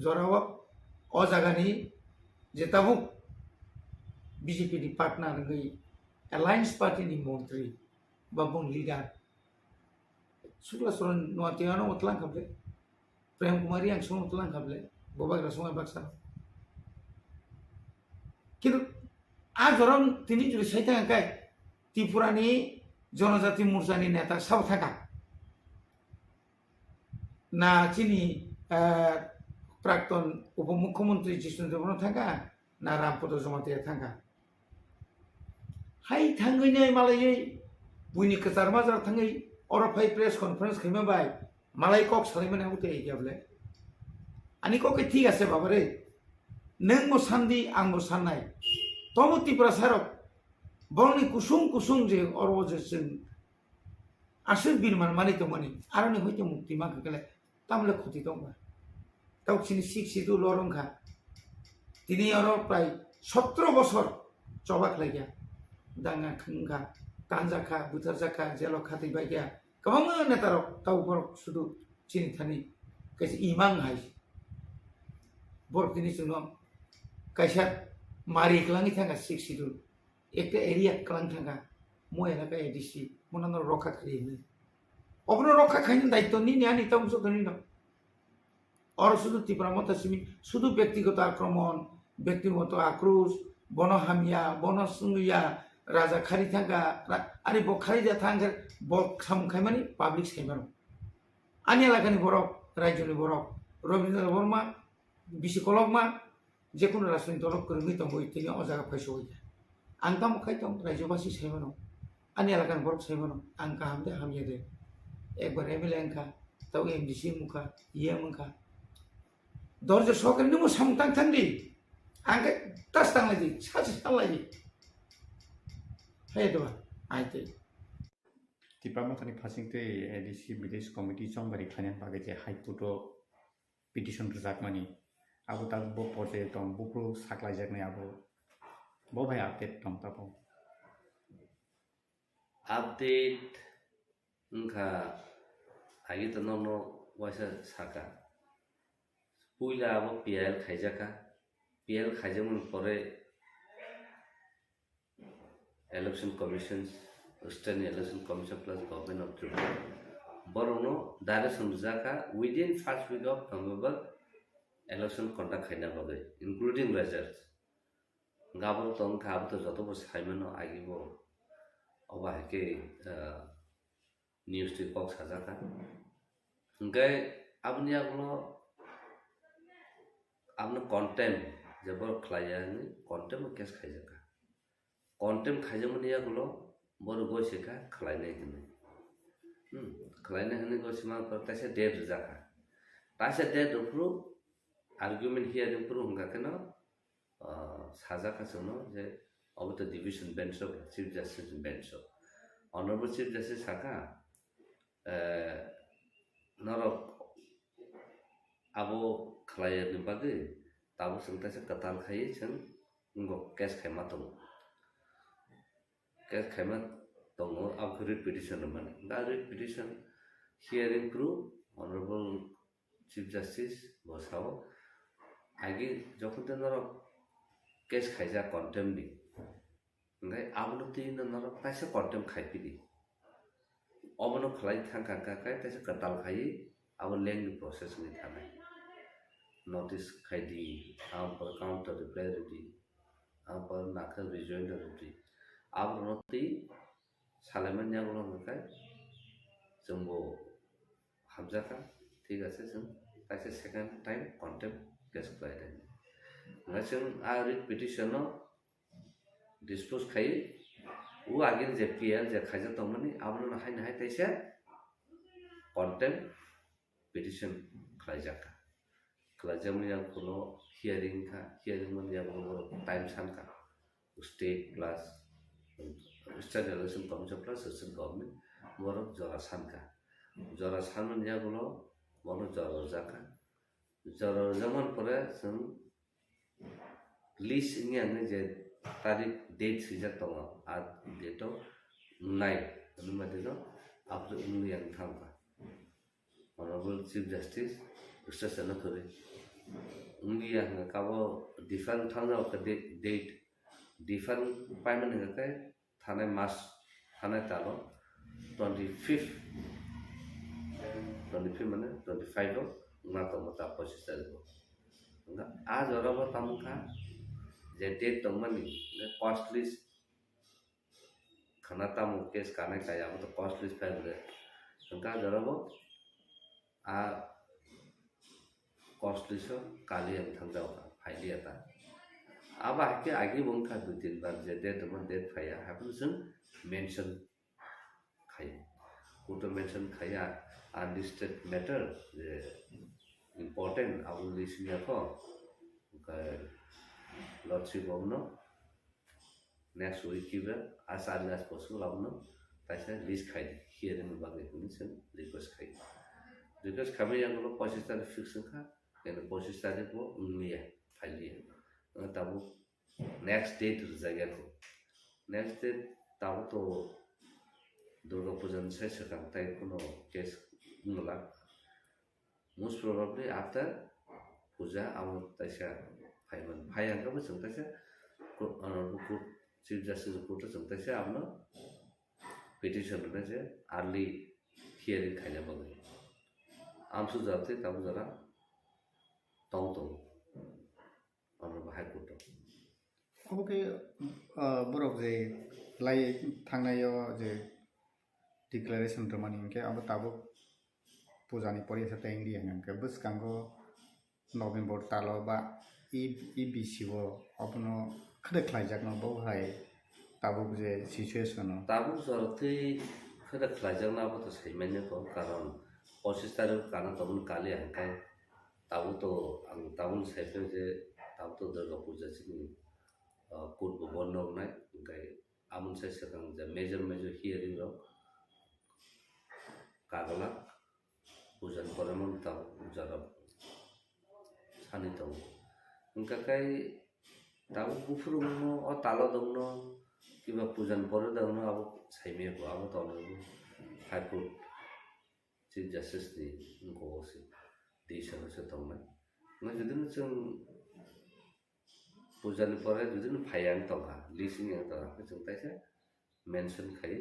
जराव अ जागानि जे ताबुक बीजेपी नि पार्टनार गै अलायंस पार्टी नि मंत्री बाबुन लीडर शुक्ला सरन नवातियानो मतलां खाबले प्रेम कुमारी आं सम मतलां खाबले बबाग्रा समय बाक्सा किन्तु आ जरन तिनि जुरि साइता काय त्रिपुरानि जनजाति मोर्चानि नेता सब थाका ना चिनि प्राक्तन उपमुख्यमंत्री जिष्णु देवबर्मा थाका ना रामपद जमातिया थाका हाय थांगैनै मालायै बुइनि कचार माजार थांगै और फाइ प्रेस कॉन्फ्रेंस खैमा बाय मालाय कक सालायमोन आउते एगियाबले आनी कके ठीक आसे बाबारे नों मो सान्दी आं मो सान्नाय तमु त्रिपुरा सारक बरनि कुसुम जे और जे जों आसु बिरमान मानि तो मानि आरनि हयतो मुक्ति मा गले तामले खति दंबा गावसिनि सिक्सिदु लरंखा तिनि और प्राय 17 बছর चबाक लागिया दांगा खंगा तांजाखा बुथारजाखा जेल खाति बायगिया गोबां नेतार ताउबर सुदु चिनि थानि कैसे इमां हाय बरदिनि जों कैसा मारि क्लांनि थांगा सिक्सिदु एक एरिया क्लां थांगा मोयना का एडिसी मोनानो रखा खरिनो अबनो रखा खाइन दायित्व नि न्यानि ताउ जगनि न और शुद्ध त्रिपुरा मथासिमी शुद्ध व्यक्तिगत आक्रमण व्यक्तिगत आक्रोश बनहामिया बनसुंगिया राजा खारी थांगा आनी बखारी जा थांगा बक सामखायमानि पाब्लिक साइमानो आनी एलाकानि बरक राज्यनि बरक रवीन्द्र वर्मा बिसिकलकमा जेकुनु राजनीति दलक करङै दंबो इतिनि अजागा फायसोया आं ताम खायतम राज्यबासि साइमानो आनी एलाकानि बरक साइमानो आं काहामदे हामियादे एकबार एमएलए अंका ताउ एमडीसी मुखा ये मुखा दर्ज सहकारि नमो सामतां थांदि आंके तास थांलायदि सासे सालायदि हाय दबा आइते त्रिपुरा मथानि फासिंते एडीसी विदेश कमिटी चंबारि खायनान बागे जे हाइकोर्टो पिटिशन रजाकमानि आबो ता बो पजे दं बुप्रो साकलाय जागनाय आबो बो भाई अपडेट दं ताबो अपडेट उनका आगे तो नो वैसा साका पुइला अब पीएल खाइजाका पीएल खाइजामन परे election commission state election commission plus government of Tripura बरोनो डायरेक्शन जाका within first week of November election conduct खाइना बागै including results गाबो तंग खाबो तो जतो बस साइमनो आगिबो अबा हेके न्यूज टी कॉक साजा का गए अपनी आपनो आपनो कंटेंट जब खलाया ने कंटेंट केस खाइजा का कंटेंट खाइजा मने यागलो बर गोसे का खलाइने हिने खलाइने हिने गोसिमा करता से डेट जाका तासे डेट उप्रो आर्गुमेंट हियरिंग प्रो हुंगा केनो साजा का सुनो जे अब तो division bench of chief justice bench honorable chief justice साखा नरो abo khlaya ni bagi tabu sengta se katal khai seng ngo case khaima tong case khaima tong ab read petition man da read petition hearing through honorable chief justice bosao agi jokhon te noro case khaija contempt ni ngai ablo ti noro taise contempt khai pidi obono khlai thang ka kai taise katal khai abo lengthy process ni thanai notice खाइदी आम पर counter reply ready आम पर नाखर rejoinder ready आप naughty सालेमन या गुलो मकाय jumbo हाबजाका ठीक আছে जों तासे second time contempt case खाइदे नजों आ writ पिटिशनो dispose खाइ उ आगे जे पिएल जे खाइजा तमनि आबनो हाय नाय तासे कन्टेम्प्ट पिटिशन खाइजाका Kelajamnya yang kuno hearing mana yang kuno time sanka state plus state election commission plus state government morok jora sanka jora sanman yang kuno morok jora zaman pore sen list ini ane je tarik date sejak tonga at date night anu madino after ini yang thamka honorable chief justice Ustaz Senatori ungi yang kabo different thanga ka date different payment nga kai thane mas thane talo 25 mana 25 nga to mata posisa go nga a joraba tamka je date tongmani nga cost list khana tamu case kana kaya to cost list file nga joraba a costly so kali yang thangdau ka phaili ata aba ke agi bongkha du tin bar je date man date phaya happen sun mention khai kuto mention khaya unlisted matter important aul listen ya ko ka lordship omno next week kiber as early as possible omno taisa list khai hearing bagi kunisen request khai request kami yang lo posisi fix ka yang posisi tadi ko unlia file tabu next date jaga ko next date tabu to durga pujan sai sekarang tai kuno case nula most probably after puja amu taisa file yang kamu taisa ko chief justice court taisa amno petition je early hearing khaya bagai amsu jarte tabu jara tong honorable high court oke borok je lai thangnayo je declaration ramani ke abo tabu pujani pori sa teng di ang ke bus kango November talo ba EBC wo apno khade khlai jak no bo hai tabu je situation no tabu jarte khade khlai jak na bo to saimanya ko karon posistar kana tomun kali angkai tabu to ang tabun saipe je tabu to durga puja chini court bo bonno nai angkai amun sai sakang je major hearing ro kagala pujan koramon tabu jara sani to angka kai tabu bufurungno o talo dongno kiba pujan pore dongno abo saime ko abo to high court chief justice ni ngo si di sana se tongna na judin chung pujan pore judin phayang tonga lising yang tonga chung taisa mention khai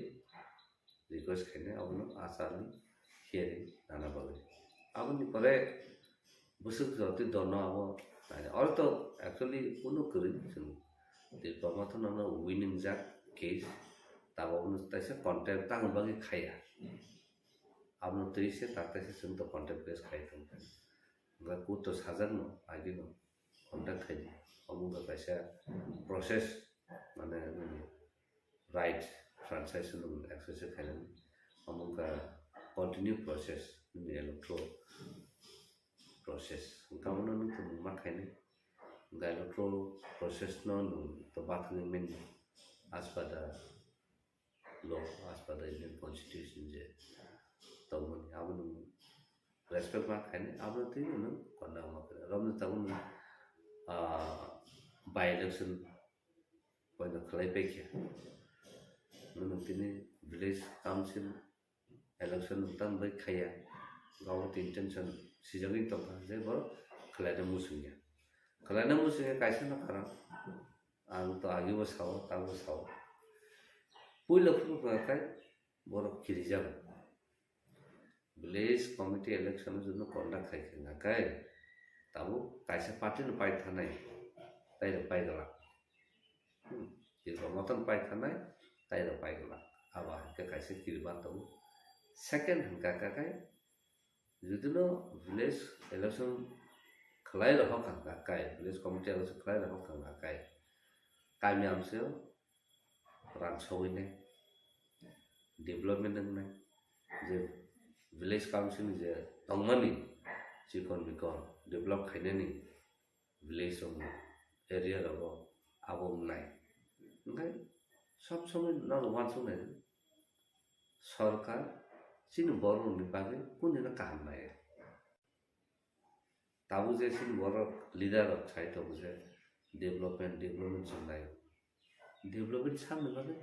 request khaine abno asali hearing nana bale abni pore busuk jati dono abo or to actually uno kuri sun Debbarma to no winning jack case tabo uno taise content tang bagi khaya abno trise taise sun to content case khai tum ga ku to sajan no agi no content khai amu ga taise process mane right transaction access khai amu ga continue process in the electoral process kamu nung tu makai ni the electoral process no to bathing min as per the law as per the Indian constitution je to mun amu respect makai ni amu tu nu kona makai ram tu tamu by election pada kelai pekya nu tini village council election tan baik kaya gawa intention sijagin to je bor khalana musungya kaisa na kara ang to agi bo saw ta bo saw puilo pu kai bor kirija village committee election junno conduct khai na kai tabu kaisa party no pai thanai tai ro pai gala ki motan pai thanai tai ro pai gala aba ke kaisa kirba to second hangka kai judino village election khlai ra hokang kai village committee election khlai ra hokang kai kami amse rang sowine development nang je village council je tongmani chikon bikon develop khaine ni village area ro abom nai ngai sob somoy na wan sonai sarkar sin boro ni page kunina kam nai tabu je sin boro leader of site of je development sunai development sam ni page